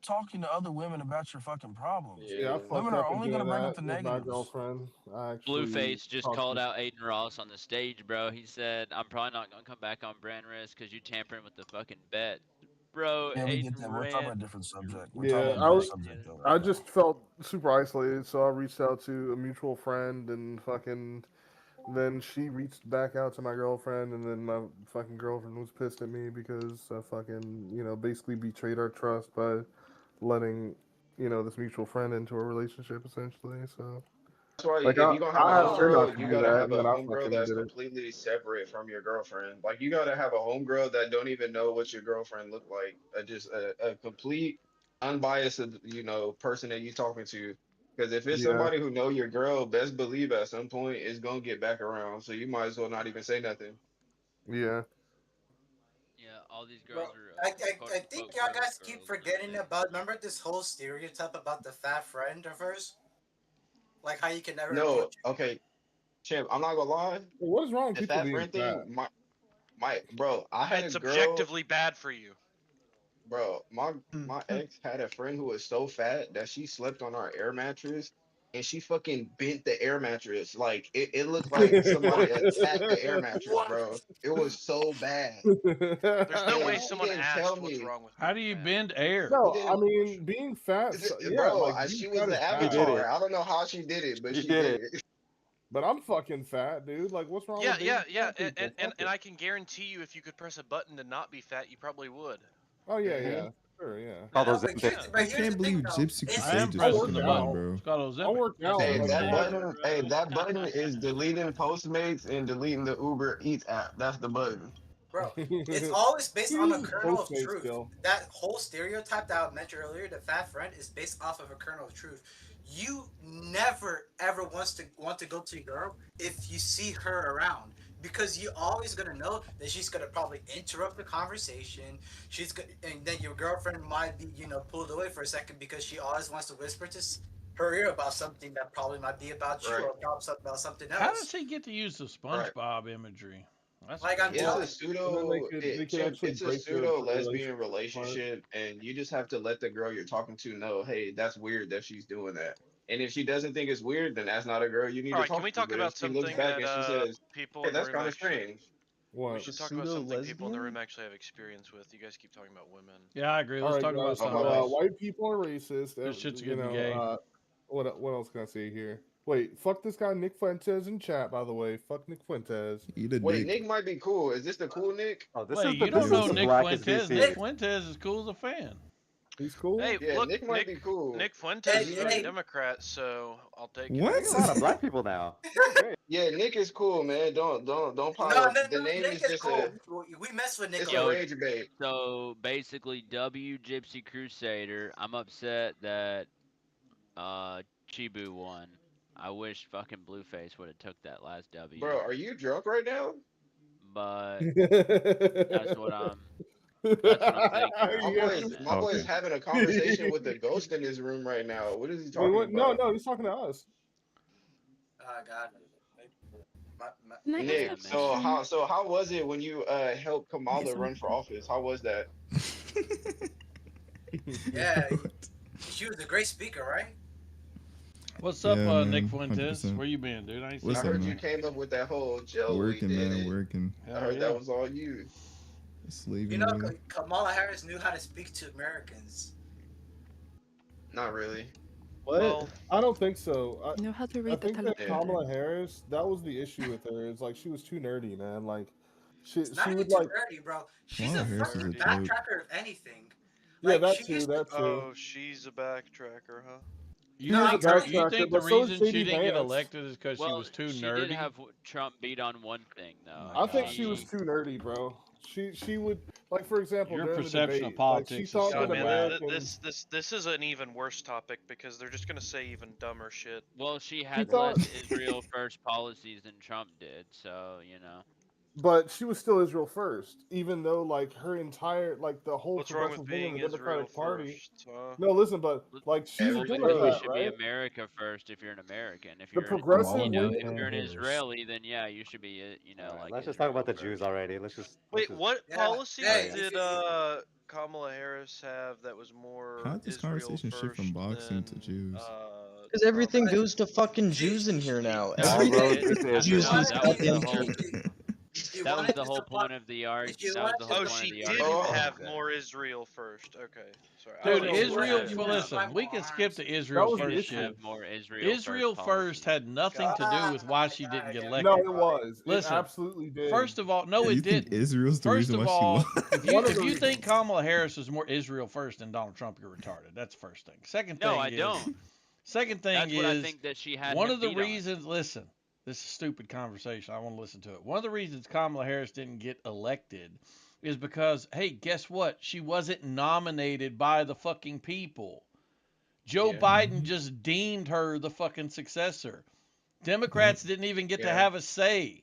stop talking to other women about your fucking problems. Yeah, I Yeah. Women fucked are up in only gonna doing bring up that the with my negatives. girlfriend. I actually Blueface just talked called to. out Aiden Ross on the stage, bro. He said, "I'm probably not gonna come back on brand risk because you tampering with the fucking bet." Bro, Yeah, we get Aiden that. We're talking about ran. a different subject. We're talking Yeah, about a I different was. subject though I right now. just felt super isolated, so I reached out to a mutual friend and fucking. Then she reached back out to my girlfriend, and then my fucking girlfriend was pissed at me because I fucking basically betrayed our trust by letting this mutual friend into a relationship essentially. So That's why like if you're gonna have a I asked her not homegirl, to you do gotta that, have and a then I homegirl fucking that's did it. completely separate from your girlfriend. Like you gotta have a homegirl that don't even know what your girlfriend look like. Just a complete unbiased, person that you talking to. Because if it's Yeah, somebody who know your girl, best believe at some point it's gonna get back around. So you might as well not even say nothing. yeah. Yeah, all these Bro, girls are I quote think unquote y'all girls, guys keep girls forgetting nowadays. about. Remember this whole stereotype about the fat friend of hers, like how you can never No, approach. okay, Champ, I'm not gonna lie. What is wrong with The people fat being friend fat? thing, my bro, I had a It's girl. objectively bad for you. Bro, my ex had a friend who was so fat that she slept on our air mattress and she fucking bent the air mattress. Like it looked like somebody What? attacked the air mattress, What? bro. It was so bad. There's no way And she someone didn't tell asked what's me. wrong with How being do you fat. bend air? She No, I didn't, mean being fat. Yeah, bro. like being She was fat the is He fat. did it. avatar. I don't know how she did it, but He she did did it. it. But I'm fucking fat, dude. Like, what's wrong Yeah, with yeah, dating yeah, fat people? Fuck and it. I can guarantee you, if you could press a button to not be fat, you probably would. Oh yeah, Hmm. yeah, sure, yeah. Called Yeah, Ozempic. yeah. But I here's the can't thing believe though. Gypsy It's I am Crusade just I put pressing work that the on, out. button. bro. It's called I Ozempic. work That's out. what Hey, it's Like I that have. called. button. Hey, that button is deleting Postmates and deleting the Uber Eats app. That's the button. bro. It's always based Who on a uses kernel of Postmates truth. still? That whole stereotype that I mentioned earlier, the fat friend, is based off of a kernel of truth. You never ever want to go to your girl if you see her around. Because you always gonna know that she's gonna probably interrupt the conversation. And then your girlfriend might be, pulled away for a second because she always wants to whisper to her ear about something that probably might be about you Right. or about something How does else. he get to use the Right. SpongeBob imagery? That's Like I'm It's crazy. a telling. And then they pseudo could they it, could Chimp, actually it's a break the pseudo lesbian relationship apart. relationship, and you just have to let the girl you're talking to know, hey, that's weird that she's doing that. And if she doesn't think it's weird, then that's not a girl you need All to right, can talk we to. talk But if about she looks something back that and she says, people hey, in the that's room kind of actually? strange. We What? should talk about Pseudo something people in the room lesbian? actually have experience with. You guys keep talking about women. Yeah, I agree. All Let's right, talk about guys. Oh, something my bad. else. White people are racist. This shit's getting gay. What else can I say here? Wait, fuck this guy Nick Fuentes in chat. By the way, fuck Nick Fuentes. Eat a Wait, dick. Nick might be cool. Is this the cool Nick? Oh, Wait, you this don't Yeah, is know what's the up? Nick blackest Fuentes? Nick VC. Fuentes is cool as a fan. He's cool. Hey, Yeah, look, Nick might be cool. Nick Fuentes Hey, is He a might. hey, Democrat, so I'll take it. We What? got a lot of black people now. It's great. Yeah, Nick is cool, man. Don't no, pile up. no, The name Nick is is just cool. We mess with Nick it's a a lot. Yo, rage bait. so basically, W Gypsy Crusader. I'm upset that Chibu won. I wish fucking Blueface would have took that last Bro, W. are you drunk right now? But that's yeah. what I'm. That's what I'm thinking right now, My man. boy is Talking. having a conversation with a ghost in his room right now. What is he Wait, talking what? No, about? no, he's talking to us. Oh God. Can I ask Yeah, a Nick, so man. question? how was it when you helped Yes, Kamala I'm. run for office? How was that? Yeah, she was a great speaker, right? What's up, Yeah, Nick man. Fuentes? 100%. Where you been, dude? I ain't I seen What's you up, in heard a you man? minute. came up with that whole Joey Working, did man. it. Working. I Hell heard that yeah. was all you. Slaving away. Kamala Harris knew how to speak to Americans. Not really. What? Well, I don't think so. You know how to I read the think that Yeah. teleprompter. Kamala Harris, that was the issue with her. It's like she was too nerdy, man. Like It's not she even would too like nerdy, bro. She's Kamala a Harris is fucking a nerdy. joke. backtracker of anything. yeah, Like that she too, used to. that too. oh, she's a backtracker, huh? You No, She is a I'm think her? telling You you. backtracker, think the but so is reason she JD didn't get Vance. elected is because she Well, was too she did nerdy? have Trump beat on one thing Oh though. my I think God, she was She too nerdy, bro. She would like, for example, your during the perception of debate, like she politics is thought God, that so man, whack. Americans. this is an even worse topic because they're just gonna say even dumber shit. well, she She had thought, less Israel first policies than Trump did, so you know. but she was still Israel first, even though like her entire like the whole What's wrong with progressive wing in being the Israel Democratic Party. first, huh? No, listen, but Well, like she's a well, then you Democrat, Everything. should be right? America first if you're an American. If The you're, I'm progressive you all know, wing. American if you're an first. Israeli, then yeah, you should be, you All know, right, like let's just talk about Israel the Jews first. already. Let's Wait, just what Yeah. policies Hey, okay. did Kamala Harris have that was more How did this Israel conversation shift from first boxing to than, Jews? Because everything But- goes to fucking Jews in here now. No, All Everything. roads lead to Jews Israel. who's that was the goddamn whole. king. If you That was wanted the to whole support- point of the argument. if you That was wanted the to whole Oh, point she of the did argument. have Okay. more Israel first. Okay, sorry. I Dude, don't know. Israel. if you Well, wanna listen, fight we more can skip arms, to That Israel was the first issue. shit. Have more Israel, Israel first first policy. had nothing to do with why she didn't get elected. No, it was. Listen, it absolutely did. First of all, no, you it think didn't. Israel's the First reason of why all, she won? if you, One of if the you think reasons. Kamala Harris is more Israel first than Donald Trump, you're retarded. That's the first thing. Second thing No, I is, don't. second thing That's is, what I think that she had. one him of the beat on. reasons, listen, this is a stupid conversation. I want to listen to it. One of the reasons Kamala Harris didn't get elected is because, hey, guess what? She wasn't nominated by the fucking people. Joe Yeah. Biden just deemed her the fucking successor. Democrats didn't even get to Yeah. have a say.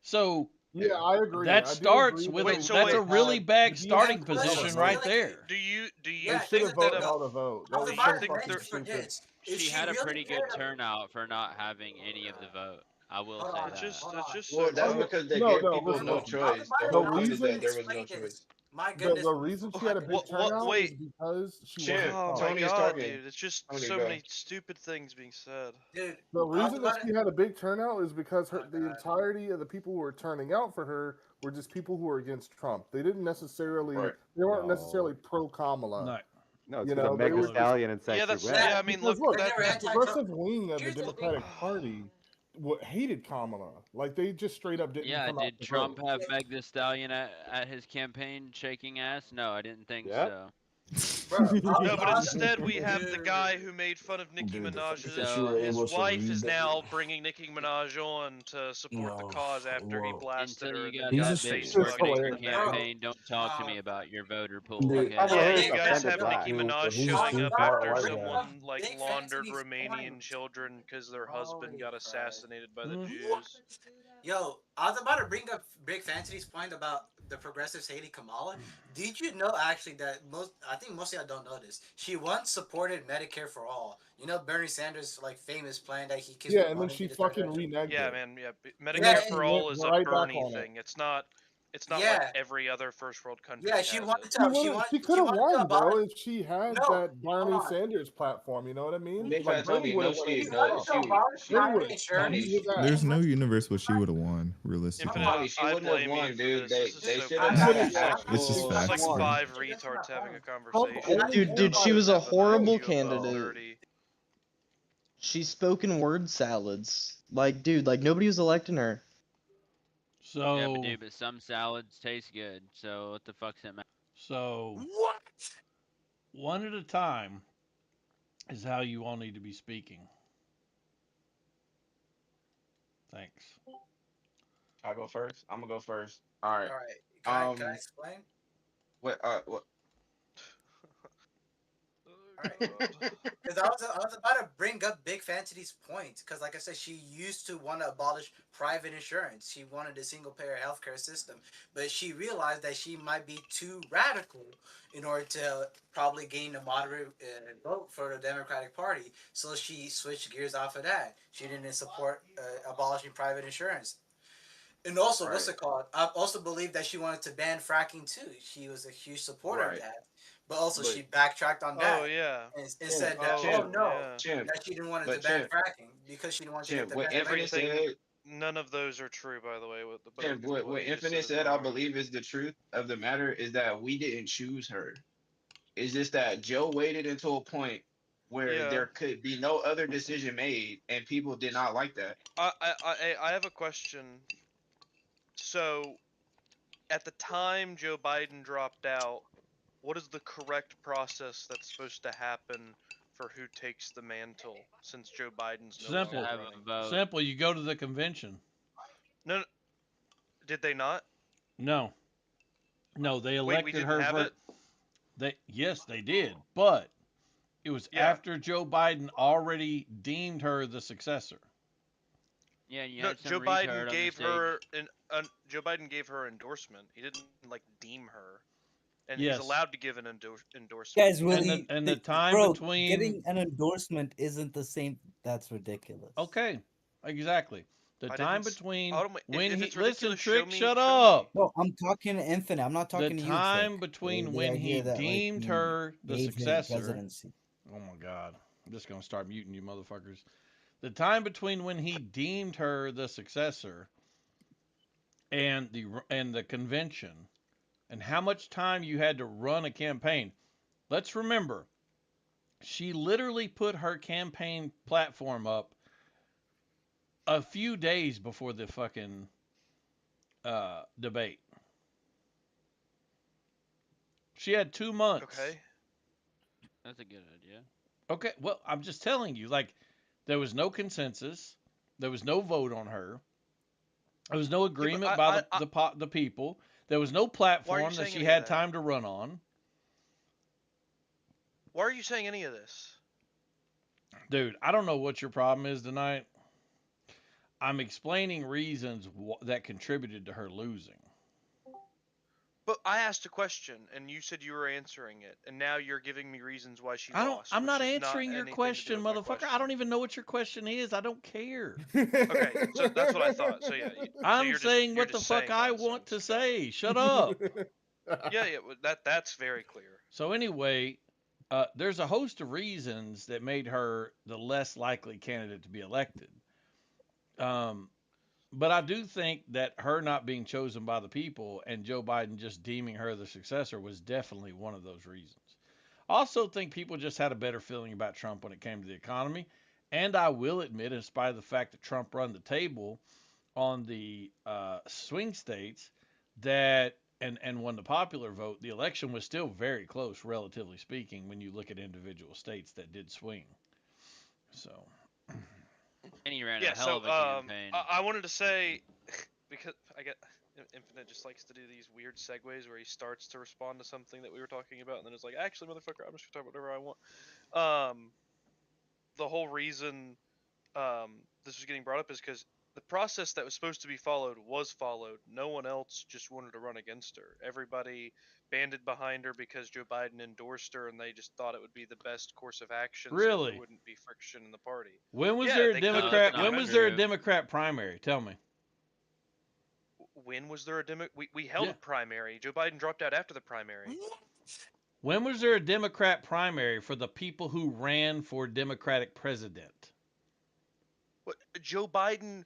So Yeah, I agree. I that do starts agree with that Wait, a, so that's wait. a really bad he starting had- position no, right no, there. Do you They Yeah, should have voted instead how of to vote. I was That about was to fucking mention for stupid. this. If She had a really pretty good cared- turnout for not having any of the vote. I will Hold say on, it's that. just hold it's on. just Well, so that's dumb. because they No, gave no, people listen, no listen. choice. The The whole point is that reason- there was no Explain choice. this. My The, goodness. the reason she had a big What- turnout wait. is because she Champ, wasn't Oh Trump. my Tony's god, talking. dude! It's just Tony, so go. many stupid things being said. Dude, The I was reason that about she to- had a big turnout is because Oh, the God. entirety of the people who were turning out for her were just people who were against Trump. They didn't necessarily, Right. they weren't No. necessarily pro Kamala. No. No, it's You because know, of they Megan were- Stallion and sexy Yeah, that's red. yeah. I mean, Because look, look, that, They were the anti-Trump. progressive wing of the Here's the thing. Democratic Party hated Kamala. Like they just straight up didn't Yeah, come out did to Trump vote. have Meg the Stallion at his campaign shaking ass? No, I didn't think Yep. so. Bro, I was no, but about to- instead we have the Dude. guy who made fun of Nicki Dude, the fact Minaj's. that you were His able to wife read is that- now bringing Nicki Minaj on to support the No, cause after he well, blasted Until her. you and got then He's got a that bitch shit. Facebook It's working in hilarious. the campaign, don't talk to me about your voter pool. Dude, Okay? Kamala Yeah, Harris you guys offended have black. Nicki Minaj He's showing a up smart after white guy. someone like Big laundered Anthony's Romanian point. children because their husband Holy got Christ. assassinated by the Mhm. Jews. Yo, I was about to bring up Big Fantasy's point about the progressives hating Kamala. Did you know actually that I think most of y'all don't know this. She once supported Medicare for all. You know Bernie Sanders' like famous plan that he keeps Yeah, and then promoting she in this fucking direction? reneged Yeah, it. man. Yeah, Medicare Yeah, for and all went is right a back Bernie on it. thing. It's not like Yeah. every other first world country. Yeah, she has wanted it. to. She could have won, bro, abolish. if she had No, that Bernie hold on. Sanders platform. You know what I mean? Big Like Fat Bernie Tony, would no, have she, She no, wanted to abolish she, private would insurance. beat his ass. There's no universe where she would have won, If realistically. it- Tony, she I wouldn't have blame you won, for dude. this. They This is they so should bad. have had It's just actual. It's just It's like facts, bro. 5 retards having a conversation. Dude, she was a horrible candidate. Dirty. She's spoken word salads. Like, dude, like nobody was electing her. So, Yeah, but dude, but some salads taste good. So what the fuck's it matter? so What? one at a time is how you all need to be speaking. Thanks. I'll go first. I'm gonna go first. All right. All right. Can I Um, explain? What? What? Because I was about to bring up Big Fantasy's point. Because like I said, she used to want to abolish private insurance. She wanted a single payer healthcare system, but she realized that she might be too radical in order to probably gain a moderate vote for the Democratic Party. So she switched gears off of that. She didn't support abolishing private insurance. And also, what's it called? I also believe that she wanted to ban fracking too. She was a huge supporter of Right. that. But also, But- she backtracked on that. Oh yeah. And said that, Champ, no, yeah. Champ, that she didn't want But to ban Champ- fracking because she didn't want to Champ, get the what ban Infinite Everything- said, None of those are true, by the way. What Champ, what you just Infinite is said, I wrong. believe is the truth of the matter is that we didn't choose her. It's just that Joe waited until a point where Yeah. there could be no other decision made, and people did not like that. I have a question. So, at the time Joe Biden dropped out, what is the correct process that's supposed to happen for who takes the mantle since Joe Biden's no Simple. longer Have a running? vote. Simple. You go to the convention. No, did they not? No, they Wait, we elected didn't her have for. it? Yes, they did, but it was Yeah. after Joe Biden already deemed her the successor. Yeah, and you No, had some Joe retard Biden on the gave stage. her Joe Biden gave her endorsement. He didn't like deem her, and Yes. he's allowed to give an endorsement. Guys, And really, the time bro, between- getting an endorsement isn't the same. That's ridiculous. Okay, exactly. The I time didn't s- between Autumn, when if he it's listen, ridiculous, Trick, shut show up. me. No, I'm talking to Infinite. I'm not The talking to you, time Trick. between The when he idea that like deemed he her the gave his successor. presidency. Oh my God, I'm just gonna start muting you, motherfuckers. The time between when he deemed her the successor and the convention, and how much time you had to run a campaign. Let's remember, she literally put her campaign platform up a few days before the fucking debate. She had 2 months. Okay. That's a good idea. Okay, well, I'm just telling you, like, there was no consensus, there was no vote on her, there was no Yeah, but agreement by the people, there was no platform that saying she any of had that? time to run on. Why are you saying any of this? Dude, I don't know what your problem is tonight. I'm explaining reasons that contributed to her losing. But I asked a question, and you said you were answering it, and now you're giving me reasons why she lost. I'm not which is answering your anything to do question, with my motherfucker. question. I don't even know what your question is. I don't care. Okay, so that's what I thought. So yeah, I'm saying you're what the just fuck saying I want nonsense. to Got it. say. Shut up. Yeah, that's very clear. So anyway, there's a host of reasons that made her the less likely candidate to be elected. But I do think that her not being chosen by the people and Joe Biden just deeming her the successor was definitely one of those reasons. I also think people just had a better feeling about Trump when it came to the economy. And I will admit, in spite of the fact that Trump run the table on the swing states, that and won the popular vote, the election was still very close, relatively speaking, when you look at individual states that did swing. So. And he ran Yeah, a hell so of a campaign. I wanted to say because I get Infinite just likes to do these weird segues where he starts to respond to something that we were talking about, and then it's like, actually, motherfucker, I'm just gonna talk about whatever I want. The whole reason this was getting brought up is because the process that was supposed to be followed was followed. No one else just wanted to run against her. Everybody banded behind her because Joe Biden endorsed her, and they just thought it would be the best course of action. So Really? there wouldn't be friction in the party. When was Yeah, there a they couldn't at the Democrat? When was there a convention. Democrat primary? Tell me. When was there a we held a primary. Joe Biden dropped out after the primary. When was there a Democrat primary for the people who ran for Democratic president? What, Joe Biden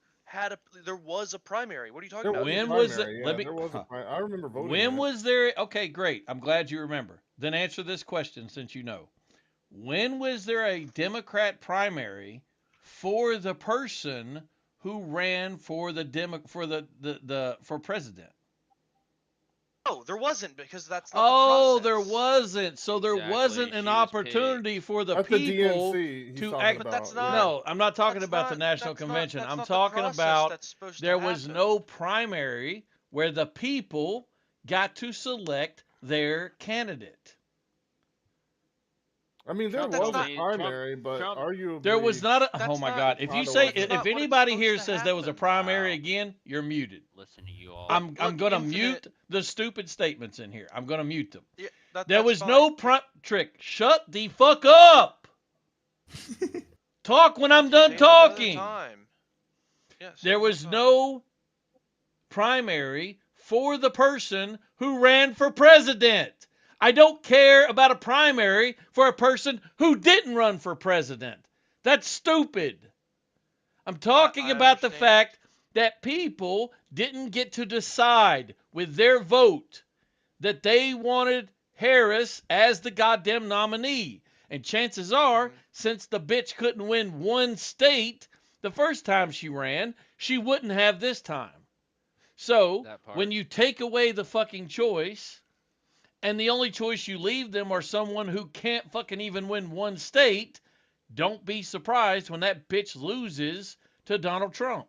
there was a primary. What are you talking There about? was a When was primary, it? yeah, Let me. there was a primary. I remember voting in When it. was there? Okay, great. I'm glad you remember. Then answer this question since you know. When was there a Democrat primary for the person who ran for for president? No, there wasn't, because that's not Oh, the there process. wasn't. So there Exactly, wasn't an she was opportunity for the That's the people DNC he's to talking act. But that's about. not. Yeah. No, I'm not talking That's about the not. National That's not. Convention. That's I'm not the talking process about that's supposed there to was happen. no primary where the people got to select their candidate. I mean, there Trump was told a me- primary, but Trump- arguably There was not a. Oh That's my not. God! If you kinda say wasn't. That's if not what it's anybody supposed here to says there was a happen. primary Wow. again, you're muted. Listen to you all. I'm Look, gonna Infinite- mute the stupid statements in here. I'm gonna mute them. Yeah, There that's was fine. no Trick. Shut the fuck up. Talk when I'm Say done it another talking. time. Yeah, say it There another was time. no primary for the person who ran for president. I don't care about a primary for a person who didn't run for president. That's stupid. I'm talking I about the understand. fact that people didn't get to decide with their vote that they wanted Harris as the goddamn nominee. And chances are, since the bitch couldn't win one state the first time she ran, she wouldn't have this time. So, That part. when you take away the fucking choice, and the only choice you leave them are someone who can't fucking even win one state, don't be surprised when that bitch loses to Donald Trump.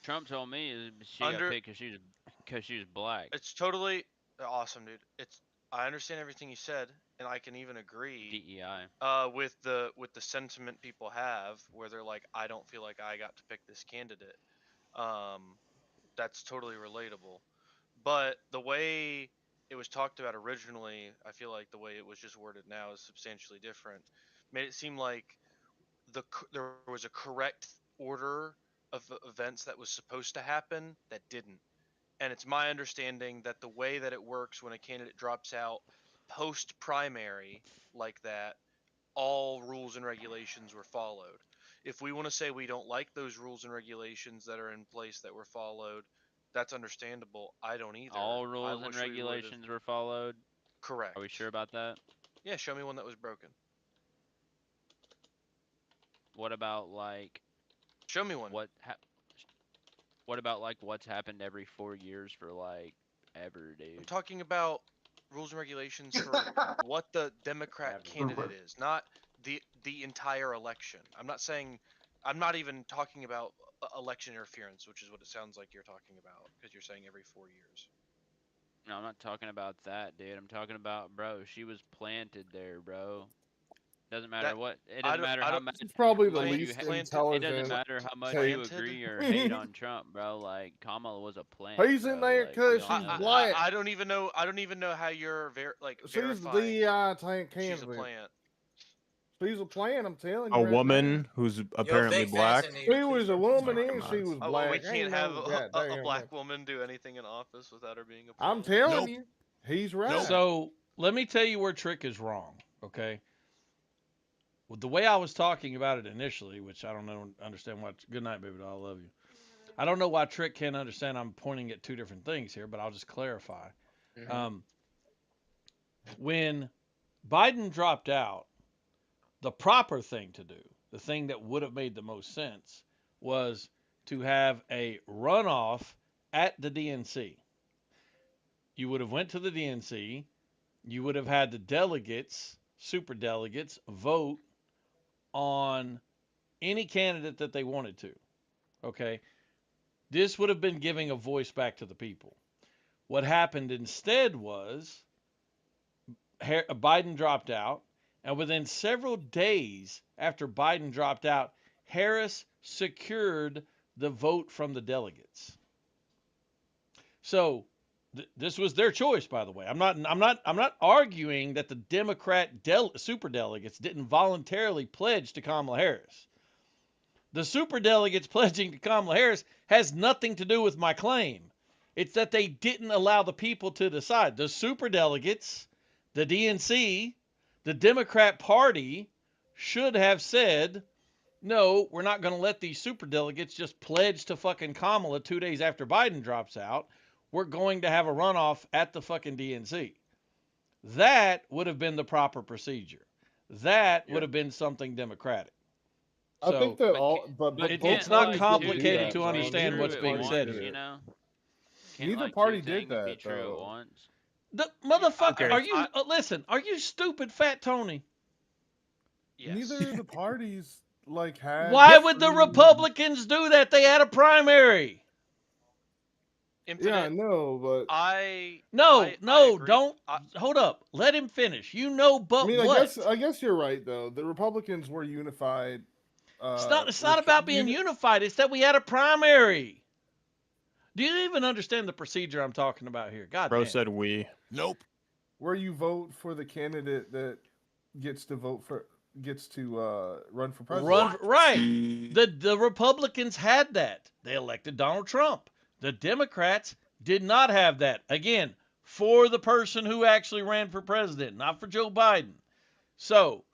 Trump told me she got picked because she was black. It's totally awesome, dude. I understand everything you said, and I can even agree. DEI. With the sentiment people have, where they're like, I don't feel like I got to pick this candidate. That's totally relatable. But the way it was talked about originally, I feel like the way it was just worded now is substantially different. Made it seem like there was a correct order of events that was supposed to happen that didn't. And it's my understanding that the way that it works when a candidate drops out post primary like that, all rules and regulations were followed. If we want to say we don't like those rules and regulations that are in place that were followed, that's understandable. I don't either. All I rules and wish we would've- regulations were followed. Correct. Are we sure about that? Yeah, show me one that was broken. What about like Show me one. what about like what's happened every 4 years for like ever, dude? I'm talking about rules and regulations for what the Democrat candidate is, not the entire election. I'm not even talking about election interference, which is what it sounds like you're talking about, because you're saying every 4 years. No, I'm not talking about that, dude. I'm talking about, bro, she was planted there, bro. Doesn't matter what. It doesn't matter how much. It's probably the much you least it doesn't intelligent matter how much take. you agree or hate on Trump, bro. Like Kamala was a plant. He's in bro. there Like, 'cause we all she's know that. black. I don't even know. I don't even know how you're She's verifying. the tank She's a candidate. plant. She's a plant, I'm telling you. A right woman now. who's apparently black. She was a woman and she was Oh, black. we Ain't can't no have a goddamn black way. woman do anything in office without her being a I'm plant. telling you, he's right. So let me tell you where Trick is wrong. Okay. Well, the way I was talking about it initially, which I don't understand why. Good night, baby doll. I love you. I don't know why Trick can't understand. I'm pointing at two different things here, but I'll just clarify. When Biden dropped out, the proper thing to do, the thing that would have made the most sense, was to have a runoff at the DNC. You would have went to the DNC. You would have had the delegates, super delegates, vote on any candidate that they wanted to. Okay? This would have been giving a voice back to the people. What happened instead was Biden dropped out, and within several days after Biden dropped out, Harris secured the vote from the delegates. So this was their choice, by the way. I'm not arguing that the Democrat superdelegates didn't voluntarily pledge to Kamala Harris. The superdelegates pledging to Kamala Harris has nothing to do with my claim. It's that they didn't allow the people to decide. The superdelegates, the DNC, the Democrat Party should have said, no, we're not going to let these superdelegates just pledge to fucking Kamala 2 days after Biden drops out. We're going to have a runoff at the fucking DNC. That would have been the proper procedure. That would have been something democratic. I think that but it's not complicated to understand what's being said here. You know? Neither party did that, though. The motherfucker, are you listen? Are you stupid, Fat Tony? Yes. Neither of the parties had. Why would the Republicans do that? They had a primary. Infinite, yeah, no, but don't hold up. Let him finish. You know, but what? I guess you're right though. The Republicans were unified. It's not about being unified. It's that we had a primary. Do you even understand the procedure I'm talking about here? God Bro damn. said we. Nope. Where you vote for the candidate that gets to run for president. Right. The Republicans had that. They elected Donald Trump. The Democrats did not have that. Again, for the person who actually ran for president, not for Joe Biden. So,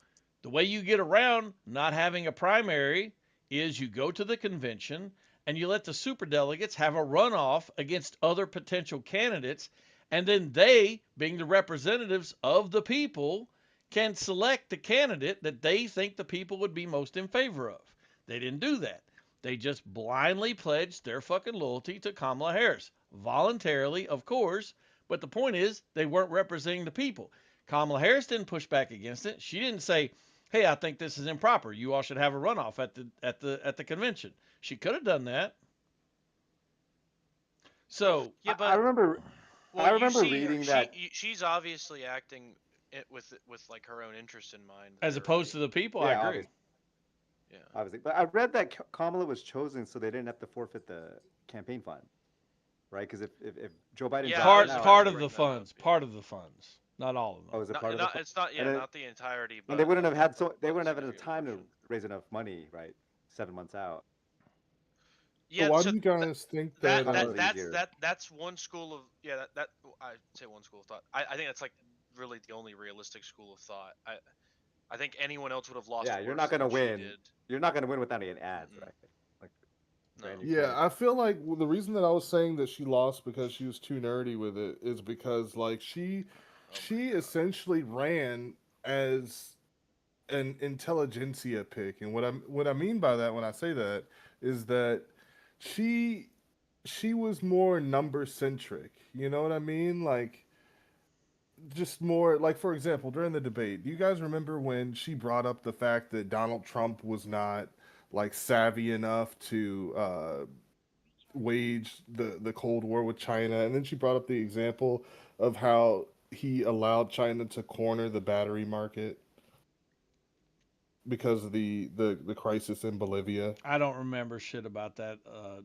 the way you get around not having a primary is you go to the convention and you let the superdelegates have a runoff against other potential candidates, and then they, being the representatives of the people, can select the candidate that they think the people would be most in favor of. They didn't do that. They just blindly pledged their fucking loyalty to Kamala Harris. Voluntarily, of course, but the point is they weren't representing the people. Kamala Harris didn't push back against it. She didn't say, hey, I think this is improper. You all should have a runoff at the convention. She could have done that. So yeah, but I remember reading that she's obviously acting with like her own interest in mind. As opposed to the people, I agree. Yeah, obviously, but I read that Kamala was chosen so they didn't have to forfeit the campaign fund, right? Because if Joe Biden part of the funds, not all of them. Oh, is it part of the funds? It's not. Yeah, not the entirety. But and they wouldn't have had enough time to raise enough money, right? 7 months out. Yeah, why so do you guys think that, that? Kamala that's easier. that's one school of that I'd say one school of thought. I think that's like really the only realistic school of thought. I think anyone else would have lost. Yeah, you're worse not gonna than she win. did. You're not gonna win without any ads, Mm-mm. right? Like, No. Randy Yeah, said. I feel like the reason that I was saying that she lost because she was too nerdy with it is because like she essentially ran as an intelligentsia pick, and what I mean by that when I say that is that she was more number centric. You know what I mean? Like just more like, for example, during the debate, do you guys remember when she brought up the fact that Donald Trump was not like savvy enough to wage the Cold War with China, and then she brought up the example of how he allowed China to corner the battery market because of the crisis in Bolivia. I don't remember shit about that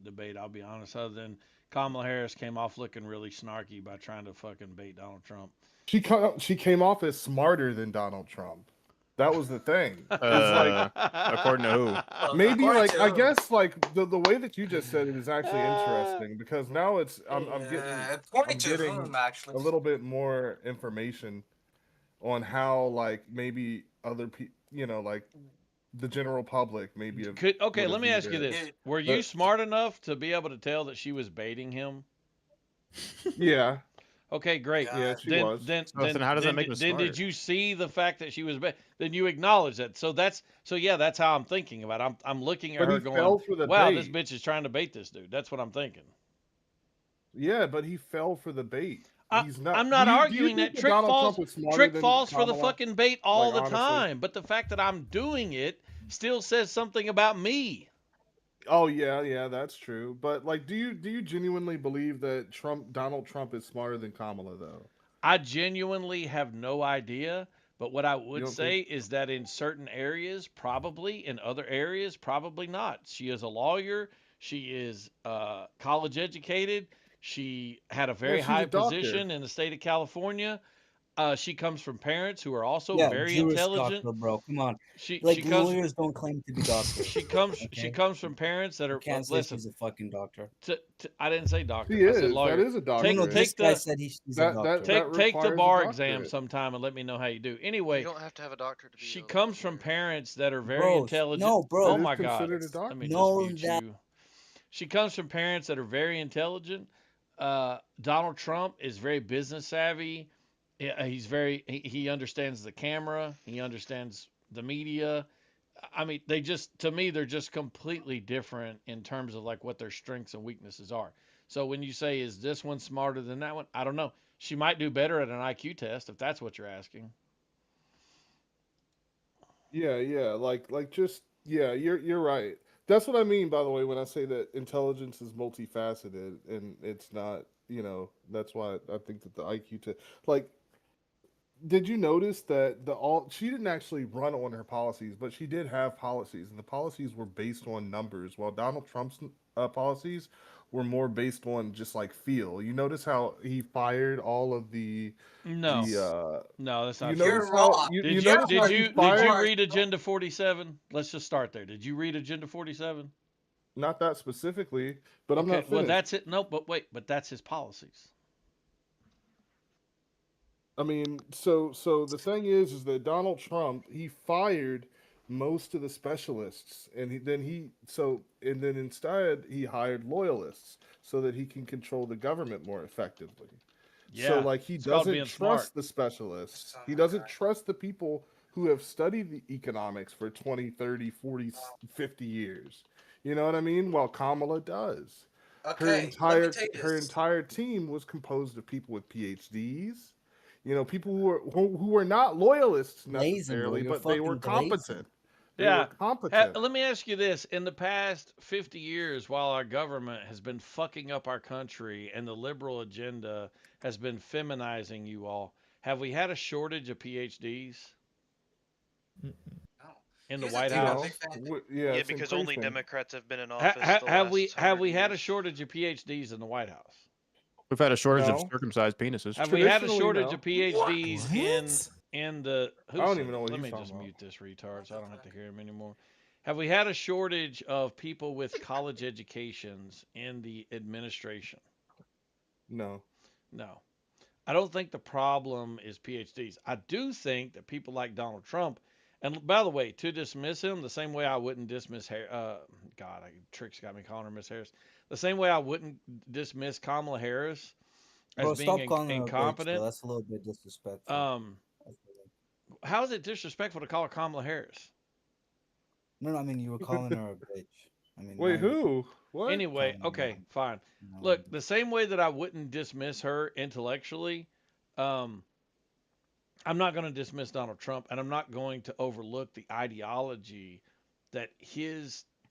debate. I'll be honest. Other than Kamala Harris came off looking really snarky by trying to fucking bait Donald Trump. She came off as smarter than Donald Trump. That was the thing. It's like According to who? Well, maybe according like to I who? guess like the way that you just said it is actually interesting because now it's I'm according to getting whom, actually. a little bit more information on how like maybe other people, you know, like the general public maybe have, Okay, would let have me viewed ask you it. this: Were you But- smart enough to be able to tell that she was baiting him? Yeah, Okay, great. yeah, she Then, was. then, So then how does that make us then did smart? you see the fact that she was? Then you acknowledge that. So yeah, that's how I'm thinking about it. I'm looking at But her he going, fell for the "Wow, bait. this bitch is trying to bait this dude." That's what I'm thinking. Yeah, but he fell for the bait. He's not. I'm not do you arguing think that. Trick Donald falls. Trump is smarter Trick than falls for the Kamala? fucking bait all Like, the honestly? time. But the fact that I'm doing it still says something about me. Oh yeah, that's true. But like, do you genuinely believe that Donald Trump is smarter than Kamala though? I genuinely have no idea. But what I You would don't say think? is that in certain areas, probably. In other areas, probably not. She is a lawyer. She is college educated. She had a very she's a high doctor. position in the state of California. She comes from parents who are also Yeah, very Jewish intelligent. doctor, bro. Come on. She Like comes lawyers don't claim to be doctors. she comes Okay? from parents that You are can't say listen. she's a fucking doctor. I didn't say doctor. She I said is. lawyer. That is a doctorate. No, this Take guy the said she's a That doctor. that take the requires a bar exam doctorate. sometime and let me know how you do. You Anyway, don't have to have a doctor to be. she a comes from lawyer. parents that are very Bro, intelligent. no, bro. Oh It is my God. considered a Let me No, just mute that- you. She comes from parents that are very intelligent. Donald Trump is very business savvy. He's he understands the camera. He understands the media. I mean, to me, they're just completely different in terms of like what their strengths and weaknesses are. So when you say, is this one smarter than that one? I don't know. She might do better at an IQ test if that's what you're asking. Yeah, like just yeah, you're right. That's what I mean, by the way, when I say that intelligence is multifaceted and it's not, you know, that's why I think that the IQ test, like, did you notice that she didn't actually run on her policies, but she did have policies, and the policies were based on numbers, while Donald Trump's policies were more based on just like feel. You notice how he fired all of the No, the no, that's you not notice true. You're how wrong. you Did you you notice how he did you fired read Agenda 47? Let's just start there. Did you read Agenda 47? not that specifically, but I'm Okay, not well finished. that's it. No, but wait, but that's his policies. I mean, so the thing is that Donald Trump, he fired most of the specialists, and then instead he hired loyalists so that he can control the government more effectively. Yeah, So like he it's called doesn't being trust smart. the specialists. Son He of doesn't God. trust the people who have studied the economics for 20, 30, 40, 50 years. You know what I mean? While Kamala does. Okay, let me tell you Her this. entire team was composed of people with PhDs. You know, people who were not loyalists Blazing, bro. necessarily, You're but they were fucking blazing. competent. They Yeah. were competent. Let me ask you this. In the past 50 years, while our government has been fucking up our country and the liberal agenda has been feminizing you all, have we had a shortage of PhDs No. in the Here's the White thing, I'm a House? big fan. Yeah, Yeah, it's because only increasing. Democrats have been in Ha- office. ha- the have last we 100 had a years. shortage of PhDs in the White House? We've had a shortage of No. circumcised penises. Have we had a Traditionally, shortage no. of PhDs What? in the? Who I don't said even know it? what Let he's me talking just about. mute this retard so I don't have to hear him anymore. Have we had a shortage of people with college educations in the administration? No. No. I don't think the problem is PhDs. I do think that people like Donald Trump, and by the way, to dismiss him the same way I wouldn't dismiss Trix got me calling her Miss Harris. The same way I wouldn't dismiss Kamala Harris as Bro, being stop calling her a bitch, incompetent. though. That's a little bit disrespectful. How is it disrespectful to call her Kamala Harris? No, I mean you were calling her a bitch. I mean, Wait, who? What? Anyway, okay, fine. Look, the same way that I wouldn't dismiss her intellectually, I'm not going to dismiss Donald Trump, and I'm not going to overlook the ideology that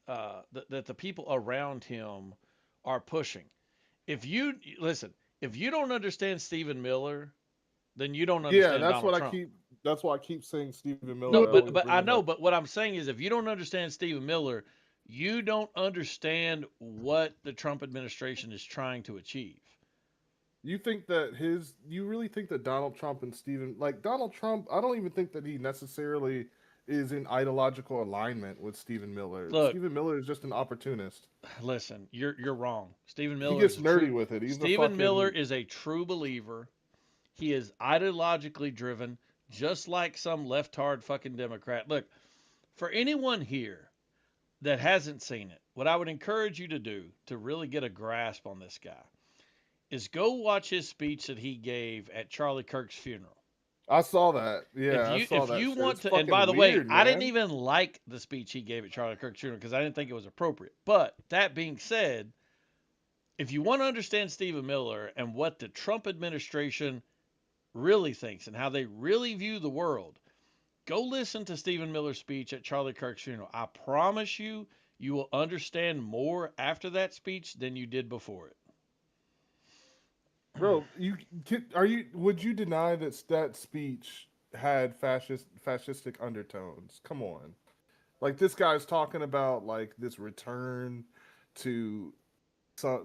that the people around him are pushing. If you don't understand Stephen Miller, then you don't understand Donald Trump. That's why I keep saying Stephen Miller. No, but I know. But what I'm saying is, if you don't understand Stephen Miller, you don't understand what the Trump administration is trying to achieve. You really think that Donald Trump and Donald Trump, I don't even think that he necessarily is in ideological alignment with Stephen Miller. Look, Stephen Miller is just an opportunist. Listen, you're wrong. Stephen Miller He gets nerdy with it. Stephen Miller is a true believer. He is ideologically driven, just like some leftard fucking Democrat. Look, for anyone here that hasn't seen it, what I would encourage you to do to really get a grasp on this guy is go watch his speech that he gave at Charlie Kirk's funeral. I saw that. Yeah, if you want to, and by the way, I didn't even like the speech he gave at Charlie Kirk's funeral because I didn't think it was appropriate. But that being said, if you want to understand Stephen Miller and what the Trump administration really thinks and how they really view the world, go listen to Stephen Miller's speech at Charlie Kirk's funeral. I promise you, you will understand more after that speech than you did before it. Bro, would you deny that speech had fascistic undertones? Come on. Like, this guy's talking about like this return to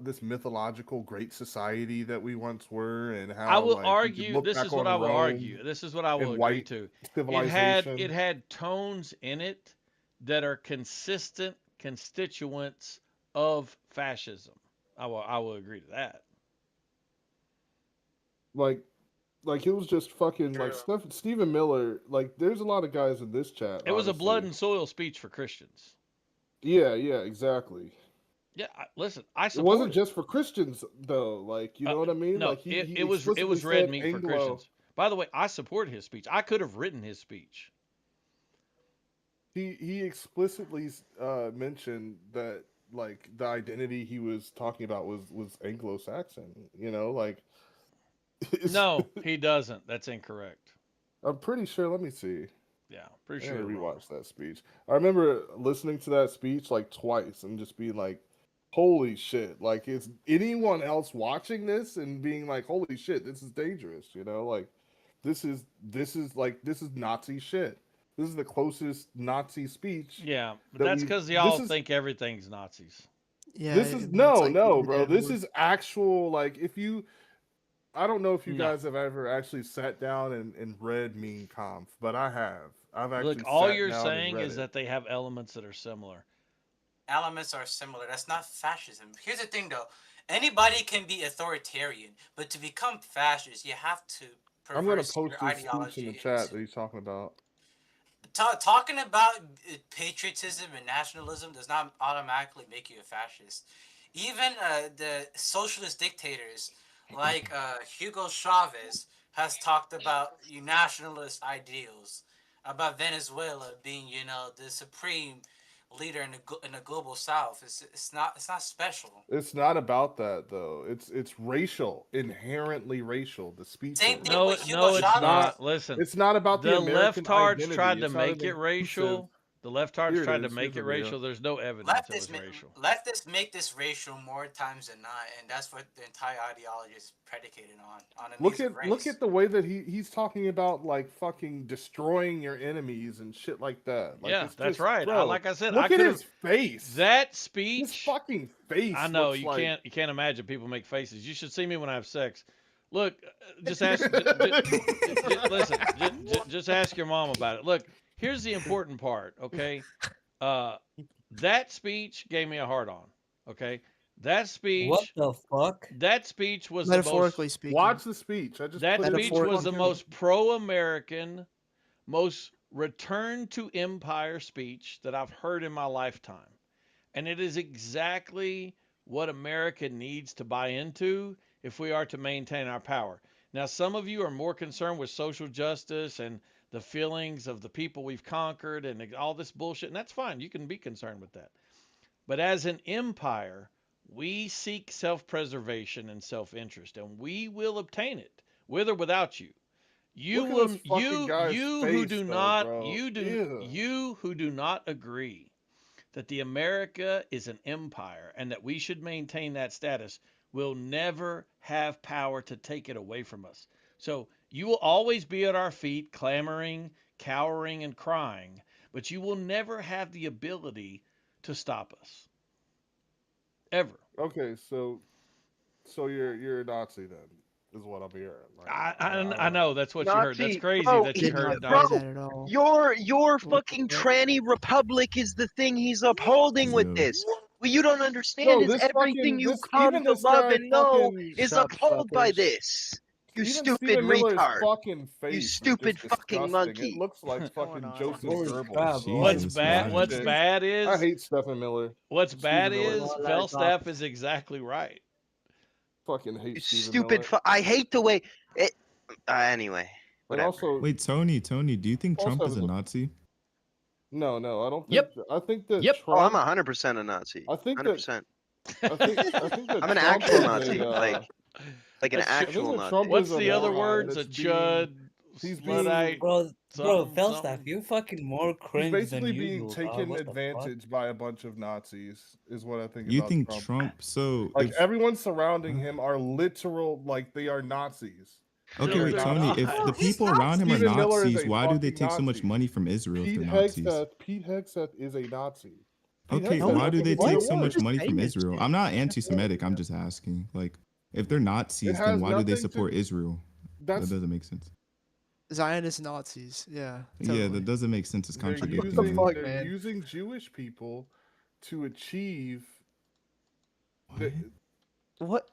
this mythological great society that we once were, and how I will argue. This is what I will argue. This is what I will agree to. It had tones in it that are consistent constituents of fascism. I will agree to that. Like it was just fucking like Stephen Miller. Like, there's a lot of guys in this chat. It was a blood and soil speech for Christians. Yeah, exactly. Yeah, listen, I support it. Wasn't just for Christians though. Like, you know what I mean? No, like it was red meat for Christians. By the way, I supported his speech. I could have written his speech. He explicitly mentioned that like the identity he was talking about was Anglo-Saxon. You know, like. No, he doesn't. That's incorrect. I'm pretty sure. Let me see. Yeah, pretty sure. Rewatch that speech. I remember listening to that speech like twice and just being like, "Holy shit!" Like, is anyone else watching this and being like, "Holy shit, this is dangerous"? You know, like this is Nazi shit. This is the closest Nazi speech. Yeah, but that's because y'all think everything's Nazis. Yeah, this is no, bro. This is actual like if you. I don't know if you guys have ever actually sat down and read Mein Kampf, but I have. I've actually. Look, all you're saying is that they have elements that are similar. Elements are similar. That's not fascism. Here's the thing, though. Anybody can be authoritarian, but to become fascist, you have to. I'm going to post this speech in the chat that he's talking about. Talking about patriotism and nationalism does not automatically make you a fascist. Even the socialist dictators. Like Hugo Chavez has talked about nationalist ideals, about Venezuela being, the supreme leader in the global South. It's not special. It's not about that though. It's racial, inherently racial. The speech. Same thing no, with Hugo no, it's Chavez. not. Listen, it's not about the American leftards identity. tried to make it racial. The leftards tried to make it racial. There's no evidence it was racial. Leftists make this racial more times than not, and that's what the entire ideology is predicated on. Look at the way that he's talking about like fucking destroying your enemies and shit like that. Like, yeah, that's just, right. Bro, like I said, look at his face. That speech. His fucking face. I know you can't imagine people make faces. You should see me when I have sex. Look, just ask. Listen, just ask your mom about it. Look. Here's the important part, okay? That speech gave me a hard on. Okay, that speech. What the fuck? That speech was Metaphorically the speaking. Watch the speech. I just that put it speech on was the YouTube. most pro-American, most return to empire speech that I've heard in my lifetime, and it is exactly what America needs to buy into if we are to maintain our power. Now, some of you are more concerned with social justice and the feelings of the people we've conquered and all this bullshit, and that's fine. You can be concerned with that. But as an empire, we seek self-preservation and self-interest, and we will obtain it, with or without you. You Look at will, this fucking guy's you who face, do though, not, bro. Ew. you who do not agree that the America is an empire and that we should maintain that status will never have power to take it away from us. So you will always be at our feet, clamoring, cowering, and crying, but you will never have the ability to stop us. Ever. Okay, so you're a Nazi then, is what I'm hearing. Like, I know that's what you heard. That's Nazi, crazy bro, that you Did heard. not say Nazi. that at all. Your fucking tranny republic is the thing he's upholding with this. What you don't understand is this everything fucking- you this- come even to this love guy and know fucking- is Shut upheld by fuckers. this. You Even stupid Stephen Miller's retard. fucking face You is stupid just fucking disgusting. monkey. It looks like fucking Joseph Holy Goebbels. crap, bro. What's Jesus, bad? man. What's bad is I hate Stephen Miller. What's bad Stephen Miller. is Well, Falstaff is exactly right. Fucking hate You Stephen stupid. Miller. I hate the way. It, anyway, And whatever. also, Wait, Tony, do you think Trump Also is a the- Nazi? no, I don't think. Yep. I think that Yep. Oh, I'm Trump. 100% a Nazi. I think that. 100%. I think that I'm an Trump actual is Nazi, like an That's- actual that Nazi. Trump What's is a the other moron, words? and A it's being- chud, he's being- Luddite, Bro, something, Felstaff, something. you fucking more He's cringe basically than being usual. taken What the fuck? advantage by a bunch of Nazis, is what I think. You about think Trump? Trump? So Like if, everyone surrounding him are literal, like they are Nazis. okay, wait, they're Tony, not. if the He's people not. around him are Stephen Miller is Nazis, a why do they fucking take so much Nazi. money from Israel if Pete they're Nazis? Hexeth is a Nazi. Pete Okay, Hegseth why do is they a take Nazi. so much Just money from saying it. Israel? I'm not anti-Semitic. I'm just asking. Like, if they're Nazis, has then why do they nothing to- support Israel? That That's doesn't make sense. Zionist Nazis. Yeah. Yeah, totally. that doesn't make sense. It's they're contradictory. using, fuck, they're man? using Jewish people to achieve. What? What?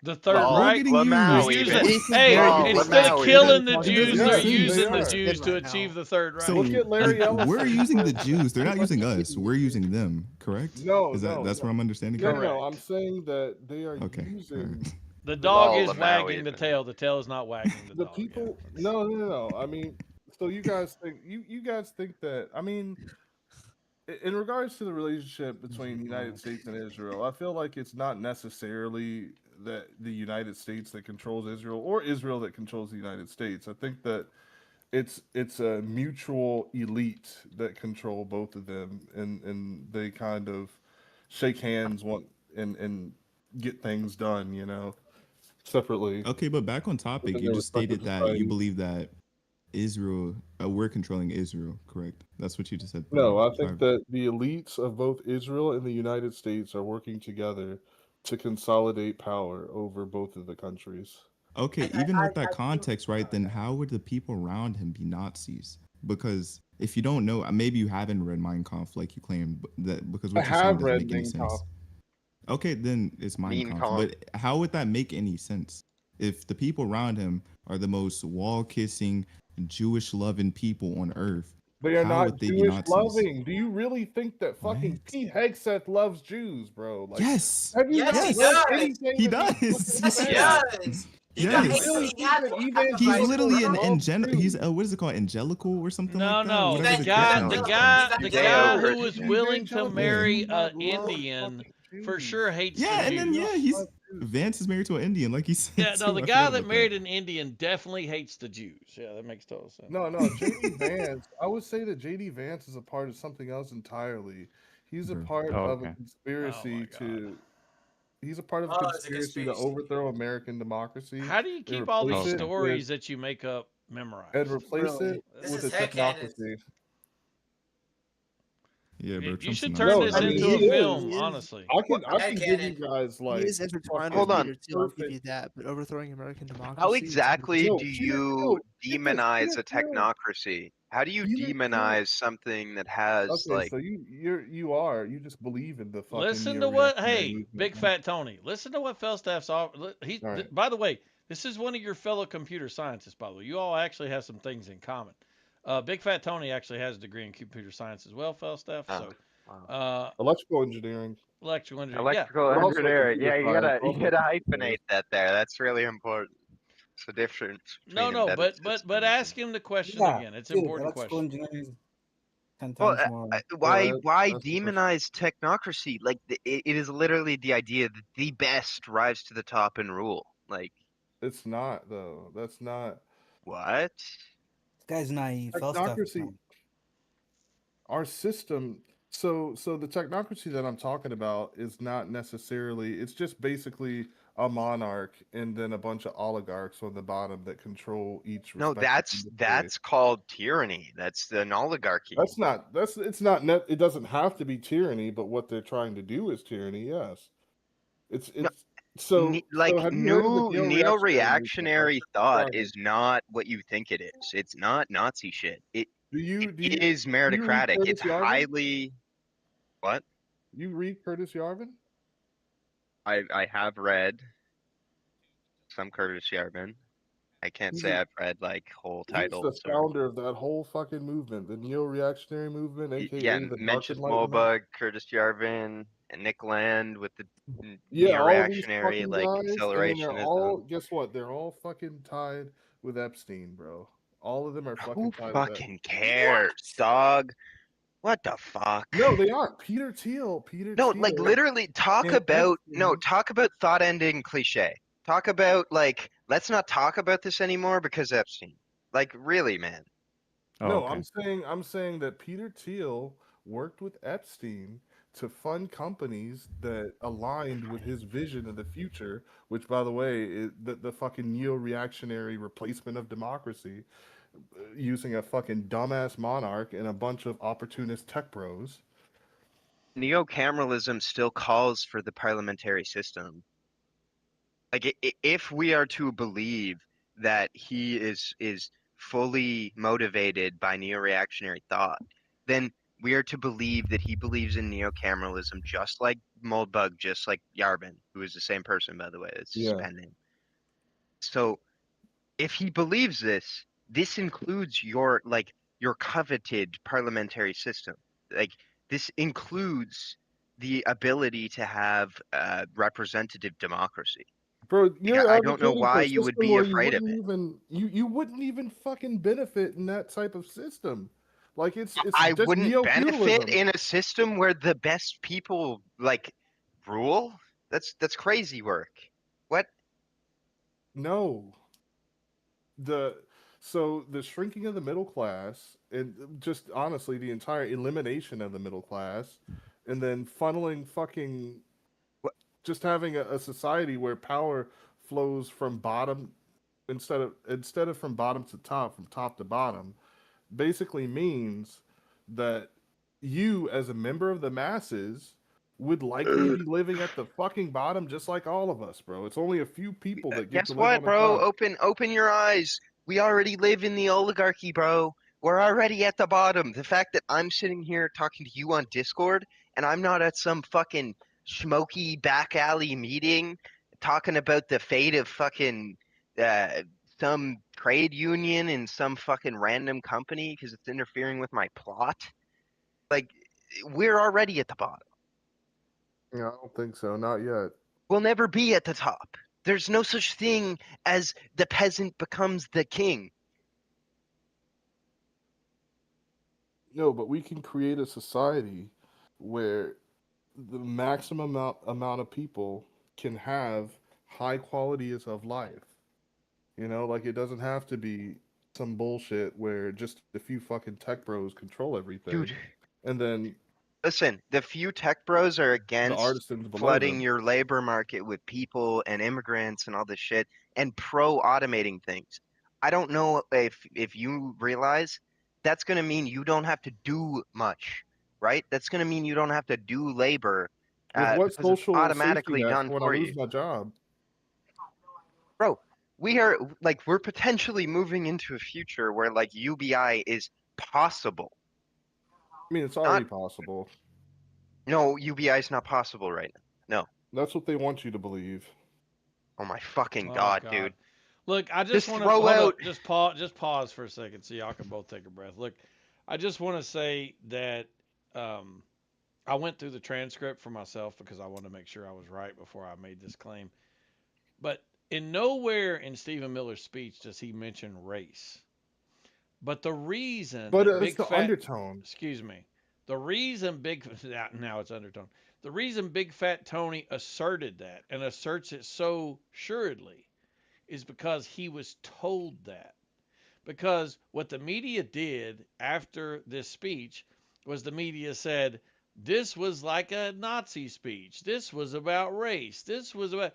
The Third Oh, Reich. Lamau They're even. using- Hey, Oh, instead Lamau of killing even. the It Jews, doesn't they're make sense. using the They are. Jews to Right now. achieve the Third Reich. So Look at Larry Ellison. we're using the Jews. They're not using us. We're using them. Correct? No, Is that no, that's no. what I'm understanding? No, correct? no, I'm saying that they are Okay. using alright. The dog Oh, is Lamau wagging the even. tail. The tail is not wagging the the dog. people. Yeah. No. I mean, so you guys think you guys think that? I mean, in regards to the relationship between the United States and Israel, I feel like it's not necessarily that the United States that controls Israel or Israel that controls the United States. I think that it's a mutual elite that control both of them, and they kind of shake hands and get things done, separately. Okay, but back on topic, Within you their just stated respective that you societies. believe that Israel, we're controlling Israel, correct? That's what you just said. No, I If think that the elites of both Israel and the United States are working together to consolidate power over both of the countries. Okay, even with that context, right, then how would the people around him be Nazis? Because if you don't know, maybe you haven't read Mein Kampf like you claim, but that because what I you're saying have doesn't read make any Mein sense. Kampf. Okay, then it's Mein Mein Kampf. Kampf. But how would that make any sense if the people around him are the most wall-kissing, Jewish-loving people on earth? They are How not would they be Jewish Nazis? loving. Do you really think that fucking What? Pete Hegseth loves Jews, bro? Like, Yes, have you Yes, not he read does. anything he that he does. fucking says? Yes. Yes. Really He has think that sacrificed He's He's literally an love angel. Jews. He's what is it called, angelical or something No, like that? no. Whatever The He's guy, Christian the is. guy, the Judeo guy who Christian. was He's willing to angelical. marry He an loves Indian fucking for Jews. sure hates Yeah, the and then Jews. yeah, he's Vance is married to an Indian, like he said. Yeah, no, too. the I guy forgot that about married an Indian definitely hates the Jews. Yeah, that makes total sense. No, JD Vance. I would say that JD Vance is a part of something else entirely. He's a Okay. part Oh, of a okay. conspiracy God. to. He's a part of a Oh, it's a conspiracy to conspiracy. overthrow American democracy How do you and keep all replace these it stories that you make up and memorized? replace Really? it This with is a headcanon. technocracy. Yeah, bro. You Trump's should a turn Nazi. this I mean, into a he is. film, He is. honestly. I can give you Headcanon. guys He like is intertwined Hold with on. Peter too, I'll give perfect. you that. But overthrowing American democracy. How is exactly No, do Peter you Thiel, get this, demonize Peter a Thiel. technocracy? How do you demonize something that has Okay, like? so you just believe in the fucking Listen to what, neo-reactionary hey, movement, Big man. Fat Tony. Listen to what Felstaff's off. He, All right. by the way, this is one of your fellow computer scientists. By the way, you all actually have some things in common. Big Fat Tony actually has a degree in computer science as well, Felstaff. Oh, So, Electrical engineering. electrical engineering. Yeah. Electrical But also engineering. computer Yeah, you science. gotta Also hyphenate computer that there. That's really important. It's the difference between No, embedded but systems. ask him the question Yeah, again. It's an dude, important electrical question. engineering is 10 Well, times more. why that- why that's the question. demonize technocracy? Like it is literally the idea that the best rise to the top and rule. Like It's not though. That's not what? This guy's naive. Felstaff is technocracy. naive. Our system. So the technocracy that I'm talking about is not necessarily. It's just basically a monarch and then a bunch of oligarchs on the bottom that control each. No, respective industry. that's called tyranny. That's an oligarchy. That's not. That's it's not net. It doesn't have to be tyranny, but what they're trying to do is tyranny. Yes, it's so Like so have you heard of the new neo-reactionary neo-reactionary movement? thought Sorry. is not what you think it is. It's not Nazi shit. It Do you is do you read meritocratic. Curtis It's Yarvin? highly what? You read Curtis Yarvin? I have read some Curtis Yarvin. I can't He's say a- I've read like whole He's the titles. Or, founder of that whole fucking movement, the neo-reactionary movement, aka yeah, the Dark mentioned Enlightenment. Mulbug, Curtis Yarvin, and Nick Land with the Yeah, all of these neo-reactionary fucking like guys, and then they're accelerationism. all. Guess what? They're all fucking tied with Epstein, bro. All of them are fucking Who tied with Epstein. fucking cares, dog? What the fuck? No, they aren't. Peter Thiel. No, like literally talk and about Epstein. talk about thought ending cliche. Talk about like let's not talk about this anymore because Epstein. Like really, man. No, I'm saying that Peter Thiel worked with Epstein to fund companies that aligned with his vision of the future, which, by the way, is the fucking neo-reactionary replacement of democracy, using a fucking dumbass monarch and a bunch of opportunist tech bros. Neo-cameralism still calls for the parliamentary system. Like if we are to believe that he is fully motivated by neo-reactionary thought, then we are to believe that he believes in neo-cameralism just like Moldbug, just like Yarvin, who is the same person, by the way. It's his pen name. So if he believes this, this includes your coveted parliamentary system. Like this includes the ability to have representative democracy. Bro, you're I don't know advocating for why a you would system be where afraid of wouldn't it. even you wouldn't even fucking benefit in that type of system. Like it's I just wouldn't benefit neo-feudalism. in a system where the best people like rule. That's crazy work. What? No. So the shrinking of the middle class, and just honestly the entire elimination of the middle class, and then funneling fucking, just having a society where power flows from bottom instead of from bottom to top, from top to bottom, basically means that you as a member of the masses would likely be living at the fucking bottom just like all of us, bro. It's only a few people that get Guess to live what, on the bro? top. Open your eyes. We already live in the oligarchy, bro. We're already at the bottom. The fact that I'm sitting here talking to you on Discord and I'm not at some fucking smoky back alley meeting talking about the fate of fucking some trade union in some fucking random company because it's interfering with my plot. Like, we're already at the bottom. Yeah, I don't think so. Not yet. We'll never be at the top. There's no such thing as the peasant becomes the king. No, but we can create a society where the maximum amount of people can have high qualities of life. You know, like it doesn't have to be some bullshit where just a few fucking tech bros control everything. Dude. And then Listen, the few tech bros are the against artisans below flooding them. your labor market with people and immigrants and all this shit and pro automating things. I don't know if you realize that's going to mean you don't have to do much, right? That's going to mean you don't have to do labor With what because it's social automatically safety net done when I for lose you. my job? Bro, we're potentially moving into a future where like UBI is possible. I mean, it's already possible. No, UBI is not possible right now. No. That's what they want you to believe. Oh my fucking Oh, god, God. dude. Look, I Just just want to throw out. just pause for a second so y'all can both take a breath. Look, I just want to say that I went through the transcript for myself because I wanted to make sure I was right before I made this claim. But in nowhere in Stephen Miller's speech does he mention race. But the reason But that it's Big the Fat undertone. excuse me, the reason now it's undertone. The reason Big Fat Tony asserted that and asserts it so assuredly is because he was told that. Because what the media did after this speech was the media said, this was like a Nazi speech. This was about race. This was about.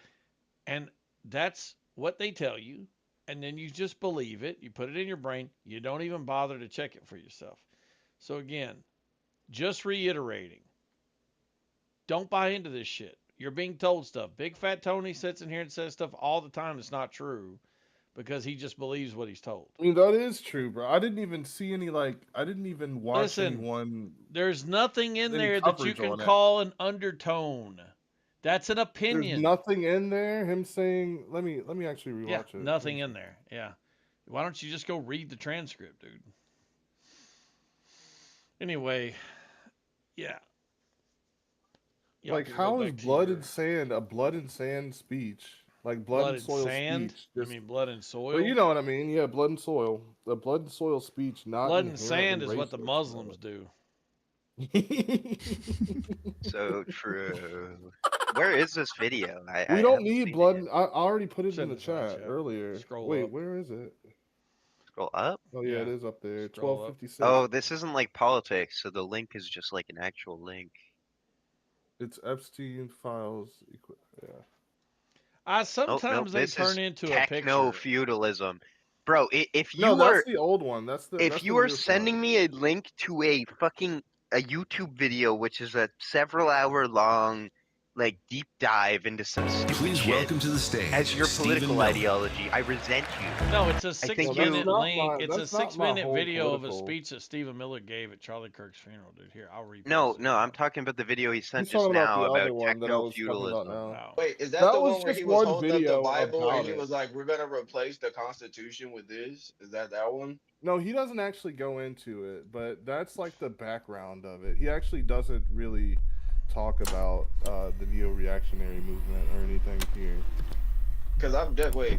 And that's what they tell you. And then you just believe it. You put it in your brain. You don't even bother to check it for yourself. So, again, just reiterating don't buy into this shit. You're being told stuff. Big Fat Tony sits in here and says stuff all the time that's not true because he just believes what he's told. I mean, that is true, bro. I didn't even see any, I didn't even watch Listen, anyone. There's nothing in any there that you coverage can on it. call an undertone. That's an There's opinion. nothing in there. Him saying, let me actually rewatch Yeah, it. nothing in there. Yeah. Why don't you just go read the transcript, dude? Anyway, yeah. Y'all Like, can go how is back to blood your and sand a blood and sand speech? Like blood, blood and and soil sand? speech. I Just, mean, blood and soil. well, you know what I mean. Yeah, blood and soil. The blood and soil speech, not Blood and inherently sand is what the racist, Muslims do. So true. Where is this video? We I don't haven't need seen blood. it. I already put it It's in in the the side chat chat. earlier. Scroll Wait, up. where is it? Scroll up. Oh yeah, it Yeah. is up there. Scroll up. 1256. Oh, this isn't like politics, so the link is just like an actual link. It's Epstein files. Yeah. I Oh, sometimes no, they this turn is into a picture. techno-feudalism. Bro, if No, you that's are the old one. That's the. if that's you the are newest sending one. me a link to a YouTube video, which is a several hour long like deep dive into some stupid Please shit welcome to the stage, as your Stephen political Miller. ideology, I resent you. No, it's a I think 6-minute not link. my- It's a that's not my 6-minute whole video of a political- speech that Stephen Miller gave at Charlie Kirk's funeral, dude. Here, I'll repost No, it. no, I'm talking about the video he sent He's just talking about now the about other one that I was talking techno-feudalism. about now. Wow. Wait, is that, That the was one where just he was one holding up the video Bible and about he it. was like, "We're gonna replace the Constitution with this"? Is that one? No, he doesn't actually go into it, but that's like the background of it. He actually doesn't really talk about the neo-reactionary movement or anything here. Because I'm dead. Wait,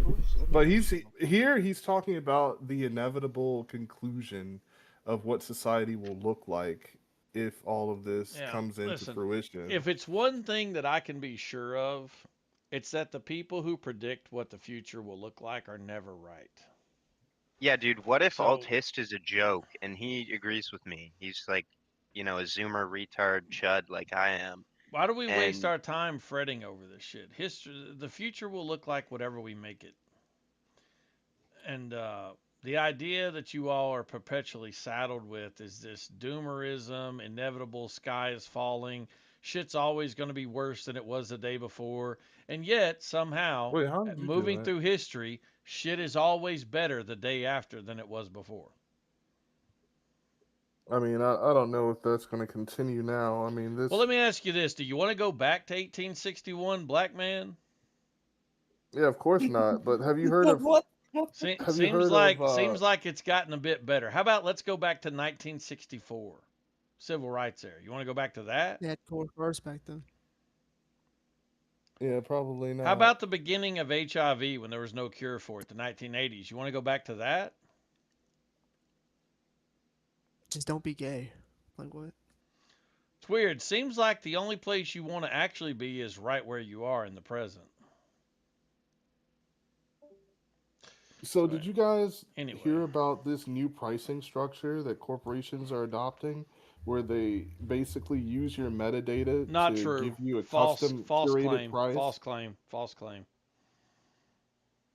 But he's talking about the inevitable conclusion of what society will look like if all of this Yeah, comes into listen, fruition. If it's one thing that I can be sure of, it's that the people who predict what the future will look like are never right. Yeah, dude, what if So- alt hist is a joke? And he agrees with me. He's like, you know, a zoomer retard chud like I am. Why do we waste And- our time fretting over this shit? The future will look like whatever we make it. And the idea that you all are perpetually saddled with is this doomerism, inevitable sky is falling, shit's always going to be worse than it was the day before. And yet, somehow, Wait, how did you do moving that? through history, shit is always better the day after than it was before. I mean, I don't know if that's going to continue now. I mean, this. Well, let me ask you this. Do you want to go back to 1861, black man? Yeah, of course not. But have you heard of What? Have you heard Seems like it's gotten a bit better. How about let's go back to 1964, civil rights era. You want to go back to that? They had court cars back then. Yeah, probably not. How about the beginning of HIV when there was no cure for it, the 1980s? You want to go back to that? Just don't be gay. Like what? It's weird. Seems like the only place you want to actually be is right where you are in the present. So, did you guys Anyway. hear about this new pricing structure that corporations are adopting, where they basically use your metadata Not to true. give you a False custom claim. curated price? False claim. False claim.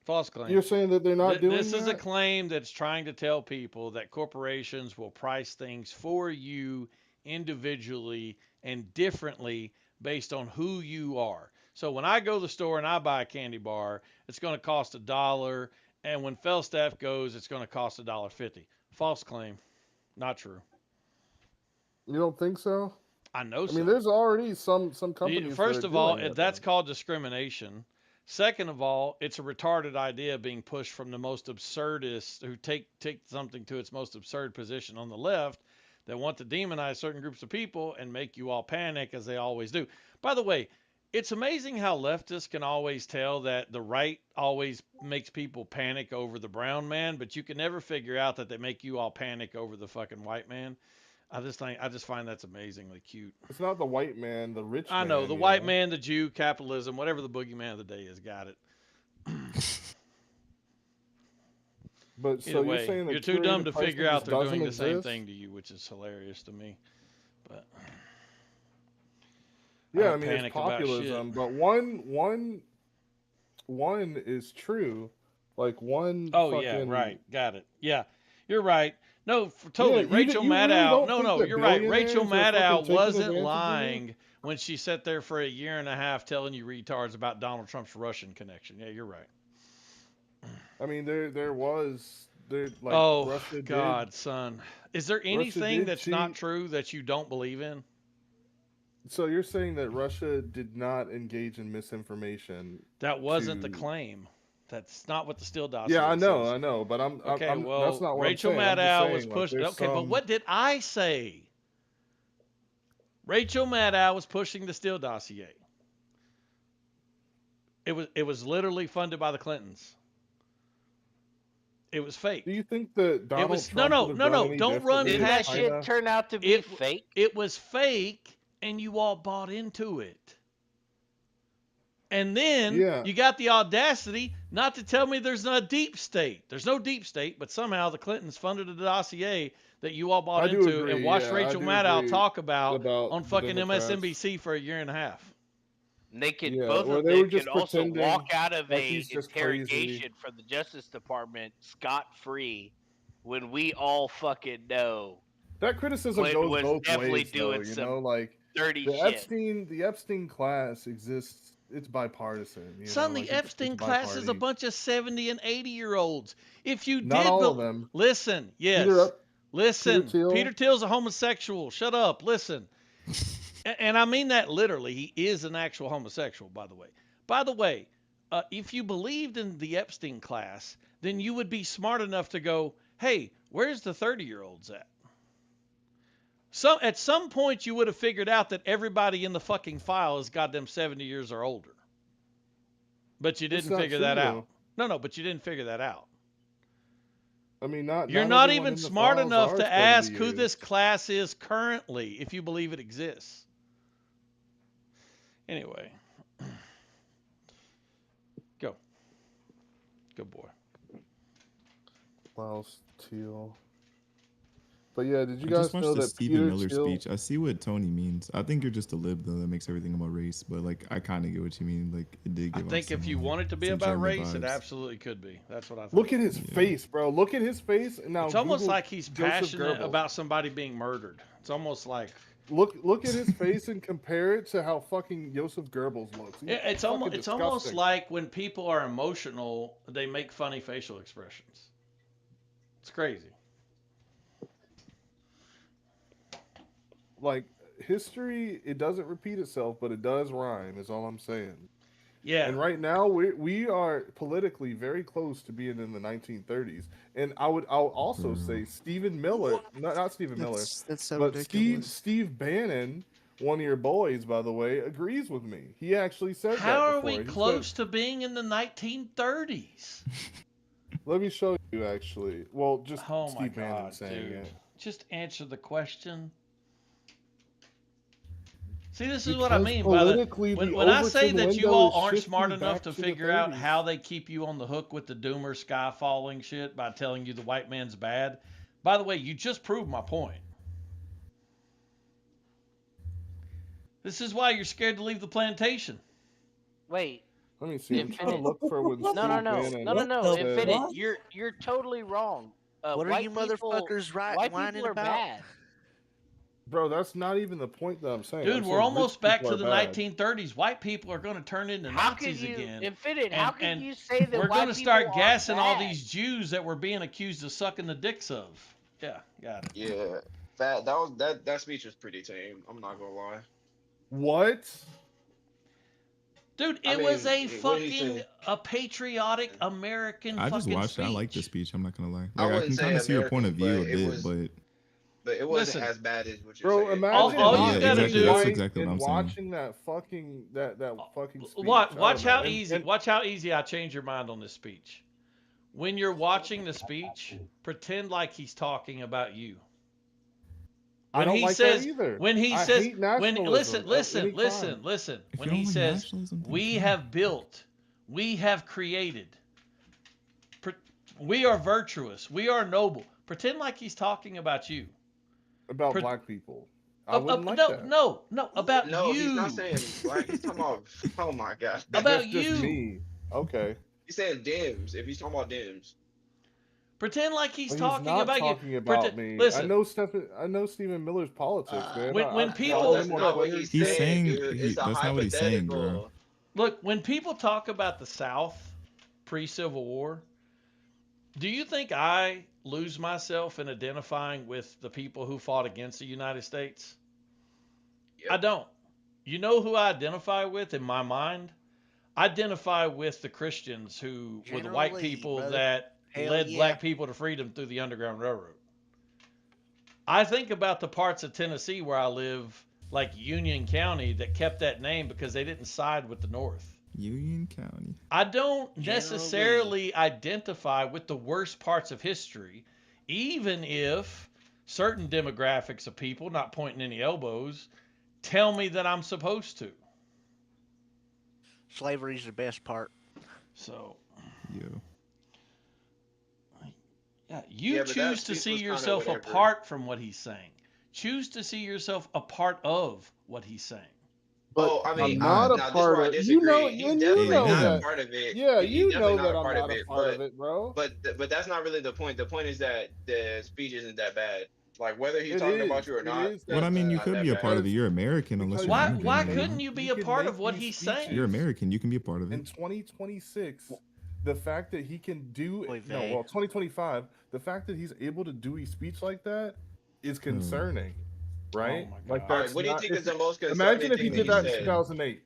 False claim. You're saying that they're not doing This is a that? claim that's trying to tell people that corporations will price things for you individually and differently based on who you are. So when I go to the store and I buy a candy bar, it's going to cost $1, and when Felstaff goes, it's going to cost $1.50. False claim. Not true. You don't think so? I know I so. mean, there's already some companies. First that are of all, doing that, that's though. called discrimination. Second of all, it's a retarded idea being pushed from the most absurdist who take something to its most absurd position on the left that want to demonize certain groups of people and make you all panic as they always do. By the way, it's amazing how leftists can always tell that the right always makes people panic over the brown man, but you can never figure out that they make you all panic over the fucking white man. I just find that's amazingly cute. It's not the white man, the rich. I know man, the you white know? man, the Jew, capitalism, whatever the boogeyman of the day is, got it. But so Either you're way, saying that you're too dumb to curated figure pricing out just they're doing doesn't the same exist? thing to you, which is hilarious to me. But Yeah, don't I mean it's panic about shit. populism, but one is true. Like one. Oh yeah, fucking- right, got it. Yeah, you're right. No, totally. you Rachel really Maddow. don't think No, that you're right. Rachel billionaires are fucking Maddow taking wasn't advantage of you? lying when she sat there for a year and a half telling you retards about Donald Trump's Russian connection. Yeah, you're right. I mean, there was like Oh Russia God, son, is there anything did that's not cheat. true that you don't believe in? So you're saying that Russia did not engage in misinformation? That wasn't the to- claim. That's not what the Steele dossier Yeah, I says. know, but Okay, I'm well, that's not what Rachel I'm saying. I'm just Maddow saying, was like, pushing. there's Okay, but some- what did I say? Rachel Maddow was pushing the Steele dossier. It was literally funded by the Clintons. It was fake. Do you think that Donald It was Trump no. would have done any Don't run differently Didn't that past in shit China? turn out to be fake? It was fake, and you all bought into it. And then Yeah. you got the audacity not to tell me there's a deep state. There's no deep state, but somehow the Clintons funded a dossier that you all bought I do into agree, and watched yeah, I Rachel do Maddow agree talk about about on the fucking Democrats. MSNBC for a year and a half. And they could Yeah, both or of they were them just could also pretending walk out of like a he's just crazy. interrogation from the Justice Department scot free when we all fucking know That criticism Clinton goes was both definitely ways, though, doing you some know, like dirty the shit. Epstein class exists. It's bipartisan. You Son, know, the like, Epstein it's class is a biparty. bunch of 70 and 80-year-olds. If you Not did all of them. Listen, yes. Listen, Peter Thiel's a homosexual. Shut up. Listen. And I mean that literally. He is an actual homosexual, by the way. By the way, if you believed in the Epstein class, then you would be smart enough to go, hey, where's the 30-year-olds at? So at some point you would have figured out that everybody in the fucking file is goddamn 70 years or older. But you That's didn't not figure true, that though. out. No, but you didn't figure that out. I mean, not. You're not everyone even in the smart files enough are to 70 ask who years. this class is currently, if you believe it exists. Anyway. Go. Good boy. Klaus Teal. But yeah, did you I guys just watched know the that Stephen Peter Miller Thiel? speech. I see what Tony means. I think you're just a lib though that makes everything about race, but like I kind of get what you mean. Like it did I give off think if some, you want it to be some about German race, it vibes. absolutely could be. That's what I think. Look at his face, bro. Look at his face. And now It's almost Google like he's Joseph passionate Goebbels. about somebody being murdered. It's almost like Look at his face and compare it to how fucking Joseph Goebbels looks. He's it's fucking almost disgusting. like when people are emotional, they make funny facial expressions. It's crazy. Like history, it doesn't repeat itself, but it does rhyme. Is all I'm saying. Yeah. And right now we are politically very close to being in the 1930s. And I'll also say Stephen Miller, not Stephen Miller, That's so but ridiculous. Steve Bannon, one of your boys, by the way, agrees with me. He actually said How that are before. we He close to being in the 1930s? said- Let me show you actually. Well, just Oh my Steve Bannon God, saying dude. it. Just answer the question. See, this is what I Because mean by the politically, the when I say Overton that you window all is aren't shifting smart back enough to to the figure out 30s. how they keep you on the hook with the doomer sky falling shit by telling you the white man's bad. By the way, you just proved my point. This is why you're scared to leave the plantation. Wait. Let me see. I'm trying to Infinite. look for when No, Steve Bannon. no. said- Infinite. You're totally wrong. What are white you people- motherfuckers White whining people are about? bad. Bro, that's not even the point that I'm saying. Dude, I'm we're saying almost rich back people to are the bad. 1930s. White people are going to turn into How can Nazis you, again. Infinite? How can and you say that we're white gonna start people are gassing all bad? these Jews that we're being accused of sucking the dicks of. Yeah, got it. Yeah, that speech was pretty tame. I'm not gonna lie. What? Dude, I it was mean, a what did he fucking say? a patriotic American I just fucking watched it. I speech. like the speech. I'm not gonna lie. I Like I wouldn't can say kind of see your point of American, view a but bit, but it wasn't Listen, as bad as what you're Bro, saying. imagine all you not gotta being do- that's white exactly what and I'm saying. watching that fucking speech. Watch I don't know. how And- easy. and- Watch how easy I change your mind on this speech. When you're watching the speech, pretend like he's talking about you. I don't like that either. When he I says, hate when nationalism listen, of listen, any listen, kind. listen. If When you he don't like says, nationalism, then "We fine. have built, we have created, we are virtuous, we are noble." Pretend like he's talking about you. About Pre- black people. I wouldn't like no, that. no, about No, you. he's not saying black. He's talking about. Oh my god. About That's just you. me. Okay. He's saying Dims. If he's talking about Dims. Pretend like he's But talking not about talking you. about Pretend- me. Listen, I know Stephen Miller's politics, man. when I people- follow that's him on not what Twitter. He's saying dude. It's a that's not what he's saying, bro. hypothetical. look, when people talk about the South pre-Civil War, do you think I lose myself in identifying with the people who fought against the United States? Yep. I don't. You know who I identify with in my mind? I identify with the Christians who were the white Generally, people brother. that Hell led yeah. black people to freedom through the Underground Railroad. I think about the parts of Tennessee where I live, like Union County, that kept that name because they didn't side with the North. Union County. I don't necessarily identify with the worst parts of history, even if certain demographics of people, not pointing any elbows, tell me that I'm supposed to. Slavery's the best part. So, Yeah. yeah, you Yeah, but that choose to speech see was kinda yourself whatever. apart from what he's saying. Choose to see yourself a part of what he's saying. Oh, I mean, I'm not now a this is part where I of. disagree. You know, He's and definitely you know not a that. part of it. Yeah, He's you definitely know not that a I'm part not of a it. part of it, bro. But that's not really the point. The point is that the speech isn't that bad. Like whether he's It talking is. about you or It not. is Well, I mean, you not could that be a bad. part of it. You're American unless you're Why immigrant, why you know? couldn't you be a can part make of what these he's speeches. saying? You're American. You can be a part of In it. 2026, the fact that he can do Oy no, vey. well, 2025, the fact that he's able to do a speech like that is concerning, right? Oh my Like God. All right, that's what do you not. think if- is the most concerning Imagine if he thing did that that he in said? 2008.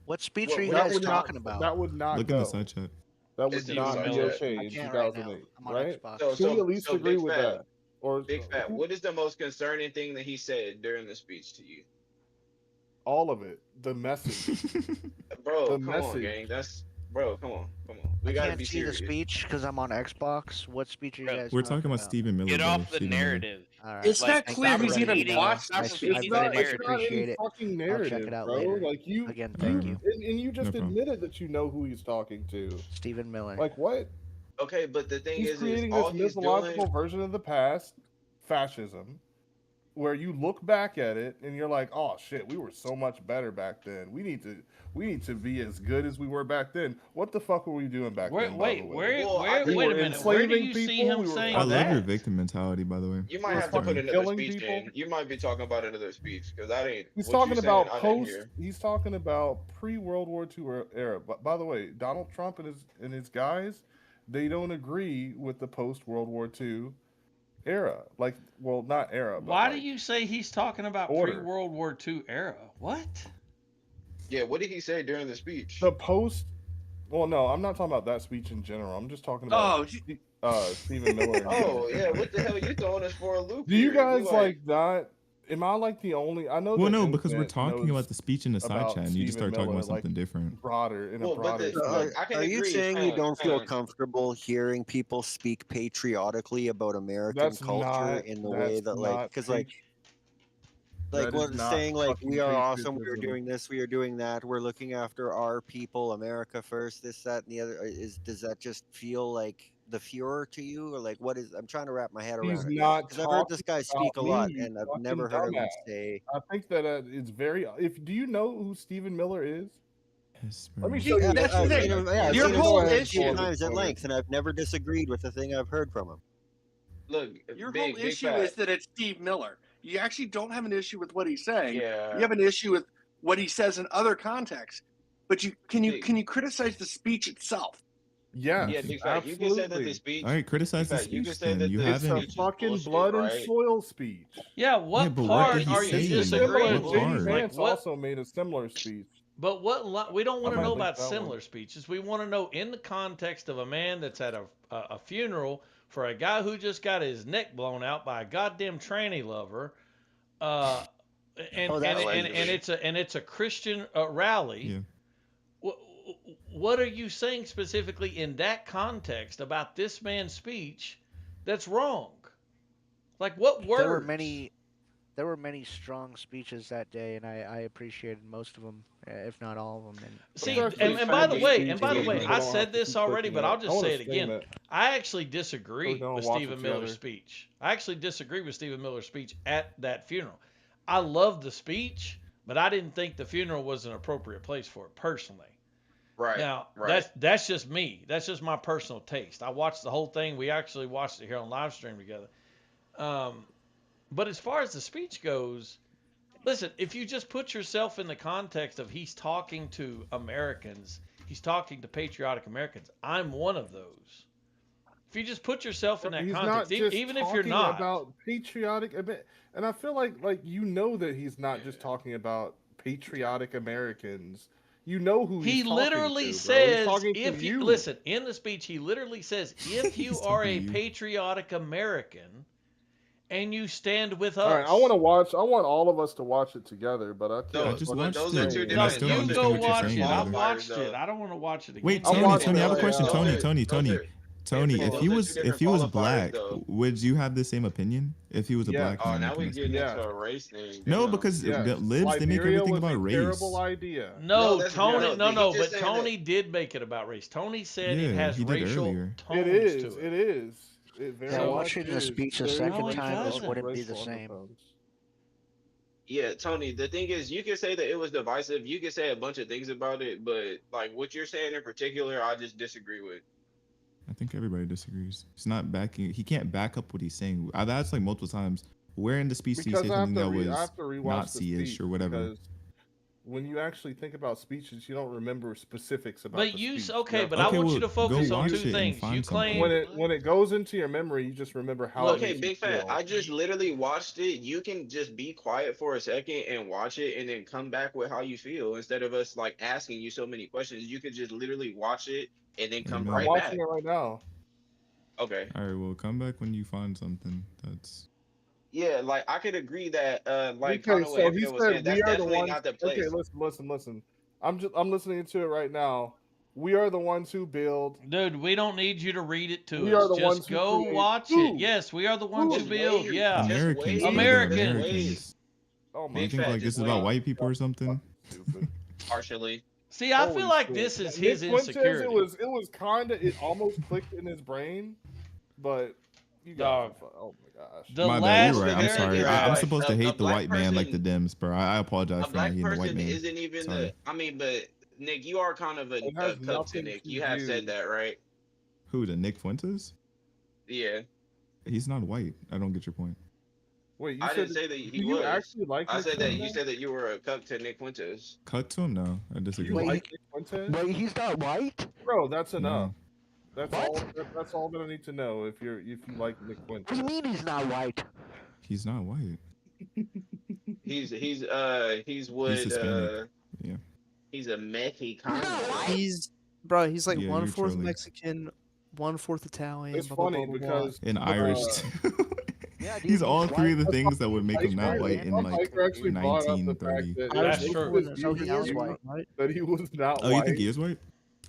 What speech What- are you what That guys would talking not. about? That would not Look in the go. side chat. That would It's the not side be chat. okay I in can't right now. 2008, I'm on right? Xbox. So, Can we at least so agree Big with Fat, that? Or Big Fat, what is the most concerning thing that he said during the speech to you? all of it, the message. Bro, The come message. on, gang. Come on. We I gotta can't be see the serious. speech because I'm on Xbox. What speech are you guys We're talking about about? Stephen Miller. Get bro. off the Stephen Miller. narrative. All right. It's Like, not thank clear you if for he's letting even me know. watched I, that I speech. It's very not. much It's not appreciate any it. fucking I'll check narrative, it out bro. later. Like you. Again, thank you. And you just No problem. admitted that you know who he's talking to. Stephen Miller. Like what? Okay, but the thing He's is creating all this he's mythological doing. version of the past, fascism, where you look back at it and you're like, "Oh shit, we were so much better back then. We need to be as good as we were back then." What the fuck were we doing back then? by the way? Wait Well, I a think- minute. Where do enslaving you see people, him we were saying I love that? your victim mentality, by the way. You might We're have to put fucking another killing speech people. in. You might be talking about another speech because I didn't. He's what talking you saying, about I didn't post. hear. He's talking about pre-World War II era. But by the way, Donald Trump and his guys, they don't agree with the post-World War II era. Like, well, not era. But Why like, do you say he's talking about order. pre-World War II era? What? Yeah, what did he say during the speech? the post? Well, no, I'm not talking about that speech in general. I'm just talking about Stephen Miller. Oh yeah, what the hell you throwing us for a loop? Do you here? We guys like that? Am I like the only? I know. Well, that no, because we're internet talking knows about the speech in the side about chat, and you just Stephen started talking Miller, about something different. broader in a Well, but broader. the- sense. I can Are you agree, saying you hang on, don't hang feel on. comfortable hearing people speak patriotically about American That's culture not- in the way that's that, like, not because, like that what is not saying, like, fucking we are awesome, we are patriotism. doing this, we are doing that, we're looking after our people, America first, this, that, and the other. Does that just feel like the Fuhrer to you, or like what is? I'm trying to wrap my head He's around it not because I've heard this talking guy speak a about lot, me, you and I've fucking never heard him dumbass. say. I think that it's very. If do you know who Stephen Miller is? Yes, Let me bro. show you. That's the thing. I've Your seen him whole speak a issue few times at length, and I've never disagreed with the thing I've heard from him. Look, Your big, whole big issue fat. is that it's Steve Miller. You actually don't have an issue with what he's saying. Yeah. You have an issue with what he says in other contexts. But can you criticize the speech itself? Yes, Yeah, big fact. You can say that the absolutely. speech. All right, criticize Big the fact. You can speech say then. that You the It's a haven't. speech is fucking bullshit, blood and right? soil speech. Yeah, what Yeah, but what part did he are you say? Similar. disagreeing What with? JD part? Like Vance what? also made a similar speech. But we don't I want to might know link about that one. similar speeches. We want to know in the context of a man that's at a funeral for a guy who just got his neck blown out by a goddamn tranny lover, uh, and Oh, that's it's a Christian rally. Yeah. What are you saying specifically in that context about this man's speech that's wrong? Like what words? There were many strong speeches that day, and I appreciated most of them, if not all of them. And See, That's actually and by the funny way, speech and by the that way, people I don't have said to this keep already, clicking but it. I'll I just wanna say it stream again. it. I actually So we disagree don't with watch Stephen it Miller's together. speech. I actually disagree with Stephen Miller's speech at that funeral. I loved the speech, but I didn't think the funeral was an appropriate place for it personally. Right. Now, Right. that's just me. That's just my personal taste. I watched the whole thing. We actually watched it here on live stream together. But as far as the speech goes, listen, if you just put yourself in the context of he's talking to Americans, he's talking to patriotic Americans. I'm one of those. If you just put yourself in that He's context, not just even if you're talking not, about patriotic, and I feel like you know that he's not just talking about patriotic Americans. You know who he he's talking literally to, bro. He's says, talking to if you you. listen in the speech, he literally says, if you He's are talking a to you. patriotic American and you stand with us, All right, I want all of us to watch it together, but I No, can't. I just but watched those it. are two and I different. still don't you Those go are understand two what you're watch saying it. I either. watched it. I don't want to watch it again. Wait, I'm Tony, watching I have a it. question. Those Tony, are- Tony, those Tony, are- Tony. those If are he two was different black, qualifiers, though. would you have the same opinion if he was a Yeah. black Oh, man? now we making get this into speech? a race thing. No, Damn. because Yes. the libs they make Liberia everything was about a race. terrible idea. No, that's- Tony, no, no, he but just said Tony did make it about race. Tony said it Yeah, has he did racial earlier. tones It is. to It is. It very Yeah, So- much watching the is. speech a There is second No, it time just doesn't. wouldn't be the racial same. undertones. Yeah, Tony, the thing is, you can say that it was divisive. You can say a bunch of things about it, but like what you're saying in particular, I just disagree with. I think everybody disagrees. He's not backing. He can't back up what he's saying. I've asked like multiple times. Where in the speech did he say Because I have something to, that I was have to rewatch the Nazi-ish speech or whatever? because when you actually think about speeches, you don't remember specifics about But the you speech. okay, You but have I to- want you to go focus on watch two it and things. You find something. claim when it goes into your memory, you just remember how. it Okay, makes you big fat. feel. I just literally watched it. You can just be quiet for a second and watch it, and then come back with how you feel instead of us like asking you so many questions. You could just literally watch it and then come Amen. I'm right back. watching it right now. Okay. All right, well, come back when you find something that's. Yeah, like I could agree that like Okay, kind of so what he Evan was saying, said that's we are the definitely ones. not the place. Okay, listen. I'm listening to it right now. We are the ones who build. dude, we don't need you to read it to We us. are the Just ones who go create- watch Who? it. Yes, we are the ones who Just build. wait. Yeah. Just Americans. wait. they're the Americans. Americans. Oh Do my you Big think fat, like this just is about wait. white people or something? Stupid. Partially. See, I Holy feel like shit. this is Nick his Fuentes, insecurity. It was kinda. It almost clicked in his brain, but you Dog. got. Oh my gosh. The My bad. last You're right. I'm sorry. paragraph. I'm supposed to A hate the black white man like the person- Dems, bro. I apologize A for not black hating the white person man. isn't even Sorry. the. I mean, but Nick, you are kind of a It has cuck to nothing Nick. to You have do- said that, right? Who, the Nick Fuentes? Yeah. He's not white. I don't get your point. Wait, you I said didn't say that he do you was. actually like? I Nick said that Fuentes? you said that you were a cuck to Nick Fuentes. Cut to him? No, I Do disagree. you Wait, like Nick Fuentes? Wait, he's not white? Bro, that's No. enough. That's What? all. That's all that I need to know. If you like Nick What Fuentes. do you mean he's not white? He's not white. He's He's what Hispanic. Yeah. he's a Mexican. He's he's like Yeah, you're 1/4 trolling. Mexican, 1/4 Italian. It's blah, blah, funny blah, blah, blah. because And Irish. too. Yeah, dude, He's all he's three of the white. things that would make him not Hiker- white in my like hiker actually brought up the fact 1930. that That's Nick true. was So he using is you white. That he was not Oh, white. you think he is white?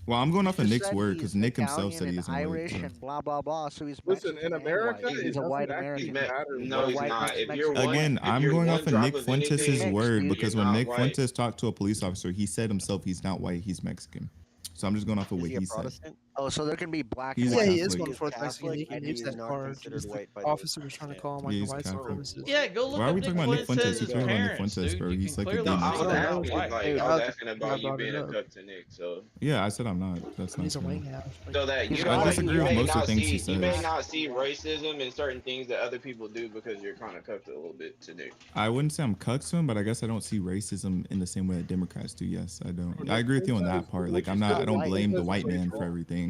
Well, I'm going off of Just Nick's said word he's because Nick himself Italian said he and isn't white. Irish so- and blah blah blah. So he's Listen, Mexican in and America, white. it He's a white doesn't actually American. matter No, what he's white not. Mexican. If you're one, Again, if I'm you're going one off of drop Nick of Fuentes' anything, word you're because when not Nick white. Fuentes talked to a police officer, he said himself he's not white, he's Mexican. So I'm just going off of Is what he a he said. Protestant? Oh, so there can be black He's and a Yeah, white. he is Catholic. 1/4 Mexican. Catholic, He can and use he that is not card. considered Just the white by the officer was trying to call him like Yeah, a he's white Catholic. supremacist. Yeah, go look Why are up we Nick talking about Nick Fuentes' Fuentes? He's talking about Nick parents, Fuentes, dude. bro. You He's can like a clearly No, demon. I see was they're not asking white. like Dude, I was asking about I you brought being it a up. cuck to Nick, so Yeah, I said I'm not. That's not He's a true. wing house. so that He's you not don't white. you with may most of not the things he see you may says. not see racism in certain things that other people do because you're kind of cucked a little bit to Nick. I wouldn't say I'm cucked to him, but I guess I don't see racism in the same way that Democrats do. Yes, I don't. Nick I agree with you on Fuentes- that part. Nick Like, is I don't white. blame the Fuentes white plays man for wrong. everything.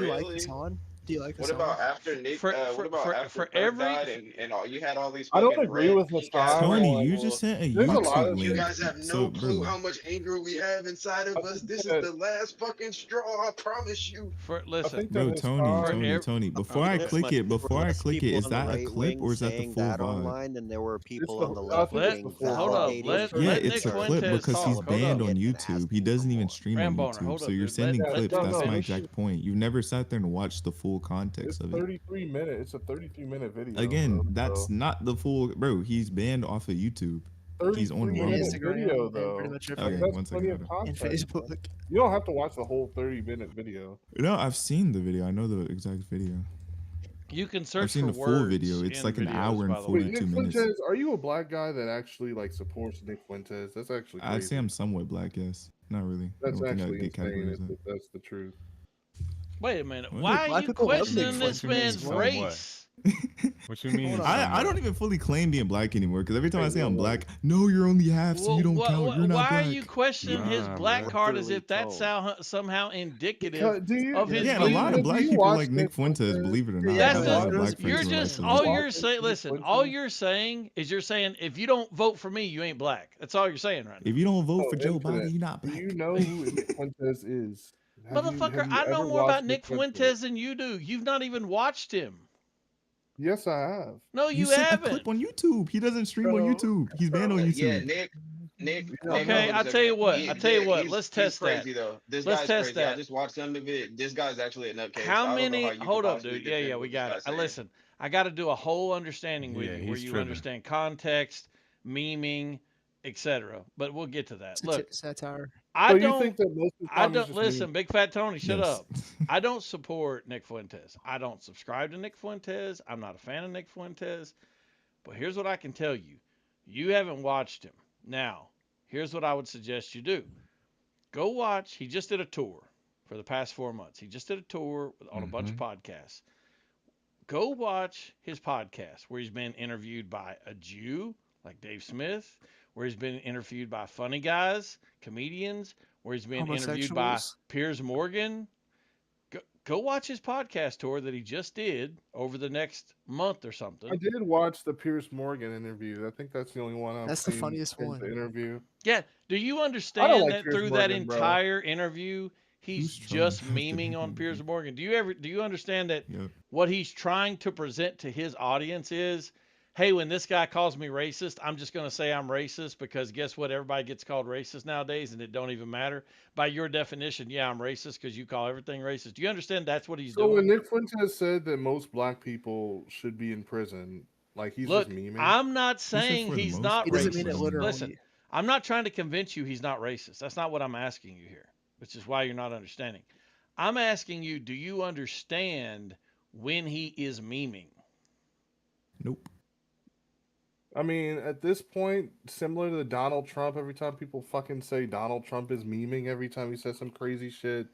you like really? Hassan? Do you like What Hassan? about after Nick? For What about after for Kirk every died and all, you had all these I don't fucking agree red with pink Hassan. ass Tony, Like, you people. just sent a there's a lot YouTube of You link. guys have So, no clue bro, how much anger we have inside of I us. think This is that the last fucking straw. I promise you. for I listen think bro, that Tony, for Hassan. Tony. Before I This click much, it, there were less people is on the that a right clip wing or is that the saying full that VOD? online than there were people the on the I left think let it's the wing full hold up. validating Let Yeah, let it's Nick a clip Fuentes because he's talk. Hold banned up. on Getting an YouTube. He asking doesn't even for. stream Ram on Boner, YouTube. hold So up, you're dude. sending Let clips. dude No, That's my no finish. exact point. You've never sat there and watched the full context It's of it. 33 minutes. It's a 33-minute video, Again, bro. that's So not the full, bro. He's banned off of YouTube. He's on 33-minute Rumble. Instagram video, and pretty though. much Like, Okay, everywhere. that's one plenty second. of Hold And context. Bro. Facebook. You don't have to watch the whole 30-minute video. No, I've seen the video. I know the exact video. You can I've search seen for the full words video. It's in like an videos, hour and by the Wait, way. 42 Nick minutes. Fuentes, are you a black guy that actually like supports Nick Fuentes? That's actually I'd say crazy. I'm somewhat black, yes. Not really. I That's don't think I'd actually get insane. categorized that. That's the truth. Wait a minute. What? Why are Black you people love Nick questioning this Fuentes. man's What? race? What you mean? Hold on. I don't even fully claim being black anymore because every time I Hey, say I'm yo, black, no, you're only half, so you don't count. You're not Why black. are you questioning his Nah, black bro. card as Brutally if that's told. somehow indicative Because, do you, of his Yeah, and a lot views? of do black you people watch like Nick Fuentes, believe it or not. Yeah, That's I have a no, lot of the, black those- you're friends who are like just that. all Watch you're Nick saying. Listen, Fuentes? all you're saying is you're saying if you don't vote for me, you ain't black. That's all you're saying right now. If you don't vote Oh, for Joe Infinite. Biden, you're not Do black. you know who Nick Fuentes is? Motherfucker, have you I know ever more watched about Nick Fuentes? Fuentes than you do. You've not even watched him. Yes, I have. No, You you sent a haven't. clip on YouTube. He doesn't stream on Bro, YouTube. He's banned on Yeah, YouTube. Nick Yeah, Okay, hold I'll a tell you second. what. He, I'll tell you what. he's Let's test that. crazy though. This Let's guy's test crazy. I that. just watched some of it. This guy's actually a nutcase. How I don't know many? how you Hold could up, possibly dude. Yeah, defend yeah, what we this got it. guy's saying. Listen, I got to do a whole understanding with Yeah, you, where he's you tripping. understand context, memeing, etc. But we'll get to that. Look, Satire. I So you don't. think that most of the I time he's don't just listen, mean? Big Fat Tony. Shut Yes. up. I don't support Nick Fuentes. I don't subscribe to Nick Fuentes. I'm not a fan of Nick Fuentes. But here's what I can tell you: you haven't watched him. Now, here's what I would suggest you do: go watch. He just did a tour for the past 4 months. He just did a tour on a bunch of podcasts. Go watch his podcast where he's been interviewed by a Jew like Dave Smith, where he's been interviewed by funny guys, comedians, where he's been interviewed by Homosexuals. Piers Morgan. Go watch his podcast tour that he just did over the next month or something. I did watch the Piers Morgan interview. I think that's the only one I've That's the seen funniest since one. the interview. Yeah. Do you I don't understand like that Piers through that Morgan, bro. entire interview, he's Who's just trying to memeing be on memeing? Piers Morgan? Do you understand that Yep. what he's trying to present to his audience is, hey, when this guy calls me racist, I'm just going to say I'm racist because guess what? Everybody gets called racist nowadays and it don't even matter. By your definition, yeah, I'm racist because you call everything racist. Do you understand that's what he's So when doing? Nick Fuentes said that most black people should be in prison, like he's Look, just memeing. I'm not said saying for the he's most not He part, doesn't mean it racist. literally. Listen, I'm not trying to convince you he's not racist. That's not what I'm asking you here, which is why you're not understanding. I'm asking you, do you understand when he is memeing? Nope. I mean, at this point, similar to Donald Trump, every time people fucking say Donald Trump is memeing, every time he says some crazy shit,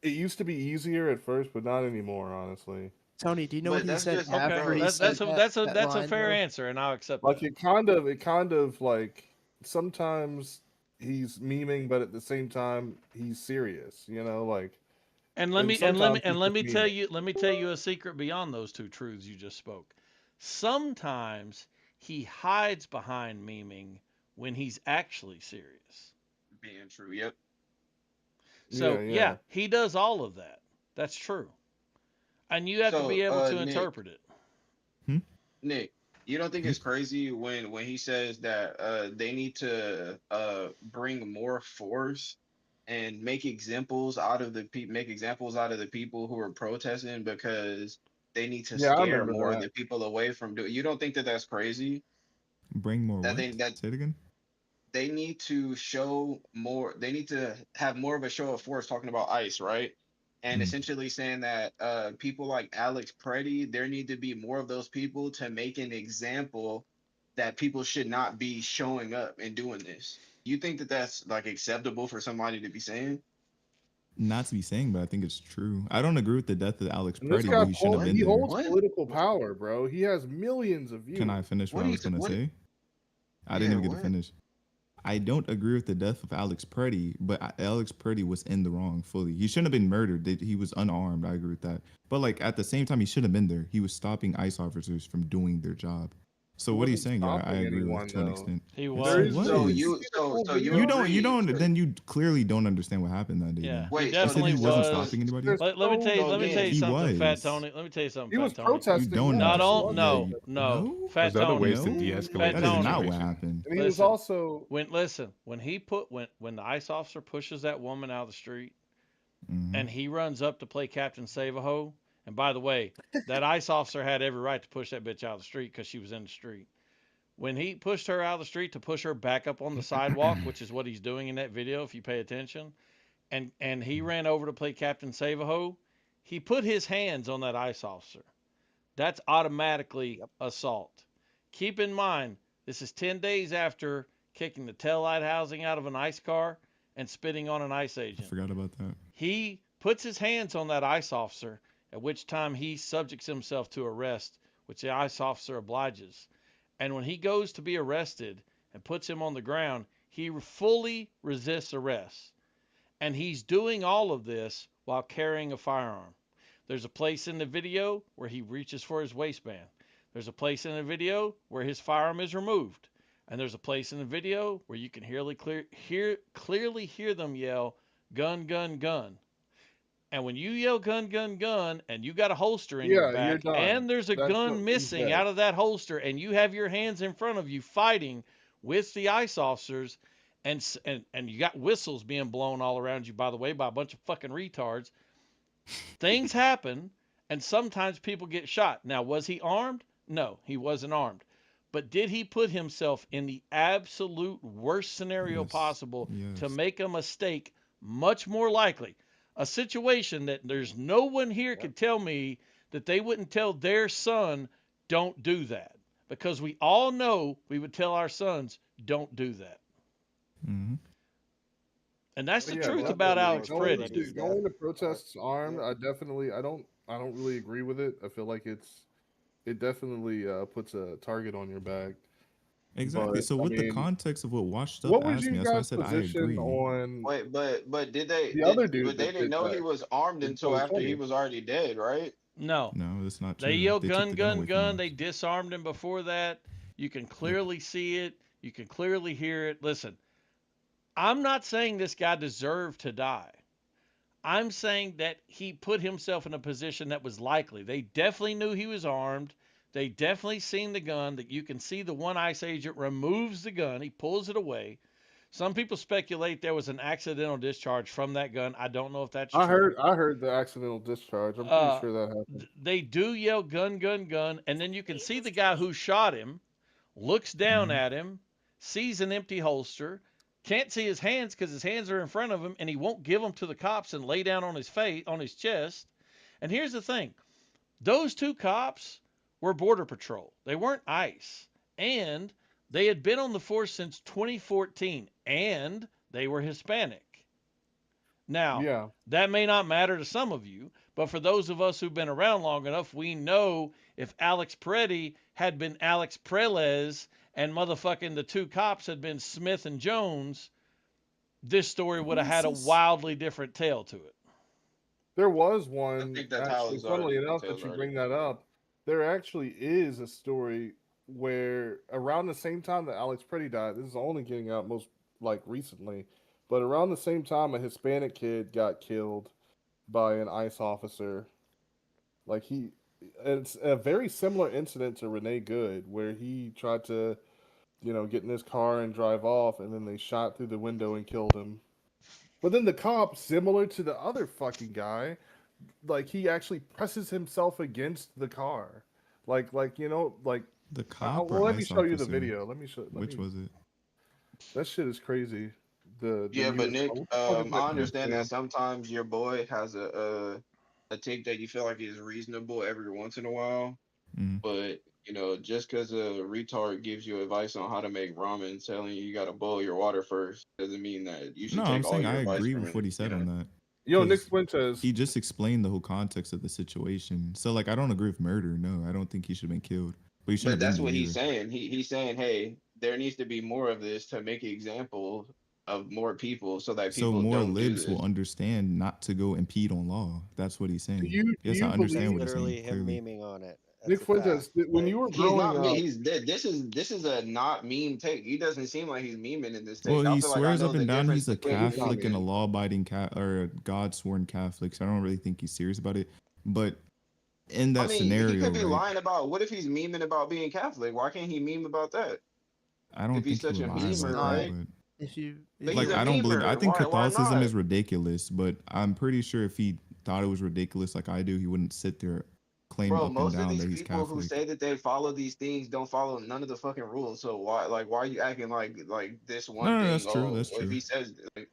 it used to be easier at first, but not anymore, honestly. Tony, do you know But what he that's said just after bro, he That's said that's a that, that's a that that's a line, fair though? answer, and I'll accept Like that. it kind of like sometimes he's memeing, but at the same time he's serious. You know, like And let and me sometimes he's just let me tell you a secret beyond those two truths you just spoke. Sometimes he hides behind memeing when he's actually serious. Being true. Yep. So Yeah, yeah, yeah. he does all of that. That's true. And you have to be able to Nick, interpret it. Nick, you don't think it's crazy when he says that they need to bring more force and make examples out of the people who are protesting because they need to Yeah, I scare remember more of that. the people away from doing. You don't think that that's crazy? Bring more That what? that Say it again. they need to show more. They need to have more of a show of force talking about ICE, right? And essentially saying that people like Alex Preddy, there need to be more of those people to make an example that people should not be showing up and doing this. You think that that's like acceptable for somebody to be saying? Not to be saying, but I think it's true. I don't agree with the death of Alex And this Preddy, guy but he shouldn't have been he there. holds political power, bro. He has millions of views. Can I finish what What I do was you gonna what? say? I didn't Yeah, even get to what? finish. I don't agree with the death of Alex Pretty, but Alex Pretty was in the wrong fully. He shouldn't have been murdered. He was unarmed. I agree with that. But like at the same time, he should have been there. He was stopping ICE officers from doing their job. So He what are you wasn't saying? Yeah, I stopping agree anyone, with to an though. extent. He Yes, was. he was. So you You don't. agree- Then you clearly don't understand what happened that day. Yeah, then. he Wait, so definitely he wasn't was. stopping anybody. There's Let me tell you. so Let me tell again- you He something, Fat was. Tony. Let me tell you something, He Fat was Tony. protesting. You don't yeah, Not he all. was. No, No? no. Fat There's other Tony. ways to No? de-escalate Fat That the is Tony. not what situation. happened. And he was Listen. also When the ICE officer pushes that woman out of the street, Mhm. and he runs up to play Captain Save-A-Ho. And by the way, that ICE officer had every right to push that bitch out of the street because she was in the street. When he pushed her out of the street to push her back up on the sidewalk, which is what he's doing in that video if you pay attention, and he ran over to play Captain Save-A-Ho, he put his hands on that ICE officer. That's automatically assault. Keep in mind, this is 10 days after kicking the taillight housing out of an ICE car and spitting on an ICE I agent. forgot about that. He puts his hands on that ICE officer, at which time he subjects himself to arrest, which the ICE officer obliges. And when he goes to be arrested and puts him on the ground, he fully resists arrest. And he's doing all of this while carrying a firearm. There's a place in the video where he reaches for his waistband. There's a place in the video where his firearm is removed. And there's a place in the video where you can clearly hear them yell, "Gun, gun, gun." And when you yell "gun, gun, gun," and you got a holster in your Yeah, you're back, done. and there's a That's what gun he missing said. out of that holster, and you have your hands in front of you fighting with the ICE officers, and you got whistles being blown all around you, by the way, by a bunch of fucking retards, things happen, and sometimes people get shot. Now, was he armed? No, he wasn't armed. But did he put himself in the absolute worst scenario Yes, possible to yes. make a mistake much more likely? A situation that there's no one here could tell me that they wouldn't tell their son, don't do that. Because we all know we would tell our sons, don't do that. Mhm. And that's the Yeah, truth definitely. about Alex Going Pretty, to- dude. Going to protests armed, I don't really agree with it. I feel like it definitely puts a target on your back. Exactly. But, So I with the mean, context of what Washed Up what was asked you me, that's why I guys' said I position agree. on? Wait, but did they? The other Did, dude but they that didn't did know that he was armed in until after he 2020. was already dead, right? No. No, that's not true. They yelled took gun, the gun, away from gun. him. They disarmed him before that. You can clearly see it. You can clearly hear it. Listen, I'm not saying this guy deserved to die. I'm saying that he put himself in a position that was likely. They definitely knew he was armed. They definitely seen the gun. That you can see the one ICE agent removes the gun. He pulls it away. Some people speculate there was an accidental discharge from that gun. I don't know if that's true. I heard the accidental discharge. I'm pretty sure that happened. They do yell gun, gun, gun, and then you can see the guy who shot him looks down at him, sees an empty holster, can't see his hands because his hands are in front of him, and he won't give them to the cops and lay down on his face, on his chest. And here's the thing: those two cops were Border Patrol. They weren't ICE, and they had been on the force since 2014, and they were Hispanic. Now, Yeah. that may not matter to some of you, but for those of us who've been around long enough, we know if Alex Peretti had been Alex Prelez and motherfucking the two cops had been Smith and Jones, this story would have had a wildly different tale to it. There was one. think that's how Actually, it's funnily already enough, detailed that you already. bring that up, there actually is a story where around the same time that Alex Pretty died, this is only getting out most like recently, but around the same time, a Hispanic kid got killed by an ICE officer. Like it's a very similar incident to Renee Good, where he tried to, get in his car and drive off, and then they shot through the window and killed him. But then the cop, similar to the other fucking guy, like he actually presses himself against the car, like The cop or well, let me ICE show you the officer? video. Which was it? That shit is crazy. Yeah, but Nick, what the fuck is that I understand thing? that sometimes your boy has a take that you feel like is reasonable every once in a while, Mhm. but just because a retard gives you advice on how to make ramen, telling you got to boil your water first, doesn't mean that you should No, take I'm all saying your I advice agree from with it, what he said on that. Yo, Nick 'Cause Fuentes. He just explained the whole context of the situation. So like, I don't agree with murder. No, I don't think he should have been killed. But he shouldn't But have that's been what there he's either. saying. He's saying, hey, there needs to be more of this to make an example of more people so that So people more don't do libs will this. understand not to go impede on law. That's what he's saying. Do Yes, you I understand believe what he's saying Literally him clearly. memeing on it. Nick That's a Fuentes, fact. when you Like, were He's not growing me. up? This is a not meme take. He doesn't seem like he's memeing in this Well, take. I he feel like I swears know up the and down difference he's a between he's Catholic and a memeing. law-abiding or a God-sworn Catholic. So I don't really think he's serious about it. But in I that mean, he scenario, could be right? lying about. What if he's memeing about being Catholic? Why can't he meme about that? I don't If he's think he such would a lie He's about memer, not. that. right? But If you, But if he's like, a I don't believe. I memer. think Why Catholicism not? is ridiculous. But I'm pretty sure if he thought it was ridiculous like I do, he wouldn't sit there claim Bro, up and most of down these that he's people who Catholic. say that they follow these things don't follow none of the fucking rules. So why are you acting like this one No, thing? that's true. Oh, That's if true. he says like,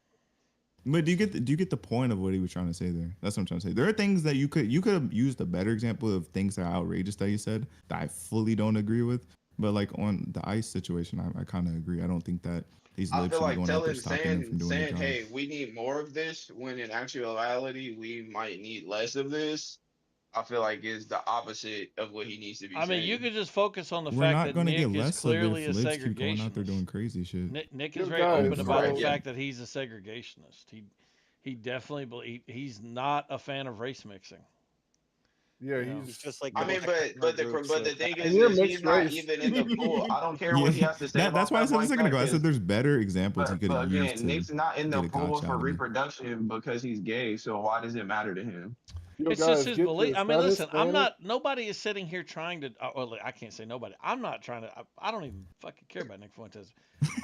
But do you get the point of what he was trying to say there? That's what I'm trying to say. There are things that you could have used a better example of things that are outrageous that he said that I fully don't agree with. But like on the ICE situation, I kind of agree. I don't think that these I libs feel should be like going out there telling stopping them from doing their saying, job. hey, we need more of this when in actuality we might need less of this. I feel like is the opposite of what he needs to be I mean, you saying. could just focus on the We're fact not that going to get Nick is less of it clearly if a libs keep going out there doing segregationist. crazy shit. Nick Yo, is very guys, open about the Right, yeah. fact that he's a segregationist. He definitely he's not a fan of race mixing. Yeah, You know? he's he's. just like I the mean, black power groups but the that thing And you're is he's mixed not race. even in the pool. I don't care Yeah, what he has to say that's about why I that said a like second that, ago. I said because there's better examples he but could have used again, to Nick's not in the get a pool gotcha for out of me. reproduction because he's gay. So why does it matter to him? Yo, It's just guys, his get belief. this. I mean, That listen, I'm Hispanic. not. Nobody is sitting here trying to. Well, I can't say nobody. I'm not trying to. I don't even fucking care about Nick Fuentes.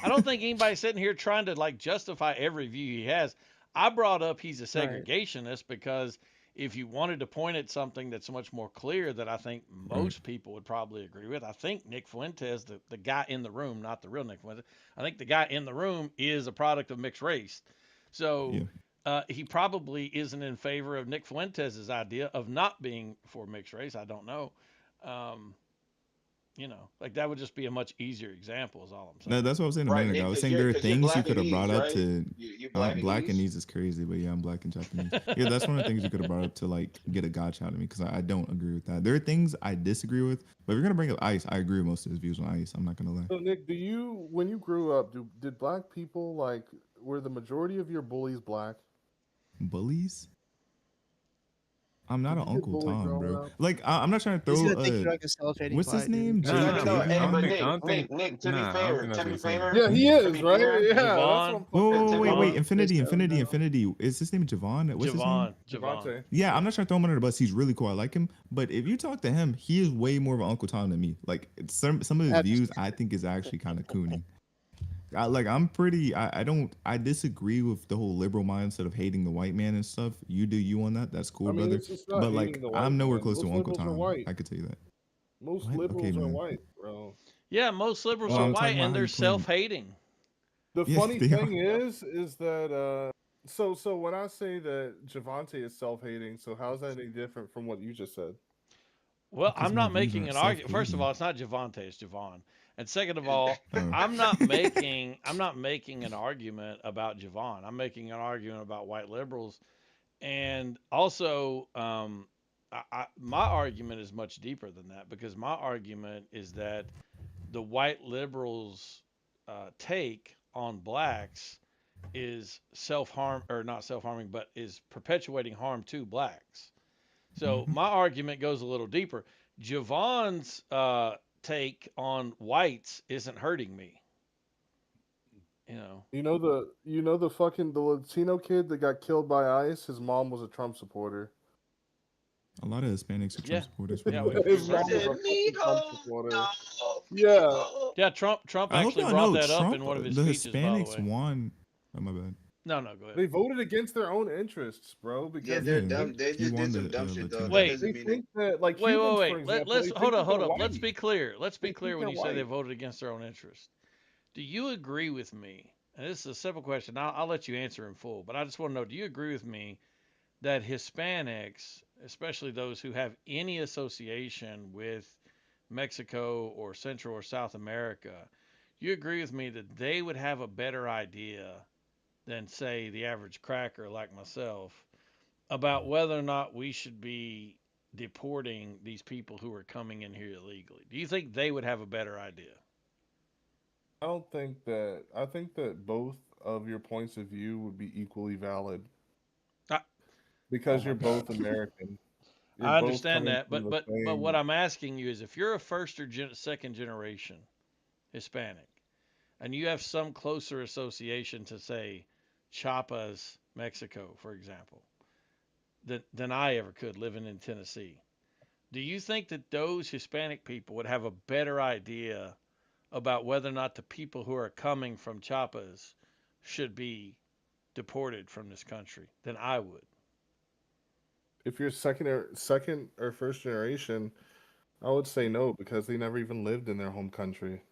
I don't think anybody's sitting here trying to like justify every view he has. I brought up he's a right, segregationist because if you wanted to point at something that's much more clear that I think Right. most people would probably agree with, I think Nick Fuentes, the guy in the room, not the real Nick Fuentes, I think the guy in the room is a product of mixed race. So Yeah. he probably isn't in favor of Nick Fuentes' idea of not being for mixed race. I don't know. Um, you know, like that would just be a much easier example, is all I'm saying. No, that's what I was saying a Right, minute ago. I Nick, was because saying there are you're things you could have Blackanese, brought up right? to You Blackanese Blackanese. is crazy, but yeah, I'm black and Japanese. Yeah, that's one of the things you could have brought up to like get a gotcha out of me because I don't agree with that. There are things I disagree with, but if you're gonna bring up ICE, I agree with most of his views on ICE. I'm not gonna lie. So Nick, when you grew up, did black people like were the majority of your bullies black? Bullies? I'm not Did an you get Uncle bullied Tom, growing bro. up? Like I'm not trying to he's throw gonna think you're like a self-hating what's his white dude. name? No, Jay no, no, no. Jay? Hey, I don't but think. I don't think. Nick. To be Nah, I don't fair, think that's to what be he's saying. fair, Yeah, he to is be right. fair, Yeah, that's Javon. what I'm Whoa, to be wait, Javon. wait, Infinity, Based on Infinity, no. Infinity. Is his name Javon? What's his name? Javon. Javante. Yeah, I'm not trying to throw him under the bus. He's really cool. I like him. But if you talk to him, he is way more of an Uncle Tom than me. Like some of his views, I think is actually kind of coony. I disagree with the whole liberal mindset of hating the white man and stuff. You do you on that. That's cool, I mean, brother. it's not But hating like, the white I'm nowhere man. close to Most Uncle liberals are Tom. white. I could tell you that. Most What? Okay, liberals are man. white, bro. Yeah, most liberals Well, are I'm white talking about and how they're you claim. self-hating. The Yes, funny they thing are. is that so when I say that Javante is self-hating, so how's that any different from what you just said? Well, Because I'm my not views making aren't an argument. First of self-hating. all, it's not Javante, it's Javon. And second of all, Oh. I'm not making an argument about Javon. I'm making an argument about white liberals. And also, my argument is much deeper than that because my argument is that the white liberals' take on blacks is self-harm or not self-harming, but is perpetuating harm to blacks. So my argument goes a little deeper. Javon's take on whites isn't hurting me. You know. You know the Latino kid that got killed by ICE. His mom was a Trump supporter. A lot of Hispanics are Trump Yeah. supporters. Yeah, bro. His mom was a fucking Trump supporter. Yeah. Yeah, Trump I hope actually y'all brought know that up Trump. in one of his The speeches, by the Hispanics way. won. Oh my bad. No, go ahead. They voted against their own interests, bro. Because Yeah, they're Yeah, dumb. They he just won did some the dumb shit though. Latino. That Wait. doesn't they mean think that, like Wait, Cubans, for wait. example, Let's they think hold that up. they're Let's white. be clear. Let's be They clear think when they're you say they white. voted against their own interest. Do you agree with me? And this is a simple question. I'll let you answer in full, but I just want to know: do you agree with me that Hispanics, especially those who have any association with Mexico or Central or South America, you agree with me that they would have a better idea than, say, the average cracker like myself about whether or not we should be deporting these people who are coming in here illegally? Do you think they would have a better idea? I don't think that. I think that both of your points of view would be equally valid Oh because my you're both God. American. You're I both understand coming that, from the but what same. I'm asking you is, if you're a first or second generation Hispanic, and you have some closer association to, say, Chiapas, Mexico, for example, than I ever could living in Tennessee, do you think that those Hispanic people would have a better idea about whether or not the people who are coming from Chiapas should be deported from this country than I would? If you're second or first generation, I would say no because they never even lived in their home country.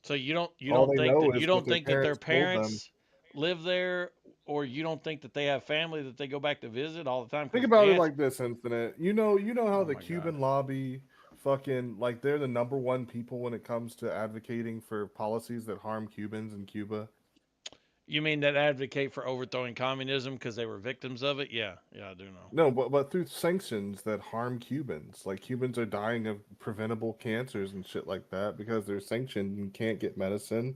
So you All don't they think know that is what their their parents told them. parents live there, or you don't think that they have family that they go back to visit all the time? Think Because about the it answer, like this, Infinite. You know how oh the my God, Cuban lobby fucking like they're the number one people when it comes to advocating for policies that harm Cubans in Cuba. you mean that advocate for overthrowing communism because they were victims of it? Yeah, yeah, I do know. No, but through sanctions that harm Cubans. Like Cubans are dying of preventable cancers and shit like that because they're sanctioned and can't get medicine.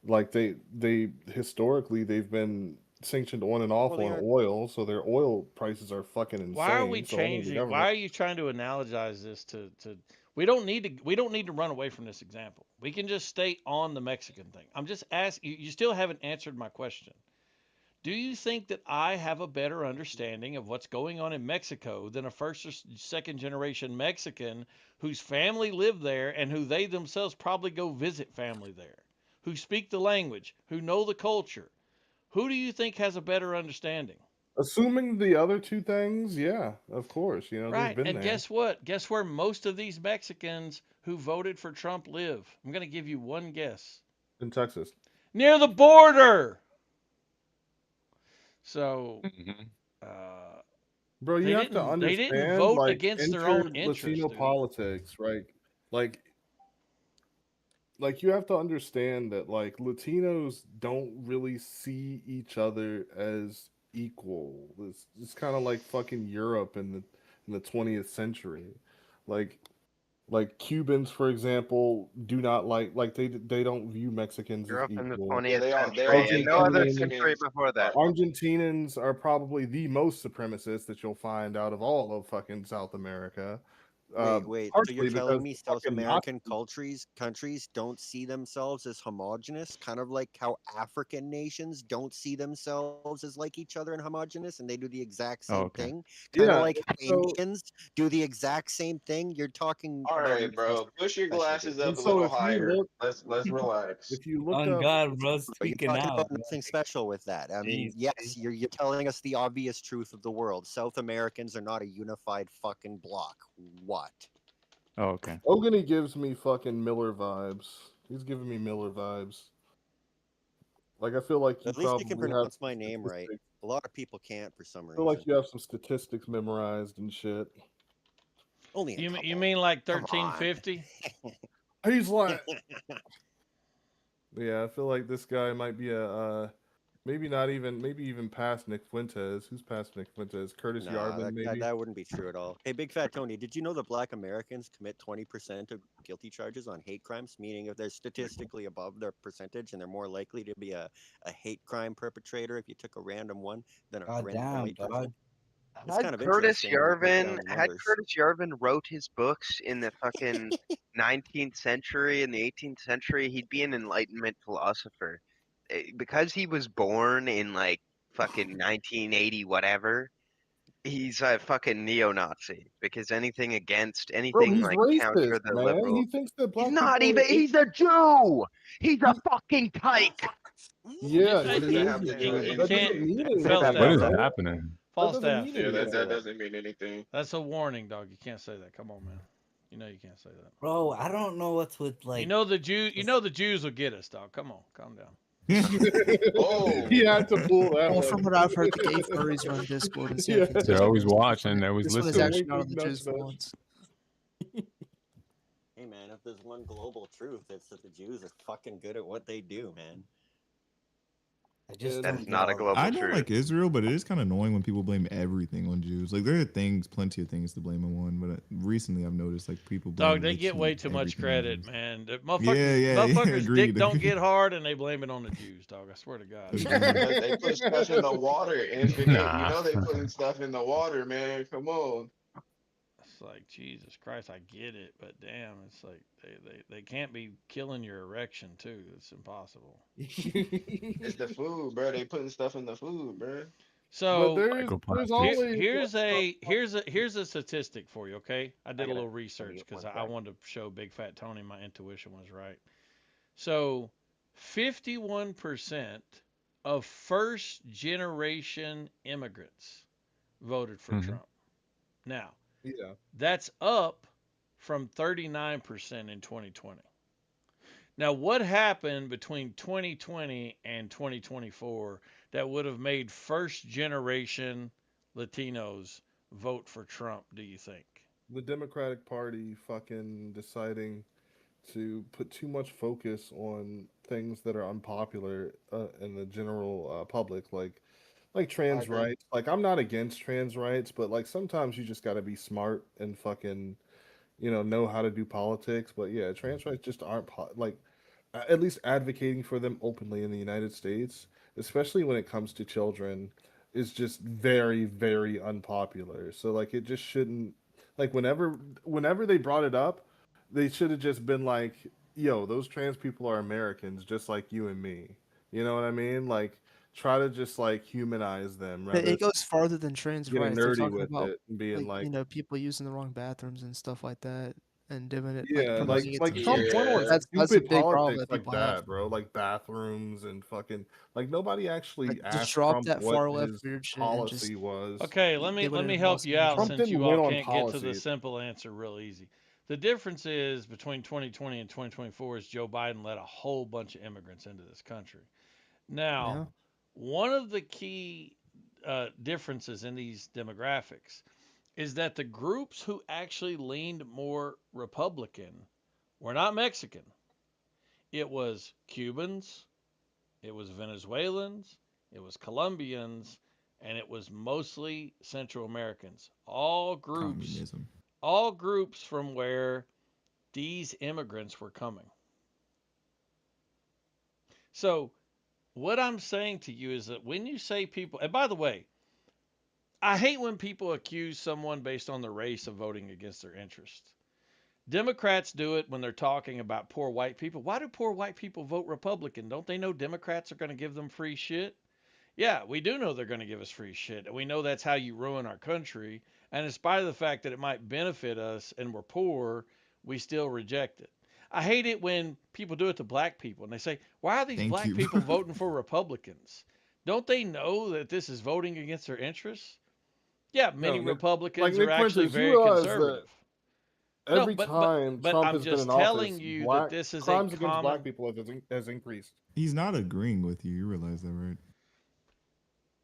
Like they historically they've been sanctioned on and off Well, they on aren't. oil, so their oil prices are fucking Why are we insane. So only the changing? Why government. are you trying to analogize this to? We don't need to run away from this example. We can just stay on the Mexican thing. I'm just asking. You still haven't answered my question. Do you think that I have a better understanding of what's going on in Mexico than a first or second generation Mexican whose family live there and who they themselves probably go visit family there, who speak the language, who know the culture? Who do you think has a better understanding? Assuming the other two things, yeah, of course. You know, they've Right. been And there guess what? Guess where most of these Mexicans who voted for Trump live? I'm going to give you one guess. in Texas. Near the border. So, uh, Bro, you have to they didn't understand vote like against their own interests, inter-Latino dude. politics, right? Like like you have to understand that like Latinos don't really see each other as equal. It's kind of like fucking Europe in the 20th century. Like like Cubans, for example, do not like they don't view Mexicans as Grew up in the equal. 20th They century all and think no that other Argentinians century Mexicans before that. are. Argentinians are probably the most supremacists that you'll find out of all of fucking South America. Wait. So you're Partially telling because me the South fucking American Nazis. countries don't see themselves as homogenous, kind of like how African nations don't see themselves as like each other and homogenous, and they do the exact Oh, same okay. thing. Kind of Yeah, like how so Indians do the exact same thing. You're talking All about right, bro. Push your special glasses up and a cases. so little if you higher. look Let's relax. if you look On up God, bro, You're speaking talking out, about bro. nothing special with that. I mean, Jeez, yes, you're telling us the obvious truth of the world. South Americans are not a unified fucking block. What? Oh, okay. Ogany gives me fucking Miller vibes. He's giving me Miller vibes. Like I feel like you At least you can probably have pronounce my name right. statistics. A lot of people can't for some I feel like reason. you have some statistics memorized and shit. Only a You couple. mean like Come on. 1350? He's like, yeah, I feel like this guy might be a maybe not even maybe even past Nick Fuentes. Who's past Nick Fuentes? Curtis Nah, Yarvin, maybe. that wouldn't be true at all. Hey, Big Fat Tony, did you know that Black Americans commit 20% of guilty charges on hate crimes? Meaning, if they're statistically above their percentage, and they're more likely to be a hate crime perpetrator if you took a random one than a God random damn, white person. dog. It's kind of interesting when you break down the numbers. Curtis Yarvin wrote his books in the fucking 19th century and the 18th century, he'd be an Enlightenment philosopher. Because he was born in like fucking 1980 whatever, he's a fucking neo-Nazi. Because anything against Bro, anything he's like racist, counter the man. liberal. He thinks that He's black not people even. He's a Jew. He's a fucking tyke. Yeah, What does he that is have to a do with Jew. You That can't. doesn't mean False anything. What is staff. bro. happening? False That doesn't staff. mean Yeah, that anything. doesn't mean anything. That's a warning, dog. You can't say that. Come on, man. You know you can't say that. Bro, I don't know what's with You like. know the Jews will get us, dog. Come on, calm down. Oh, He had to pull that Well, one. from what I've heard, the gay furries run Discord in San Yeah. Francisco. They're always watching. They're always This one is listening. actually not on Wink, the wink, Jews nudge, for nudge. once. Hey man, if there's one global truth, it's that the Jews are fucking good at what they do, man. I just That's don't not a get global I don't truth. like Israel, but it is kind of annoying when people blame everything on Jews. Like there are plenty of things to blame them on. But recently, I've noticed like people blame Dog, they get way literally too much everything on credit, Jews. man. The Yeah, motherfuckers' dick agreed. don't get hard, and they blame it on the Jews, dog. I swear to God. Because they put stuff in the water, Infinite. You Nah. know they putting stuff in the water, man. Come on. It's like Jesus Christ, I get it, but damn, it's like they can't be killing your erection too. It's impossible. It's the food, bro. They putting stuff in the food, bro. But So there's always here's a statistic for you, okay? I did a little research get because one I sec. wanted to show Big Fat Tony my intuition was right. So 51% of first generation immigrants voted for Mhm. Trump. Now, yeah. that's up from 39% in 2020. Now, what happened between 2020 and 2024 that would have made first generation Latinos vote for Trump, do you think? The Democratic Party fucking deciding to put too much focus on things that are unpopular in the general public, like I trans agree. rights. Like I'm not against trans rights, but like sometimes you just got to be smart and fucking know how to do politics. But yeah, trans rights just aren't like at least advocating for them openly in the United States, especially when it comes to children, is just very, very unpopular. So like it just shouldn't like whenever they brought it up, they should have just been like, yo, those trans people are Americans just like you and me. You know what I mean? Like try to just like humanize them rather It goes farther than trans getting rights. They're nerdy talking with about it and being like, people using the wrong bathrooms and stuff like that, and doing it yeah, promoting it to Trump kids. went on That's a stupid big problem politics that like people have. that, bro. Like bathrooms and fucking like nobody actually Like, just asked drop Trump that what far left his weird shit and just policy was. Okay, let give it me a help Boston you out Trump since didn't you win all on can't get to the policy. simple answer real easy. The difference is between 2020 and 2024 is Joe Biden let a whole bunch of immigrants into this country. Now, Yeah. one of the key differences in these demographics is that the groups who actually leaned more Republican were not Mexican. It was Cubans, it was Venezuelans, it was Colombians, and it was mostly Central Americans. Communism. All groups from where these immigrants were coming. So, what I'm saying to you is that when you say people, and by the way, I hate when people accuse someone based on their race of voting against their interests. Democrats do it when they're talking about poor white people. Why do poor white people vote Republican? Don't they know Democrats are going to give them free shit? Yeah, we do know they're going to give us free shit. And we know that's how you ruin our country. And in spite of the fact that it might benefit us and we're poor, we still reject it. I hate it when people do it to black people and they say, why are these Thank black you. people voting for Republicans? Don't they know that this is voting against their interests? Yeah, many No, Nick, Republicans Nick are actually Prentice, you very realize that conservative. every time But Trump I'm has been just in telling office, you that black this is a crimes against black common. people has increased. He's not agreeing with you. You realize that, right?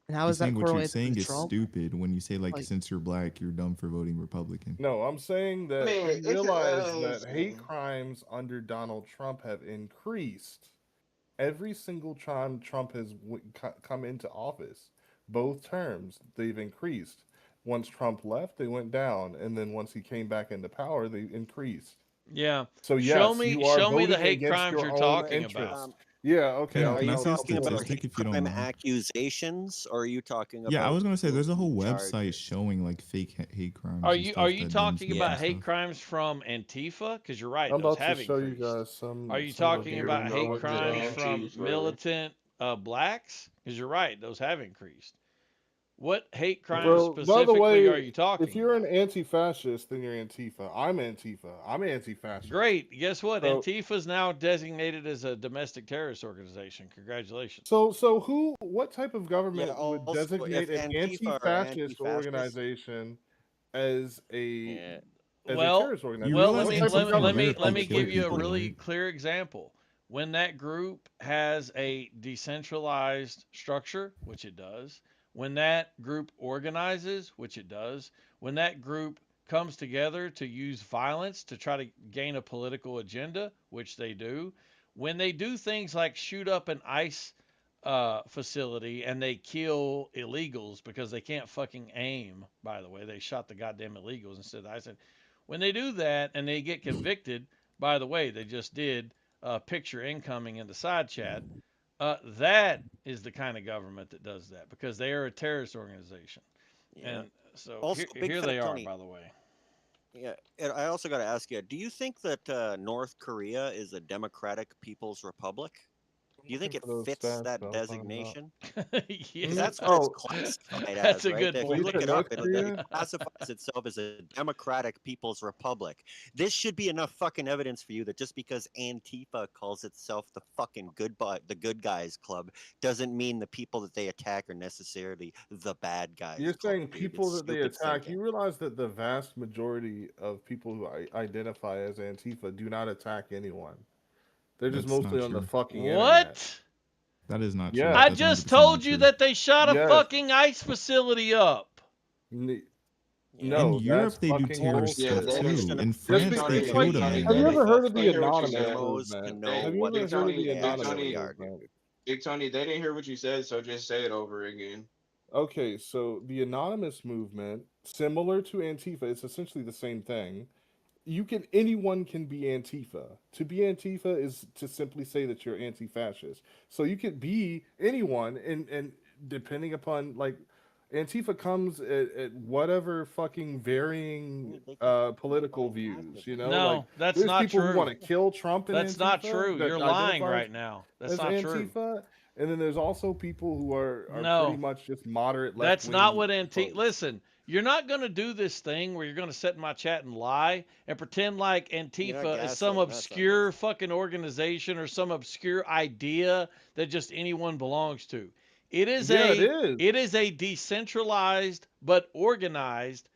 And how He's is that saying what you're correlated saying with is Trump? stupid when you say like Like, since you're black, you're dumb for voting Republican. No, I'm saying that mean, you it's realize that hate crimes under Donald Trump have increased every single time Trump has come into office. Both terms, they've increased. Once Trump left, they went down, and then once he came back into power, they increased. Yeah. So Show yes, you are me the voting hate against crimes your you're own talking interests. about. Yeah, okay. Can, Are can I you say a talking about statistic hate if you don't crime mind? accusations, or are you talking about? Yeah, I was gonna say there's a whole guilty website charges? showing like fake hate crimes. Are and you stuff that talking demonstrate about and hate stuff. crimes from Antifa? Because you're right, I'm those about to have show you increased. guys some. Are you some of talking the about hate videos. crimes from Antifa. militant blacks? Because you're right, those have increased. What hate crimes Bro, by the specifically are way, you talking if you're about? an anti-fascist, then you're Antifa. I'm Antifa. I'm anti-fascist. Great. Guess what? So, Antifa is now designated as a domestic terrorist organization. Congratulations. so what type of Yeah. government would Also, designate if an Antifa are anti-fascist anti-fascist, organization as a yeah. as a Well, terrorist organization? You well, realize let me What type of Antifa are there to let me kill give you a people, really right? clear example. When that group has a decentralized structure, which it does, when that group organizes, which it does, when that group comes together to use violence to try to gain a political agenda, which they do, when they do things like shoot up an ICE facility and they kill illegals because they can't fucking aim. By the way, they shot the goddamn illegals instead. I said, when they do that and they get convicted, by the way, they just did picture incoming in the side chat. That is the kind of government that does that because they are a terrorist organization. Yeah. And so Also, Big here Fat they are, Tony. by the way. Yeah, and I also got to ask you: do you think that North Korea is a democratic people's republic? Do you think it for those fits stats that that I was talking about. designation? Yeah. Because that's what it's Oh, classified That's as, a right? good If Well, you you look said it North up, it Korea? classifies itself as a democratic people's republic. This should be enough fucking evidence for you that just because Antifa calls itself the fucking the good guys club doesn't mean the people that they attack are necessarily the bad guys. You're club, saying dude. people It's that they stupid attack. thinking. You realize that the vast majority of people who identify as Antifa do not attack anyone. They're just That's not mostly on the true. fucking internet. What? That is not Yeah. true. I That's just 100% not told you true. that they shot a Yes. fucking ICE facility up. No, In Europe, that's they do fucking terrorist bullshit. stuff too. In Just France, because, they killed a man. have you ever heard of the Tony, hear what you anonymous said. movement? know Have you what ever Big heard of Tony, the Big anonymous Tony, movement? Big Tony, they didn't hear what you said, so just say it over again. Okay, so the anonymous movement, similar to Antifa, it's essentially the same thing. Anyone can be Antifa. To be Antifa is to simply say that you're anti-fascist. So you could be anyone, and depending upon like Antifa comes at whatever fucking varying political views, you know? No, like that's there's not people true. who want to kill Trump in That's Antifa. not true. that You're lying identifies right now. That's as not Antifa. true. And then there's also people who are No. pretty much just moderate left. That's not what Antifa. Listen, you're not going to do this thing where you're going to sit in my chat and lie and pretend like Antifa is some gaslighting us, obscure fucking organization or some obscure idea that just anyone belongs to. It is it is a decentralized but organized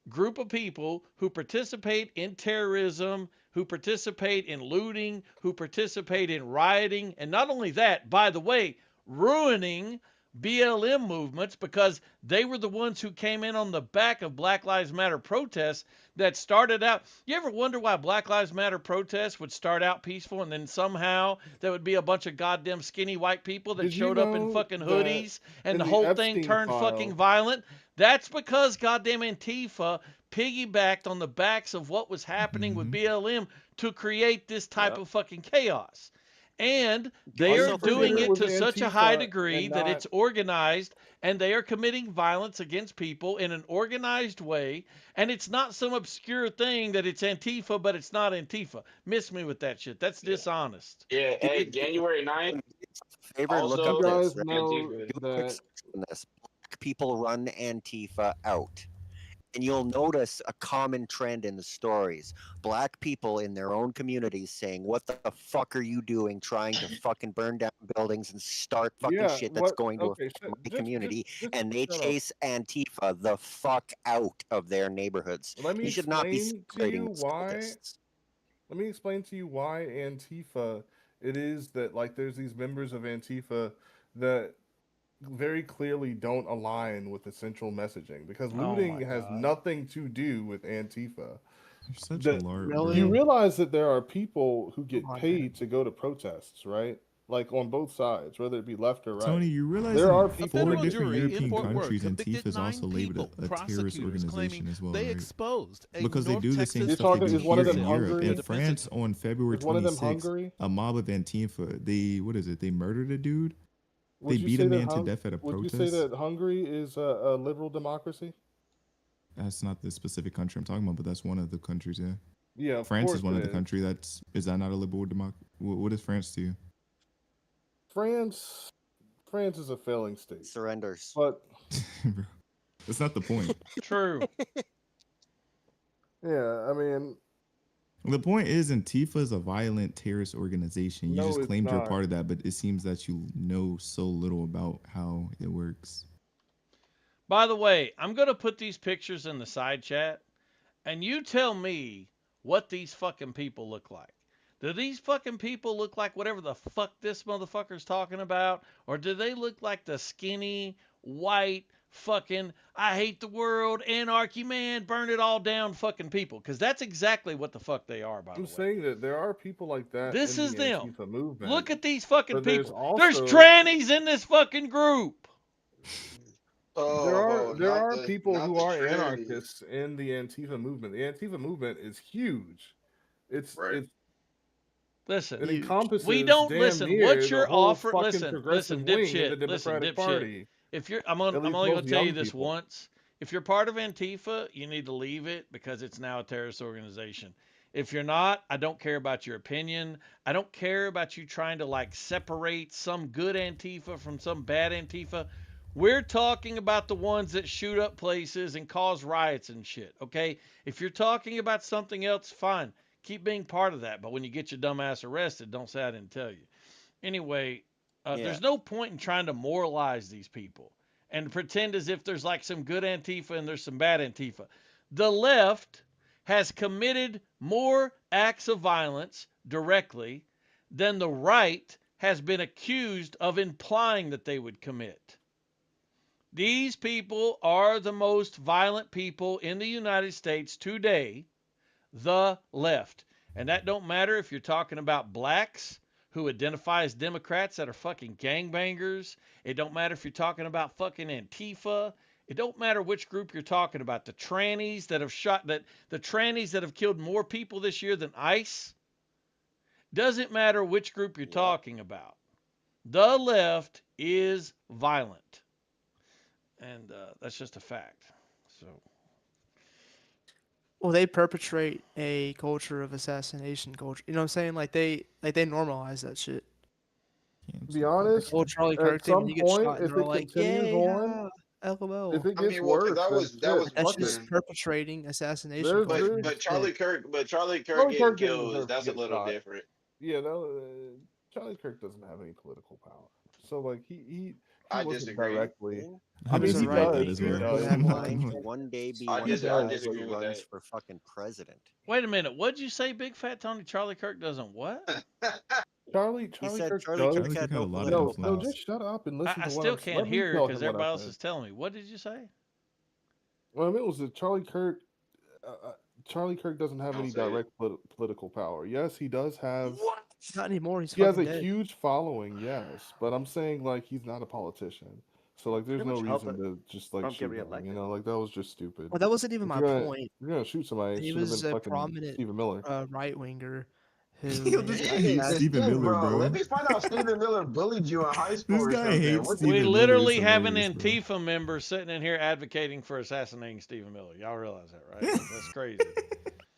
group of people who participate in terrorism, who participate in looting, who participate in rioting, and not only that, by the way, ruining BLM movements because they were the ones who came in on the back of Black Lives Matter protests that started out. You ever wonder why Black Lives Matter protests would start out peaceful and then somehow there would be a bunch of goddamn skinny white people that Did you showed up in know fucking that hoodies and in the the whole thing Epstein turned file- fucking violent? That's because goddamn Antifa piggybacked on the backs of what was happening with BLM to create this type of fucking chaos. And they are doing it to such a high degree that it's organized and they are committing violence against people in an organized way. And it's not some obscure thing that it's Antifa, but it's not Antifa. Miss me with that shit. That's dishonest. Yeah, hey, January 9th. Favor, look Also, up You this. guys right? know Do a quick that search on this. Black people run Antifa out. And you'll notice a common trend in the stories. Black people in their own communities saying, "What the fuck are you doing trying to fucking burn down buildings and start fucking Yeah, shit that's what- going to okay, affect shut- my just- community?" just And they shut up. chase Antifa the fuck out of their neighborhoods. Let me You should not be explain to celebrating you the why. cultists. Let me explain to you why Antifa it is that like there's these members of Antifa that very clearly don't align with the central messaging because Oh looting my has God. nothing to do with Antifa. You're such That- a lark, You bro. realize that there are people who get Come on, paid to go to protests, right? Like on both sides, whether it be left or right. Tony, you realize there are in people four that different get European paid to do it. countries, Antifa is also labeled a terrorist organization as well, they right? exposed a Because they North do the Texas same You're stuff they talking- do is one of here them in Europe. Hungary? In France, on February Is one of them 26th, Hungary? a mob of Antifa, they murdered a dude. Would They you beat say a that man to Hung- death at a Would you protest. say that Hungary is a liberal democracy? That's not the specific country I'm talking about, but that's one of the countries, yeah. Yeah, of France course is one it of the is. country is that not a liberal democracy? What is France to you? France is a failing state. Surrenders. But Bro, that's not the point. True. yeah, I mean, The point is Antifa is a violent terrorist organization. You No, just it's claimed you're not. part of that, but it seems that you know so little about how it works. By the way, I'm going to put these pictures in the side chat, and you tell me what these fucking people look like. Do these fucking people look like whatever the fuck this motherfucker's talking about? Or do they look like the skinny, white, fucking I hate the world, anarchy, man, burn it all down fucking people. Because that's exactly what the fuck they are, by the I'm way. saying that there are people like that This in is the them. Antifa movement. Look at these fucking but there's people. There's also trannies in this fucking group. there not are the people not who the are trannies. anarchists in the Antifa movement. The Antifa movement is huge. It's Listen, it encompasses we don't damn listen. near What the you're whole offering, fucking listen, progressive listen, wing in the dipshit, listen, Democratic dipshit. Party. If you're, At I'm least only most gonna tell you young this people. once. If you're part of Antifa, you need to leave it because it's now a terrorist organization. If you're not, I don't care about your opinion. I don't care about you trying to like separate some good Antifa from some bad Antifa. We're talking about the ones that shoot up places and cause riots and shit, okay? If you're talking about something else, fine. Keep being part of that. But when you get your dumb ass arrested, don't say I didn't tell you. Anyway, there's no point in trying to moralize these people and pretend as if there's like some good Antifa and there's some bad Antifa. The left has committed more acts of violence directly than the right has been accused of implying that they would commit. These people are the most violent people in the United States today, the left. And that don't matter if you're talking about blacks who identify as Democrats that are fucking gangbangers. It don't matter if you're talking about fucking Antifa. It don't matter which group you're talking about. The trannies that have killed more people this year than ICE. Doesn't matter which group you're talking about. The left is violent. And that's just a fact. So. Well, they perpetrate a culture of assassination culture. You know what I'm saying? Like they normalize that shit. To be honest, Old Charlie Kirk at thing, when some you get point, shot, and if they're all it like, continues "Yay, on, LOL." if it I gets mean, well, 'cause worse, that was That's fucking. just perpetrating assassination There's- culture. there's- But Charlie Kirk Charlie getting Kirk didn't killed, deserve to that's a get little shot. different. Yeah, no, Charlie Kirk doesn't have any political power. So like he I wasn't disagree. directly. I I mean, he disagree with that does. as He well. does. I'm not Going gonna to lie. one day be I one of the I guys disagree who with runs that. for fucking president. Wait a minute. What'd you say, Big Fat Tony? Charlie Kirk doesn't what? Charlie said Kirk Charlie does. Kirk Charlie had Kirk had no a lot of political No, influence. just shut up and listen I to what still I'm can't let me hear tell because him what everybody I else said. is telling me. What did you say? Well, I mean, it was that Charlie Kirk. Charlie Kirk doesn't have Don't any say it. direct political power. Yes, he does have. Not anymore. He's He has fucking a dead. huge following, yes, but I'm saying like he's not a politician. So like, there's Pretty no much helped reason to just like Trump get shoot him. You reelected. know, like that was just stupid. Well, that wasn't even If my you're gonna, point. If you're gonna shoot somebody, it He should have was been a fucking prominent Stephen Miller. right winger who. Yo, this guy hates Hey, Stephen Miller, bro. Let me find out Stephen Miller bullied you in high school This or guy something. hates What Stephen We Miller. literally It's have an hilarious, bro. Antifa member sitting in here advocating for assassinating Stephen Miller. Y'all realize that, right? That's crazy.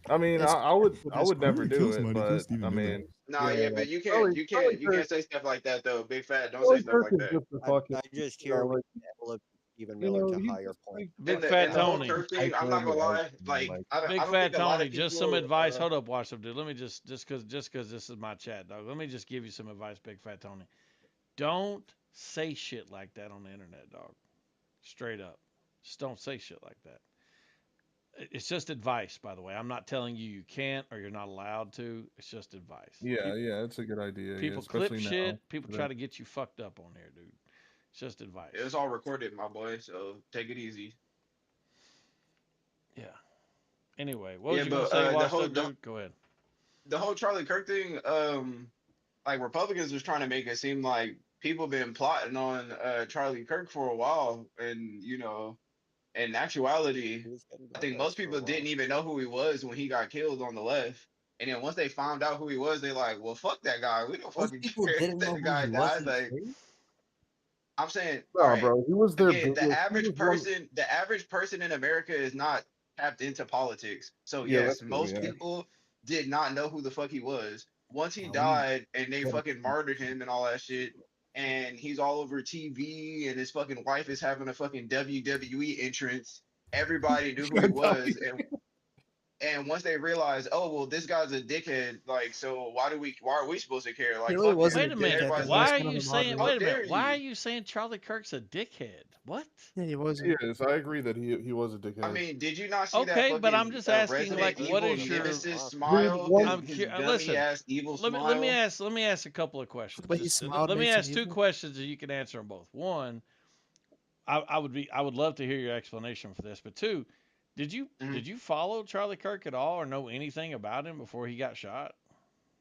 I mean, It's- I would that's never Who do kills it, somebody kills but Stephen I Miller. mean, Nah, yeah, but you can't, Charlie you Charlie can't Kirk, say stuff like that though. Big Fat, don't say Charlie stuff Kirk like is that. just a fucking. I just you know, hear like, Stephen you Miller know, to he's higher just point. like Big And the, Fat and the whole Tony. Kirk thing, I'm not gonna lie. Like, I don't Big think Fat a lot Tony, of just some people, advice. Hold up, watch up, dude. Let me just cause this is my chat, dog. Let me just give you some advice, Big Fat Tony. Don't say shit like that on the internet, dog. Straight up. Just don't say shit like that. It's just advice, by the way. I'm not telling you you can't or you're not allowed to. It's just advice. yeah, it's a good idea. Yeah, People clip especially shit. now. People try to get you fucked up on here, dude. It's just advice. It's all recorded, my boy. So take it easy. Yeah. Anyway, what was Yeah, you gonna but say, the watch whole up, dude? Go ahead. the whole Charlie Kirk thing, like Republicans was trying to make it seem like people been plotting on Charlie Kirk for a while, and you know, in actuality, I think most people didn't even know who he was when he got killed on the left. And then once they found out who he was, they like, well, fuck that guy. We don't Most fucking people care if didn't know that who guy he died. was. Like, I'm saying, No, all right, bro, he was their again, biggest. the he average was one- person, the average person in America is not tapped into politics. So Yeah, yes, that's true, most yeah. people did not know who the fuck he was. Once he we- died and they Yeah. fucking martyred him and all that shit, and he's all over TV and his fucking wife is having a fucking WWE entrance, everybody knew who he was. And once they realized, oh well, this guy's a dickhead, like, so why are we supposed to care? Like, He really fuck wasn't him. Wait a dickhead, minute. Everybody's though. Why He's are kind of you a saying? moderate. How Wait a dare minute. Why are you? you saying Charlie Kirk's a dickhead? What? Yeah, he wasn't. Yes, I agree that he was a dickhead. I mean, did you not see that Okay, fucking but I'm just asking, Resident like, what Evil is your? nemesis smile? one- I'm His curious. dummy Listen, ass evil let smile. me ask a couple of questions. The way he Just- smiled let me makes him ask two evil. questions and you can answer them both. One, I would love to hear your explanation for this. But two, did you follow Charlie Kirk at all or know anything about him before he got shot?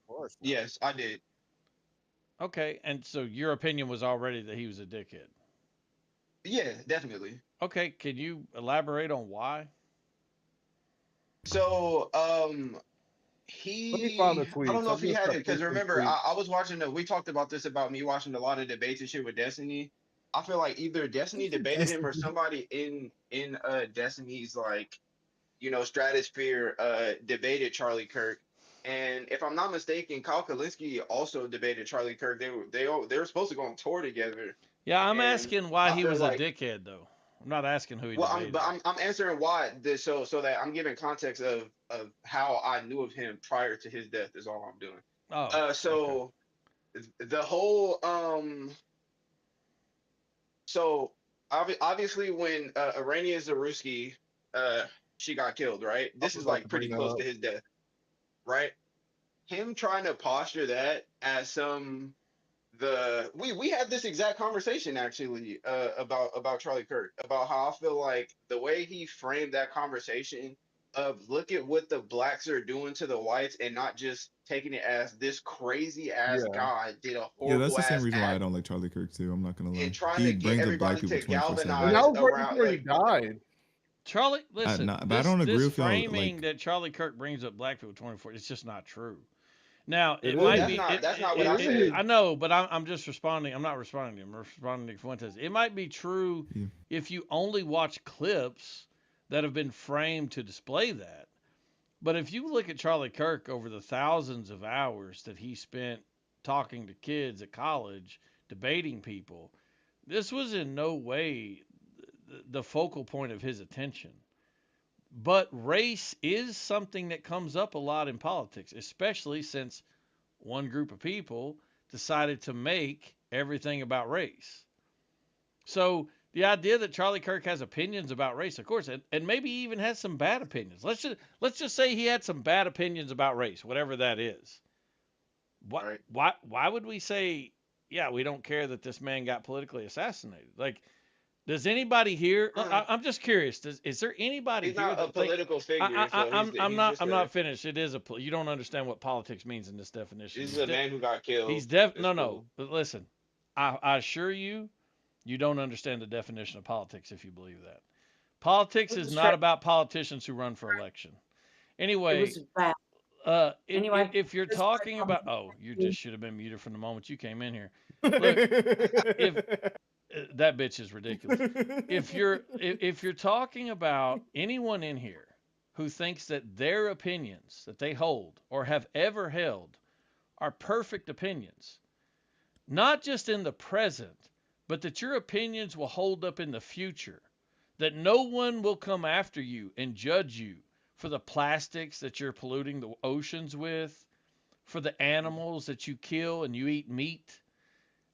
Of course. Yes, I did. Okay, and so your opinion was already that he was a dickhead. Yeah, definitely. Okay, can you elaborate on why? So, Let me find the I tweets. don't know I'm if he just had gonna it because push these remember tweets. I was watching we talked about this about me watching a lot of debates and shit with Destiny. I feel like either Destiny debated him or somebody in Destiny's like, you know, stratosphere debated Charlie Kirk. And if I'm not mistaken, Kyle Kalinske also debated Charlie Kirk. They were supposed to go on tour together. Yeah, I'm And asking why I he feel was like, a dickhead though. I'm not asking who he well, debated. I'm answering why this so that I'm giving context of how I knew of him prior to his death is all I'm doing. Oh, So the whole so obviously when Irania Zaruski she got killed, right? This was is about like to pretty bring that close up. to his death, right? Him trying to posture that as we had this exact conversation actually about Charlie Kirk, about how I feel like the way he framed that conversation of look at what the blacks are doing to the whites and not just taking it as this crazy ass Yeah. guy did a Yeah, horrible that's the same ass reason why I act don't like Charlie Kirk too. I'm not gonna lie. and trying He to get brings up everybody black people to 24/7. And galvanize that was right around before he like died. Charlie, listen, but I don't agree this with y'all. framing Like, that Charlie Kirk brings up black people 24, it's just not true. Now It it might is. be. that's not what I It said. is. I know, but I'm just responding. I'm not responding to him. I'm responding to Fuentes. It might be true Yeah. if you only watch clips that have been framed to display that. But if you look at Charlie Kirk over the thousands of hours that he spent talking to kids at college, debating people, this was in no way the focal point of his attention. But race is something that comes up a lot in politics, especially since one group of people decided to make everything about race. So the idea that Charlie Kirk has opinions about race, of course, and maybe he even has some bad opinions. Let's just say he had some bad opinions about race, whatever that is. Why would we say, yeah, we don't care that this man got politically assassinated? Like, does anybody here? I'm just curious. Is there anybody He's here not a that think? political figure, so I'm just not finished. It is you don't understand what politics means in this definition. This is a man who got killed. He's It's no. cool. But listen, I assure you, you don't understand the definition of politics if you believe that. Politics is not about politicians who run for election. Anyway, Anyway, if you're this talking part- about, oh, you just should have been muted from the moment you came in here. Look, if that bitch is ridiculous. If you're talking about anyone in here who thinks that their opinions that they hold or have ever held are perfect opinions, not just in the present, but that your opinions will hold up in the future, that no one will come after you and judge you for the plastics that you're polluting the oceans with, for the animals that you kill and you eat meat.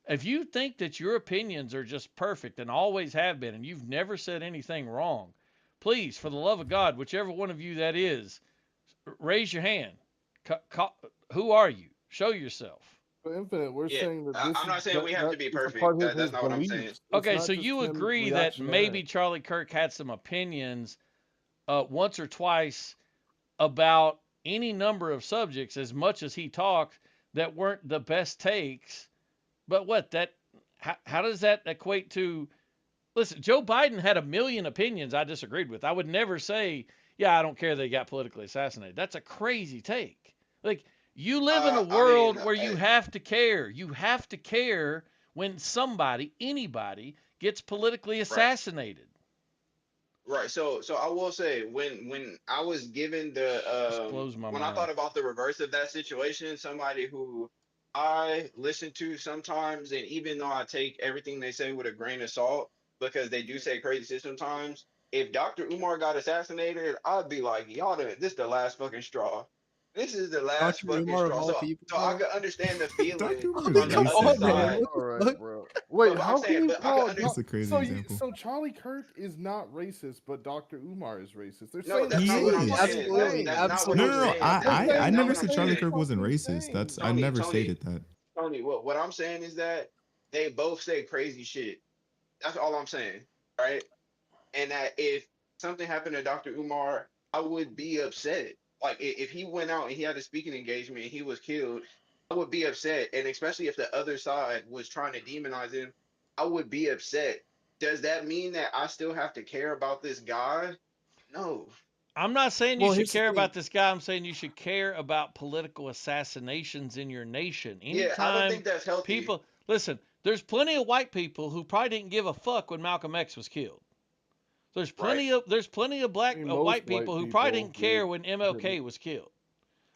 If you think that your opinions are just perfect and always have been, and you've never said anything wrong, please, for the love of God, whichever one of you that is, raise your hand. Who are you? Show yourself. But Infinite, we're saying that this I'm not saying we have to be is a perfect. part of That's his not what I'm saying. beliefs. It's Okay, not so just you him agree that reactionary. maybe Charlie Kirk had some opinions once or twice about any number of subjects as much as he talked that weren't the best takes. But how does that equate to, listen, Joe Biden had a million opinions I disagreed with. I would never say, yeah, I don't care they got politically assassinated. That's a crazy take. Like, you live in a world where you have to care. You have to care when anybody gets politically assassinated. Right. So I will say when I was given the blows my when I mind. thought about the reverse of that situation, somebody who I listen to sometimes, and even though I take everything they say with a grain of salt because they do say crazy shit sometimes, if Dr. Umar got assassinated, I'd be like, y'all, this is the last fucking straw. This is the last Dr. fucking Umar of straw. all So, people, so I bro. could understand the feeling Umar is on the other racist, bro. side. All right, bro. Wait, But how I'm saying, can you but I call? could That's a crazy so example. so Charlie Kirk is not racist, but Dr. Umar is racist. They're No, saying that's He not what I'm is. saying. Absolutely, That's not what No, I'm no, no. saying. That's I not never what said I'm Charlie saying. Kirk wasn't racist. That's I Tony, never Tony, stated that. Tony, what I'm saying is that they both say crazy shit. That's all I'm saying. right? And that if something happened to Dr. Umar, I would be upset. Like if he went out and he had a speaking engagement and he was killed, I would be upset. And especially if the other side was trying to demonize him, I would be upset. Does that mean that I still have to care about this guy? No. I'm not saying you Well, should here's the care thing. about this guy. I'm saying you should care about political assassinations in your nation. Yeah, I don't Anytime think that's healthy. people listen, there's plenty of white people who probably didn't give a fuck when Malcolm X was killed. There's plenty of black mean, white most people white who probably people didn't care did- when MLK was killed.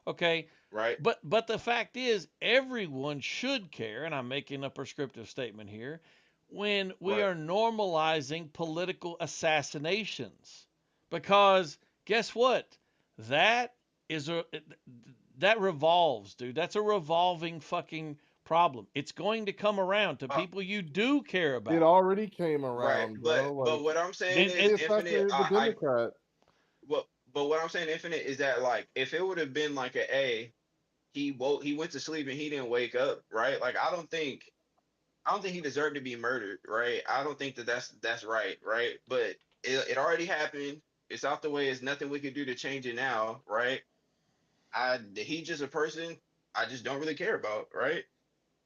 Okay? Right. But the fact is everyone should care, and I'm making a prescriptive statement here, when we Right. are normalizing political assassinations. Because guess what? That revolves, dude. That's a revolving fucking problem. It's going to come around to people you do care It about. already came Right. around, bro. But what I'm saying It- is It affected Infinite. the Democrat. But what I'm saying, Infinite, is that like if it would have been like he went to sleep and he didn't wake up, right? Like I don't think he deserved to be murdered, right? I don't think that's right, right? But it already happened. It's out the way. There's nothing we can do to change it now, right? He's just a person I just don't really care about, right?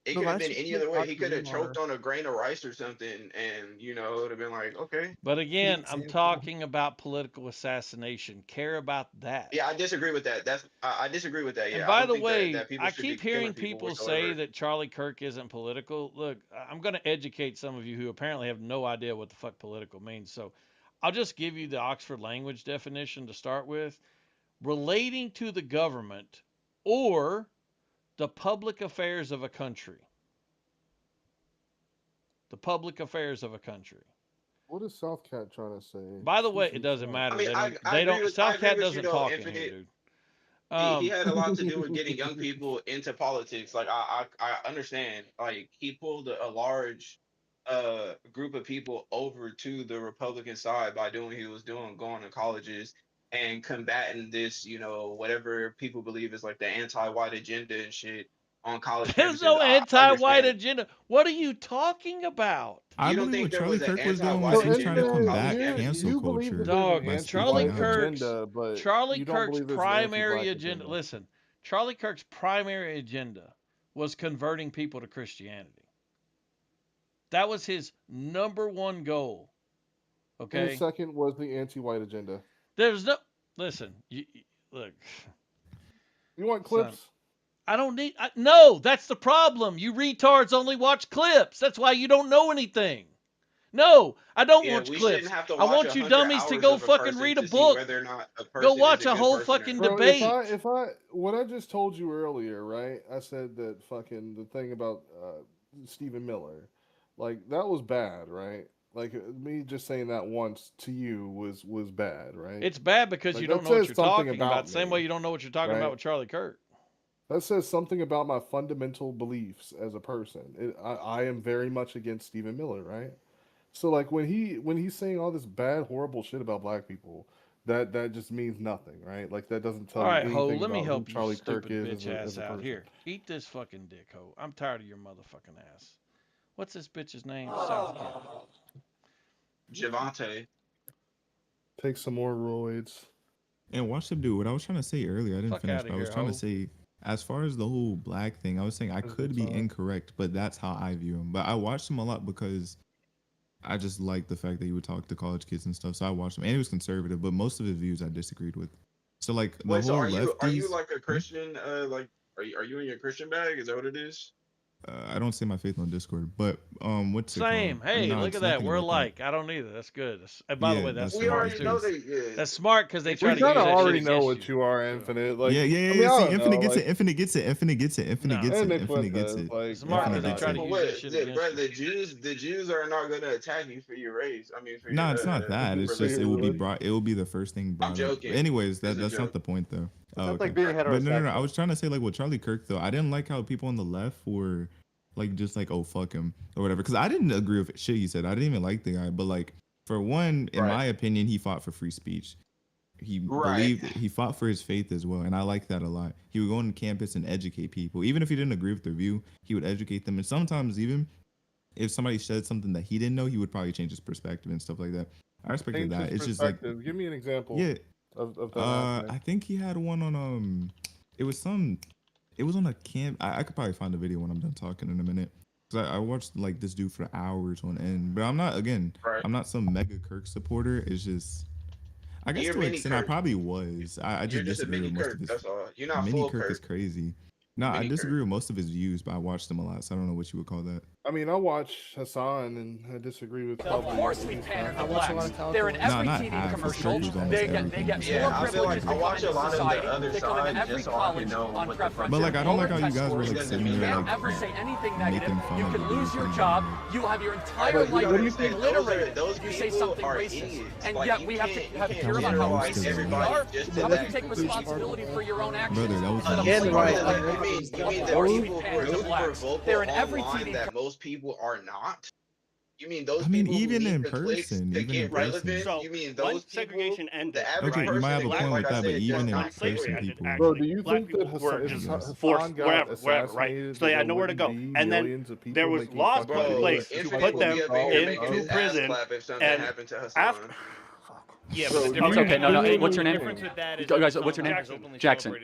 It No, could have that's been just any like other way. He Dr. could have Umar. choked on a grain of rice or something, and it would have been like, okay. But again, I'm example. talking about political assassination. Care about that. Yeah, I disagree with that. I disagree with that. Yeah. And I by don't the think way, that people I should be keep killing hearing people say whatsoever. that Charlie Kirk isn't political. Look, I'm going to educate some of you who apparently have no idea what the fuck political means. So I'll just give you the Oxford language definition to start with. Relating to the government or the public affairs of a country. The public affairs of a country. What is South Cat trying to say? By the way, it Jesus doesn't Christ. matter. I mean, They I don't. agree They don't. with South Cat you, doesn't though, talk in here, Infinite. dude. He had a lot to do with getting young people into politics. Like I understand. Like he pulled a large group of people over to the Republican side by doing what he was doing, going to colleges and combating this, whatever people believe is like the anti-white agenda and shit on college There's campuses. no I anti-white understand. agenda. What are you talking about? I You don't believe think what there Charlie was an Kirk was doing anti-white was him So, trying to agenda on Infinite, combat college you, campuses? cancel you believe culture that Dog, by there's an speaking Charlie anti-white out. Kirk's agenda, but Charlie you don't Kirk's believe there's an primary anti-black agenda. agenda. Listen, Charlie Kirk's primary agenda was converting people to Christianity. That was his number one goal. And Okay. the second was the anti-white agenda. There's no. Listen. Look. You want Son, clips? I don't need. No, that's the problem. You retards only watch clips. That's why you don't know anything. No, I don't Yeah, watch we clips. shouldn't have to I watch want you 100 dummies to hours go of a fucking person read a to see book. whether or not a Go person watch is a a good whole person or fucking not. Bro, debate. if what I just told you earlier, right? I said that fucking the thing about Stephen Miller, like that was bad, right? Like me just saying that once to you was bad, right? It's bad because Like, you that don't know what says you're something talking about. about Same me, way you don't know what you're talking right? about with Charlie Kirk. That says something about my fundamental beliefs as a person. I am very much against Stephen Miller, right? So like when he's saying all this bad, horrible shit about black people, that just means nothing, right? Like that doesn't tell All you right, Ho, anything let me about who help you, Charlie Kirk stupid is bitch ass as a out person. here. Eat this fucking dick, Ho. I'm tired of your motherfucking ass. What's this bitch's name? South Cat. Javante. Take some more roids. And watch him do what I was trying to say earlier. I didn't Fuck finish, outta but I was here, trying ho. to say, as far as the whole black thing, I was saying I could be incorrect, but that's how I view him. But I watched him a lot because I just liked the fact that he would talk to college kids and stuff. So I watched him, and he was conservative, but most of his views I disagreed with. So like the Wait, so whole are you lefties, like a Christian? Like, are you in your Christian bag? Is that what it is? I don't say my faith on Discord, but what's it called? Same. Hey, No, look it's at that. nothing We're about that. alike. I don't either. That's good. And by the Yeah, way, that's that's We what smart it already is. know too. that. Yeah. That's smart because they We try to use kind of that shit already against know you. what you are, Infinite. Like, yeah. I mean, I See, don't Infinite know, gets like, it. Infinite gets it. Infinite gets it. Infinite No. gets and it. Nick Infinite gets Fuentes, it. like, Smart because Infinite they gets try it. to But use that wait, shit the, against bro, you. the Jews are not gonna attack you for your race. I mean, for No, your it's not that. It's for just your it will be religion. brought. It will be the first thing brought up. joking. Anyways, It's a that's joke. not the point though. Oh, Sounds okay. like being But no. I heterosexual. was trying to say like with Charlie Kirk though. I didn't like how people on the left were like just like oh fuck him or whatever. Because I didn't agree with shit he said. I didn't even like the guy. But like for one, in Right. my opinion, he fought for free speech. He Right. believed he fought for his faith as well, and I like that a lot. He would go on campus and educate people, even if he didn't agree with their view. He would educate them, and sometimes even if somebody said something that he didn't know, he would probably change his perspective and stuff like that. I respected Change that. his It's just like, perspective. Give me an example. yeah. Of that. happening. I think he had one on it was on a camp. I could probably find the video when I'm done talking in a minute. Cause I watched like this dude for hours on end. But I'm not some mega Kirk supporter. It's just I guess You're to an mini extent I Kirk. probably was. I You're just just a disagree mini with most Kirk. of his That's all. You're not mini full Kirk Kirk. is crazy. No, I Mini disagree Kirk. with most of his views, but I watched him a lot, so I don't know what you would call that. I mean, I watch Hassan and I disagree with. Of probably course we most pander of to his blacks. stuff. They're in every not TV half. His commercial. Kirk was almost They get everything. Yeah, more I feel privileges like I to come watch into a lot of the society. other They come into side every just so I college can know on what the preference. But like I don't like how Lower you guys were test like scores. sitting You there can't like ever say anything negative. making fun You of can the lose your dude. job. You have your entire But you life understand, obliterated. those You say people something are racist, idiots. and Like, yet you we have to can't- have you care can't about how generalize racist we everybody are. just to How that about you take responsibility for your own actions? Brother, that was instead of Yeah, blaming right. other You people? mean the Of people course we who pander to are blacks. vocal They're in every online TV that most people are not? You mean those I mean, people who even need in the clicks person, to even in get person. relevant? So, You mean when those segregation people? ended, The average Okay, you person, might have a like point with I that, but said, even just in not slavery person, ended, people. Bro, actually, do you black think that people were Hassan, just Hassan forced got wherever, right? assassinated? So they had nowhere to go, and then millions of people there was making laws fucking put in Bro, place videos to Infamy put would them be up in here making into his ass prison, clap if something and happened to Hassan. after. Yeah, Bro, but the do difference. you- Okay, no, no. do you- What's your the name? difference with Guys, what's your name? Jackson.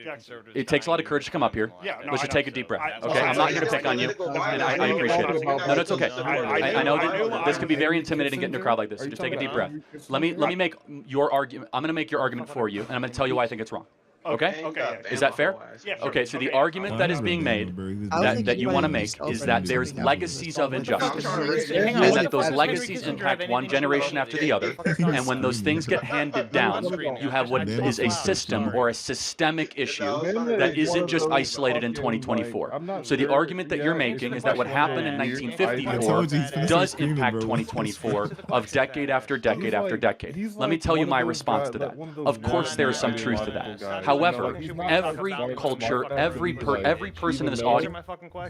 It takes a lot of courage to come up here. Yeah, no, Let's I just know. take a deep breath. I- Okay, I- I'm not here to It's pick on you, political and violence. I appreciate it. talking about No, no, it's okay. I I know do, that this can be very Henry intimidating getting a crowd like this. So Kissinger? just Are take a you deep talking breath. about Henry Let me Kissinger? make your argument. I'm going to make your argument for you, and I'm going to tell you why I think it's wrong. Okay? Okay. Is that fair? Yeah, sure. Okay, so the Okay. argument that is being made that you want to make is that there's legacies of injustice, and that those legacies impact one generation after the other, and when those things get handed down, you have what is a system or a systemic issue that isn't just isolated in 2024. So the argument that you're making is that what happened in 1954 does impact 2024 of decade after decade after decade. Let me tell you my response to that. Of course, there is some truth to that. However, every culture, every person in this audience.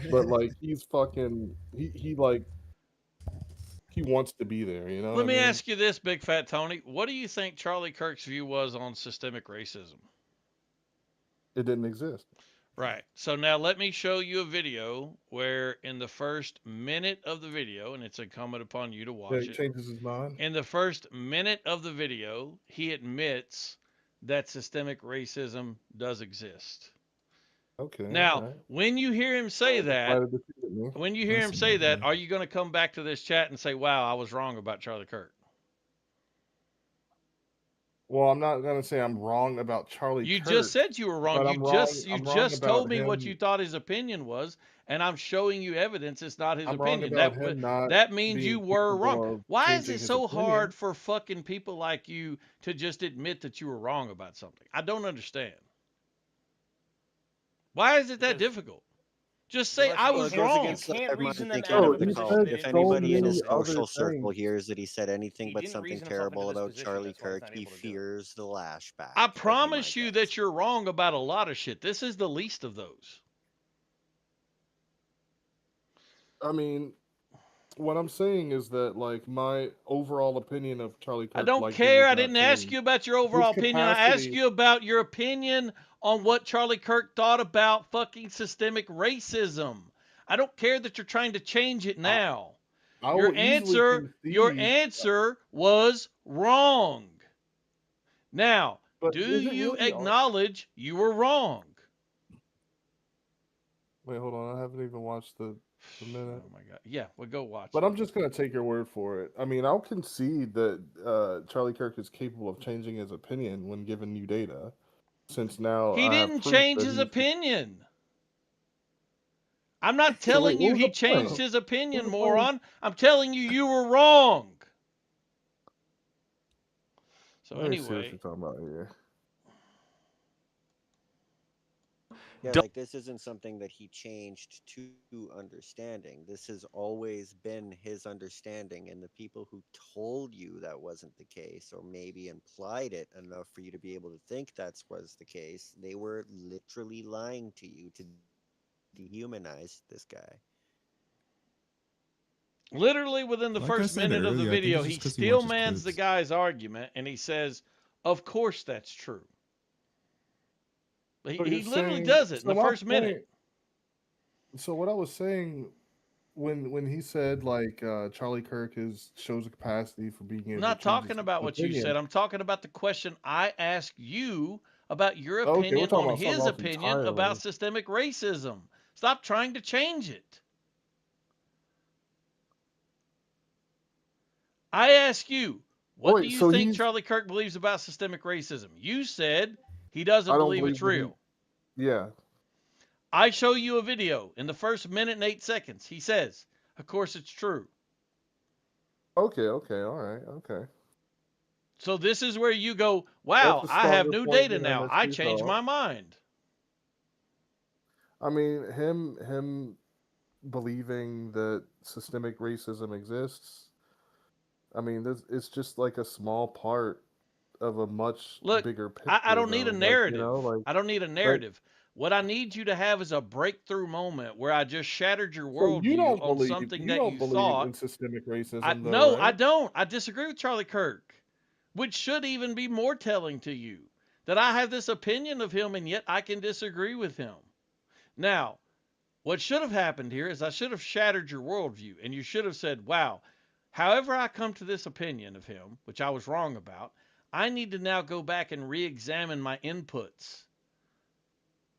But like he's fucking he like he wants to be there, you know. Let me ask you this, Big Fat Tony. What do you think Charlie Kirk's view was on systemic racism? It didn't exist. Right. So now let me show you a video where in the first minute of the video, and it's incumbent upon you to watch Yeah, he it. changes his mind. In the first minute of the video, he admits that systemic racism does exist. Okay. Now, alright. when you hear him say that, Glad to defeat it, man. when you hear him say that, are you going to come back to this chat and say, "Wow, I was wrong about Charlie Kirk"? Well, I'm not gonna say I'm wrong about Charlie. You Kirk, just said you were wrong. but You I'm wrong- just I'm wrong just about told me what him- you thought his opinion was, and I'm showing you evidence it's not his I'm wrong opinion. about That him not that means you being were capable wrong. of Why is changing it his so opinion. hard for fucking people like you to just admit that you were wrong about something? I don't understand. Why is it that difficult? Just say I was wrong. If anybody in his social circle hears that he said anything but something terrible about Charlie Kirk, he fears the lashback. I promise you that you're wrong about a lot of shit. This is the least of those. I mean, what I'm saying is that like my overall opinion of Charlie Kirk. I don't like, care. was I not didn't ask changed. you about your overall His opinion. I asked capacity- you about your opinion on what Charlie Kirk thought about fucking systemic racism. I don't care that you're trying to change it now. I Your will easily your concede- answer was wrong. Now, But do is it you really acknowledge you were wrong? Wait, hold on. I haven't even watched the minute. Oh my god. Yeah, well go watch. But I'm just gonna take your word for it. I mean, I'll concede that Charlie Kirk is capable of changing his opinion when given new data. Since now He I have didn't proof change that his he's- opinion. I'm not So telling wait, you what was he the changed point? his opinion, What was the point? moron. I'm telling you you were wrong. So Let me see what anyway, you're talking about here. Yeah, like this isn't something that he changed to understanding. This has always been his understanding, and the people who told you that wasn't the case, or maybe implied it enough for you to be able to think that was the case, they were literally lying to you to dehumanize this guy. literally within the Like I first said minute of the earlier, I think video, it's he just 'cause he still watches mans the clips. guy's argument and he says, "Of course that's true." He So he you're literally saying- does it in so the my first minute. point- So what I was saying when he said like Charlie Kirk shows a capacity for being able I'm to not change talking his about what you opinion. said. I'm talking about the question I asked you about your Okay, we're opinion talking on about something his else opinion about entirely. systemic racism. Stop trying to change it. I ask you, what do Wait, you so think he's Charlie Kirk believes about systemic racism? You said he doesn't I don't believe it's believe that real. yeah. I show you a video. In the first minute and 8 seconds, he says, of course it's true. Okay, all right, okay. So this is where you go, That's wow, a I have stronger new point data than now. I MSP changed thought. my mind. I mean, him believing that systemic racism exists. I mean, it's just like a small part of a much Look, bigger picture. I don't need a though. narrative. Like I don't need a narrative. What I need you to have is a breakthrough moment where I just shattered your so you worldview don't on believe something you that don't you believe thought. in systemic racism, though, No, right? I don't. I disagree with Charlie Kirk, which should even be more telling to you that I have this opinion of him and yet I can disagree with him. Now, what should have happened here is I should have shattered your worldview and you should have said, wow, however I come to this opinion of him, which I was wrong about, I need to now go back and re-examine my inputs.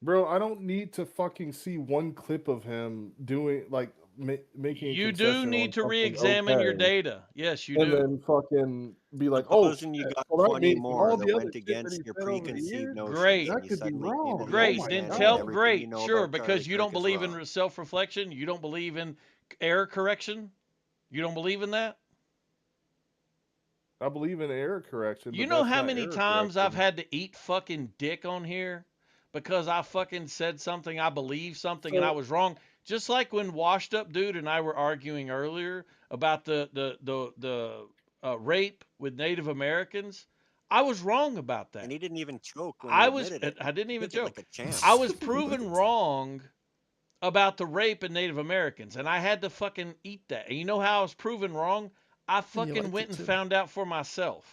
Bro, I don't need to fucking see one clip of him doing like making. You do need to re-examine your data. Yes, you and do. then fucking be like, Supposing you shit, got well, that 20 means more all that the other went shit that against he your said over the preconceived years, notions. Great. and that you could be suddenly wrong. Great. Oh my Then God. tell everything you great. know Sure, about because Charlie you don't Kirk is believe wrong. in self-reflection. You don't believe in error correction. You don't believe in that. I believe in error correction. You but know that's how not many error times I've correction. had to eat fucking dick on here because I fucking said something, I believed something, and I was wrong. Just like when Washed Up Dude and I were arguing earlier about the rape with Native Americans. I was wrong about that. And he didn't even choke when he admitted it. I didn't He even took it joke. like a champ. I was proven wrong about the rape in Native Americans, and I had to fucking eat that. And you know how I was proven wrong? I fucking liked went it and too. found out for myself.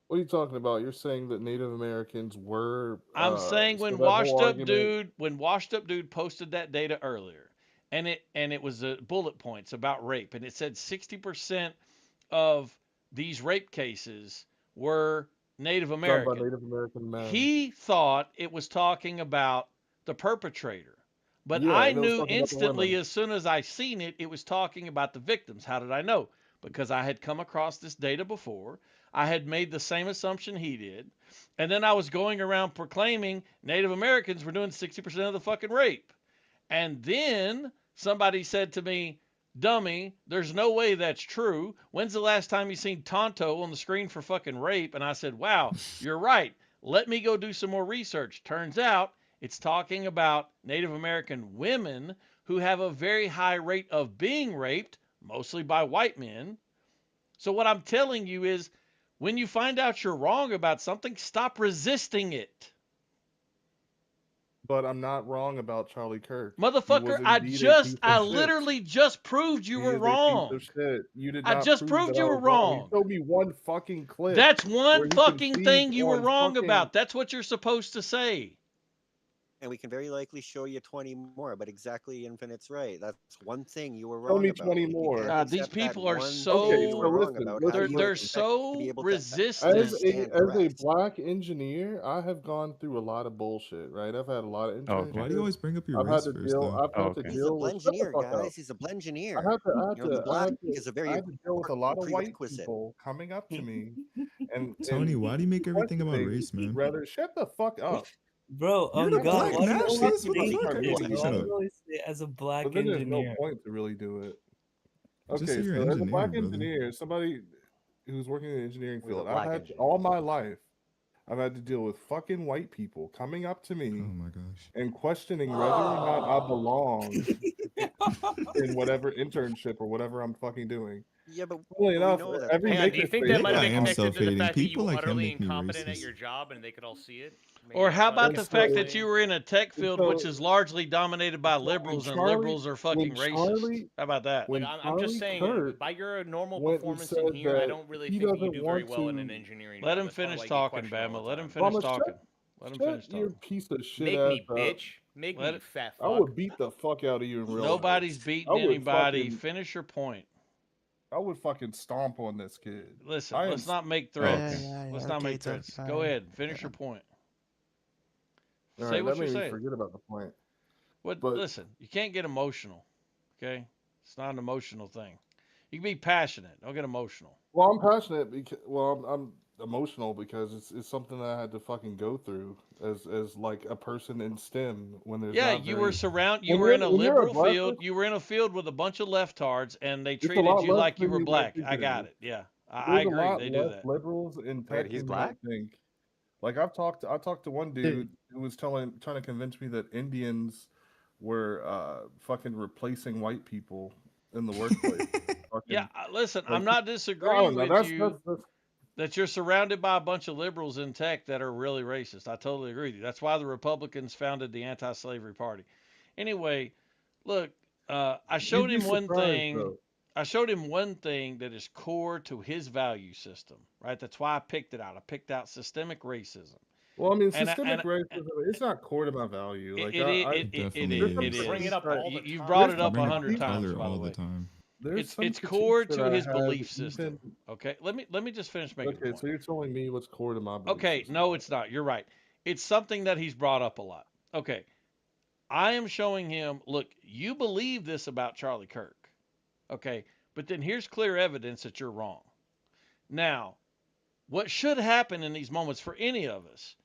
What are you talking about? You're saying that Native Americans were. I'm saying so when that whole Washed Up Dude posted that data earlier, and it was bullet points about rape, and it said 60% of these rape cases were Native done by American. Native American men. He thought it was talking about the perpetrator. But Yeah, I and it was knew talking about the instantly women. as soon as I seen it, it was talking about the victims. How did I know? Because I had come across this data before. I had made the same assumption he did. And then I was going around proclaiming Native Americans were doing 60% of the fucking rape. And then somebody said to me, dummy, there's no way that's true. When's the last time you seen Tonto on the screen for fucking rape? And I said, wow, you're right. Let me go do some more research. Turns out it's talking about Native American women who have a very high rate of being raped, mostly by white men. So what I'm telling you is when you find out you're wrong about something, stop resisting it. But I'm not wrong about Charlie Kirk. He Motherfucker, was indeed a piece of I shit. literally just proved you He were is wrong. a piece of shit. You did I not just prove proved that you I were was wrong. wrong. You showed me one fucking clip. That's where one he fucking conceived thing you were on wrong fucking- about. That's what you're supposed to say. And we can very likely show you 20 more, but exactly Infinite's right. That's one thing you were Show wrong me about. 20 If you more. can't God, these accept that people are one so thing you were wrong listen, about, listen, how do you they're expect to so be able to resistant. stand as a correct? black engineer, I have gone through a lot of bullshit, right? I've had a lot of Oh, okay. Why do you always bring up your I've race had to first, deal. though? I've Oh, had to okay. He's a deal with. Shut the blengineer, fuck up. guys. He's a blengineer. I had to. You know, the black is a very I had to deal with a lot of important white prerequisite. people coming up to me and Tony, why do you make everything about questioning race, man? Rather, shut the fuck up. Bro, You're the God, black why do you nationalist. always What the say fuck? race, Okay, bro? shut Why do up. you always say as a black But then there's no engineer? point to really do it. Just Okay, say you're so an as a black engineer, brother. engineer, somebody who's working in the engineering We're the field, black I've had engineers. all my life, I've had to deal with fucking white people coming up to Oh me my gosh. and questioning whether or not I belong in whatever internship or whatever I'm fucking doing. Yeah, but Funnily we enough, know that. every Hang on, do you think that might have I been am connected to the self-hating. fact that you People were like him utterly make me incompetent at racist. your job and they could all see it? Maybe Or that's how why about they the were fact that saying- you were in a tech field which So- is largely dominated by so liberals when and Charlie- liberals are fucking when racist? Charlie- How about that? when Like, I'm just Charlie saying, Kirk by your normal went and performance in said here, I that don't really he think you doesn't do very want well in an to- engineering Let job. him That's kinda finish why you get talking, questioned all Bama. the Let him time. finish Mama, talking. Let him finish shut your talking. piece of shit Make ass me, up. bitch. Make Let me it- fat I fuck. would beat the fuck out of you in real life. Nobody's beating I would anybody. fucking- Finish your point. I would fucking stomp on this kid. Listen, I am let's not make Oh, threats. okay. Let's not make okay, threats. Go ahead. Finish your point. All Say right, what that you're made me saying. forget about the point. But But- listen, you can't get emotional. Okay? It's not an emotional thing. You can be passionate. Don't get emotional. Well, I'm passionate because I'm emotional because it's something that I had to fucking go through as like a person in STEM when there's Yeah, not you very- were surrounded. You When were you're- in a when you're a liberal black field. person- You were in a field with a bunch of leftards, and they It's a treated lot you less like you than were you black. think I it got is. it. Yeah, I There's a agree. lot They do less that. liberals in tech he's than you black? might think. Like I talked to one dude who was trying to convince me that Indians were fucking replacing white people in the workplace. Yeah, listen, I'm like- not I disagreeing don't know, with that's- you that's- that you're surrounded by a bunch of liberals in tech that are really racist. I totally agree with you. That's why the Republicans founded the Anti-Slavery Party. Anyway, look, I showed be him one surprised, thing. though. I showed him one thing that is core to his value system, right? That's why I picked it out. I picked out systemic racism. Well, I mean, And I- systemic and- racism, it's not core to my value. Like, It definitely is. is. Bring it up all the You time. brought it There's up some 100 times, Color by the all way. the time. There's some It's core critiques to that I his have belief even- system. Okay, let me just finish making. the Okay, point. so you're telling me what's core to my belief Okay, system. no, it's not. You're right. It's something that he's brought up a lot. Okay, I am showing him. Look, you believe this about Charlie Kirk. Okay, but then here's clear evidence that you're wrong. Now, what should happen in these moments for any of us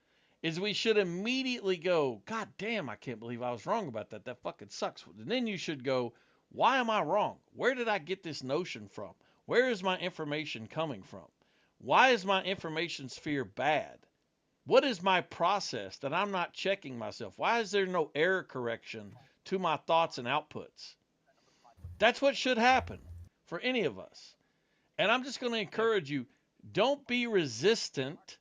is we should immediately go, God damn, I can't believe I was wrong about that. That fucking sucks. And then you should go, why am I wrong? Where did I get this notion from? Where is my information coming from? Why is my information sphere bad? What is my process that I'm not checking myself? Why is there no error correction to my thoughts and outputs? That's what should happen for any of us. And I'm just going to encourage you, don't be resistant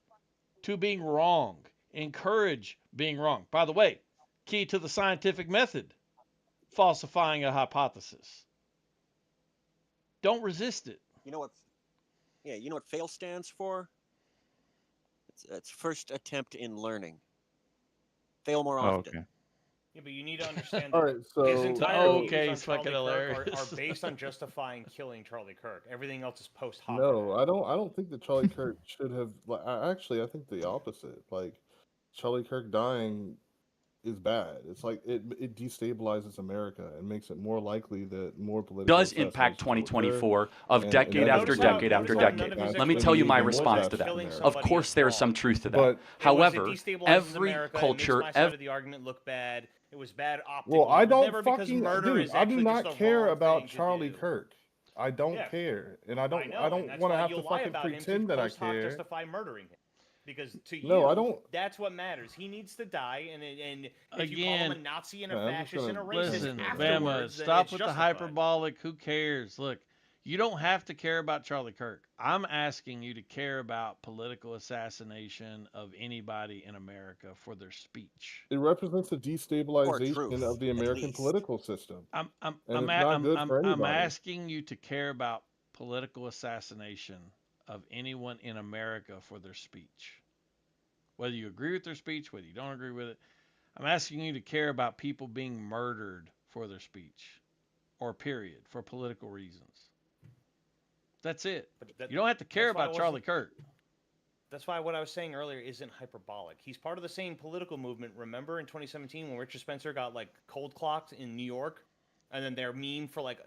to being wrong. Encourage being wrong. By the way, key to the scientific method, falsifying a hypothesis. Don't resist it. You know what? Yeah, you know what fail stands for? It's first attempt in learning. Fail more Oh, often. okay. Yeah, but you need to understand All that right, so his entire Okay, views on it's fucking Charlie Kirk hilarious. are based on justifying killing Charlie Kirk. Everything else is post hoc. No, I don't think that Charlie Kirk should have. Like, I think the opposite. Like, Charlie Kirk dying is bad. It's like it destabilizes America and makes it more likely that more political Does impact assassinations will occur, 2024 of and decade that's after gonna decade be after more decade. likely Let me to tell you be my more response to deaths that. in America. Of course, there's some truth to that. But However, it destabilizes every America, culture, it makes my side of the argument look bad. It was bad optically. Well, I It was don't never because fucking murder dude. is I do actually not just a care wrong about thing to Charlie do. Kirk. I don't Yeah. care, and I don't. know, I and don't that's want to why have you'll to lie fucking about him pretend to that I post hoc care. justify murdering him. Because to you, No, I don't. That's what matters. He needs to die, and if you call Again, him a Nazi and a I'm just fascist and a gonna- racist Listen, Bama, afterwards, then stop it's with the justified. hyperbolic. Who cares? Look, you don't have to care about Charlie Kirk. I'm asking you to care about political assassination of anybody in America for their speech. It represents a destabilization truth, of the at American least. political system. I'm And it's not good for I'm anybody. asking you to care about political assassination of anyone in America for their speech. Whether you agree with their speech, whether you don't agree with it, I'm asking you to care about people being murdered for their speech, or period, for political reasons. That's it. You don't have to care that's why I about Charlie wasn't- Kirk. That's why what I was saying earlier isn't hyperbolic. He's part of the same political movement. Remember in 2017 when Richard Spencer got like cold clocked in New York, and then their meme for like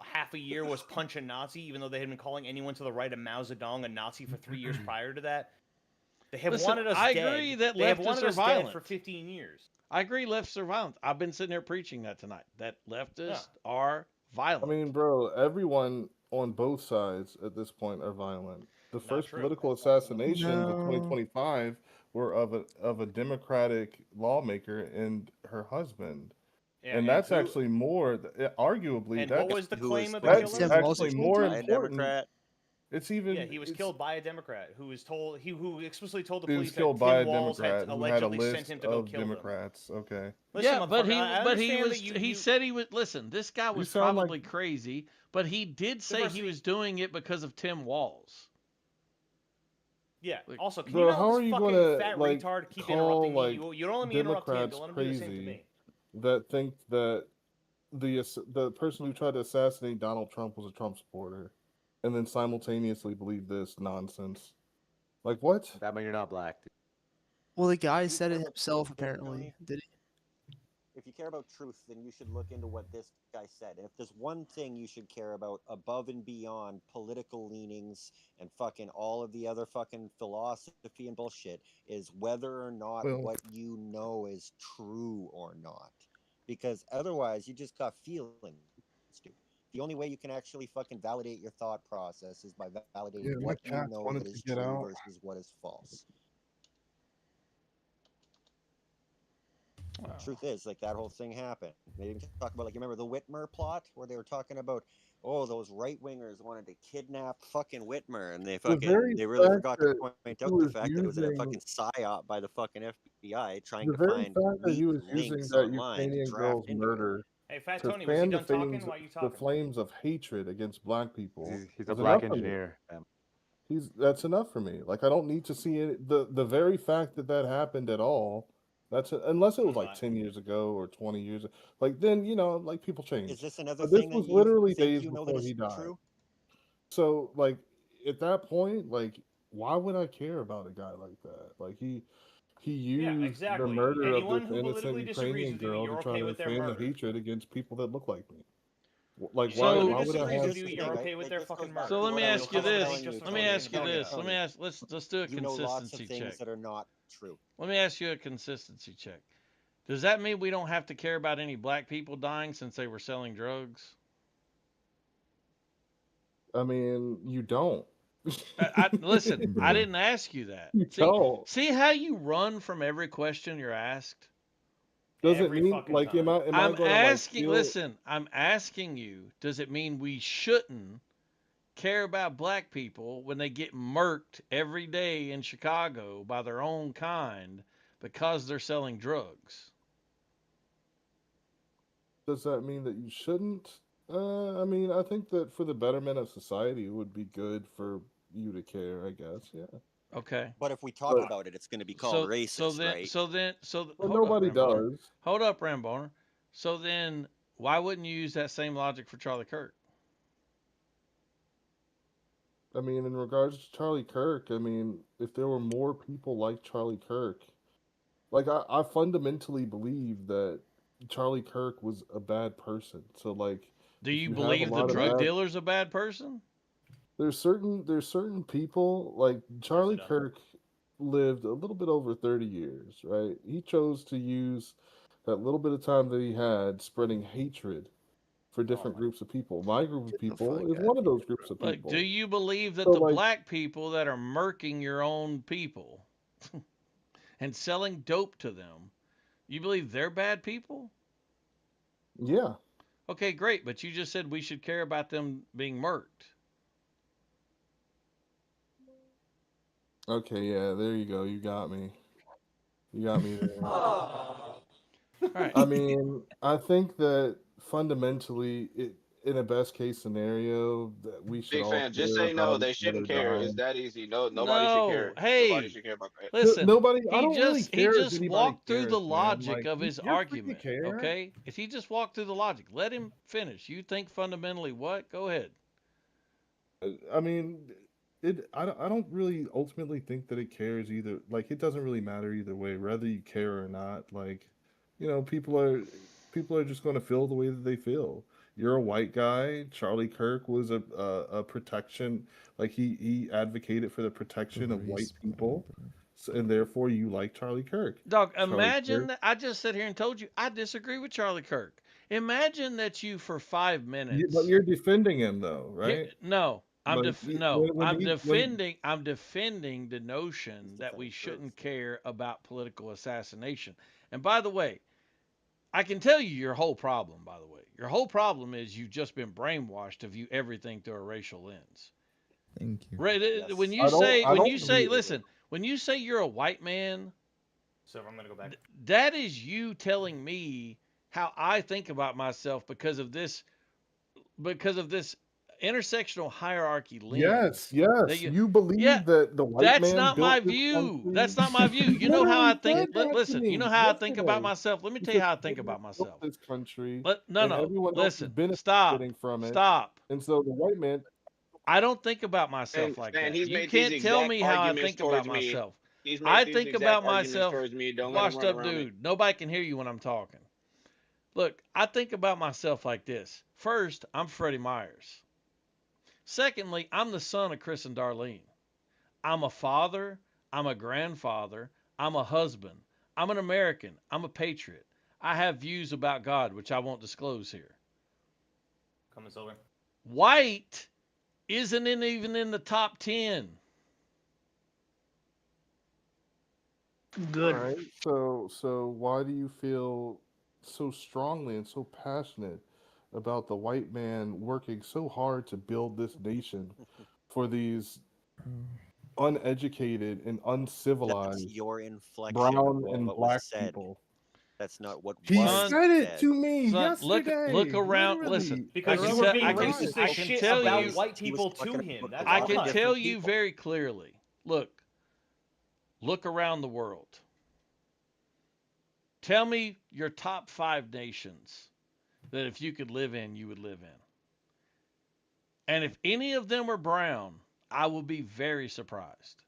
half a year was punch a Nazi, even though they had been calling anyone to the right of Mao Zedong a Nazi for 3 years prior to that. They have Listen, wanted us I dead. agree that they have leftists wanted are us dead violent. for 15 years. I agree leftists are violent. I've been sitting there preaching that tonight, that leftists are violent. I mean, bro, everyone on both sides at this point are violent. The first true. political assassinations of No. 2025 were of a Democratic lawmaker and her husband. Yeah, and that's who- actually more, arguably, And that's, what was the claim of the that's killer? actually more By a important. Democrat. It's even. Yeah, he was it's- killed by a Democrat who was told who explicitly told the He police was killed that by a Tim Walz Democrat had who had a allegedly sent list him to go of kill them. Democrats. Okay. Listen, Yeah, but he motherfucker, I but he understand was that he said he was listen, this guy was sound like- probably crazy, but he did say he Diversity. was doing it because of Tim Walz. Yeah. Also, can Bro, you not how let are this you fucking gonna fat like retard keep call interrupting like me? You don't let me interrupt him. Democrats Don't let him do the same to crazy me. that think that the person who tried to assassinate Donald Trump was a Trump supporter, and then simultaneously believe this nonsense? Like what? That mean you're not black. Well, the guy said it himself, apparently. Tony? Did he? If you care about truth, then you should look into what this guy said. And if there's one thing you should care about above and beyond political leanings and fucking all of the other fucking philosophy and bullshit, is whether or not Well- what you know is true or not. Because otherwise, you just got feelings. Dude. The only way you can actually fucking validate your thought process is by validating Yeah, my what you cats know wanted that to is get true out. versus what is false. Truth is, like, that whole thing happened. They didn't talk about, like, you remember the Whitmer plot where they were talking about, oh, those right wingers wanted to kidnap fucking Whitmer, and they very really fact forgot to that point he out the was fact that it was a using- fucking psyop by the fucking FBI trying The to very find fact that he weak was using links that online to Ukrainian draft girl's into it. murder Hey, Fat to Tony, was he fan done talking? flames, Why are you the talking? flames of hatred against black people. He's a is black enough for me. engineer. That's enough for me. Like I don't need to see it. The very fact that that happened at all. Unless it was like 10 years ago or 20 years. Like then like people change. Is this another But this thing that was you literally think days you know that before is he died. true? So like at that point, like why would I care about a guy like that? Like he used exactly. the murder Anyone of who this politically innocent disagrees Ukrainian with you, girl you're to try okay to with their fan the murder. hatred against people that look like me. Like So- why Who would I disagrees have? with you, you're okay with their fucking murder. So let me what I ask was you just this. telling you, Let me Tony, ask you Tony, this. Tony. Let's do a You know lots of consistency things check. that are not true. Let me ask you a consistency check. Does that mean we don't have to care about any black people dying since they were selling drugs? I mean, you don't. Listen, I didn't ask you that. You don't. See how you run from every question you're asked? Doesn't mean like am I I'm gonna asking. like feel, Listen, I'm asking you. Does it mean we shouldn't care about black people when they get murked every day in Chicago by their own kind because they're selling drugs? does that mean that you shouldn't? I mean, I think that for the betterment of society, it would be good for you to care. I guess, yeah. Okay. But if we talk But- about it, it's going to be called racist, right? Well, hold nobody up, Ramboner. does. Hold up, Ramboner. So then, why wouldn't you use that same logic for Charlie Kirk? I mean, in regards to Charlie Kirk, I mean, if there were more people like Charlie Kirk, like I fundamentally believe that Charlie Kirk was a bad person. So like, Do if you have a believe the lot of drug bad- dealer's a bad person? There's certain people like Charlie Kirk lived a little bit over 30 years, right? He chose to use that little bit of time that he had spreading hatred for different groups of people. My group of people is one of those groups of Like, people. do you believe that So, the like- black people that are murking your own people and selling dope to them, you believe they're bad people? Yeah. Okay, great, but you just said we should care about them being murked. Okay, yeah, there you go. You got me. You got me there. Right. I mean, I think that fundamentally, in a best case scenario, that we should Big all fan. Just care say no. about They each shouldn't other care. dying. It's that easy. No, nobody should care. Hey, Nobody should care about that. listen. Nobody- I He don't really just care if he just anybody walked through the cares, man. logic Like, of his you're free to argument. care. Okay, if he just walked through the logic, let him finish. You think fundamentally what? Go ahead. I mean, I don't really ultimately think that it cares either. Like, it doesn't really matter either way, whether you care or not. Like, people are just going to feel the way that they feel. You're a white guy. Charlie Kirk was a protection. Like he advocated for the protection of white people, and therefore you like Charlie Kirk. Dog, Charlie imagine Kirk- that I just sat here and told you I disagree with Charlie Kirk. Imagine that you for 5 minutes. But you're defending him though, right? No, I'm Like, I'm defending the notion that we shouldn't care about political assassination. And by the way, I can tell you your whole problem, by the way. Your whole problem is you've just been brainwashed to view everything through a racial lens. Thank you. Right? When you I don't- say I don't believe it. listen, when you say you're a white man, So I'm gonna go back. that is you telling me how I think about myself because of this intersectional hierarchy lens. Yes, that yes. You believe yeah, that the white that's man not built my this view. country? That's not my view. You know how I think. Listen, you know how I think about yesterday. myself. Let me You tell you said how I the think white man about built myself. this country, No, and no. everyone else is Listen. Stop. benefiting from it. Stop. And so the white man. I don't think about myself And like and that. he's You made these can't tell exact me how I arguments think about towards me. myself. He's I made these think exact about arguments myself. towards me. Don't let him Washed run up around it. dude. Nobody can hear you when I'm talking. Look, I think about myself like this. First, I'm Freddie Myers. Secondly, I'm the son of Chris and Darlene. I'm a father. I'm a grandfather. I'm a husband. I'm an American. I'm a patriot. I have views about God, which I won't disclose here. Coming silver. White isn't even in the top 10. Good. All right. So why do you feel so strongly and so passionate about the white man working so hard to build this nation for these uneducated and That's uncivilized your inflection brown of and what black was said. people? That's not what He was said it said. to me Son, look yesterday. around. literally. Listen, Because I you can were tell. being I can. racist I as can shit tell about you. white He was people to talking him. about That's I a lot can of why. tell different you people. very clearly. Look around the world. Tell me your top 5 nations that if you could live in, you would live in. And if any of them are brown, I will be very surprised.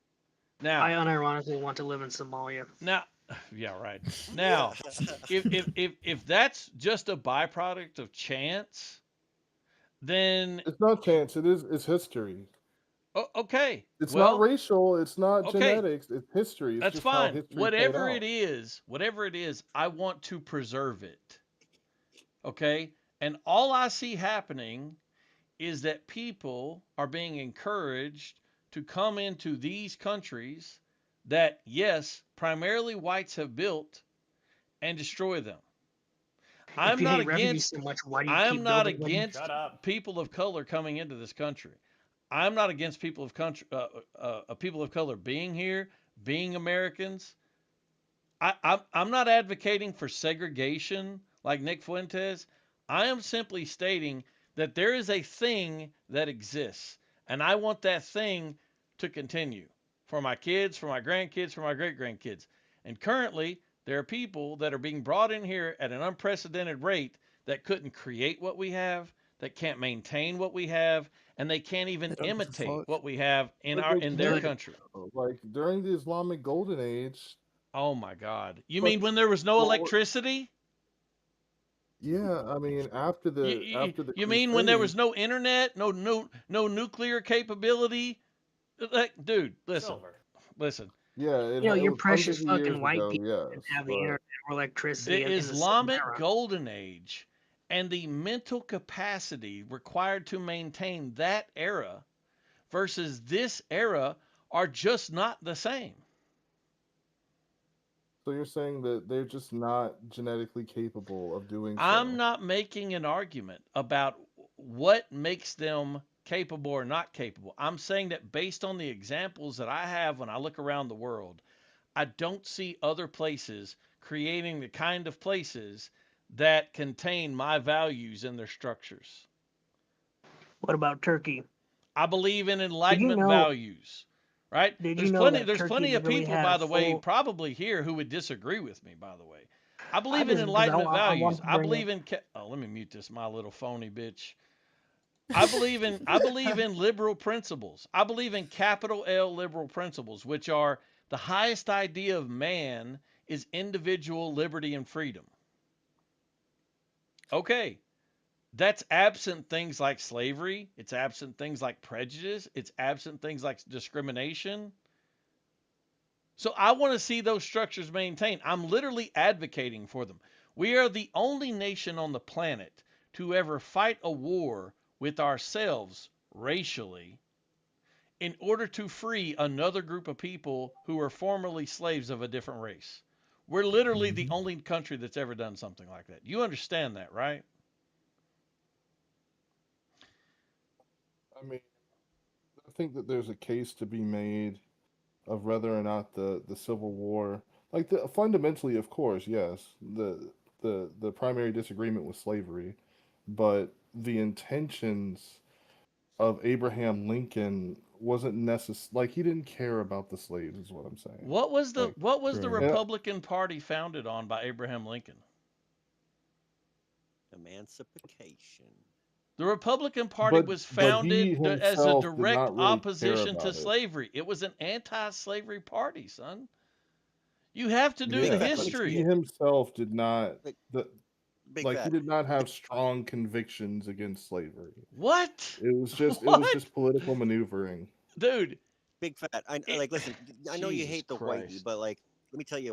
Now, I unironically want to live in Somalia. Now, yeah, right. Now, if that's just a byproduct of chance, then It's not chance. It's history. Okay. It's Well, not racial. It's not okay. genetics. It's history. It's That's just how fine. history played out. Whatever it is, I want to preserve it. Okay? And all I see happening is that people are being encouraged to come into these countries that, yes, primarily whites have built and destroy them. If you hate refugees so much, why do you I keep am not building them? against Shut up. people of color coming into this country. I'm not against people of people of color being here, being Americans. I'm not advocating for segregation like Nick Fuentes. I am simply stating that there is a thing that exists, and I want that thing to continue for my kids, for my grandkids, for my great grandkids. And currently, there are people that are being brought in here at an unprecedented rate that couldn't create what we have, that can't maintain what we have, and they can't even imitate what we have in But they their can't, country. like during the Islamic Golden Age. Oh my God! You But- mean when there was no well, electricity? Yeah, I mean after the You mean when there was Crusades- no internet, no nuclear capability? Like, dude, listen. Yeah, You know, it your was precious hundreds of years fucking white ago, people yes, didn't have the but- internet or electricity The in the same Islamic era. Golden Age and the mental capacity required to maintain that era versus this era are just not the same. So you're saying that they're just not genetically capable of doing so. I'm not making an argument about what makes them capable or not capable. I'm saying that based on the examples that I have when I look around the world, I don't see other places creating the kind of places that contain my values in their structures. What about Turkey? I believe in enlightenment know- values, right? Did There's you know plenty that there's Turkey plenty of really people, had by a the way, full- probably here who would disagree with me, by the way. I believe in disagree, 'cause enlightenment I want values. to I bring believe in let me mute this, my little phony bitch. I believe in liberal principles. I believe in capital L liberal principles, which are the highest idea of man is individual liberty and freedom. Okay. That's absent things like slavery, it's absent things like prejudice, it's absent things like discrimination. So I want to see those structures maintained. I'm literally advocating for them. We are the only nation on the planet to ever fight a war with ourselves racially in order to free another group of people who were formerly slaves of a different race. We're literally the only country that's ever done something like that. You understand that, right? I mean, I think that there's a case to be made of whether or not the Civil War, like fundamentally, of course, yes, the primary disagreement was slavery, but the intentions of Abraham Lincoln wasn't necessary. Like he didn't care about the slaves, is what I'm saying. What was the Right. Republican Party founded on by Abraham Lincoln? Emancipation. The Republican Party But- was but he founded as a himself did direct not really care opposition to about it. slavery. It was an anti-slavery party, son. You have to do Yeah, the but history. He himself did not. Big Like Fat. he did not have strong convictions against slavery. What? It was just What? political maneuvering. Dude. Big Fat. Like listen. I know you Jesus hate the Christ. whitey, but like, let me tell you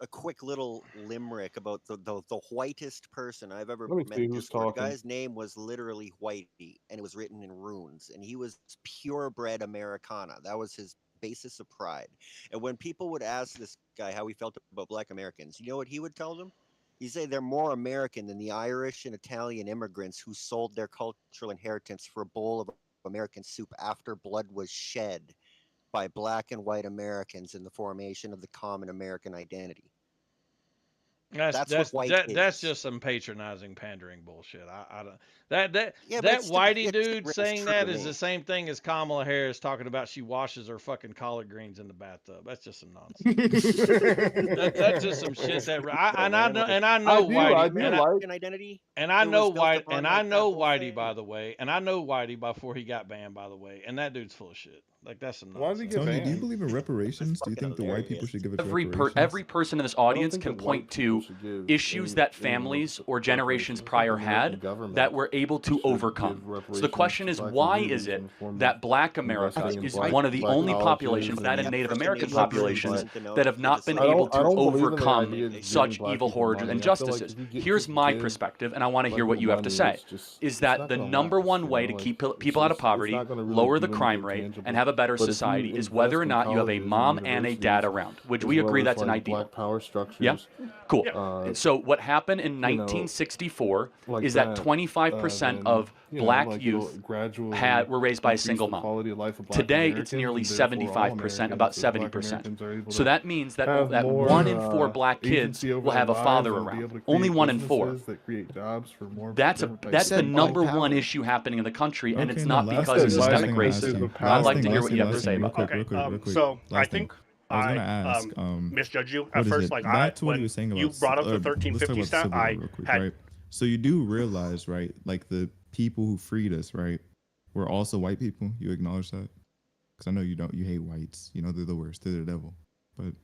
a quick little limerick about the whitest person I've ever Let me met. see in who's Discord. The talking. guy's name was literally Whitey, and it was written in runes, and he was purebred Americana. That was his basis of pride. And when people would ask this guy how he felt about Black Americans, you know what he would tell them? He'd say they're more American than the Irish and Italian immigrants who sold their cultural inheritance for a bowl of American soup after blood was shed by Black and white Americans in the formation of the common American identity. That's what white is. That's just some patronizing, pandering bullshit. I don't that Yeah, but that it's the- Whitey it's the dude greatest saying truth that to is me. the same thing as Kamala Harris talking about she washes her fucking collard greens in the bathtub. That's just some nonsense. That's just some shit that I know Whitey do and like identity. and I It know was built Whitey upon, and like, I that know whole Whitey thing. by the way, and I know Whitey before he got banned by the way, and that dude's full of shit. Like that's some Why did he nonsense. get Tony, do you banned? believe in reparations? Do you think the white people should give us Every reparations? person in this I don't audience think can that point white people to should give issues any- that any families or reparations. generations I think prior the American had government that were able to should overcome. give So the reparations question to is, black why communities is in it the form of that Black America investing in is black- one of the black only colleges populations, that and and- Native American But- populations, that have not been I don't- able to I don't believe in the overcome idea of giving such black evil, people horrors, money. and I feel like injustices? if you get- Here's just my give perspective, and I want to black hear what people you have to money, say. it's just- Is it's that not the gonna number last, one you way know, to like, keep it's people out of just- it's poverty, not gonna really lower do the crime anything rate, tangible. and have a better But if you society is whether or invest in not you have a colleges and mom and a dad universities, around? Would as we well agree as, that's an like, ideal? black power structures, Yeah? Cool. uh, So what happened in you know, 1964 like is that that, 25% then, of you know, black like, it'll youth gradually were raised by a increase single the mom. quality of life of black Today, Americans, it's nearly and therefore all 75%, about Americans, so black 70%. Americans are able So to that means that have that more, 1 in 4 black kids agency over will have a their father lives and be around. able to Only create 1 in 4. businesses that create jobs for more That's different types that's of the people. number one issue happening in the country, and Okay, it's no, not last because of thing, last systemic thing I'm asking. racism. Last I'd like thing, to hear last what thing, you have to last say thing, real about quick, that. real quick, real quick. So I Last thing. think I was gonna I ask, misjudged you what at is first. it? Like Back to what you were saying you about brought up the let's talk 1350 about stat. Civil War I real quick, had right? So you do realize, right, like the people who freed us, right, were also white people. You acknowledge that? Because I know you don't. You hate whites. You know they're the worst. They're the devil. But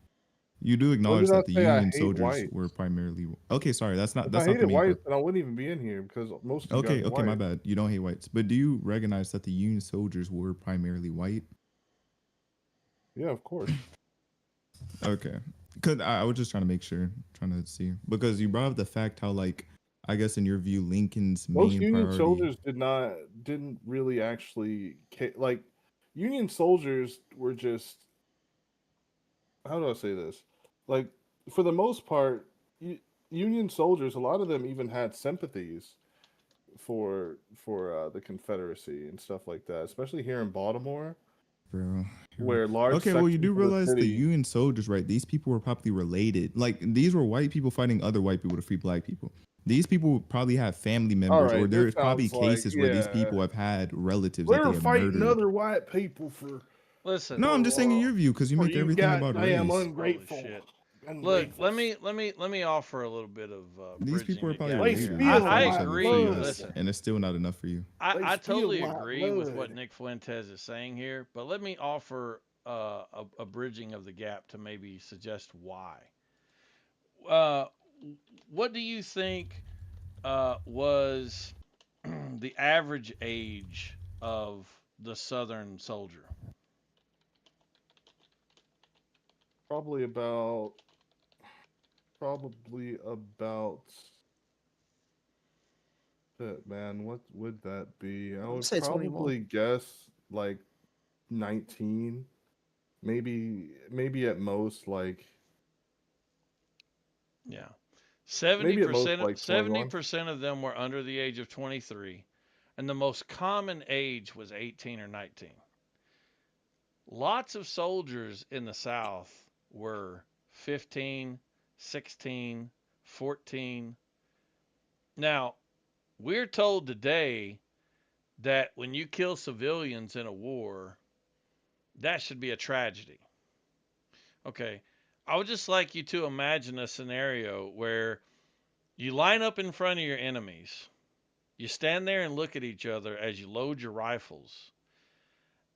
you do acknowledge did I that the say I Union hate soldiers whites? were primarily. Okay, sorry, that's not If that's I not the hated main whites, part. then I wouldn't even be in here because most of you Okay, guys are okay, my white. bad. You don't hate whites, but do you recognize that the Union soldiers were primarily white? Yeah, of course. Okay, because I was just trying to make sure, trying to see, because you brought up the fact how, like, I guess in your view, Lincoln's Most main Union priority. soldiers didn't really actually like. Union soldiers were just, how do I say this? Like, for the most part, Union soldiers, a lot of them even had sympathies for the Confederacy and stuff like that, especially here in Baltimore, Bro. where large Okay, well, you sections do of the realize the city- Union soldiers, right? These people were probably related. Like, these were white people fighting other white people to free black people. These people probably have family members, right, or that there's probably sounds like- cases where these yeah. people have had relatives They that they were have fighting murdered. other white people for. Listen. No, I'm just saying in your view, because you for make you everything about goddamn race. ungrateful. Look, Ungrateful. let me offer a little bit of These people are bridging probably the gap related. here. and I they fight each other agree. for you, Listen, and it's still not enough for you. I totally spill my agree with what blood. Nick Fuentes is saying here, but let me offer a bridging of the gap to maybe suggest why. What do you think was the average age of the Southern soldier? Probably about shit, man, what would that be? I would say 21. probably guess like 19, maybe at most like Yeah. maybe at most 70% like 21. 70% of them were under the age of 23, and the most common age was 18 or 19. Lots of soldiers in the South were 15, 16, 14. Now, we're told today that when you kill civilians in a war, that should be a tragedy. Okay. I would just like you to imagine a scenario where you line up in front of your enemies. You stand there and look at each other as you load your rifles.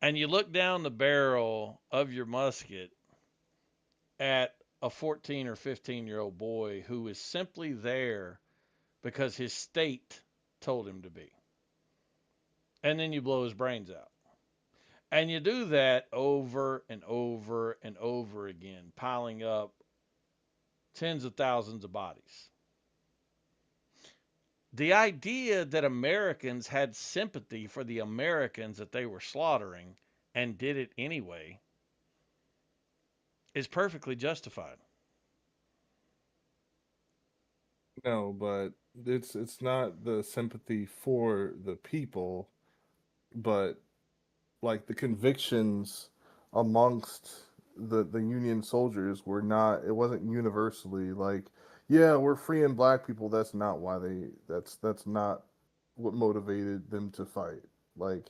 And you look down the barrel of your musket at a 14 or 15-year-old boy who is simply there because his state told him to be. And then you blow his brains out. And you do that over and over and over again, piling up tens of thousands of bodies. The idea that Americans had sympathy for the Americans that they were slaughtering and did it anyway is perfectly justified. No, but it's not the sympathy for the people, but like the convictions amongst the Union soldiers were not. It wasn't universally like, yeah, we're freeing black people. That's not why they. That's not what motivated them to fight. Like,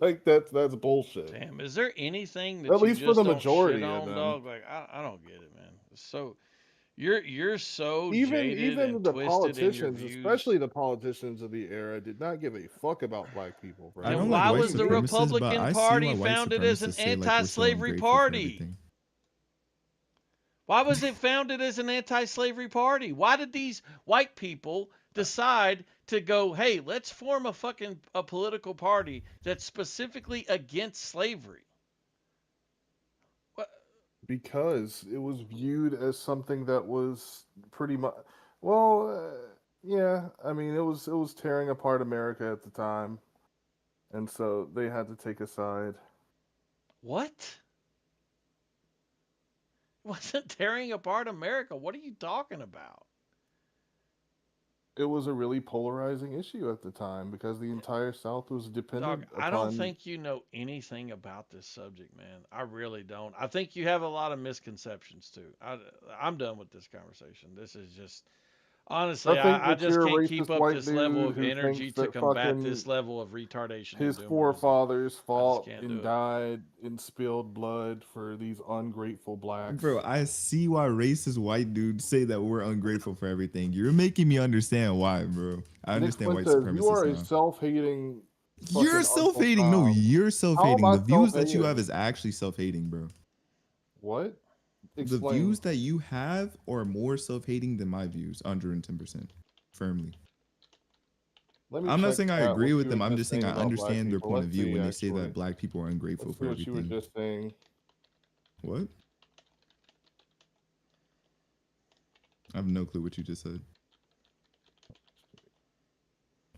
like that's bullshit. Damn, is there anything that At you least for just the don't majority shit of on, them. dog? Like I don't get it, man. So you're so Even jaded and the twisted in your politicians, views. especially the politicians of the era, did not give a fuck about black people, bro. I Then don't why like white was the supremacists, but Republican I see Party why white founded as an supremacists say, like, we're so anti-slavery ungrateful for party? everything. Why was it founded as an anti-slavery party? Why did these white people decide to go, hey, let's form a political party that's specifically against slavery? Because it was viewed as something that was pretty much, well, yeah. I mean, it was tearing apart America at the time, and so they had to take a side. What? Wasn't tearing apart America? What are you talking about? It was a really polarizing issue at the time because the entire South was dependent Dog, I don't upon. think you know anything about this subject, man. I really don't. I think you have a lot of misconceptions too. I'm done with this conversation. This is just honestly, I think I that just you're a can't keep racist up white this level dude of who energy thinks to that combat fucking this level of retardation. and his doomerism. forefathers fought can't do and it. died and spilled blood for these ungrateful blacks. Bro, I see why racist white dudes say that we're ungrateful for everything. You're making me understand why, bro. I understand Nick white Fuentes, you are a supremacists now. self-hating. You're fucking self-hating. Uncle No, Tom. you're How self-hating. am I The views that you self-hating? have is actually self-hating, bro. What? The Explain. views that you have are more self-hating than my views, 110%. Firmly. Let me I'm not check saying I out agree what with you them. were I'm just just saying I saying about black understand their people. point of Let's view see, when they say actually. that black people are ungrateful Let's see for what you were everything. just saying. What? I have no clue what you just said.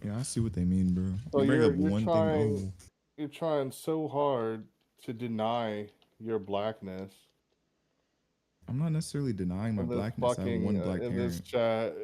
Yeah, I see what they mean, bro. So You bring you're up one trying, thing. you're trying so hard to deny your blackness. I'm not necessarily denying my in this blackness. I have one fucking, black in parent. this chat.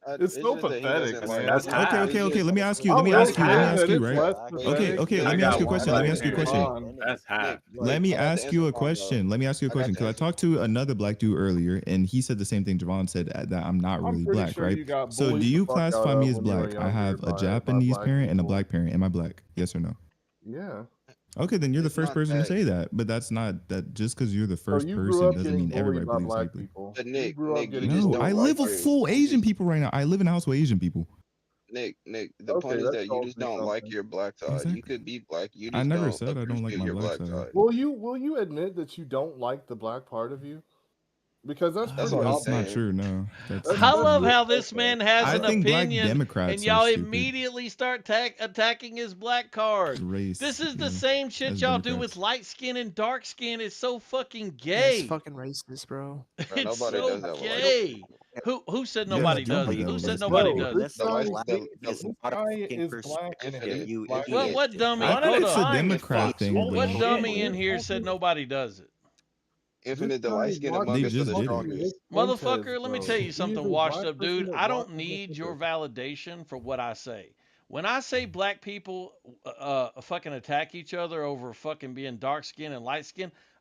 It's It's so just that he pathetic, doesn't man. like- Okay. Let me ask you. I'm Let me really ask you. Let me saying ask that you. it's Right? less Okay. pathetic Let than me ask you a question. Let me ask you a Black question. Panther. That's half. Let me ask you a question. Let me ask you a question because I talked to another black dude earlier, and he said the same thing Javon said that I'm not I'm really pretty black, sure right? you got So do bullied you the fuck out classify me of as when you were black? I younger have a by Japanese black parent and a people. black parent. Am I black? Yes or no? Yeah. Okay, then you're the It's first not person to that- say that, but that's not that. Just because you're the So first you grew person up doesn't getting mean everybody bullied by believes black like you. people. But You Nick, grew up Nick, you getting just No, don't I like live with your- full Asian people right now. I live in a house with Asian people. Nick, the Okay, point is that that you tells just me don't like something. your black side. You Exactly. could be black. You I just never don't said I don't like appreciate my your black black side. side. Will you admit that you don't like the black part of you? Because that's That's pretty what I'm That's not saying. true. No, that's That's I not love true. how this man has I an think black opinion, Democrats and are y'all stupid. immediately start attacking his black card. Race. This is the yeah, same shit as y'all do with Democrats. light skin and dark skin. It's so fucking Yeah, it's gay. fucking racist, bro. Bro, It's nobody so does that with light gay. Who said Yeah, nobody John does did it? that Who with said light skin. nobody Bro, does this it? The light, guy, the, this guy is black and Infinite. hates You black Infinite. What dummy? I think Hold it's a on. Democrat thing, bro. What dummy in This here said nobody does it? Infinite, the guy light skin watches among They us are just the did it. fucking strongest. Nick Motherfucker, Fuentes, let me bro. tell you He is something, a washed black up dude. person that I don't watches need Pacific. your validation for what I say. When I say black people fucking attack each other over fucking being dark skinned and light skinned,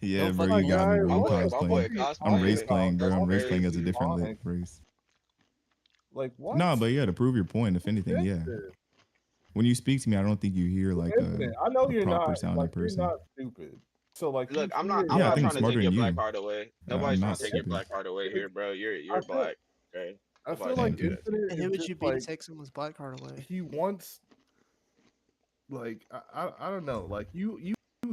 Yeah, No bro, fucking you got me, guy, bro. I'm my boy cosplaying. I'm race playing, bro. I'm race playing as a different race. Like what? No, but yeah, to prove your point, if anything, yeah. When you speak to me, I don't think you hear like I know a you're proper not sounding like person. you're not stupid. So like, Look, you I'm not. hear- I'm Yeah, I not think I'm trying to smarter take your than black you. card away. I'm Nobody's trying not to take your stupid. black card away here, bro. You're feel- black. Okay. I feel Nobody's like trying to do that. Infinite And who is would just you be like to take someone's black card away? he wants. Like I don't know. Like you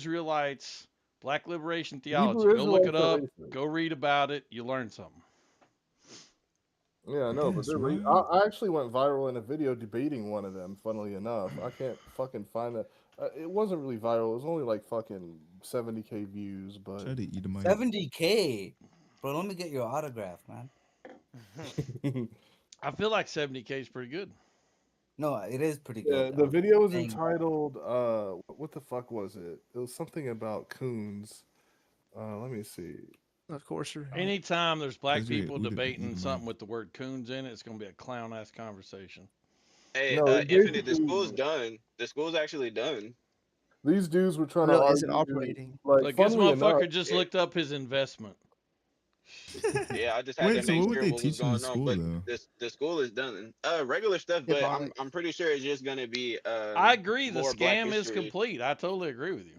Israelites, Black liberation theology. Hebrew Go look it up. Israelites are racist. Go read about it. You learn something. Yeah, I know, but That's they're right. I actually went viral in a video debating one of them. Funnily enough, I can't fucking find that. It wasn't really viral. It was only like fucking 70K views, but Try to eat a mic. 70K, bro. Let me get your autograph, man. I feel like 70K is pretty good. No, it is pretty yeah, good. the video was saying- entitled what the fuck was it? It was something about coons. Let me see. Of course, you're. Anytime there's black 'Cause we- people we didn't debating eat something with the word coons in it, it's gonna be a clown ass conversation. Hey, No, Infinite, the basically- school's done. The school's actually done. These dudes were trying Really to isn't argue, operating. like, Like this funnily motherfucker enough, just looked up his investment. Yeah, I just had Wait, to so make what would sure they what was teach in the going on. school, But though? the school is done. Regular stuff, but Hypnotic. I'm pretty sure it's just gonna be I agree, the more Black scam is history. complete. I totally agree with you.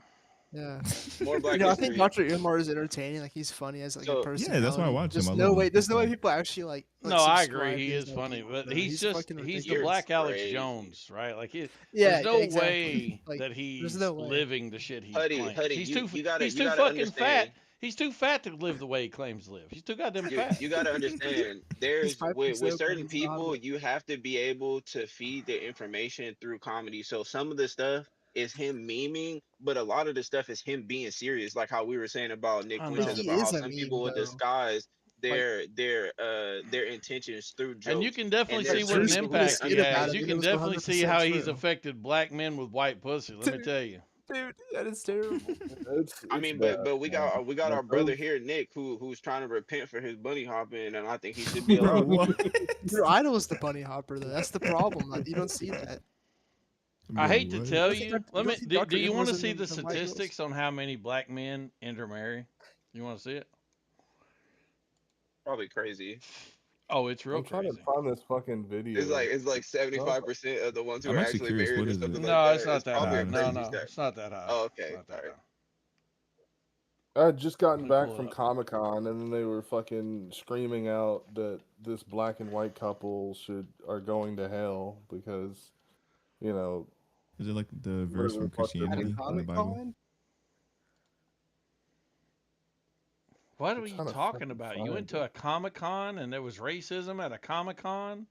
Yeah. More Black You know, I think history. Dr. Umar is entertaining. Like he's funny as like So- a person. Yeah, that's why I watch him. There's I no love way. him. There's no way people actually like. No, I subscribe agree. He to is his funny, people, but bro. he's just fucking he's the ridiculous. Black Alex crazy. Jones, right? Like Yeah, there's no exactly. way Like, that there's he's no way. living the shit he Huddy, claims. Huddy, he's you too gotta- he's you too gotta fucking fat. understand. He's too fat to live the way he claims to live. He's too goddamn You, fat. you gotta understand. There's 5'7", with certain but he's not people, it. you have to be able to feed the information through comedy. So some of the stuff is him memeing, but a lot of the stuff is him being serious, like how we were saying about Nick I know. Fuentes He about how is a some meme, people would though. disguise their intentions through jokes. And you can definitely And see there's what an certain people impact that he about has. it, You but can it was definitely see 100% how he's true. affected black men with white pussy. Let me tell you. Dude, that is terrible. I mean, but we got our brother here, Nick, who's trying to repent for his bunny hopping, and I think he should be Bro, allowed. what? Your idol is the bunny hopper, though. That's the problem. Like, you don't see that. I Bro, hate to what? tell You you. don't Let me. think Do Dr. you want to Umars see in the the white girls? statistics on how many black men intermarry? You want to see it? Probably crazy. Oh, it's real I'm trying crazy. to find this fucking video. It's like 75% of the ones who I'm are actually actually curious, married what or is something it? like No, that. it's not that probably high. a No, crazy no, stat. it's not that high. Oh, okay. It's not that Alright. high. I had just gotten Let me back pull it from up. Comic-Con, and then they were fucking screaming out that this black and white couple are going to hell because, you know, Is it like the verse from Whatever the fuck they're Christianity doing. in the Bible? What I'm are you trying to talking fucking about? You find went to it. a Comic Con and there was racism at a Comic Con?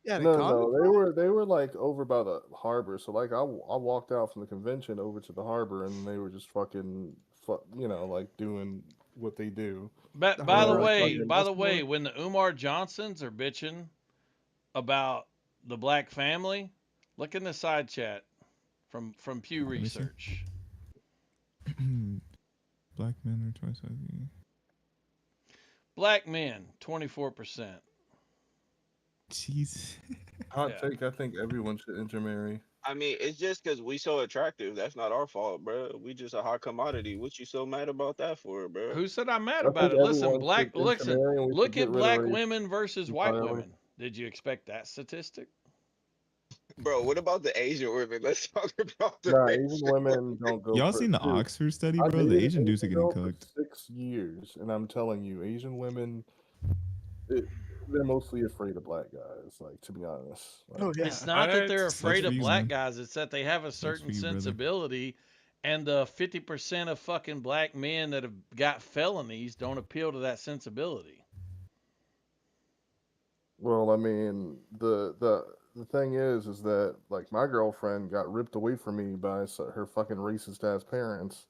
Yeah, No, they were like over by the harbor. So like I walked out from the convention over to the harbor, and they were just fucking, like doing what they do. By the Or, way, fucking- when the Umar Johnsons are bitching about the black family, look in the side chat from Pew Let me see. Research. Black men are twice as many. Black men, 24%. Jeez. Hot Yeah. take. I think everyone should intermarry. I mean, it's just because we so attractive. That's not our fault, bro. We just a hot commodity. What you so mad about that for, bro? Who said I'm mad I about think it? Listen, everyone should listen, intermarry, and we look should at get rid of black race women versus white entirely. women. Did you expect that statistic? Bro, what about the Asian women? Let's talk about the Nah, Asian Asian women don't go. Y'all for seen the dude, Oxford study, I bro? The dated Asian dudes are getting girl for cooked. 6 years, and I'm telling you, Asian women, they're mostly afraid of black guys. Like, to be honest. Like, It's not that they're afraid of for you, black man. guys. It's that they have a certain for you, brother. sensibility, and the 50% of fucking black men that have got felonies don't appeal to that sensibility. Well, I mean, the thing is that like my girlfriend got ripped away from me by her fucking racist ass parents.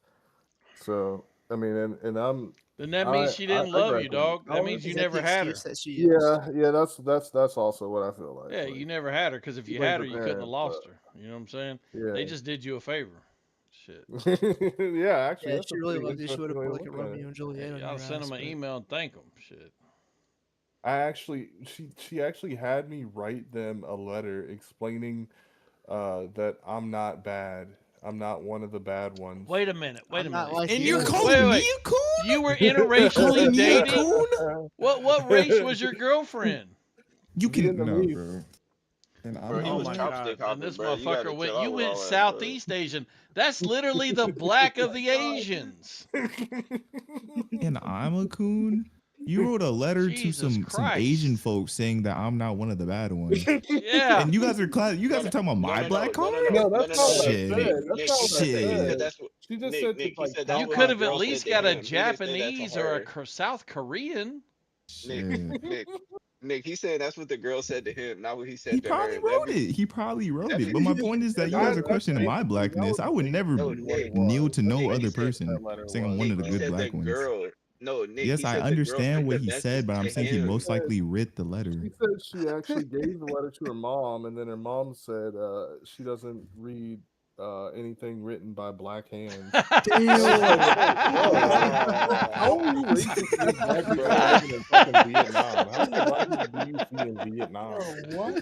So I mean, and I'm. Then that means she didn't love you, graduated. dog. That means you never had her. Yeah, that's also what I feel like. Yeah, you never had her because if she you blamed had her her, you couldn't have parents, lost but- her. You know what I'm saying? Yeah. They just did you a favor. Shit. Yeah, actually, Yeah, that's she a really pretty loved you. She would have interesting way put to like a look at Romeo it. and Juliet on Y'all your send ass, them an but- email and thank them. Shit. I actually, she actually had me write them a letter explaining that I'm not bad. I'm not one of the bad ones. Wait a minute. Wait a not minute. like And you. you're Wait, calling wait. me a coon? You were Calling interracially me a dating? coon? What race was your girlfriend? You can no, Vietnamese. bro. And Bro, I'm he Oh was my chopstick god! hopping, And this bro. You gotta motherfucker went. chill out You with went all that, bro. Southeast Asian. That's literally the black of the Asians. and I'm a coon. You wrote a letter to Jesus some Christ. Asian folks saying that I'm not one of the bad ones. Yeah. And you guys are talking about my black card? No, that's not what I Shit. said. That's not what I Shit. said. That's what, She just Nick, said Nick, to he like. said that's You what could my have at girl said least to got a him. He didn't say that to Japanese or a her. South Korean. Nick, Shit. Nick, Nick, he's saying that's what the girl said to him, not what he said He to probably her. wrote it. He probably wrote it. But my point is that you guys are questioning my blackness. I would never kneel to no other person saying I'm one of the He good said the black ones. girl. No, Nick. Yes, he I said the girl understand sent what the he message said, but I'm to saying he him. most likely writ the letter. She said she actually gave the letter to her mom, and then her mom said she doesn't read anything written by black hands. How are you racist against black people living in fucking Vietnam? How many black people do you see in Vietnam? What the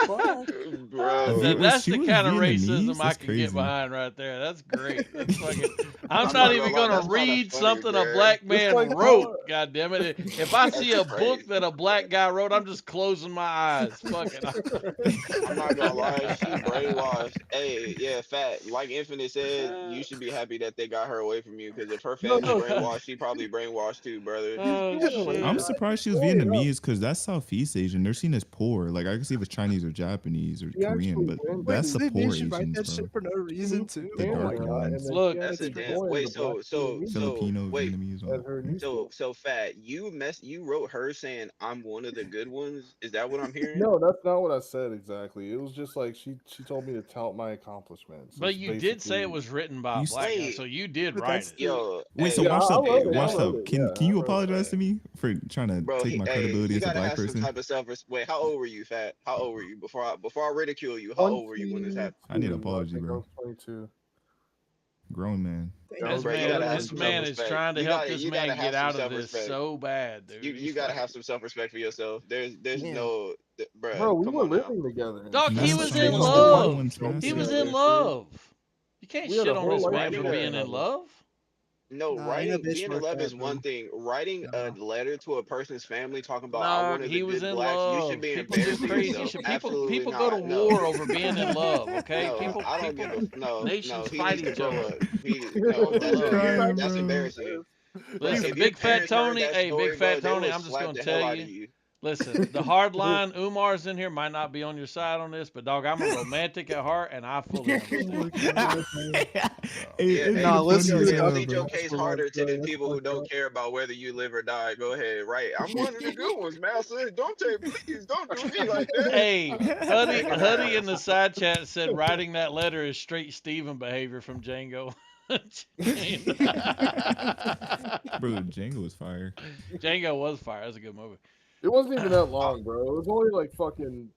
fuck? Bro. That's She the was kind of Vietnamese? racism I That's can crazy. get behind right there. That's great. That's fucking. I'm I'm not not even gonna lie, gonna that's kinda read funny, something a bruh. black It's man like wrote. God damn it! If I see a That's book crazy. that a black guy wrote, I'm just closing my eyes. Fuck it. I'm not gonna lie, she brainwashed. Hey, yeah, fat. Like Infinite said, you should be happy that they got her away from you. Because if her family brainwashed, she probably brainwashed too, brother. Oh shit. I'm surprised she was Vietnamese because that's Southeast Asian. They're seen as poor. Like I can see if it's Chinese or Japanese or Korean, but that's the Wait, poor they should write Asians, that bro. shit for no reason too. The Oh my darker god. ones. Look, That's a damn. Wait, so Filipino, wait. Vietnamese. All that. So fat. You wrote her saying I'm one of the good ones. Is that what I'm hearing? No, that's not what I said exactly. It was just like she told me to tout my accomplishments. But It's you did say it basically- was written by a black guy, Wait. so you did But write that's it. Yo, Wait, so hey, watch I up. wrote it, Watch I wrote up. it, Can yeah, can you I wrote apologize it. to me for trying to bro, take my hey, credibility you as a gotta black have some person? type of self. Wait, how old were you, fat? How old were you before I ridicule you? How old were you when this happened? I need an 22, apology, think I bro. was 22. Grown man. This Bro, you gotta man, have this some man is self-respect. trying to You help gotta- this you man gotta get have out some of this self-respect. so bad, dude. You gotta have some self-respect for yourself. There's Damn. no, Bro, bro. we Come were on now. living together. Dog, he That's was fine. in That's the love. white one's He was massive. in love. You can't We had shit a on whole this life man for together. being in love. No, Nah, ain't no bitch being in worth love that, is one bro. thing. Writing a No. letter to a person's family talking about I Nah, wanted he the was good in blacks, you should love. be People do embarrassing crazy yourself. shit. Absolutely People go to not. No. war over being in love. Okay, No, people I don't people give a no. nations He fight needs to each grow other. up. No, over that's love. Crying, that's bro. embarrassing. Bro, Listen, if your Big Fat parents heard Tony. that Hey, story, Big bro, Fat they Tony. would I'm just slap gonna the hell tell out of you. you. Listen, the hard line, Umar's in here, might not be on your side on this, but dog, I'm a romantic at heart, and I fully understand. Hey, Yeah, Nah, let's yo, do yeah, that, plead bro. your case harder to the people who don't care about whether you live or die. Go ahead, right? I'm one of the good ones, master. Please don't do me like that. Hey, Huddy, Take it Huddy out. in the side chat said writing that letter is straight Steven behavior from Django. Bro, Django was fire. Django was fire. That's a good movie. It wasn't even that long, bro. It was only like fucking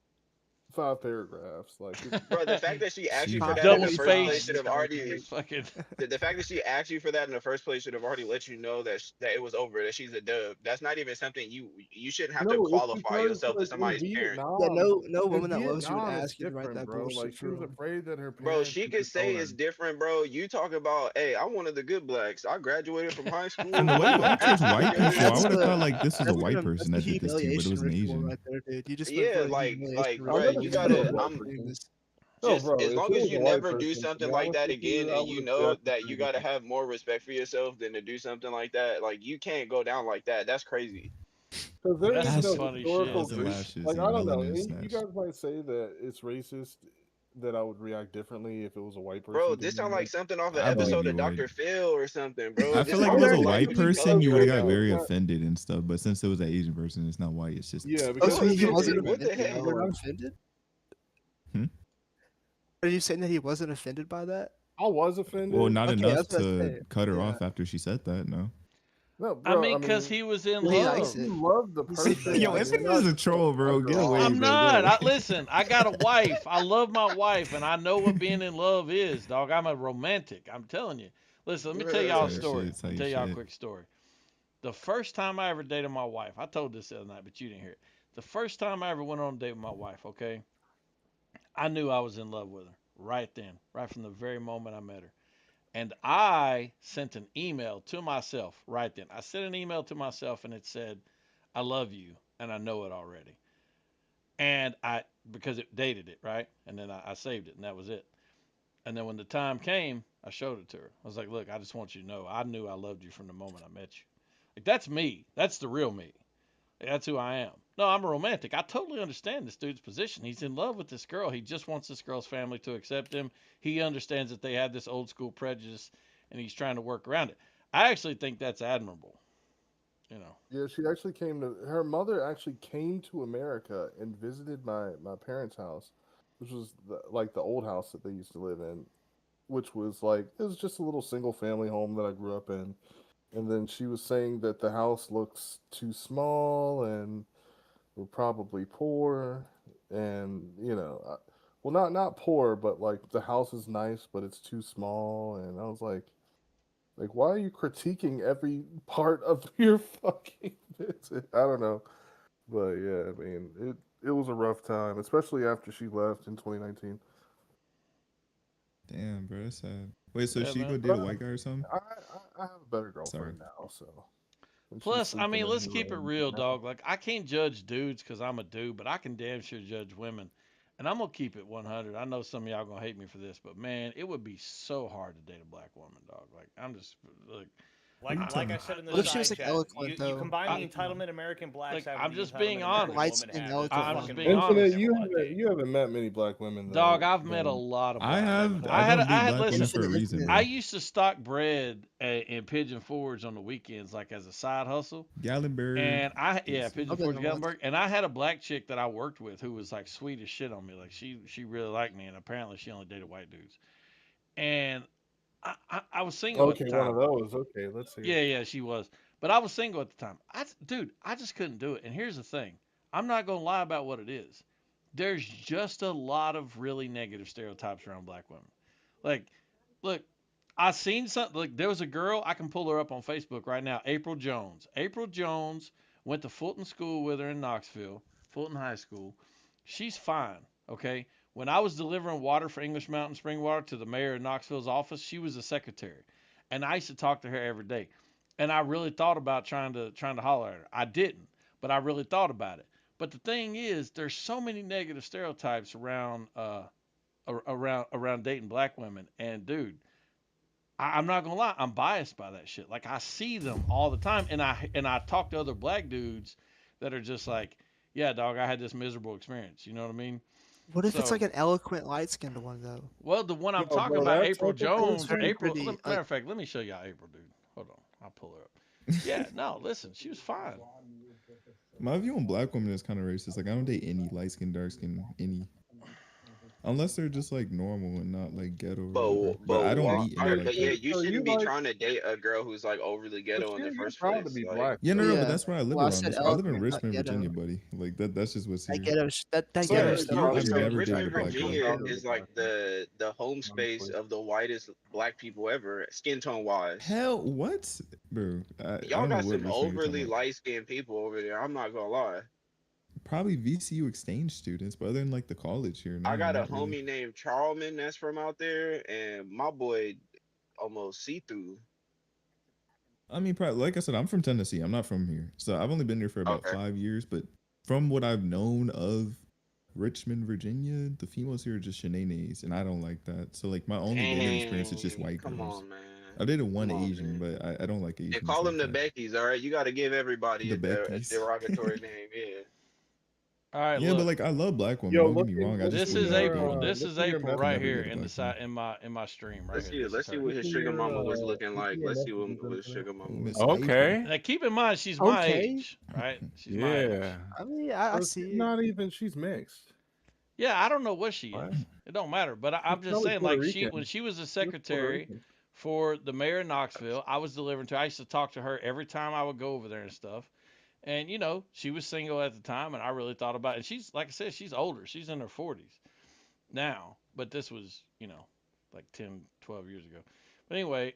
5 paragraphs. Like, Bro, the fact that she asked you for that in Double the first place space. should have already. Fucking. The fact that she asked you for that in the first place should have already let you know that that it was over. That she's a dub. That's not even something you shouldn't have to no, it's qualify because yourself to like, somebody's in parent. Vietnam, Yeah, no in woman that loves you would Vietnam, it's ask you to write different, that bro. bullshit Like, she for was them. afraid that her Bro, parents she would could say disown it's her. different, bro. You talk about, hey, I'm one of the good blacks. I graduated from high school. And the way you act towards white people, I That's would have the thought like this was a that's white the person that did this to you, but it was an humiliation ritual Asian. right there, dude. You just went Yeah, for the humiliation bro, ritual. you Just gotta. for I'm doing this. No, just bro, as if long it as was you a white never do person, to something be like honest that with you, again, I and you would've know said that you something gotta different. have more respect for yourself than to do something like that. Like you can't go down like that. That's crazy. Because there That's is some no funny historical shit. reason. Lashes Like, and I don't know. melanin You snatched. guys might say that it's racist that I would react differently if it was a white person. Bro, doing this sounds it. like something off an I believe episode you of would. Dr. Phil or something, bro. I This feel like sounds if it was a like white these person, colors you would have right got now. very offended and stuff. But since it was an Asian person, it's not white. It's just Yeah, Oh, because so he offended? wasn't What the offended? heck? You're not offended? Hmm? Are you saying that he wasn't offended by that? I was offended. well, not Okay, enough that's what I to said. cut her Yeah. off after she said that. No. No, I bro. mean, because he was in He love. likes it. You love the He said person. that. Yo, like, Infinite you're not is a troll, bro. like Get her away, off. I'm bro. not. Get away. Listen, I got a wife. I love my wife, and I know what being in love is, dog. I'm a romantic. I'm telling you. Listen, let me tell y'all a Tight story. shit, Let me tight tell y'all a shit. quick story. The first time I ever dated my wife, I told this the other night, but you didn't hear it. The first time I ever went on a date with my wife, okay, I knew I was in love with her right then, right from the very moment I met her. And I sent an email to myself right then. I sent an email to myself and it said, I love you, and I know it already. And because it dated it, right? And then I saved it, and that was it. And then when the time came, I showed it to her. I was like, look, I just want you to know, I knew I loved you from the moment I met you. Like, that's me. That's the real me. That's who I am. No, I'm a romantic. I totally understand this dude's position. He's in love with this girl. He just wants this girl's family to accept him. He understands that they have this old school prejudice, and he's trying to work around it. I actually think that's admirable. you know. Yeah, she actually came to. Her mother actually came to America and visited my parents' house, which was like the old house that they used to live in, which was like it was just a little single family home that I grew up in. And then she was saying that the house looks too small and we're probably poor, and well, not poor, but like the house is nice, but it's too small. And I was like, why are you critiquing every part of your fucking visit? I don't know, but yeah, I mean, it was a rough time, especially after she left in 2019. Damn, bro, that's sad. Wait, so Yeah, she man. go date a white guy or something? I have a better Sorry. girlfriend now, so. and she's Plus, I sleeping mean, in let's her keep it room real, now. dog. Like, I can't judge dudes because I'm a dude, but I can damn sure judge women. And I'm gonna keep it 100. I know some of y'all gonna hate me for this, but man, it would be so hard to date a black woman, dog. Like, I'm just Like you I talking- said in the What if she side was, like, chat, eloquent, you though? combine the entitlement American blacks Like, have. I'm with the just being entitlement American honest. women Light-skinned, have, eloquent it's I'm woman. just fucking being monstrous. honest. Infinite, you haven't met many black women, though. Dog, I've met a than- lot of I black have. women. I don't date black women listen, for a reason. Infinite. Bro. I used to stock bread in Pigeon Forge on the weekends, like as a side hustle. Gallenberg. And Pigeon I've been Forge to one. Gallenberg. And I had a black chick that I worked with who was like sweet as shit on me. Like she really liked me, and apparently she only dated white dudes. And I was single at Okay, the one time. of those. Okay, let's see. Yeah, she was. But I was single at the time. I just couldn't do it. And here's the thing. I'm not gonna lie about what it is. There's just a lot of really negative stereotypes around black women. Like, look, I seen something. Like, there was a girl. I can pull her up on Facebook right now. April Jones. April Jones went to Fulton School with her in Knoxville, Fulton High School. She's fine. Okay. When I was delivering water for English Mountain Spring Water to the mayor of Knoxville's office, she was a secretary, and I used to talk to her every day. And I really thought about trying to holler at her. I didn't, but I really thought about it. But the thing is, there's so many negative stereotypes around around dating black women. And dude, I'm not gonna lie, I'm biased by that shit. Like I see them all the time, and I talk to other black dudes that are just like, yeah, dog, I had this miserable experience. You know what I mean? What if it's So- like an eloquent, light-skinned one though? Well, the one I'm No, talking bro, about, that's April like a Jones. very April. pretty, Matter of fact, let me show y'all April, dude. Hold on, I'll pull her up. Yeah, no, listen, she was fine. My view on black women is kind of racist. Like I don't date any light skin, dark skin, any. Unless they're just like normal and not like ghetto. Or whatever. But I don't meet any like But yeah, that. you So shouldn't you be like- trying to date a girl who's like overly ghetto in the you're first proud place. to be like- black. Yeah, no, Yeah. but that's where I live Well, I around. said I live in eloquent, not Richmond, ghetto. Virginia, buddy. Like that's just what's That here. ghetto, that So, ghetto yeah, stuff. No, I've so never Richmond, dated a black Virginia woman. is like the home space of the whitest black people ever, skin tone wise. Hell, what, bro? I Y'all don't know got what some Richmond you're talking overly about. light skinned people over there. I'm not gonna lie. Probably VCU exchange students, but other than like the college here, no, I got a not really. homie named Charlman that's from out there, and my boy almost see through. I mean, probably, like I said, I'm from Tennessee. I'm not from here, so I've only been here for about Okay. 5 years. But from what I've known of Richmond, Virginia, the females here are just shenanigans, and I don't like that. So like my only dating experience is just white Come girls. on, man. I dated one Come on, Asian, man. but I don't like Asians. And call them like the that. Beckys, all right? You got to give everybody The a Beckys. derogatory name, yeah. All right, Yeah, look. but like I love black women. Yo, Don't get look me at- wrong. I This just is wouldn't date April. them. This look is at your April message. right Never here date a in the black side in my stream right Let's here. see. Let's see what his Look at sugar mama your, was looking look at like. your Let's see what messages his sugar mama Miss was. Okay. Now keep in mind she's my Okay. age, right? She's my age. Yeah. I mean, I So see she's it. not even. She's mixed. Yeah, I don't know what she What? is. It don't matter. But I'm She's just probably saying, Puerto like Rican. when she was a She's Puerto secretary Rican. for the mayor of Knoxville, I was delivering to her. I used to talk to her every time I would go over there and stuff. And you know, she was single at the time, and I really thought about it. And she's like I said, she's older. She's in her 40s now, but this was, you know, like 10, 12 years ago. But anyway,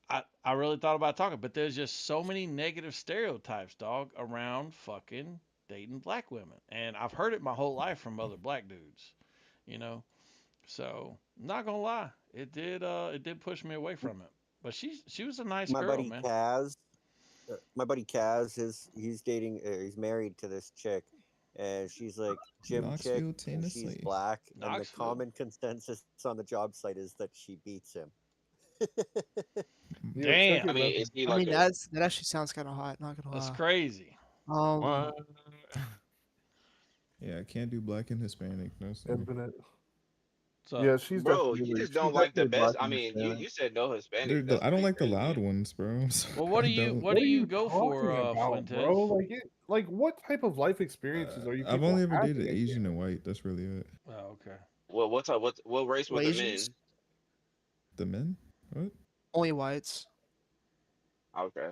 I really thought about talking, but there's just so many negative stereotypes, dog, around fucking dating black women. And I've heard it my whole life from other black dudes, you know. So, not gonna lie, it did push me away from it. But she was a nice My girl, buddy man. Kaz, he's dating, he's married to this chick, and she's like gym chick, Knoxville, and she's Tennessee. black, and the Knoxville. common consensus on the job site is that she beats him. Yeah, Damn. check your I mean, message. is he I like mean, a, that actually sounds kind of hot. Not gonna That's lie. crazy. What? Yeah, I can't do black and Hispanic. No, sorry. Infinite. So, Yeah, she's Bro, definitely you just she's don't like the definitely best. black I and mean, you Hispanic. you said no Hispanic. Dude, That's I don't pretty like the crazy. loud ones, bro. I'm sorry, well, what I do you don't. what do you you go for, talking about, Fuentes? bro? Like what type of life experiences are you I've people only ever having dated in Asian here? and white. That's really it. Oh, okay. Well, what race were the men? Asians? The men? What? Only whites. Okay.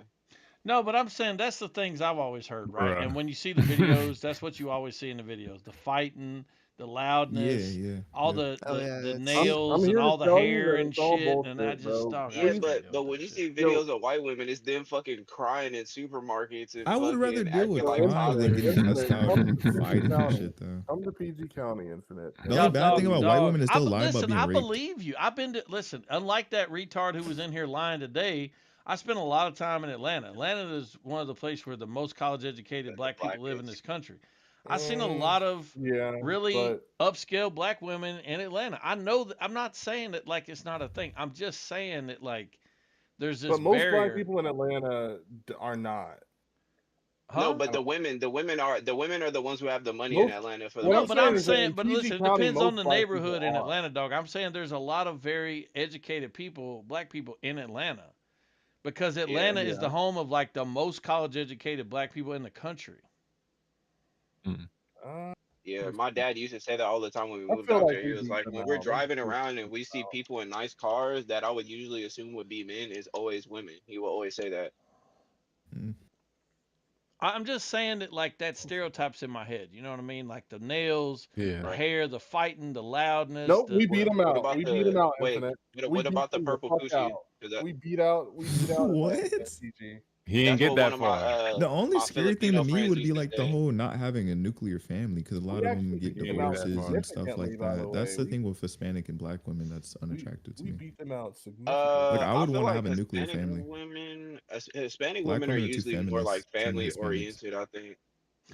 No, but I'm saying that's the things I've always heard, right? Bruh. And when you see the videos, that's what you always see in the videos: the fighting, the Yeah, loudness, yeah. all Yep. Oh yeah, the it's nails I'm and here to all the tell you hair that and it's all shit. And I bullshit, just bro. don't. I Yeah, just can't deal but with when that you shit. see Yo, videos of white women, it's them fucking crying in supermarkets and I would rather fucking deal acting with so like crime than toddlers. getting cussed Infinite, out come from to PG fighting and County. shit, though. Come to PG County, Infinite. The only bad thing about white women is they'll lie about Listen, being I raped. believe you. I've been to listen. Unlike that retard who was in here lying today, I spent a lot of time in Atlanta. Atlanta is one of the places where the most college-educated black people live in this country. I've seen a lot of Yeah, really but upscale black women in Atlanta. I know that I'm not saying that like it's not a thing. I'm just saying that like there's this most black barrier. people in Atlanta are not. No, Huh? but the women are the ones who have the money in Most, Atlanta for the what No, I'm most but part. saying I'm is that saying, in but PG listen, it County, depends on most the black people neighborhood in are. Atlanta, dog. I'm saying there's a lot of very educated people, black people in Atlanta, because Atlanta is the Yeah. home of like the most college-educated black people in the country. Yeah, my dad used to say that all the time when we I moved feel out like there. we He was beat like, them when we're out. driving around and we see people in nice cars that I would usually assume would be men is always women. He will always say that. I'm just saying that like that stereotype's in my head. You know what I mean? Like the nails, Yeah. the hair, the fighting, the loudness. Nope, The, we beat the them What out. about We beat them the out, wait? Infinite. What, We what beat about the them purple fuck coochie? out. 'Cause that, We beat out Atlanta What? at PG. He didn't that's get what one that of my far. The only my scary thing to Filipino me friends would used be to like the say. whole not having a nuclear family because a lot We of them actually get beat them out divorces and stuff significantly, like by the that. way. That's the thing with Hispanic and black women that's unattractive to We me. beat them out significantly. Like I would feel want to like have a nuclear Hispanic family. Hispanic Black women are women are too usually more like feminist, trying to family be Hispanics. oriented. I think.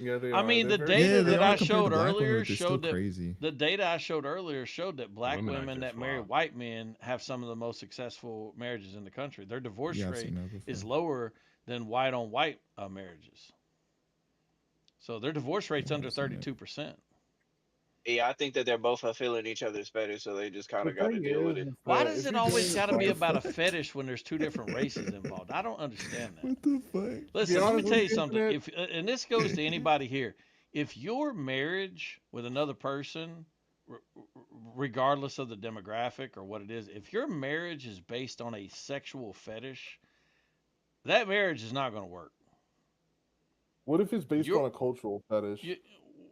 Yeah, they I are. mean, They're the very data Yeah, they that are I compared to showed black women, earlier but they're still showed that crazy. the data I showed earlier showed that black Women are women just that marry wild. white men have some of the most successful marriages in the country. Their divorce Yeah, I've rate seen that before. is lower than white on white marriages. So their divorce rate's Yeah, under I've seen it. 32%. Yeah, I think that they're both fulfilling each other's fetish, so they just kind The of got to thing deal with it. is Why that does if it you're always doing got to be it about a right, fetish when there's two different races involved? I don't understand that. What the fuck? Listen, let me honest tell with you you, something. Infinite, If and this goes to anybody here, if your marriage with another person, regardless of the demographic or what it is, if your marriage is based on a sexual fetish, that marriage is not going to work. what if it's based You're- on a cultural fetish? You,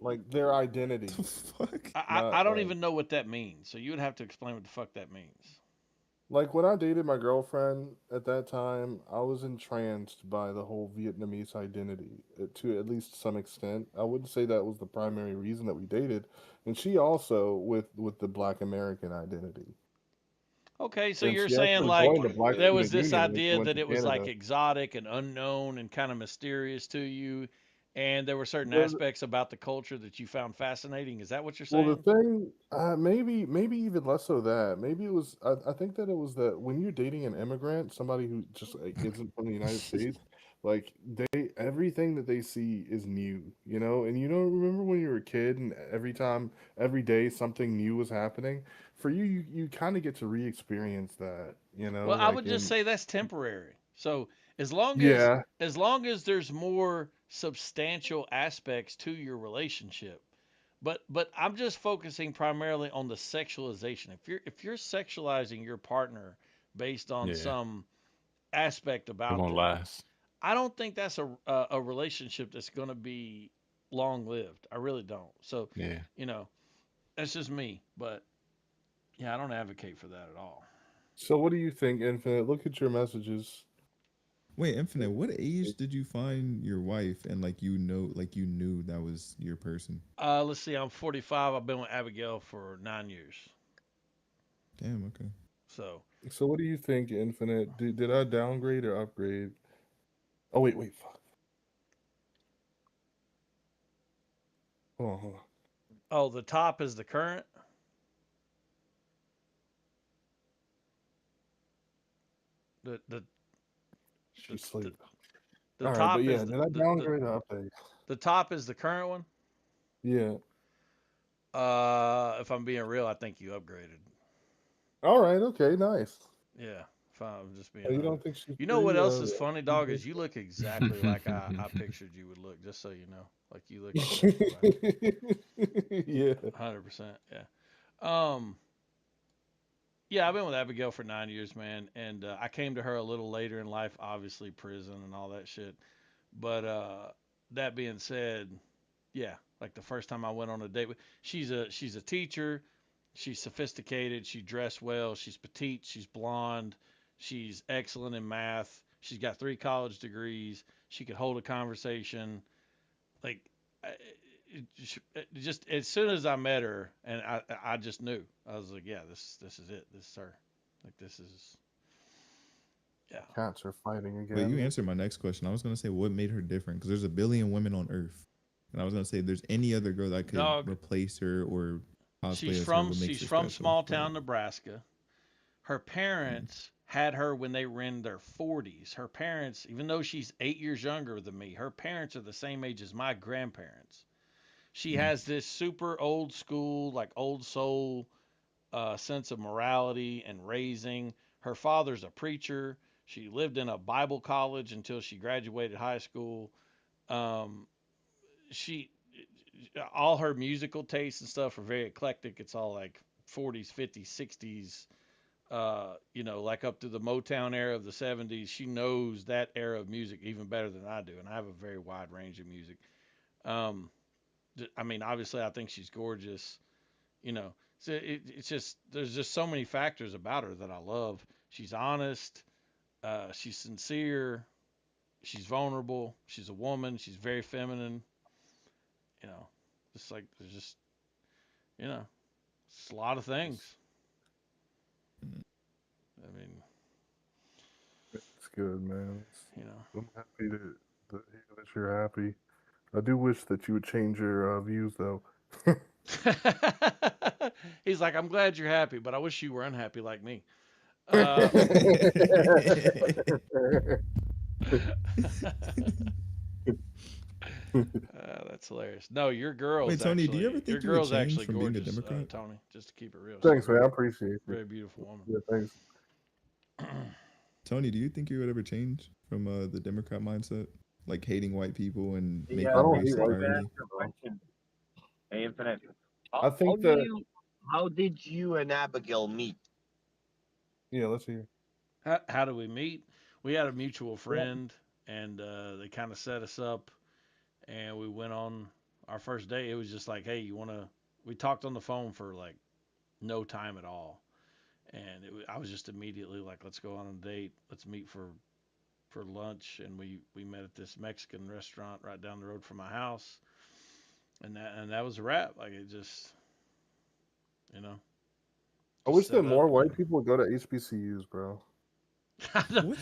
Like their identity. Fuck. I don't even know what that means. So you would have to explain what the fuck that means. Like when I dated my girlfriend at that time, I was entranced by the whole Vietnamese identity to at least some extent. I wouldn't say that was the primary reason that we dated, and she also with the Black American identity. Okay, so And you're she saying actually like joined the Black there was Student this Union when she idea went that to it was like Canada. exotic and unknown and kind of mysterious to you, and there were certain There's- aspects about the culture that you found fascinating. Is that what you're Well, saying? the thing, maybe even less so that. Maybe it was. I think that it was that when you're dating an immigrant, somebody who just like, isn't from the United States, like everything that they see is new, you know. And remember when you were a kid, and every day, something new was happening. For you kind of get to re-experience that, you know. Well, I Like would just in say that's temporary. So as long as yeah, as long as there's more substantial aspects to your relationship, but I'm just focusing primarily on the sexualization. If you're sexualizing your partner based on Yeah. some aspect It about won't them, last. I don't think that's a relationship that's going to be long lived. I really don't. So, Yeah. that's just me. But yeah, I don't advocate for that at all. So what do you think, Infinite? Look at your messages. Wait, Infinite, what age did you find your wife and like you knew that was your person? Let's see. I'm 45. I've been with Abigail for 9 years. Damn, okay. So So what do you think, Infinite? Did I downgrade or upgrade? Oh wait, fuck. Hold on. oh, the top is the current. The She's asleep. the All right, top but yeah, is did I downgrade or update? the top is the current one. Yeah. If I'm being real, I think you upgraded. All right. Okay. Nice. Yeah. If I'm just being You honest. don't think she's You know what pretty, else is funny, dog? Is you look exactly like I pictured you would look. Just so you know, like you look exactly like. Yeah. 100%. Yeah. Yeah, I've been with Abigail for 9 years, man, and I came to her a little later in life, obviously prison and all that shit. But that being said, yeah, like the first time I went on a date with, she's a teacher, she's sophisticated, she dressed well, she's petite, she's blonde, she's excellent in math, she's got 3 college degrees, she could hold a conversation, like. Just as soon as I met her, and I just knew. I was like, yeah, this is it. This is her. Like this is, yeah. Cats are fighting again. Wait, you answered my next question. I was gonna say what made her different because there's a billion women on Earth, and I was gonna say if there's any other girl that could Dog. replace her or cosplay She's as her, from what makes she's her from special? small town Nebraska. Her parents had her when they were in their 40s. Her parents, even though she's 8 years younger than me, her parents are the same age as my grandparents. She has this super old school, like old soul sense of morality and raising. Her father's a preacher. She lived in a Bible college until she graduated high school. Um, she, all her musical tastes and stuff are very eclectic. It's all like 40s, 50s, 60s, like up to the Motown era of the 70s. She knows that era of music even better than I do, and I have a very wide range of music. Um, I mean, obviously, I think she's gorgeous. So it's just there's just so many factors about her that I love. She's honest. She's sincere. She's vulnerable. She's a woman. She's very feminine. You know, just like there's just it's a lot of things. I mean, It's good, man. you know. I'm happy to hear that you're happy. I do wish that you would change your views, though. He's like, I'm glad you're happy, but I wish you were unhappy like me. That's hilarious. No, your girl's Wait, Tony, actually, do you ever think your you would girl's change actually from being a gorgeous, Democrat? Tony. Just to keep it real. Thanks, She's man. I a appreciate it. very beautiful woman. Yeah, thanks. Tony, do you think you would ever change from the Democrat mindset, like hating white people and making I don't race hate a white priority? Hey, Infinite. I think that. How did you and Abigail meet? Yeah, let's hear. How do we meet? We had a mutual friend, and they kind of set us up, and we went on our first date. It was just like, hey, you want to? We talked on the phone for like no time at all, and I was just immediately like, let's go on a date. Let's meet for lunch, and we met at this Mexican restaurant right down the road from my house, and that was a wrap. Like it just, I wish set that more up. white people would go to HBCUs, bro. I don't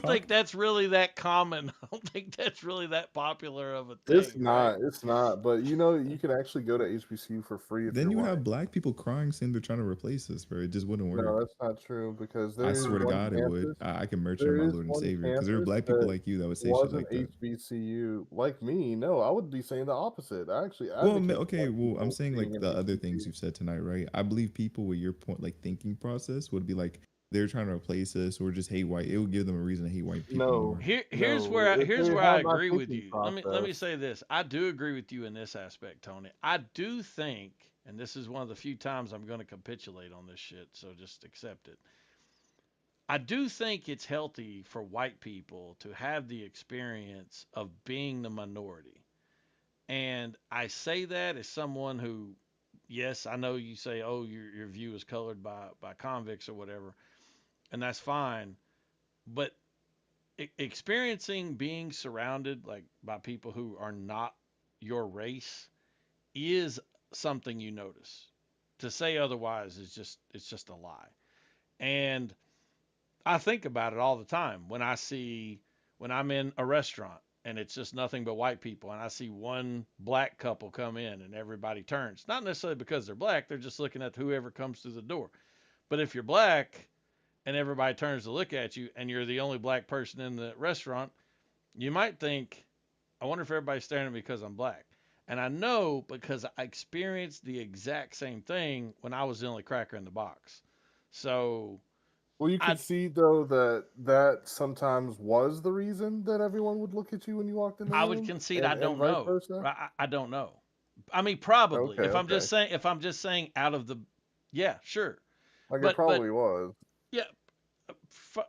think that's really that common. I don't think that's really that popular of a thing. It's not. It's not. But you can actually go to HBCU for free. If Then you're you white. have black people crying saying they're trying to replace us, bro. It just wouldn't work. No, that's not true because I swear to God, it would. I can merch on my Lord and Savior because there are black people like you that would say shit like that. HBCU like me. No, I would be saying the opposite. I actually. Well, advocate okay. white Well, people I'm saying like being in the other HBCU. things you've said tonight, right? I believe people with your point, like thinking process, would be like they're trying to replace us or just hate white. It would give them a reason to hate white people more. Here's where I agree with you. Let me say this. I do agree with you in this aspect, Tony. I do think, and this is one of the few times I'm going to capitulate on this shit, so just accept it. I do think it's healthy for white people to have the experience of being the minority. And I say that as someone who, yes, I know you say, oh, your view is colored by convicts or whatever, and that's fine. But experiencing being surrounded like by people who are not your race is something you notice. To say otherwise is just a lie. And I think about it all the time when I'm in a restaurant and it's just nothing but white people and I see one black couple come in and everybody turns. Not necessarily because they're black, they're just looking at whoever comes through the door. But if you're black and everybody turns to look at you and you're the only black person in the restaurant, you might think, I wonder if everybody's staring at me because I'm black. And I know because I experienced the exact same thing when I was the only cracker in the box. So, Well, you can see though that sometimes was the reason that everyone would look at you when you walked in the room. I would concede I and don't vice know. versa? I don't know. I mean, probably. Okay, If I'm just okay. saying, out of the, yeah, sure. Like it probably was. Yeah,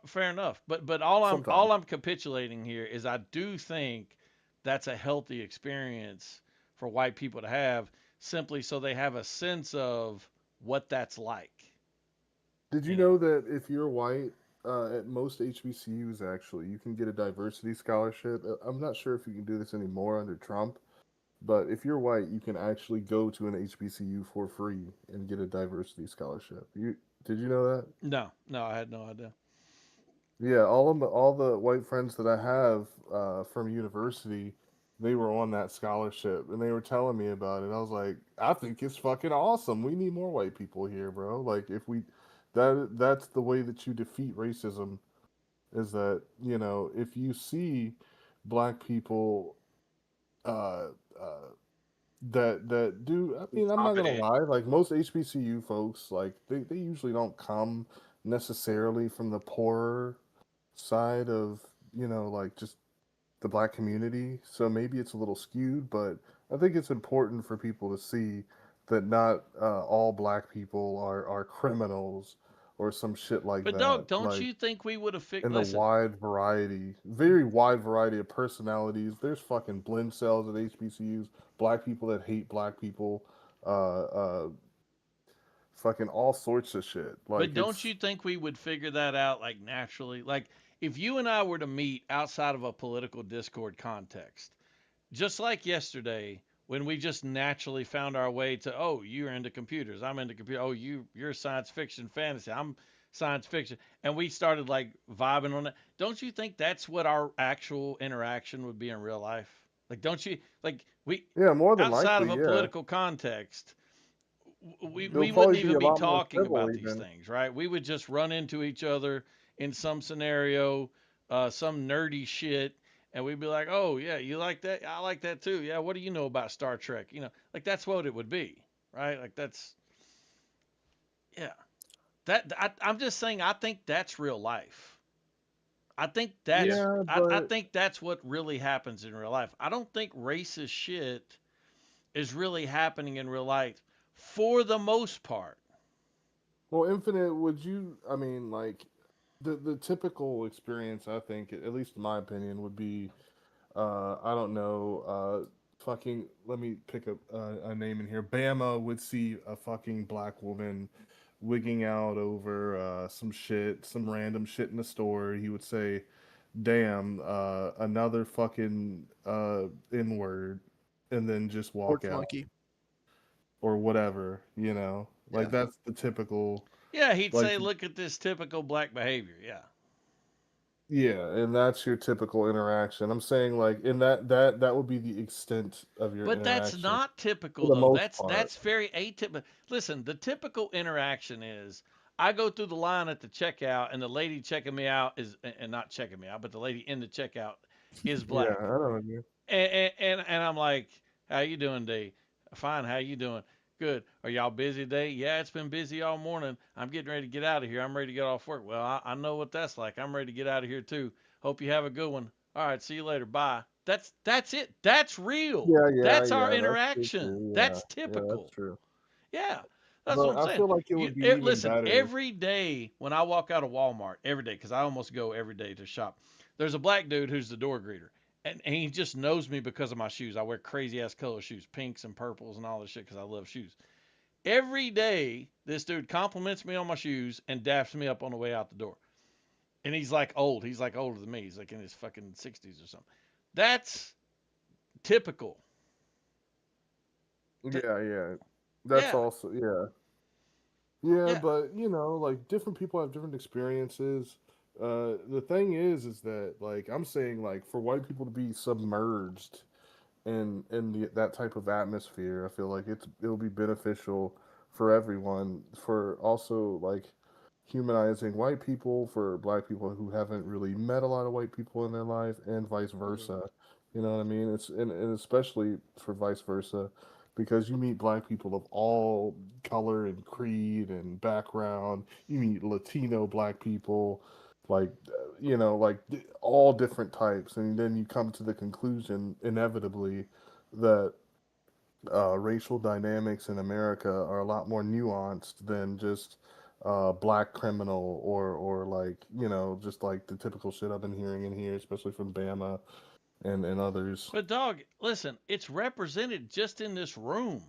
fair enough. But all Sometimes. I'm capitulating here is I do think that's a healthy experience for white people to have, simply so they have a sense of what that's like. Did you know that if you're white, at most HBCUs actually, you can get a diversity scholarship? I'm not sure if you can do this anymore under Trump, but if you're white, you can actually go to an HBCU for free and get a diversity scholarship. Did you know that? No, I had no idea. Yeah, all the white friends that I have from university, they were on that scholarship, and they were telling me about it. I was like, I think it's fucking awesome. We need more white people here, bro. Like, if we, that's the way that you defeat racism, is that, you know, if you see black people, uh, that do. I mean, I'm not gonna lie. Like most HBCU folks, like they usually don't come necessarily from the poorer side of, you know, like just the black community. So maybe it's a little skewed, but I think it's important for people to see that not all black people are criminals or some shit like But that. dog, don't like, you think we would have fixed? in the wide variety, very wide variety of personalities. There's fucking blend cells at HBCUs, black people that hate black people, fucking all sorts of shit. Like, But don't you think we would figure that out like naturally? Like if you and I were to meet outside of a political discord context, just like yesterday when we just naturally found our way to, oh, you're into computers, I'm into computer, oh, you're science fiction fantasy, I'm science fiction, and we started like vibing on it. Don't you think that's what our actual interaction would be in real life? Like, don't you like we Yeah, more than outside likely, of a yeah. political context, we It'll wouldn't probably be even a be lot more talking civil about these even. things, right? We would just run into each other in some scenario, some nerdy shit, and we'd be like, "Oh yeah, you like that? I like that too. Yeah, what do you know about Star Trek? You know, like that's what it would be, right? Like that's, yeah. I'm just saying. I think that's real life. I think that's Yeah, I but think that's what really happens in real life. I don't think racist shit is really happening in real life for the most part. well, Infinite, would you? I mean, like the typical experience, I think, at least in my opinion, would be, I don't know, fucking. Let me pick a name in here. Bama would see a fucking black woman wigging out over some shit, some random shit in the store. He would say, "Damn, another fucking N word," and then just walk Porch out monkey. or whatever. You know, like that's the typical. Yeah, he'd Like, say, "Look at this typical black behavior." Yeah. yeah, and that's your typical interaction. I'm saying, like, in that would be the extent of your But that's interaction not for typical the though. most That's part. that's very atypical. Listen, the typical interaction is I go through the line at the checkout and the lady checking me out is, and not checking me out, but the lady in the checkout is Yeah, black. I know what you mean. And I'm like, "How you doing, D? Fine, how you doing? Good. Are y'all busy today? Yeah, it's been busy all morning. I'm getting ready to get out of here. I'm ready to get off work. Well, I know what that's like. I'm ready to get out of here too. Hope you have a good one. All right, see you later. Bye." That's it. That's real. Yeah, That's our that's true interaction. too. That's Yeah, that's typical. true. Yeah, that's what But I'm I saying. feel like it would be even Listen, better. every day when I walk out of Walmart, every day, because I almost go every day to shop, there's a black dude who's the door greeter. And he just knows me because of my shoes. I wear crazy ass color shoes, pinks and purples and all this shit because I love shoes. Every day, this dude compliments me on my shoes and daps me up on the way out the door. And he's like old. He's like older than me. He's like in his fucking 60s or something. That's typical. Yeah. That's Yeah. also yeah, but you know, like different people have different experiences. The thing is that like I'm saying, like for white people to be submerged in that type of atmosphere, I feel like it'll be beneficial for everyone. For also like humanizing white people, for black people who haven't really met a lot of white people in their life, and vice versa. You know what I mean? It's and especially for vice versa, because you meet black people of all color and creed and background. You meet Latino black people, like all different types, and then you come to the conclusion inevitably that racial dynamics in America are a lot more nuanced than just black criminal or like just like the typical shit I've been hearing in here, especially from Bama and others. But dog, listen, it's represented just in this room,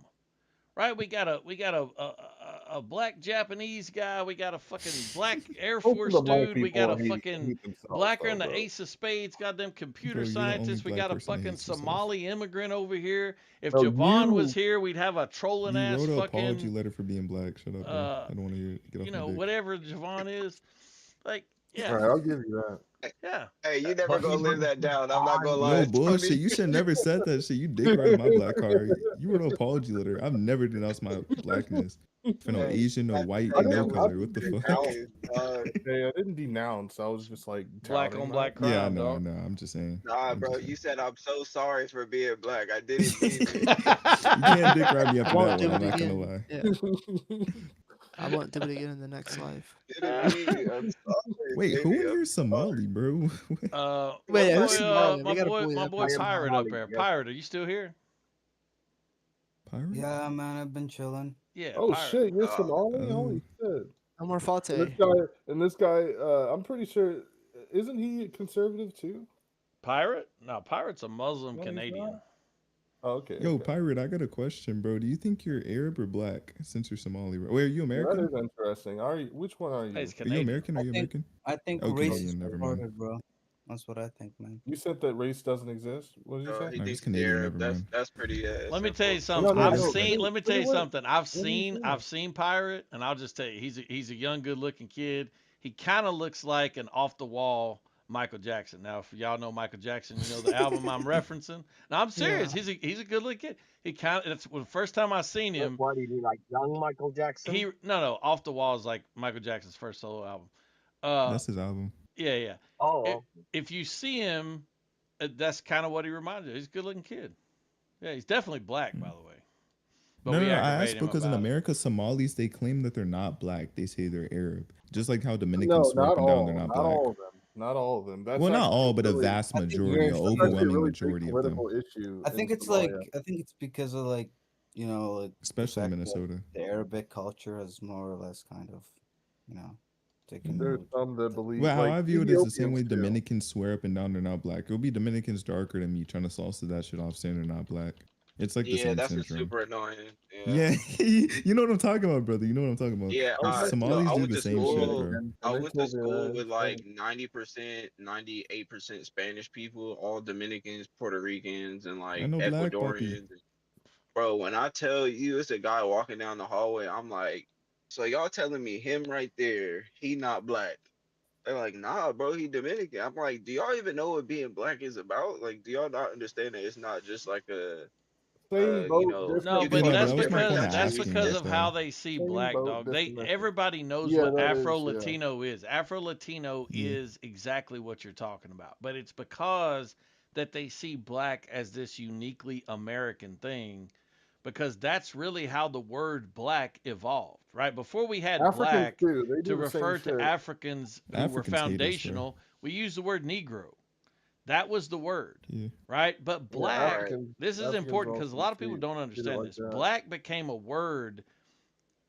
right? We got a black Japanese guy. We got a fucking black Air Most of Force the white dude. We got people a fucking hate themselves, blacker in though, the bro. Ace of Spades. Goddamn computer Bro, you're the only scientist. We black got a person that fucking hates yourself. Somali immigrant over here. If Bro, Javon was you- here, we'd have a trolling You ass wrote an apology fucking letter for being black. Shut up, bro. I don't want to hear it. Get off my dick. whatever Javon is. Like, yeah, All right, I'll give you that. yeah. Hey, you never gonna live that down. I'm not gonna lie. No Tony. bullshit. You should never said that shit. You dick riding my black card. You wrote an apology letter. I've never denounced my blackness for no Asian, no white, I no didn't- color. What the fuck? Hey, I didn't denounce. I was just like Black touting on that. black crime, Yeah, I know, I dog. know. I'm just saying. Nah, I'm bro, just you saying. said I'm so sorry for being black. I didn't mean it. You can't dick ride me after Won't that do one. I'm it not gonna again. lie. Yeah. I won't do it again in the next life. Didn't mean it. I'm sorry. Wait, who baby. in here is Somali, bro? Wait, my who's boy, Somali? We my gotta boy, pull you my up. boy I am Pirate up Somali, there. yeah. Pirate, are you still here? Pirate? Yeah, man, I've been chilling. Yeah. Oh Pirate. shit, you're Oh. Somali? Holy shit. Omar And Fate. this guy, I'm pretty sure, isn't he conservative too? Pirate? No, Pirate's a Muslim No, he's Canadian. not. Oh, okay. Yo, okay. Pirate, I got a question, bro. Do you think you're Arab or black since you're Somali? Wait, are you That American? is interesting. Are you? Which one are Hey, you? it's Are you Canadian. American? Are you American? I think Oh, race is Canadian, never mind. retarded, bro. That's what I think, man. You said that race doesn't exist. What did you No, say? he No, thinks he's he's Canadian, Arab. never That's mind. that's pretty. Let me tell you simple. something. No, I've no, seen. Let me tell you what- something. I've what are you seen. saying? I've seen Pirate, and I'll just tell you, he's a young, good-looking kid. He kind of looks like an off-the-wall Michael Jackson. Now, if y'all know Michael Jackson, you know the album I'm referencing. Now, I'm serious. Yeah. He's a good-looking kid. He kind of. That's the first time I seen him. What do you mean, like young Michael Jackson? No, Off the Wall is like Michael Jackson's first solo album. That's his album. Yeah. Oh, If you see him, that's kind of what he reminds you. He's a good-looking kid. Yeah, he's definitely black, by the way. But No, we I aggravate asked him because in about it. America, Somalis, they claim that they're not black. They say they're Arab. Just like how No, Dominicans swear not up and down all. they're not Not black. all of them. Not all of them. That's Well, not actually all, but a really- vast I think majority, an that's that's actually a overwhelming really big majority of them, political issue. I think in it's Somalia. like I think it's because of like like the especially in fact that Minnesota. the Arabic culture is more or less kind of taken There's root. some that believe. Well, how like I view it is the same way Ethiopians do. Dominicans swear up and down they're not black. It'll be Dominicans darker than me trying to sauce that shit off saying they're not black. It's like the Yeah, same that's what's syndrome. super annoying. Yeah, you know what I'm talking about, brother. You know what I'm talking about. Yeah, Somalis I do went the to same shit, school. bro. I They went to told me school that. with like 90%, 98% Spanish people, all Dominicans, Puerto Ricans, and like I know black puppy. Ecuadorians. Bro, when I tell you it's a guy walking down the hallway, I'm like, so y'all telling me him right there, he not black? They're like, nah, bro, he Dominican. I'm like, do y'all even know what being black is about? Like, do y'all not understand that it's not just like a Same boat, you know, different No, you but can that's be different because countries. of how they see Same black boat, dog. different message. Everybody knows Yeah, what that is, Afro yeah. Latino is. Afro Latino is exactly what you're talking about. But it's because that they see black as this uniquely American thing, because that's really how the word black evolved, right? Before we had Africans black too. They to do the same refer to shit. Africans who were Africans hate us, bro. foundational, we used the word Negro. That was the word, Yeah. right? But black, Africans- this is Africans important because a also lot of people treat- don't treat it understand like this. that. Black became a word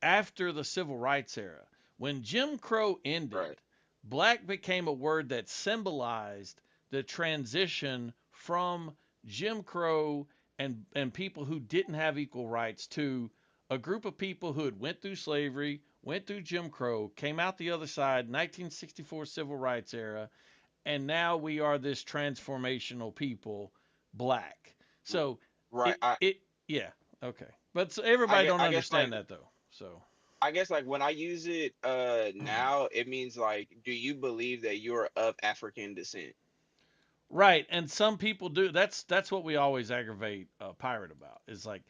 after the civil rights era. When Jim Crow ended, black became a word that symbolized the transition from Jim Crow and people who didn't have equal rights to a group of people who had went through slavery, went through Jim Crow, came out the other side, 1964 civil rights era, and now we are this transformational people, black. So Right. yeah, okay. But so everybody don't I guess, understand like, that though. So I guess like when I use it now, it means like, do you believe that you're of African descent? right, and some people do. That's what we always aggravate Pirate about. Is like,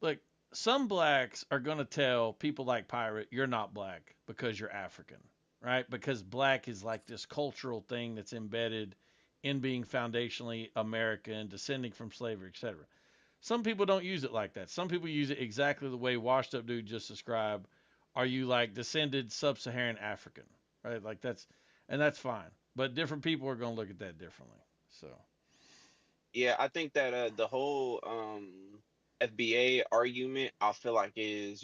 look, some blacks are gonna tell people like Pirate, you're not black because you're African, right? Because black is like this cultural thing that's embedded in being foundationally American, descending from slavery, etc. Some people don't use it like that. Some people use it exactly the way Washed Up Dude just described. Are you like descended sub-Saharan African, right? Like that's fine. But different people are going to look at that differently. So Yeah, I think that the whole FBA argument, I feel like is,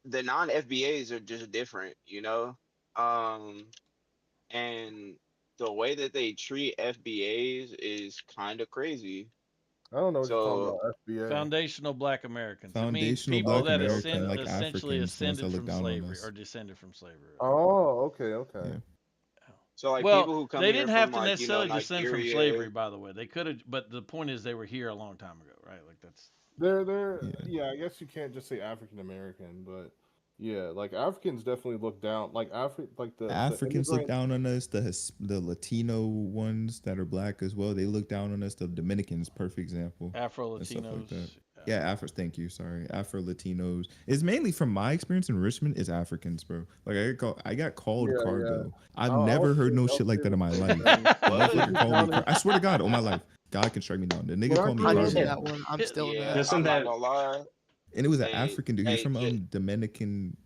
the non-FBAs are just different, and the way that they treat FBAs is kind of crazy. I don't know what you're talking So about. FBA. foundational Black Americans. It means Foundational people Black that American, like essentially Africans, the ones that ascended look from down on slavery us. or descended from slavery. Oh, okay. Yeah. So like Well, people who come they here didn't from have to like, necessarily descend from Nigeria. slavery, by the way. They could have, but the point is they were here a long time ago, right? Like that's. Yeah, I guess you can't just say African American, but yeah, like Africans definitely look down, like the Africans look immigrant- down on us. The Latino ones that are black as well, they look down on us. The Dominicans, perfect example. Afro and stuff like Latinos. that. Yeah, Afro. Thank you. Sorry, Afro Latinos. It's mainly from my experience in Richmond. Is Africans, bro. Like I got called Yeah, cargo. yeah. I've I'll never heard say- no I'll shit like say that in my life. What? The motherfucker called me. Down in- I swear to God, all my life, God can strike me down. The nigga called me I didn't see cargo, that one. I'm still Yeah, mad. I'm not gonna lie. and it was an Hey, African dude. He's hey, from ju- Dominican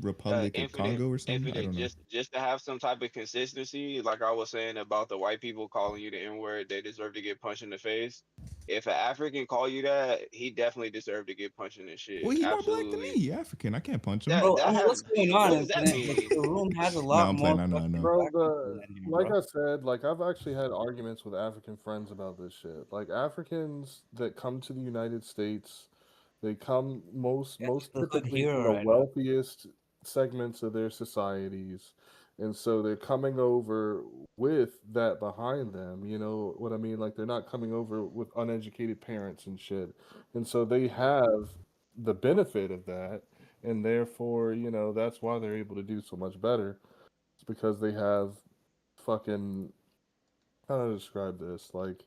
Republic of Congo or something. I Infinite, don't know. just to have some type of consistency, like I was saying about the white people calling you the N-word, they deserve to get punched in the face. If an African call you that, he definitely deserved to get punched in the shit. Well, he's more Absolutely. black than me. African. I can't punch him. That, Bro, that I mean, has, what's going what on? does that Infinite? mean? The room has a No, lot I'm more playing. I know. fucking Bro, black people in here, like bro. I said, like I've actually had arguments with African friends about this shit. Like Africans that come to the United States, they come most Look typically here from the right now. wealthiest segments of their societies. And so they're coming over with that behind them, you know what I mean? Like they're not coming over with uneducated parents and shit. And so they have the benefit of that, and therefore, that's why they're able to do so much better. It's because they have fucking, how do I describe this? Like,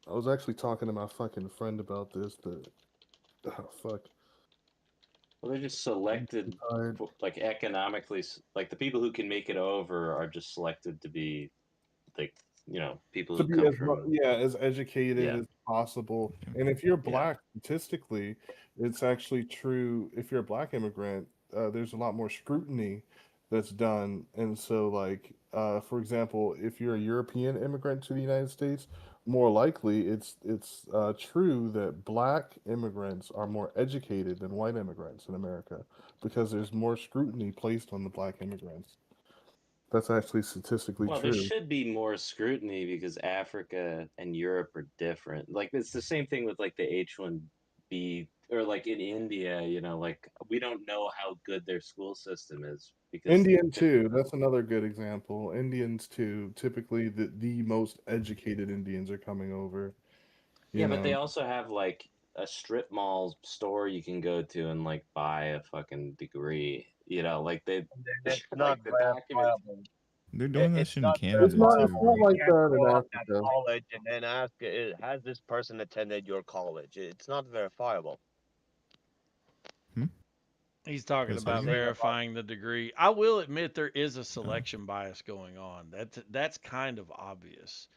I was actually talking to my fucking friend about this, but fuck. Well, they're just selected, like economically, like the people who can make it over are just selected to be, like, people To who be come as from. as educated Yeah. as possible. And if you're black, statistically, it's actually true. If you're a black immigrant, there's a lot more scrutiny that's done. And so, like, for example, if you're a European immigrant to the United States, more likely it's true that black immigrants are more educated than white immigrants in America because there's more scrutiny placed on the black immigrants. That's actually statistically Well, true. there should be more scrutiny because Africa and Europe are different. Like it's the same thing with like the H1B or like in India, like we don't know how good their school system is because Indian too. That's another good example. Indians too. Typically, the most educated Indians are coming over. Yeah, but they also have like a strip mall store you can go to and like buy a fucking degree. Like they It's like not the documents. verifiable. They're doing that It's shit in not Canada It's not too. like You can't that in go up at Africa. college and then ask, has this person attended your college? It's not verifiable. He's talking That's how about you- verifying the degree. I will admit there is a selection bias going on. That's kind of obvious.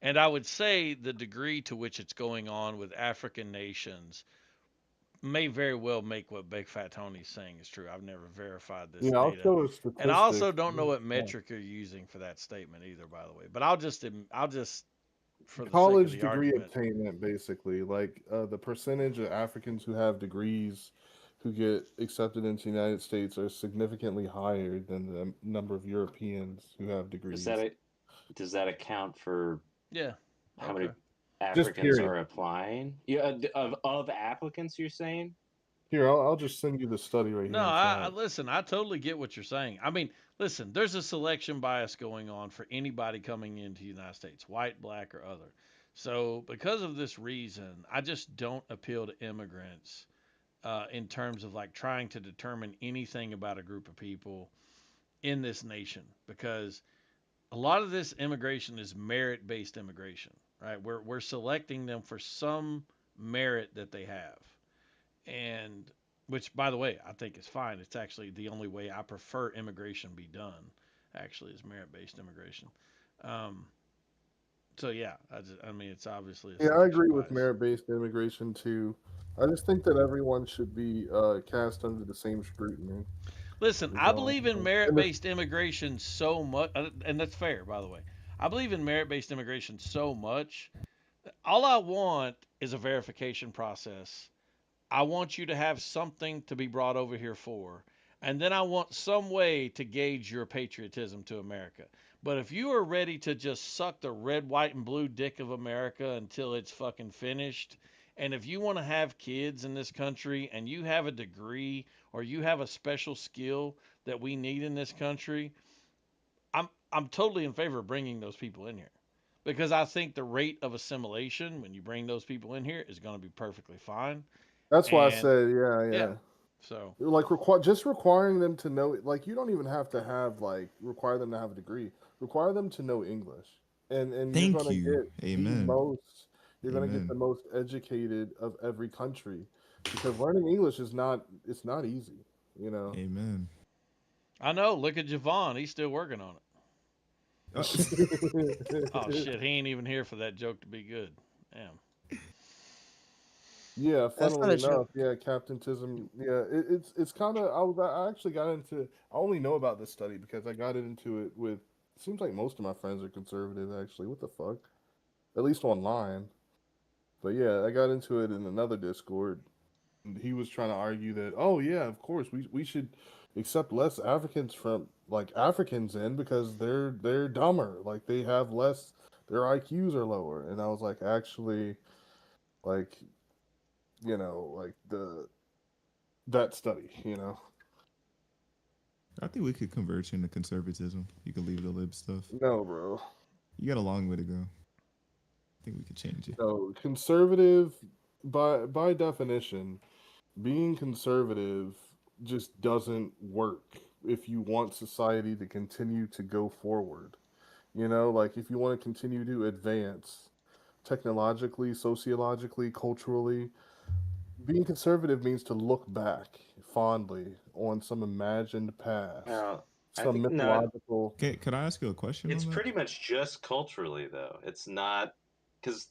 And I would say the degree to which it's going on with African nations may very well make what Big Fat Tony's saying is true. I've never verified this Yeah, I'll data. show a statistic. And I also don't know what Yeah. metric you're using for that statement either, by the way. But I'll just for the College sake of the degree argument, obtainment, basically. Like the percentage of Africans who have degrees who get accepted into the United States are significantly higher than the number of Europeans who have degrees. Does that account for yeah, how many Just Africans period. are applying? Yeah, of applicants, you're saying? Here, I'll just send you the study right No, here. in I chat. listen. I totally get what you're saying. I mean, listen. There's a selection bias going on for anybody coming into the United States, white, black, or other. So, because of this reason, I just don't appeal to immigrants in terms of like trying to determine anything about a group of people in this nation, because a lot of this immigration is merit-based immigration, right? We're selecting them for some merit that they have, and which, by the way, I think is fine. It's actually the only way I prefer immigration be done. actually, is merit-based immigration. So yeah, I mean, it's obviously a Yeah, I agree selection with bias. merit-based immigration too. I just think that everyone should be cast under the same scrutiny. Listen, is I all. believe in And if- merit-based immigration so much, and that's fair, by the way. I believe in merit-based immigration so much. All I want is a verification process. I want you to have something to be brought over here for. And then I want some way to gauge your patriotism to America. But if you are ready to just suck the red, white, and blue dick of America until it's fucking finished, and if you want to have kids in this country and you have a degree or you have a special skill that we need in this country, I'm totally in favor of bringing those people in here. Because I think the rate of assimilation when you bring those people in here is going to be perfectly fine. That's why I And said, yeah. yeah. So Like just requiring them to know, like you don't even have to have require them to have a degree. Require them to know English, and Thank you're gonna you. get Amen. you're gonna get Amen. the most educated of every country, because learning English is not easy. You know. Amen. I know. Look at Javon. He's still working on it. Oh shit, he ain't even here for that joke to be good. Damn. Yeah, That's not funnily a joke. enough, yeah, Captainism. Yeah, it's kind of. I actually got into. I only know about this study because I got into it with. Seems like most of my friends are conservative. Actually, what the fuck? At least online. But yeah, I got into it in another Discord. And he was trying to argue that, oh yeah, of course we should accept less Africans from Africans in because they're dumber. Like they have less. Their IQs are lower. And I was like, actually, like. Like that study, I think we could convert you into conservatism. You could leave the lib stuff. No, bro. You got a long way to go. I think we could change it. No, conservative by definition, being conservative just doesn't work if you want society to continue to go forward. Like if you want to continue to advance technologically, sociologically, culturally, being conservative means to look back fondly on some imagined past, I some think mythological. Okay, could I ask you a question? It's on that? pretty much just culturally, though. It's not because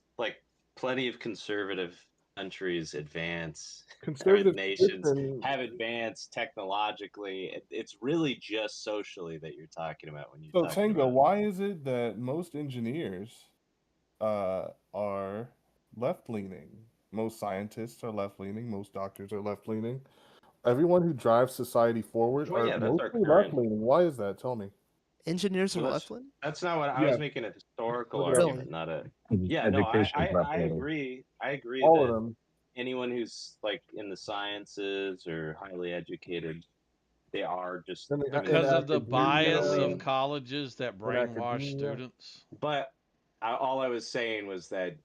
plenty of conservative countries advance. Conservative nations Christian- have advanced technologically. It's really just socially that you're talking about when you. So Tango, why is it that most engineers are left leaning? Most scientists are left leaning. Most doctors are left leaning. Everyone who drives society forward Well, are yeah, that's our mostly current- left leaning. Why is that? Tell me. Engineers are Well, left leaning? That's not what I Yeah. was making a historical Really? argument, not a. Yeah, no, Education's I left leaning. agree. I agree All of that them. anyone who's in the sciences or highly educated, they are just And Because of the academia- bias lean. of colleges that brainwash academia. students. But all I was saying was that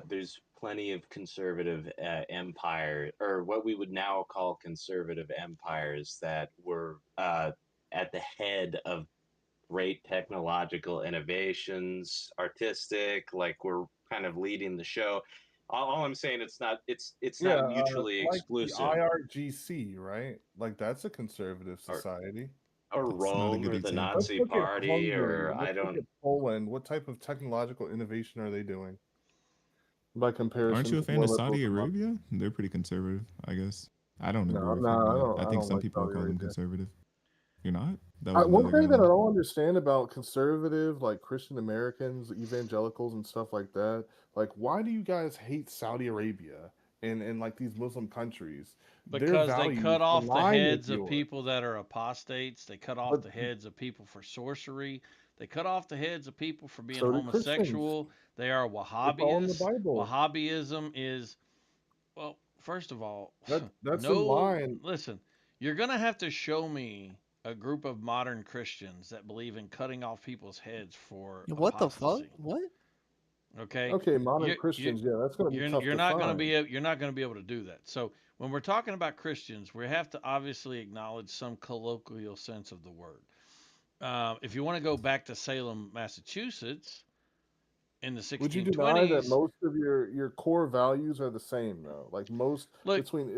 there's plenty of conservative empire, or what we would now call conservative empires, that were at the head of great technological innovations, artistic, we're kind of leading the show. All I'm saying, it's not mutually like exclusive. the IRGC, right? Like that's a conservative society. Or That's not a Rome, good or the example. Nazi Let's look at Party, Hungary. or Let's I look don't. at Poland. What type of technological innovation are they doing? By comparison, Aren't you a to fan more of liberal Saudi democracies? Arabia? They're pretty conservative, I guess. I don't agree No, with no, them, I but don't. I I think don't some like people Saudi call them Arabia. conservative. You're not? That was One another thing guy. that I don't understand about conservative, like Christian Americans, evangelicals, and stuff like that, like why do you guys hate Saudi Arabia and like these Muslim countries? Their Because they values cut off the align with heads of yours. people that are apostates. They cut off But the heads of people for sorcery. They cut off the heads of people for being so do Christians. homosexual. They are They follow the Wahhabists. Bible. Wahhabism is, well, first of all, That's in no, line. listen, you're going to have to show me a group of modern Christians that believe in cutting off people's heads for What the fuck? apostasy. What? Okay. Okay, modern Christians, yeah, that's going to be tough You're to not going to find. be you're not going to be able to do that. So when we're talking about Christians, we have to obviously acknowledge some colloquial sense of the word. If you want to go back to Salem, Massachusetts, in the Would you deny that 1620s, most of your core values are the same though? Like most Look- between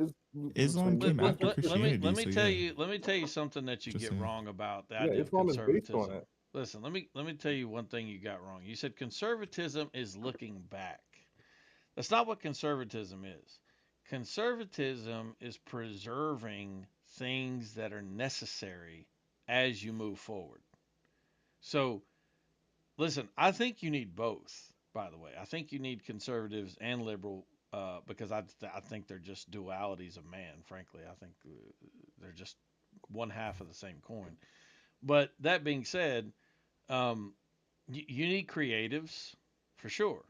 Islam came after Christianity. Let me so tell yeah. you. Let me tell you something that you Just get saying. wrong about the Yeah, idea of Islam is based on conservatism. it. Listen, let me tell you one thing you got wrong. You said conservatism is looking back. That's not what conservatism is. Conservatism is preserving things that are necessary as you move forward. So, listen, I think you need both, by the way. I think you need conservatives and liberal because I think they're just dualities of man, frankly. I think they're just one half of the same coin. But that being said, you need creatives for sure.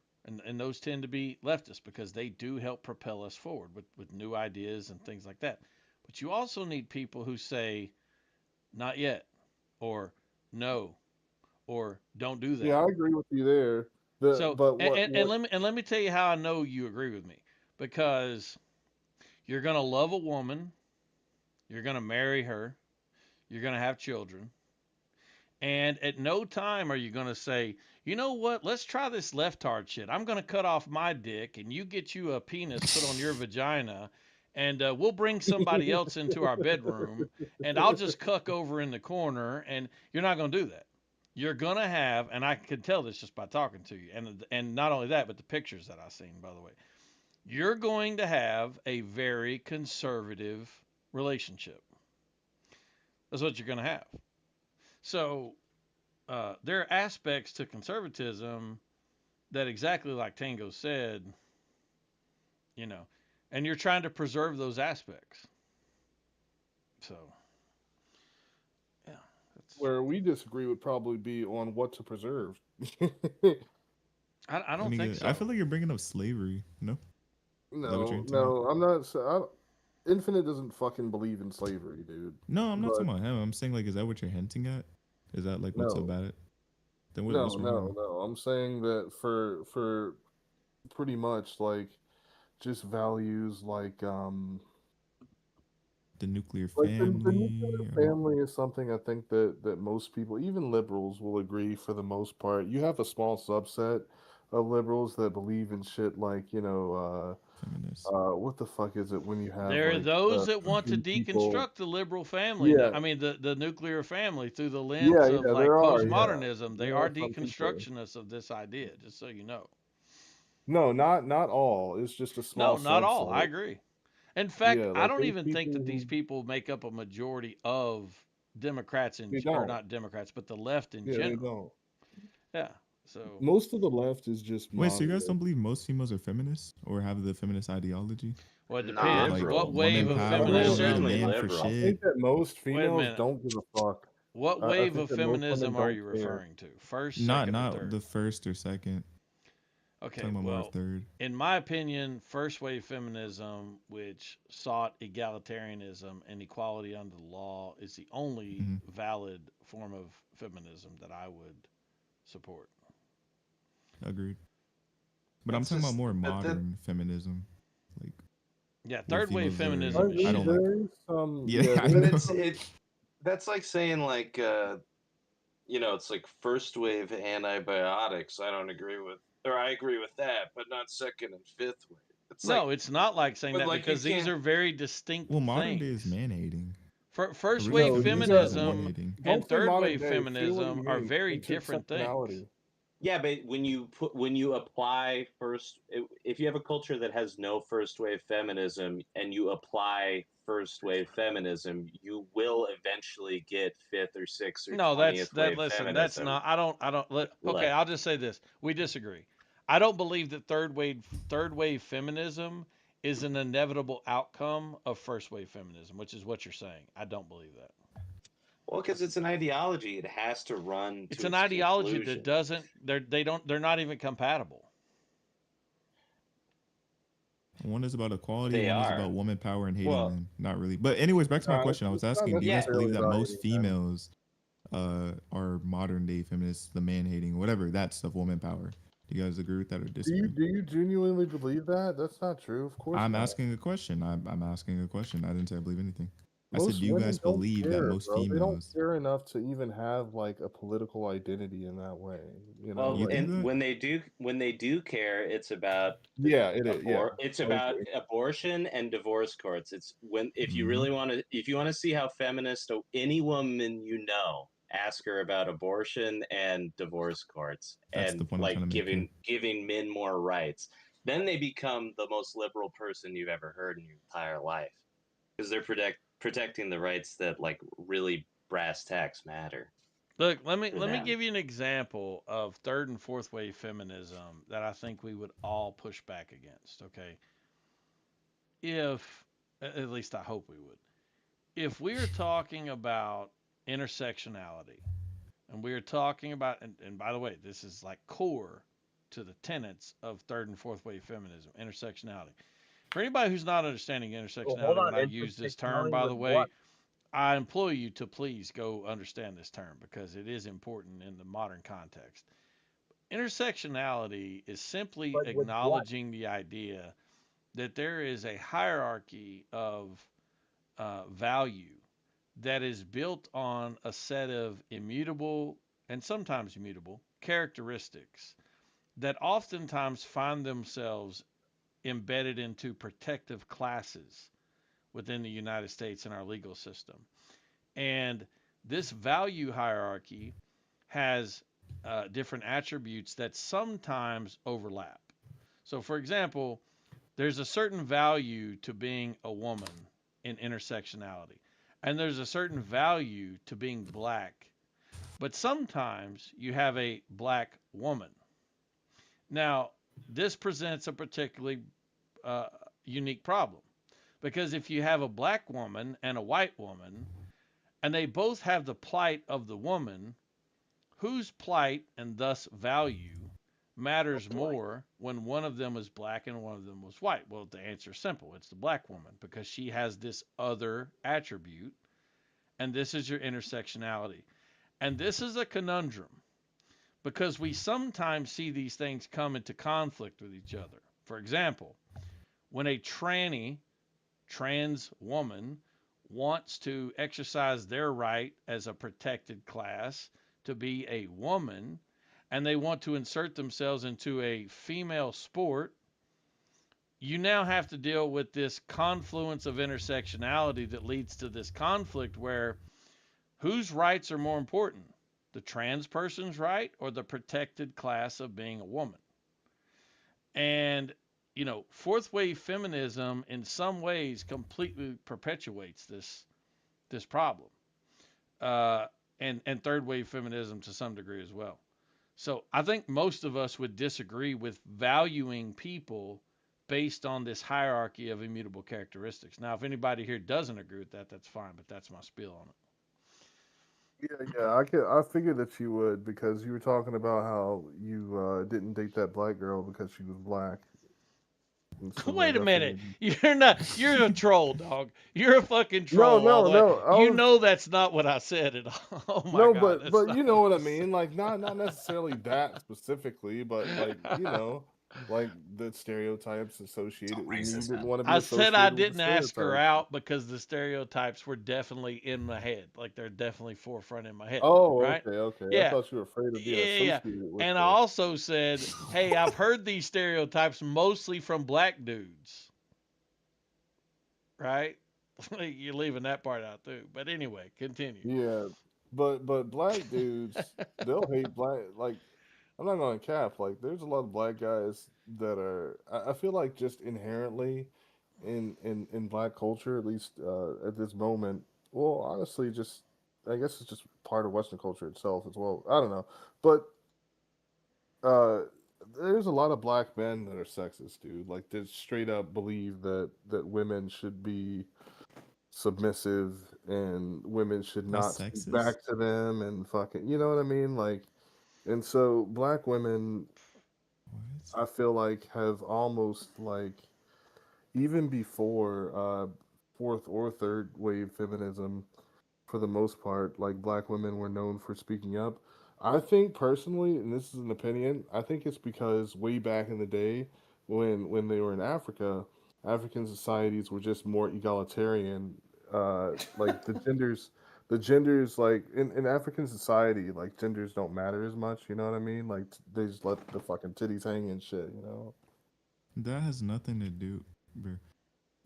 And those tend to be leftists because they do help propel us forward with new ideas and things like that. But you also need people who say, not yet, or no, or don't do that. Yeah, I agree with you there. But let me tell you how I know you agree with me. Because you're going to love a woman, you're going to marry her, you're going to have children, and at no time are you going to say, you know what, let's try this leftard shit. I'm going to cut off my dick and you get you a penis put on your vagina and we'll bring somebody else into our bedroom and I'll just cuck over in the corner, and you're not going to do that. You're going to have, and I can tell this just by talking to you, and not only that, but the pictures that I've seen, by the way, you're going to have a very conservative relationship. That's what you're going to have. So there are aspects to conservatism that, exactly like Tango said, and you're trying to preserve those aspects. So, yeah. Where we disagree would probably be on what to preserve. I don't think so. I feel like you're bringing up slavery. No. No, I'm not. Infinite doesn't fucking believe in slavery, dude. No, I'm not talking about him. I'm saying, like, is that what you're hinting at? Is that like what's so bad? Then what's wrong? No. I'm saying that for pretty much like just values like the nuclear like family. the nuclear family is something I think that most people, even liberals, will agree for the most part. You have a small subset of liberals that believe in shit like, what the fuck is it when you have there are like, those that want to people- deconstruct the liberal family. Yeah. I mean, the nuclear family through the lens Yeah, of like there are, postmodernism. They There are are some people. deconstructionists of this idea, just so you know. No, not all. It's just a small. No, not all. subset. I agree. In fact, Yeah, I like don't those even think that these people- people make up a majority of Democrats They or don't. not Democrats, but the left in Yeah, they general. Yeah. So Most of the left is just. Wait, so you guys moderate. don't believe most females are feminists or have the feminist ideology? Well, it Nah, depends. Like, What wave woman of power, feminism? certainly man for liberal. I shit. think that most Wait a females minute. don't give a fuck. What I wave think of that most women feminism are don't you care. referring to? First, Not second, or not third? the first or second. Okay, Talking about more well, of third. in my opinion, first wave feminism, which sought egalitarianism and equality under the law, is the only valid form of feminism that I would support. Agreed. But I'm That's talking about just- more that- modern feminism. Like, Yeah, where third wave females feminism are- is I don't shit. like. Yeah, I But know. that's like saying like it's like first wave antibiotics. I don't agree with, or I agree with that, but not second and fifth wave. It's No, like, it's not like saying but that like you because these can't- are very distinct Well, modern things. day is man hating. First Original wave feminism isn't feminism man-hating. and Don't say third modern wave day, feel what feminism you are mean, very different things. intersectionality. yeah, but when you apply if you have a culture that has no first wave feminism and you apply first wave feminism, you will eventually get fifth or sixth or No, 20th that wave listen, feminism. that's not. I don't. Okay, Look. I'll just say this: we disagree. I don't believe that third wave feminism is an inevitable outcome of first wave feminism, which is what you're saying. I don't believe that. Well, because it's an ideology, it has to run. It's to an its ideology conclusion. that doesn't. They're not even compatible. One is about equality, They one is are. about woman power and hating Well- men. Not really. But anyways, back to my question. I was it's not asking, do you guys necessarily believe that about most hating men. females are modern day feminists, the man hating, whatever, that stuff, woman power? Do you guys agree with that or Do disagree? you genuinely believe that? That's not true. Of course. I'm not. asking a question. I'm asking a question. I didn't say I believe anything. I said, Most do you women guys don't believe that care, most bro. They don't females? care enough to even have like a political identity in that way. You know, Well, You like think and that? when they do care, it's about yeah, it is. Yeah, it's I about agree. abortion and divorce courts. It's when if you Mm-hmm. really want to if you want to see how feminist any woman you know, ask her about abortion and divorce courts That's the and point I'm like trying to make here. giving men more rights. Then they become the most liberal person you've ever heard in your entire life because they're protecting the rights that like really brass tacks matter Look, let for me them. give you an example of third and fourth wave feminism that I think we would all push back against. Okay, if at least I hope we would. If we are talking about intersectionality, and we are talking about, and by the way, this is like core to the tenets of third and fourth wave feminism, intersectionality. For anybody who's not understanding Oh, hold intersectionality when on. I use this term, Intersectionality by with the way, what? I implore you to please go understand this term because it is important in the modern context. Intersectionality is simply But with what? acknowledging the idea that there is a hierarchy of value that is built on a set of immutable and sometimes mutable characteristics that oftentimes find themselves embedded into protective classes within the United States and our legal system. And this value hierarchy has different attributes that sometimes overlap. So, for example, there's a certain value to being a woman in intersectionality, and there's a certain value to being black. But sometimes you have a black woman. Now, this presents a particularly uh, unique problem because if you have a black woman and a white woman, and they both have the plight of the woman, whose plight and thus value matters more when one of them is black and one of them was white? Well, the answer is simple. It's the black woman because she has this other attribute, and this is your intersectionality. And this is a conundrum because we sometimes see these things come into conflict with each other. For example, when a trans woman wants to exercise their right as a protected class to be a woman and they want to insert themselves into a female sport, you now have to deal with this confluence of intersectionality that leads to this conflict where whose rights are more important? The trans person's right or the protected class of being a woman? And fourth wave feminism in some ways completely perpetuates this problem, uh, and third wave feminism to some degree as well. So I think most of us would disagree with valuing people based on this hierarchy of immutable characteristics. Now, if anybody here doesn't agree with that, that's fine, but that's my spiel on it. I figured that you would because you were talking about how you didn't date that black girl because she was black. And so, like, Wait a I minute. figured. You're a troll, dog. You're a fucking No, troll all no, the way. no. You know that's not what I said at all. Oh my No, God. That's but not you know what I mean. Like not necessarily that specifically, but like like the stereotypes associated. And you didn't want to be I said I associated with the didn't ask her stereotypes. out because the stereotypes were definitely in my head. Like they're definitely forefront in my head. Oh, Right? okay, okay. I Yeah. thought you were afraid of being Yeah. associated with And I the. also said, hey, I've heard these stereotypes mostly from black dudes. Right? You're leaving that part out too. But anyway, continue. Yeah, but black dudes, they'll hate black. Like, I'm not gonna cap. Like, there's a lot of black guys that are. I feel like just inherently, in black culture, at least at this moment. Well, honestly, just I guess it's just part of Western culture itself as well. I don't know, but uh, there's a lot of black men that are sexist, dude. Like, they straight up believe that women should be submissive and women should That's not speak sexist. back to them and fucking, you know what I mean? Like, and so black women, I feel like, have almost like even before fourth or third wave feminism, for the most part, like black women were known for speaking up. I think personally, and this is an opinion, I think it's because way back in the day when they were in Africa, African societies were just more egalitarian like the genders like in African society, like genders don't matter as much. You know what I mean? Like they just let the fucking titties hang and shit. You know. That has nothing to do, bro.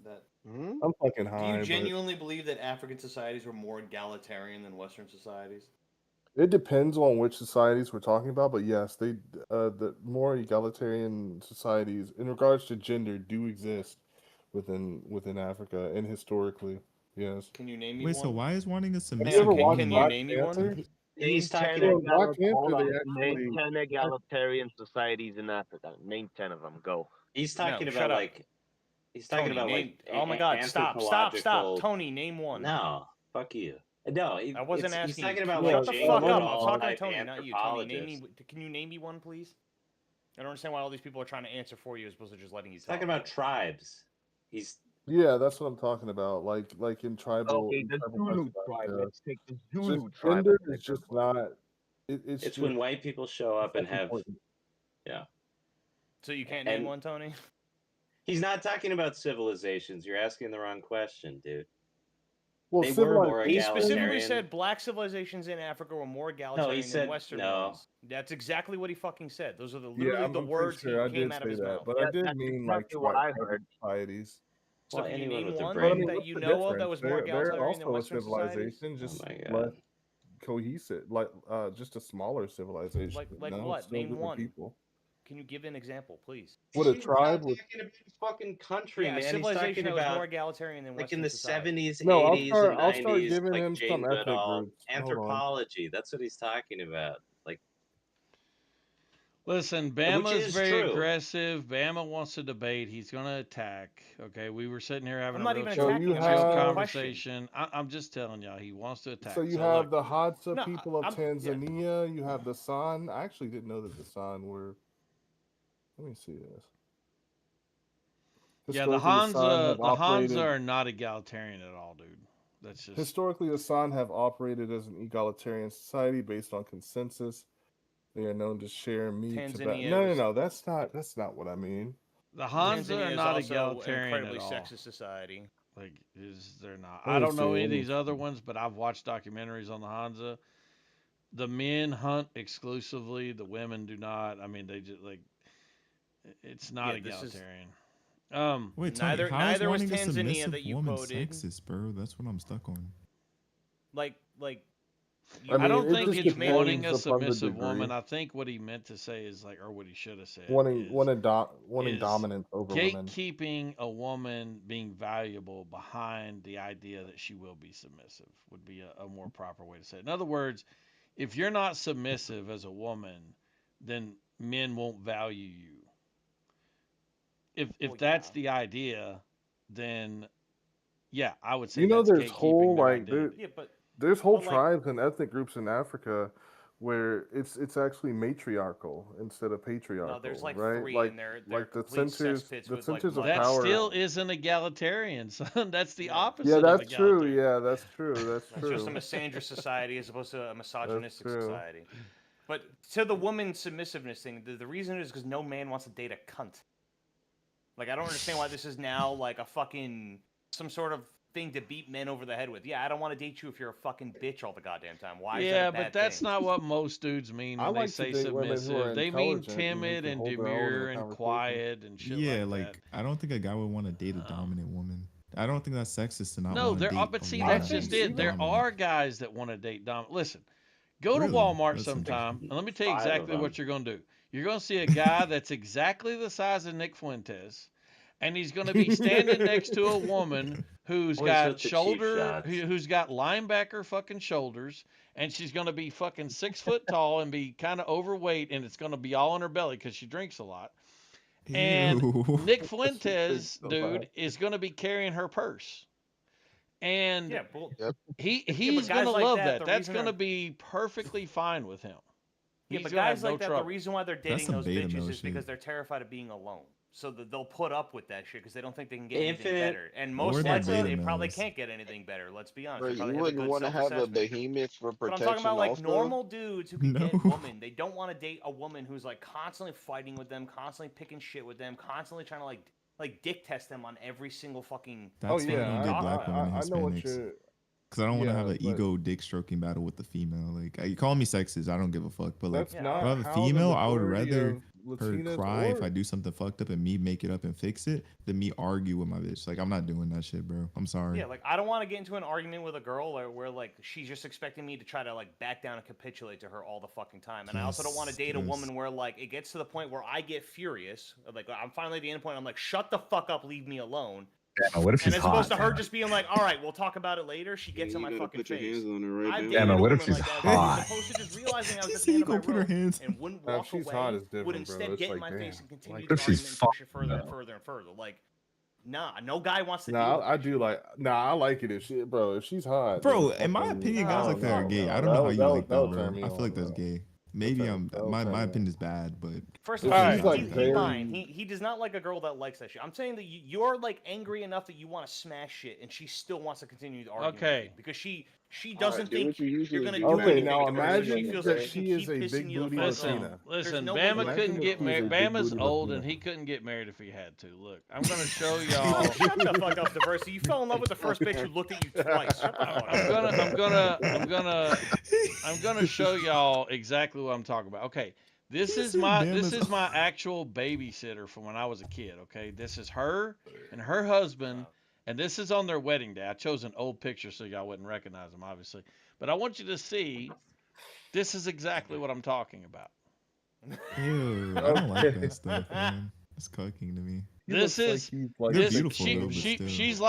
That. I'm fucking Do high. you but genuinely believe that African societies were more egalitarian than Western societies? it depends on which societies we're talking about, but yes, the more egalitarian societies in regards to gender do exist within Africa and historically. Yes. Can you name me Wait, one? so why is wanting a Have submissive? you ever watched Can you Black name me Panther? one? He's talking Well, in Black hold Panther, on. they actually Name 10 egalitarian societies in Africa. Name 10 of them. Go. He's No, talking shut about up. like he's talking Tony, about name. like Oh my God! Stop! anthropological. Tony, name one. No, fuck you. No, I wasn't he's asking. talking you. about Shut like the Jane fuck up! I'm Goodall talking to type Tony, not you. Tony, name me. anthropologists. Can you name me one, please? I don't understand why all these people are trying to answer for you as opposed to just letting you He's talk. talking about tribes. He's Yeah, that's what I'm talking about. Like in tribal. Okay, in the tribal Zulu countries, tribe. yeah. Let's take the Just Zulu tribe. gender as an is just example. not. It's it's just when white people show up and fucking have important. yeah. So you can't name And one, Tony? he's not talking about civilizations. You're asking the wrong question, dude. Well, They were more He specifically egalitarian. said black civilizations in Africa were more egalitarian said than Western no. ones. That's exactly what he fucking said. Those are Yeah, literally I'm the pretty words sure I he came did out of say his that, mouth. but I Yeah, did that's mean like exactly what I tribal heard. societies. So Well, can you anyone name with a one But I brain. mean, that what's you the know of that was difference? more They're egalitarian than also a Western societies? civilization, Oh just my less god. cohesive, like just a smaller civilization. Like No, what? still Name different one. people. Can you give an example, please? What a He's tribe not with. talking about his fucking country, Yeah, a man. He's civilization talking that was more about egalitarian than like in Western the society. 70s, No, 80s, and I'll start 90s, giving like him some Jane ethnic Goodall. groups. Hold on. Anthropology. That's what he's talking about. Like, Listen, which Bama's is very true. aggressive. Bama wants to debate. He's going to attack. Okay, we were sitting here having I'm a not real even chill, attacking. I'm chill asking a question. conversation. I'm just telling y'all, he wants to attack. So you So have look, the Hadza No, people of I'm yeah. Tanzania. You have the San. I actually didn't know that the San were. Let me see this. yeah, the Historically, the San Hansa, have the Hansa operated. are not egalitarian at all, dude. That's just Historically, the San have operated as an egalitarian society based on consensus. They are known to share meat. Tanzania No, was that's not what I mean. the Hansa Tanzania are is not also an egalitarian incredibly at all. sexist society. Like, they're not. Let I me don't know see, any of let me these other see. ones, but I've watched documentaries on the Hansa. The men hunt exclusively. The women do not. I mean, they just like it's not Yeah, this is egalitarian. Wait, Tony, neither how is neither was wanting a Tanzania submissive that you woman quoted. sexist, bro? That's what I'm stuck on. Like I I mean, don't it think just it's wanting a depends upon the submissive woman. degree. I think what he meant to say is like, or what he should have said Wanting is wanting dominance over women. gatekeeping a woman being valuable behind the idea that she will be submissive would be a more proper way to say it. In other words, if you're not submissive as a woman, then men won't value you. If that's the idea, then yeah, I would say You know, that's there's whole gatekeeping their like identity. there's whole but, like- tribes and ethnic groups in Africa where it's actually matriarchal instead of patriarchal. there's, like, right? 3 like and they're like the complete centers cesspits the with, like, centers of That power. still isn't egalitarian, son. That's the opposite Yeah, of that's true. egalitarian. Yeah, that's true. That's That's true. just a misandrous society as opposed to a misogynistic true. society. But to the woman submissiveness thing, the reason is because no man wants to date a cunt. Like, I don't understand why this is now like a fucking some sort of thing to beat men over the head with. Yeah, I don't want to date you if you're a fucking bitch all the goddamn time. Why is that Yeah, a bad but that's thing? not what most dudes mean I when they like to say date women who are submissive. They mean intelligent and who timid can and hold their own in a demure and conversation. quiet and shit Yeah, like like that. I don't think a guy would want to date a dominant woman. I don't think that's sexist to not No, want to there date are, but a see, woman that's that just is it. There dominant. are guys that want to date dominant. Listen, go to Really? Walmart That's sometime, and let me tell you 5 of exactly them. what you're going to do. You're going to see a guy that's exactly the size of Nick Fuentes, and he's going to be standing next to a woman who's Always got with the cheap shoulder, shots. who's got linebacker fucking shoulders, and she's going to be fucking 6 foot tall and be kind of overweight, and it's going to be all in her belly because she drinks a lot. And Ew. Nick Fuentes, so dude, bad. is going to be carrying her purse. And Yeah, well, he's guys gonna like love that, that. the That's reason gonna they're- be perfectly fine with him. Yeah, He's but gonna have guys no like that, trouble. the reason why they're dating some those beta bitches male is because shit. they're terrified of being alone. So that they'll put up with that shit because they don't think they can get Infinite- anything better. And Or most they're likely, beta they probably males. can't get anything better. Let's be honest. Bro, They you probably have a wouldn't good want to have a self-assessment. behemoth for But I'm protection talking about like also? normal dudes who can No. get women. They don't want to date a woman who's like constantly fighting with them, constantly picking shit with them, constantly trying to like like dick test them on every single fucking. That's thing why I you don't get talk black about. women and I know what Hispanics. you're. Because I don't want to Yeah, have an but ego dick stroking battle with the female. Like, you call me sexist, I don't give a fuck. But like, That's if not I have a how the female, I would majority rather of her Latinas cry if or- I do something fucked up and me make it up and fix it than me argue with my bitch. Like, I'm not doing that shit, bro. I'm sorry. Yeah, like I don't want to get into an argument with a girl where like she's just expecting me to try to like back down and capitulate to her all the fucking time. And I also don't want to date a woman where like it gets to the point where I get furious. Like I'm finally at the end point. I'm like, shut the fuck up, leave me alone. Damn, what if And she's as opposed hot? to her just being like, all right, we'll talk about it later. She gets in my fucking face. I've dated Damn, a what if woman she's like that, hot? as opposed to just realizing I was She at said the end you of my gonna put her rope hands. and wouldn't Now, if walk she's away, hot, it's would different, instead bro. It's get in like, my face damn. and continue Like, the if she's argument and push it fucking further and though. further and further. Like, nah, no guy wants to deal Nah, with I do like. Nah, I like it if she, bro. If she's hot, Bro, then in my fucking- opinion, guys like that are gay. I don't know how you like that, bro. I feel like that's gay. Maybe my opinion is bad, but First If of all, she's, like, he's very- fine. He does not like a girl that likes that shit. I'm saying that you're like angry enough that you want to smash shit, and she still wants to continue the argument. Okay. with you because she doesn't do think what you you're usually gonna do. do Okay, anything. now to her, so imagine she feels that like she she can is keep a pissing big you the booty fuck Listen, off. Latina. listen. no way Bama to couldn't do get that. married. She's a big Bama's booty old, Latina. and he couldn't get married if he had to. Look, I'm gonna show y'all. Shut the fuck up, Diversity. You fell in love with the first bitch who looked at you twice. Shut the fuck up. I'm gonna show y'all exactly what I'm talking about. Okay, this is my actual babysitter from when I was a kid. Okay, this is her and her husband, and this is on their wedding day. I chose an old picture so y'all wouldn't recognize them, obviously, but I want you to see. This is exactly what I'm talking about. Ew, I don't like that stuff, man. It's cooking to me. This is They're beautiful though, but still. she's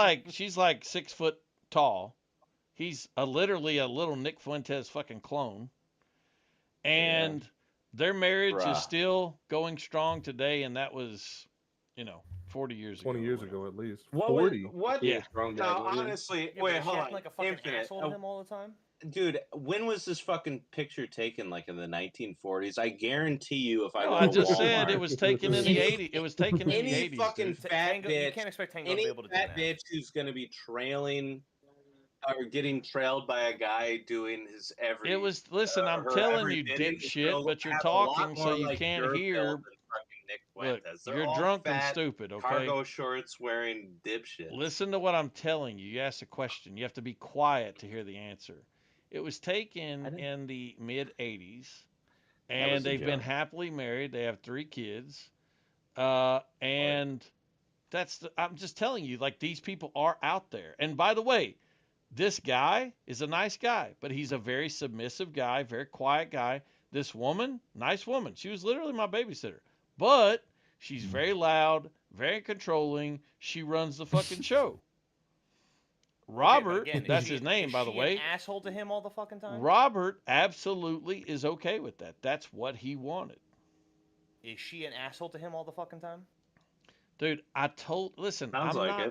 like 6 foot tall. He's literally a little Nick Fuentes fucking clone. And their marriage Bruh. is still going strong today, and that was, 40 years ago. 20 years ago at least. What? 40. What? Yeah. No, honestly, Yeah, wait, but she hold acting on. like a fucking Infinite. asshole to him all the time. Dude, when was this fucking picture taken? Like in the 1940s? I guarantee you, if I No, go I to just Walmart, said it was taken in the 80s. It was taken in the any 80s. fucking dude. fat Tango, you bitch, can't expect Tango to any be able to do fat that. bitch who's gonna be trailing or getting trailed by a guy doing his every. It was, listen, I'm her telling every you, bidding, dipshit, will but you're have a lot talking so more you like can't your hear. build than fucking Nick Look, Fuentes. They're you're all drunk and fat, stupid, okay? cargo shorts wearing dipshits. Listen to what I'm telling you. You asked a question. You have to be quiet to hear the answer. It was taken in the mid 80s, and was a they've been joke. happily married. They have 3 kids, and I'm just telling you, like, these people are out there. And by the way, this guy is a nice guy, but he's a very submissive guy, very quiet guy. This woman, nice woman. She was literally my babysitter, but she's very loud, very controlling. She runs the fucking show. Robert, Again, that's his name, is by the she way. an asshole to him all the fucking time. Robert absolutely is okay with that. That's what he wanted. Is she an asshole to him all the fucking time? Dude, listen, Sounds I'm like not,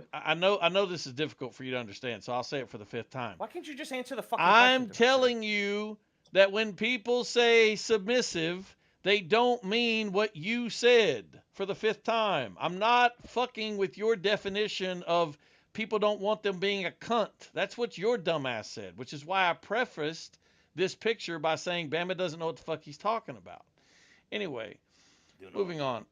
it. I know this is difficult for you to understand, so I'll say it for the 5th time. Why can't you just answer the fucking I'm question? telling you that when people say submissive, they don't mean what you said for the 5th time. I'm not fucking with your definition of people don't want them being a cunt. That's what your dumbass said, which is why I prefaced this picture by saying Bama doesn't know what the fuck he's talking about. Anyway, moving on.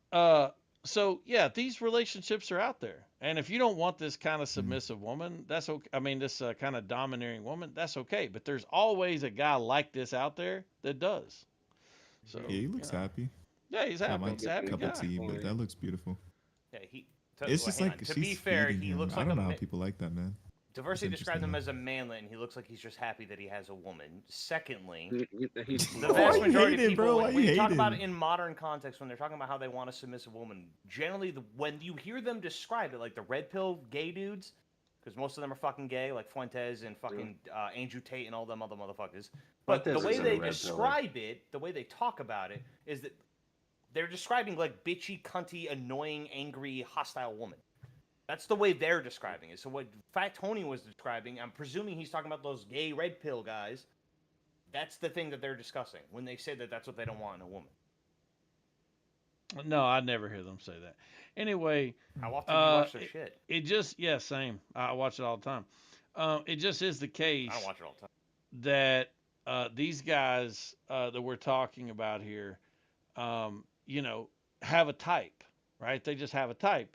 So yeah, these relationships are out there, and if you don't want this kind of submissive woman, that's okay. I mean, this kind of domineering woman, that's okay. But there's always a guy like this out there that does. So Yeah, he looks happy. Yeah, he's Not happy. my He's a happy cup guy. of tea, but that looks beautiful. Yeah, It's just hang like on. To she's be fair, feeding he him. looks I like don't a know how ma- people like that, man. Diversity That's described him interesting, as a manlet, and he looks like he's just happy that he has a woman. Secondly, He's the Why vast you majority of hating, people, bro? Why when you you talk about it hating? in modern context, when they're talking about how they want a submissive woman, generally, when you hear them describe it, like the red pill gay dudes, because most of them are fucking gay, like Fuentes and fucking Andrew Tate and all them other motherfuckers. But Fuentes the way isn't a they red pillar. describe it, the way they talk about it, is that they're describing like bitchy, cunty, annoying, angry, hostile woman. That's the way they're describing it. So what Fat Tony was describing, I'm presuming he's talking about those gay red pill guys. That's the thing that they're discussing when they say that that's what they don't want in a woman. No, I never hear them say that. Anyway, How often do you watch their it, shit? it just same. I watch it all the time. It just is the case I don't watch it all the time. that these guys that we're talking about here, have a type, right? They just have a type.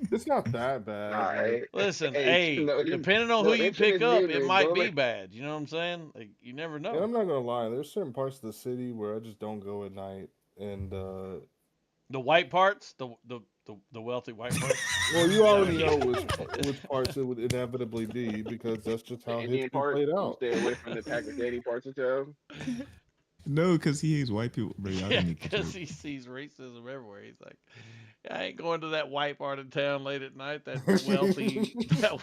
It's not that bad. Alright. Listen, Hey, hey, no, depending on no, who you internet pick up, it gamers, might bro, be like- bad. You know what I'm saying? Like, you never And I'm know. not gonna lie, there's certain parts of the city where I just don't go at night, and The white parts, the the wealthy white person. Well, you already know which parts it would inevitably be because that's just how Indian history part, played you out. stay away from the Pakistani parts of town. No, because he hates white people. Bro, y'all Yeah, didn't make the because joke. he sees racism everywhere. He's like, I ain't going to that white part of town late at night. That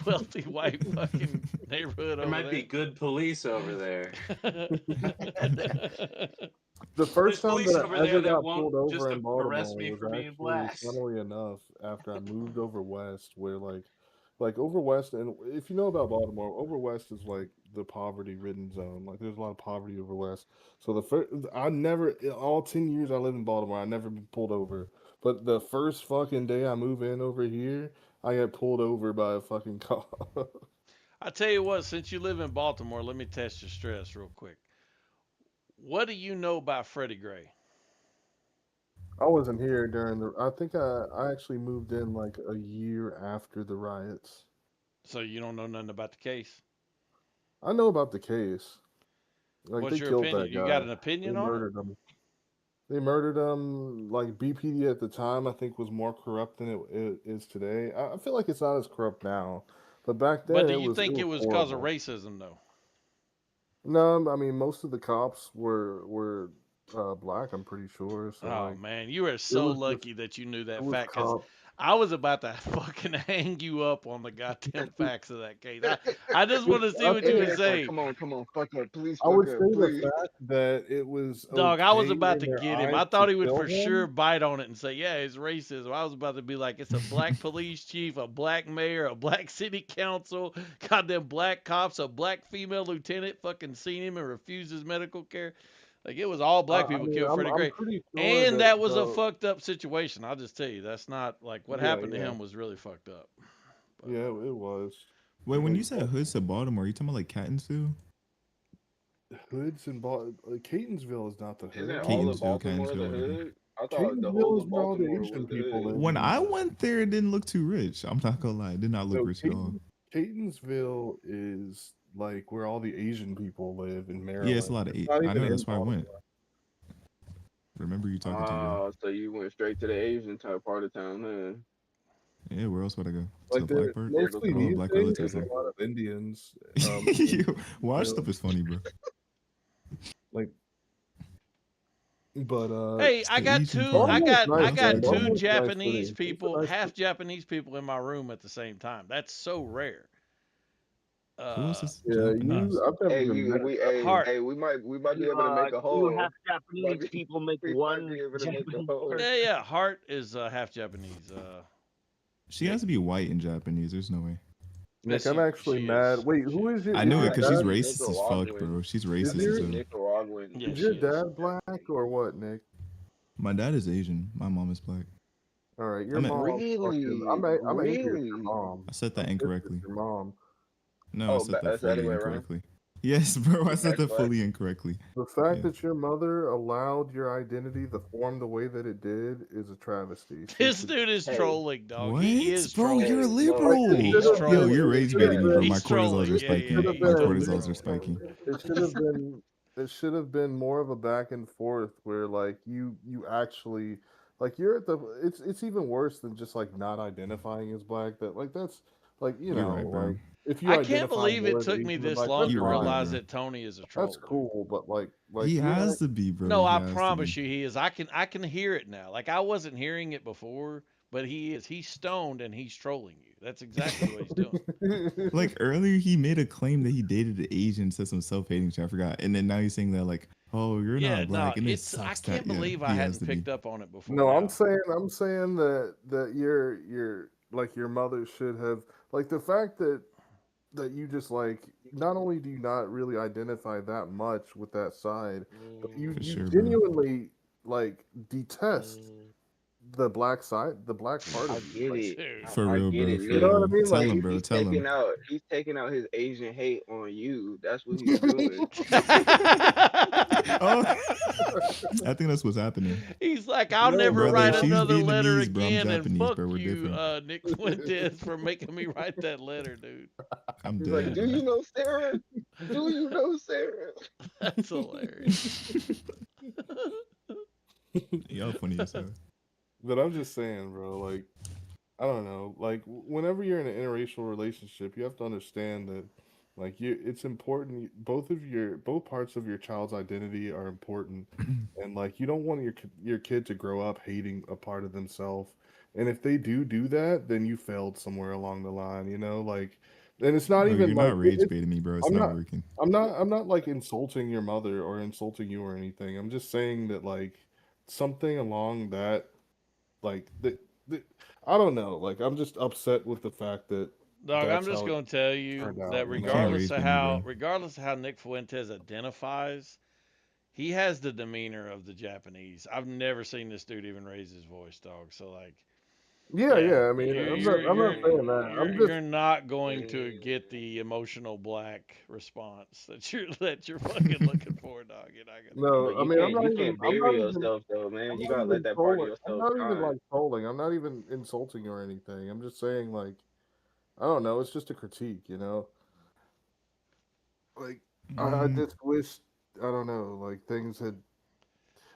wealthy white fucking neighborhood There over might there. be good police over there. The first time police that over I there ever that got won't pulled just over in Baltimore arrest me was for being actually, black. funnily enough, after I moved over west, where like over west, and if you know about Baltimore, over west is like the poverty-ridden zone. Like there's a lot of poverty over west. So the first, I never, in all 10 years I lived in Baltimore, I never been pulled over. But the first fucking day I move in over here, I got pulled over by a fucking cop. I tell you what, since you live in Baltimore, let me test your stress real quick. What do you know about Freddie Gray? I wasn't here during the. I think I actually moved in like a year after the riots. So you don't know nothing about the case? I know about the case. Like What's they your killed opinion? that You guy. got an opinion They on it? murdered him. They murdered him. Like BPD at the time, I think was more corrupt than it is today. I feel like it's not as corrupt now, but back then But do it you was. think it was because of horrible. racism, though? No, I mean most of the cops were black. I'm pretty sure. So Oh like, man, you are it so was just lucky that you knew it that was fact, because cop. I was about to fucking hang you up on the goddamn facts of that case. I just want to see I what you think would say. Come on, fuck up, please, I would fuck say up, the please. fact that it was Dog, I was okay about in to their get him. eyes I to thought he would kill for sure him. bite on it and say, yeah, it's racism. I was about to be like, it's a black police chief, a black mayor, a black city council, goddamn black cops, a black female lieutenant fucking seen him and refused his medical care. Like, it was all black I people mean, killed Freddie I'm Gray. pretty sure And that that was a the fucked up situation. I'll just tell you, that's not, like, what happened to yeah. him was really fucked up. Yeah, it was. Wait, when you Like, said hoods to Baltimore, are you talking about like Catonsville? hoods in Catonsville is not the Isn't hood. all of Catonsville, Baltimore the Catonsville, whatever. hood? I thought the whole Catonsville is of where all the Baltimore Asian was the people hood. live. When I went there, it didn't look too rich. I'm not gonna lie, it did not look No, rich at all. Catonsville is like where all the Asian people live in Maryland. Yeah, it's a lot of. It's not I even know in that's why I went. Baltimore. Remember you talking to me? Oh, so you went straight to the Asian type part of town, huh? Yeah, where else would I go? To Like the black part? mostly All the these black days, relatives. there's a lot of Indians. Yo, watch know, stuff is funny, bro. like, but Hey, It's I the got Asian two. part. I got Baltimore's nice, man. two Baltimore's a nice Japanese city. It's a people, nice half city. Japanese people in my room at the same time. That's so rare. Who else is Yeah, Japanese? I've never Hey, even met. Heart. we might be able to make a Two whole. half Japanese people make We might one be able to make a Japanese whole. person. Yeah. Hart is half Japanese. She has to be white and Japanese. There's no way. Nick, Yes, I'm actually mad. Wait, who is your? I is knew your it because she's dad- racist as fuck, bro. She's racist as hell. Nicaraguan. Yeah, Is she your is. dad black or what, Nick? My dad is Asian. My mom is black. All right, your I meant- mom. Really? I'm angry at Really? your mom. I said that I'm pissed at incorrectly. Your mom. No, I Oh, said but that that's the other fully way around? incorrectly. Yes, bro. I said that That's what- fully incorrectly. The fact Yeah. that your mother allowed your identity to form the way that it did is a travesty. She This should- dude is Hey. trolling, dog. What? He is Bro, trolling. you're a Hey, liberal. He's Yo, trolling. Yo, you're rage baiting me, bro. My He's cortisols trolling. are Yeah, spiking. yeah, Should've he's My been- totally cortisols are trolling. spiking. It should have been. It should have been more of a back and forth where like you actually like you're at the. It's even worse than just like not identifying as black. That like that's like you You're know right, bro. like if you I can't identify believe more it as took me Asian, this like, long that's to You're right, fine. realize bro. that Tony is a troll. That's cool, but like He you has act- to be, bro. No, He I has to promise be. you he is. I can hear it now. Like I wasn't hearing it before, but he is. He's stoned and he's trolling you. That's exactly what he's doing. Like earlier, he made a claim that he dated an Asian, said some self-hating shit. I forgot, and then now he's saying that like, oh, you're Yeah, not black, no, and it it's. I sucks can't that believe yeah, I he has hadn't to be. picked up on it before. No, now. I'm saying that your like your mother should have like the fact that you just like not only do you not really identify that much with that side, but you For you sure, bro. genuinely like detest the black side, the black part I of you. get Like, it. Dude. For I real, get bro. it. For You know what I real. mean? Tell Like, him, bro. He's Tell taking him. out his Asian hate on you. That's what he's doing. Oh, I think that's what's happening. He's like, I'll No, never brother, write she's another letter Vietnamese, bro. I'm again, and Japanese, fuck bro. We're you, different. Nick Fuentes, for making me write that letter, dude. I'm He's like, dead. do you know Sarah? Do you know Sarah? That's hilarious. Y'all funny as hell. But I'm just saying, bro. Like, I don't know. Like, whenever you're in an interracial relationship, you have to understand that, like, it's important. Both parts of your child's identity are important, and like, you don't want your kid to grow up hating a part of themselves. And if they do that, then you failed somewhere along the line. You know, like, and it's not Bro, even you're like not rage baiting me, bro. It's I'm not not. working. I'm not like insulting your mother or insulting you or anything. I'm just saying that like something along that, like I don't know. Like I'm just upset with the fact that Dog, I'm that's just how it gonna tell you turned out. that You know? regardless of how Nick Fuentes identifies, he has the demeanor of the Japanese. I've never seen this dude even raise his voice, dog. So like, Yeah. I mean, I'm not saying that. you're not going to get the emotional black response that you're fucking looking for, dog. You're not gonna No, get I it. mean, I'm not You even. can't I'm bury not even. yourself though, man. I'm You not gotta let even that part of trolling. I'm yourself not even shine. like trolling. I'm not even insulting you or anything. I'm just saying like, I don't know. It's just a critique, you know. Like I just wish I don't know. Like things had.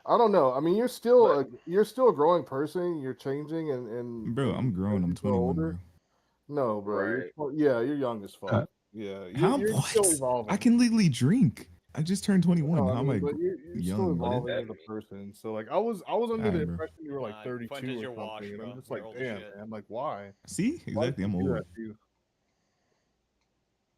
I don't know. I mean, you're still a growing person. You're changing and Bro, I'm grown. I'm you grow 21, older. bro. No, bro. Right. You're young as fuck. Yeah, How you're still what? evolving. I can legally drink. I just turned 21. No, I How am mean, I but you're still young, bro? evolving as a person. So like, I was under the Alright, bro. impression you were like 32 Fuentes, or you're something, washed, and bro. I'm just You're like, old as damn, shit. man. Like, why? See, Why exactly. did I'm you do old. that to you?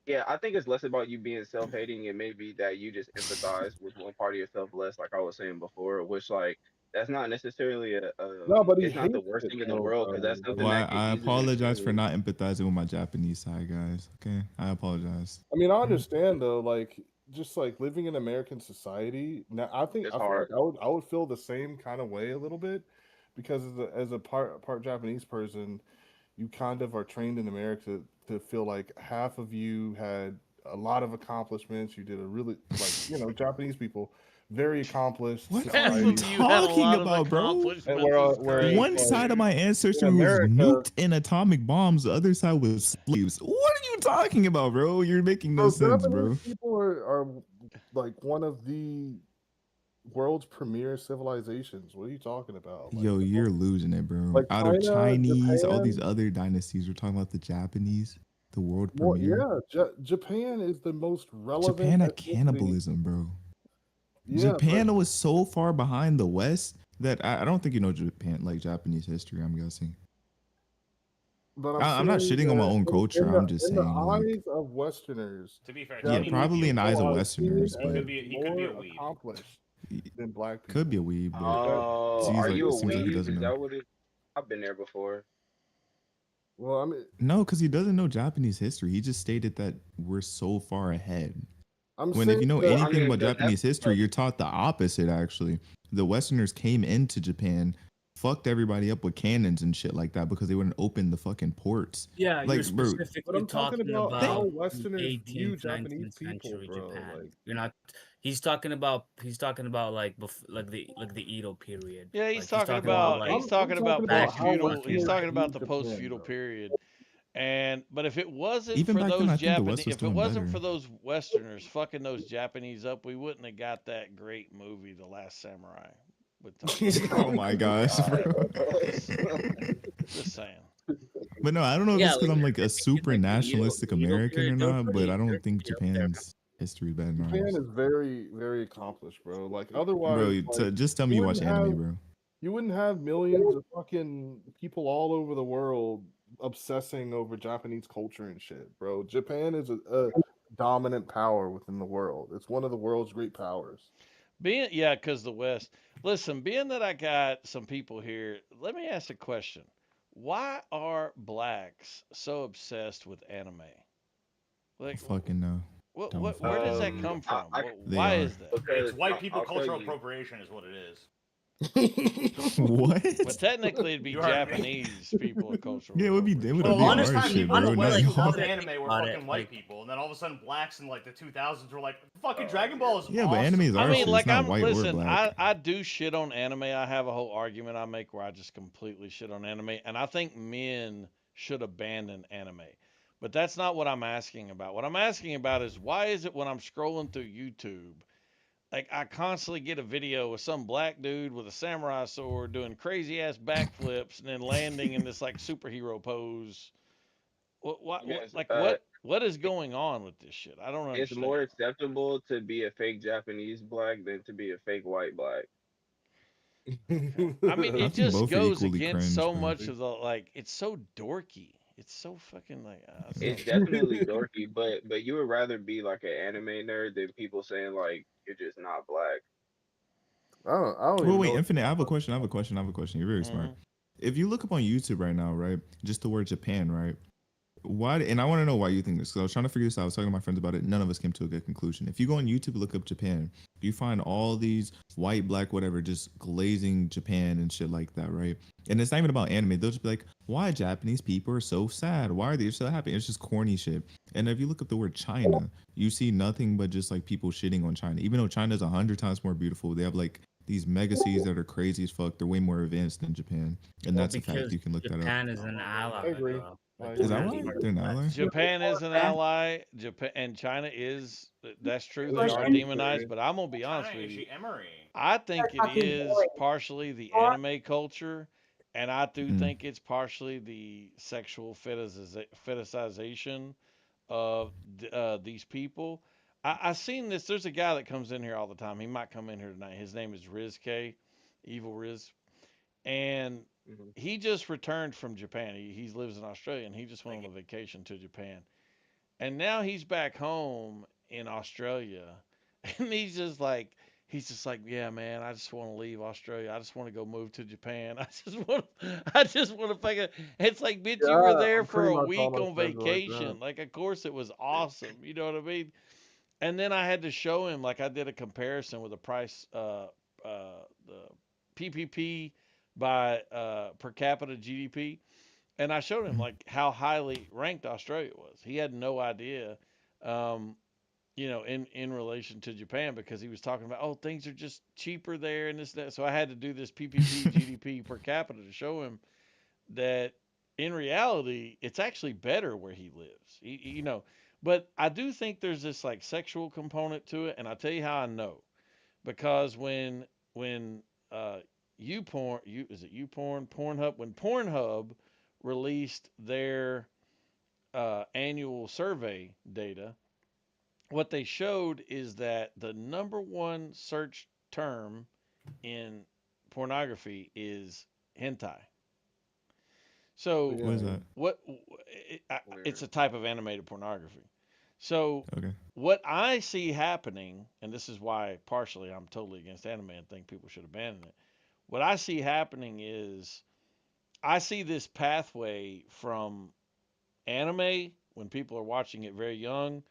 Yeah, I think it's less about you being self-hating and maybe that you just empathize with one part of yourself less, like I was saying before, which like that's not necessarily No, but he it's not the hates worst it thing in the though, world because bro. that's something Well, that could I easily apologize for change. not empathizing with my Japanese side, guys. Okay, I apologize. I mean, I understand though, like just like living in American society. Now, I feel hard. like I would feel the same kind of way a little bit because as a part Japanese person, you kind of are trained in America to feel like half of you had a lot of accomplishments. You did a really Japanese people very accomplished. What are society. you talking about, bro? And where One it's side of like, my in ancestry was America, nuked in atomic bombs. The other side was slaves. What are you talking about, bro? You're making no sense, Japanese bro. people are like one of the world's premier civilizations. What are you talking about? Like, Yo, you're losing it, bro. like Out of China, Chinese, all these Japan. other dynasties, we're talking about the Japanese, the world Well, premiere. yeah, Japan is the most relevant Japan had ethnicity. cannibalism, bro. Yeah, Japan was so far behind the West that I don't think you know Japan, like Japanese history, I'm guessing. but I'm not saying shitting on my that own culture. I'm just in the saying, like, eyes of Westerners, To be fair, yeah, Tony probably in the eyes of are seen Westerners, as but he could be a more weeb. accomplished than black people. could be a weeb, but Oh, seems are like you a seems like he weeb? doesn't Is know. that what it? I've been there before. Well, I mean, No, because he doesn't know Japanese history. He just stated that we're so far ahead. I'm When if you saying know that- anything about that's Japanese history, you're taught the opposite. Actually, the Westerners came into Japan, fucked everybody up with cannons and shit like that because they wouldn't open the fucking ports. Yeah, like, you're bro, specifically But I'm talking about how the Westerners view 18th, Japanese 19th people, century bro. Japan. Like, You're not. He's talking about like the Edo period. Yeah, Like, he's talking about the post feudal period. And but if it wasn't Even for back then, those I think the West Japanese, was if it doing wasn't better. for those Westerners fucking those Japanese up, we wouldn't have got that great movie, The Last Samurai. With Oh my gosh, bro. Just saying. But no, I don't know if Yeah, it's because like, I'm like a super nationalistic American or period, they're not, but pretty- I don't they're think pretty up there. Japan's history is better than Japan ours. is very, very accomplished, bro. Like, otherwise, Bro, like, just tell me you watch wouldn't anime, have- bro. You wouldn't have millions of fucking people all over the world obsessing over Japanese culture and shit, bro. Japan is a dominant power within the world. It's one of the world's great powers. Because the West. Listen, being that I got some people here, let me ask a question. Why are blacks so obsessed with anime? Like, Fucking no. where does that come from? They Why are. is that? It's white people I'll tell cultural you. appropriation is what it is. What? Well, technically, it'd be You heard me. Japanese people of cultural. Yeah, it would be. It would For the be longest our time, shit, people in bro. the Not West who y'all. loved anime were About it, fucking white like- people, and then all of a sudden, blacks in like the 2000s were like, "Fucking Dragon Ball is Yeah, awesome." but anime is our I mean, shit. like It's not I'm white or listen. black. I do shit on anime. I have a whole argument I make where I just completely shit on anime, and I think men should abandon anime. But that's not what I'm asking about. What I'm asking about is why is it when I'm scrolling through YouTube, like I constantly get a video of some black dude with a samurai sword doing crazy ass backflips and then landing in this like superhero pose. Because, What is going on with this shit? I don't it's understand. more acceptable to be a fake Japanese black than to be a fake white black. I mean, I it think just both are goes equally against cringe, so man. much of the like. It's so dorky. It's so fucking like. It's definitely dorky, but you would rather be like an anime nerd than people saying like you're just not black. I don't Well, even wait, know. Infinite. I have a question. You're very smart. If you look up on YouTube right now, right, just the word Japan, right? Why? And I want to know why you think this. Because I was trying to figure this out. I was talking to my friends about it. None of us came to a good conclusion. If you go on YouTube and look up Japan, you find all these white, black, whatever, just glazing Japan and shit like that, right? And it's not even about anime. They'll just be like, why Japanese people are so sad? Why are they so happy? It's just corny shit. And if you look up the word China, you see nothing but just like people shitting on China. Even though China's 100 times more beautiful, they have like these mega cities that are crazy as fuck. They're way more advanced than Japan. And that's a fact. Because You can look that up. Japan is an ally. I agree. Is that why? They're an ally? Japan is an ally. Japan and China is. That's true. They are demonized. But I'm gonna be honest with you. I think it is partially the anime culture, and I do think it's partially the sexual fetishization of these people. I seen this. There's a guy that comes in here all the time. He might come in here tonight. His name is Riz K, Evil Riz, and he just returned from Japan. He lives in Australia, and he just went on a vacation to Japan, and now he's back home in Australia, and he's just like, yeah, man, I just want to leave Australia. I just want to go move to Japan. I just want to fucking. It's like, bitch, you were there I'm for pretty a much week on almost like that. vacation. Like, of course it was awesome. You know what I mean? And then I had to show him, like, I did a comparison with the price, the PPP by per capita GDP, and I showed him like how highly ranked Australia was. He had no idea, in relation to Japan, because he was talking about, oh, things are just cheaper there and this and that. So I had to do this PPP GDP per capita to show him that in reality it's actually better where he lives. But I do think there's this like sexual component to it, and I'll tell you how I know. Because when Pornhub released their annual survey data, what they showed is that the number one search term in pornography is hentai. So What is that? It's a type of animated pornography. So Okay. what I see happening, and this is why partially I'm totally against anime and think people should abandon it. What I see happening is I see this pathway from anime when people are watching it very young.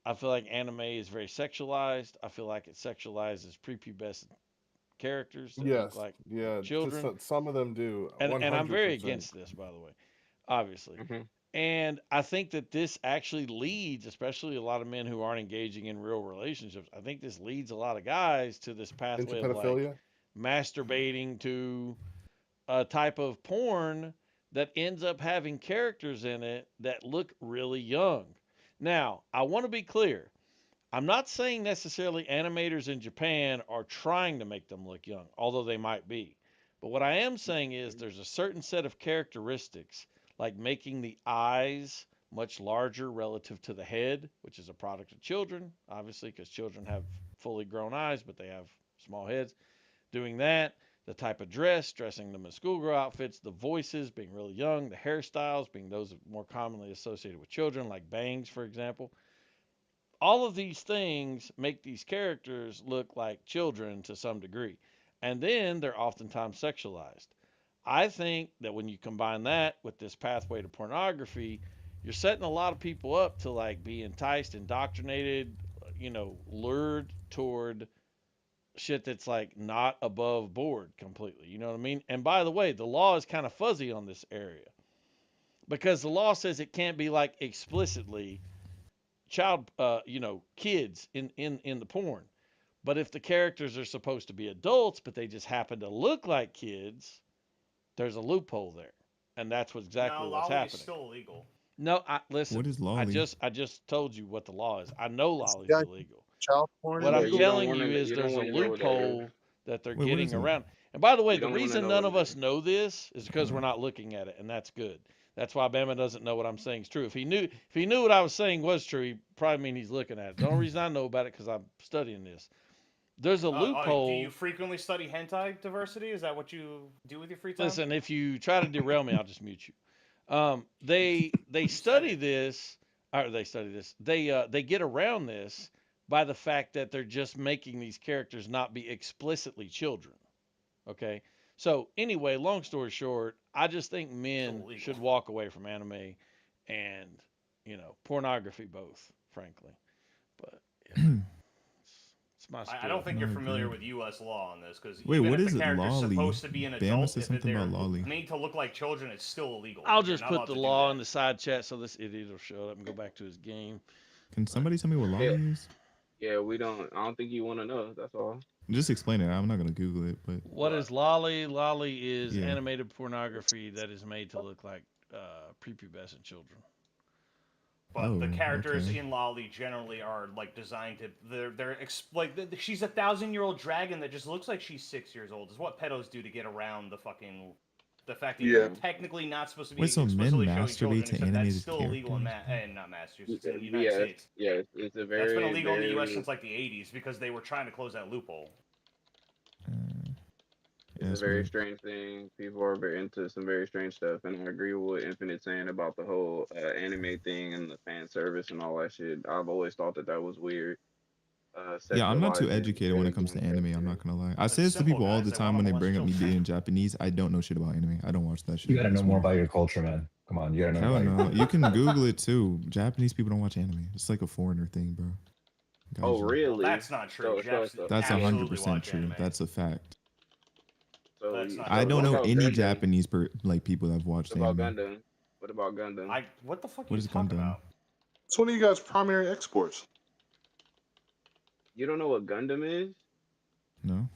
I feel like anime is very sexualized. I feel like it sexualizes prepubescent characters that look Yes. like Yeah. children. Some of them do. And I'm very 100%. against this, by the way, obviously. And I think that this actually leads, especially a lot of men who aren't engaging in real relationships, I think this leads a lot of guys to this pathway Into of like pedophilia? masturbating to a type of porn that ends up having characters in it that look really young. Now, I want to be clear. I'm not saying necessarily animators in Japan are trying to make them look young, although they might be. But what I am saying is there's a certain set of characteristics, like making the eyes much larger relative to the head, which is a product of children, obviously, because children have fully grown eyes, but they have small heads. Doing that, the type of dressing them in schoolgirl outfits, the voices being really young, the hairstyles being those more commonly associated with children, like bangs, for example. All of these things make these characters look like children to some degree. And then they're oftentimes sexualized. I think that when you combine that with this pathway to pornography, you're setting a lot of people up to like be enticed, indoctrinated, lured toward shit that's like not above board completely. You know what I mean? And by the way, the law is kind of fuzzy on this area because the law says it can't be like explicitly kids in the porn. But if the characters are supposed to be adults, but they just happen to look like kids, there's a loophole there. And that's exactly what's lolly happening. is still illegal. No, listen. What is lolly? I just told you what the law is. I know lolly's illegal. child porn. What Yeah, I'm you don't telling wanna you kn- is you don't there's a wanna know what that is. loophole that they're Wait, what getting is it? around. And by the way, You the don't wanna reason know none what of it us is. know this is because we're not looking at it, and that's good. That's why Bama doesn't know what I'm saying is true. If he knew what I was saying was true, he probably mean he's looking at it. The only reason I know about it because I'm studying this. There's a Do loophole. you frequently study hentai diversity? Is that what you do with your free time? Listen, if you try to derail me, I'll just mute you. They study this, or they study this. They get around this by the fact that they're just making these characters not be explicitly children. Okay. So anyway, long story short, I just think men should walk away from anime and pornography both, frankly. But yeah, it's my spiel. I don't think you're No, familiar agreed. with U.S. law on this because Wait, even what if is the it, character's lolly? supposed to be an Bama adult, said if something they're about lolly. made to look like children, it's still illegal. I'll You're just not put allowed the to do law that. in the side chat so this idiot will shut up and go back to his game. Can somebody tell me what lolly is? Yeah, I don't think you want to know. That's all. Just explain it. I'm not gonna Google it, but What is lolly? Lolly is Yeah. animated pornography that is made to look like prepubescent children. But the Oh, characters okay. in Lolly generally are like designed to she's a 1,000-year-old dragon that just looks like she's 6 years old. Is what pedos do to get around the fact that you're technically not supposed to be Wait, so men explicitly showing masturbate children, to except that's animated still illegal in characters? not Massachusetts, in the United Yeah, States. yeah, it's a very. That's been illegal in the U.S. very- since like the 80s because they were trying to close that loophole. It's that's a very weird. strange thing. People are very into some very strange stuff, and I agree with what Infinite saying about the whole anime thing and the fan service and all that shit. I've always thought that was weird. Yeah, I'm not too Sexualizing educated when it comes to anime. I'm not gonna lie. I say this to people all the time when they bring up me being Japanese. I don't know shit about anime. I don't watch that shit. You gotta know It's more weird. about your culture, man. Come on, you gotta know. Hell about your no. culture. You can Google it too. Japanese people don't watch anime. It's like a foreigner thing, bro. Oh, Guys, really? That's not true. Japs That's absolutely 100% watch true. anime. That's a fact. So, That's not I true. don't know about any Gundam? Japanese people that have watched What about anime. Gundam? What about Gundam? What the fuck What are is you talking Gundam? about? It's one of you guys' primary exports. You don't know what Gundam is? No,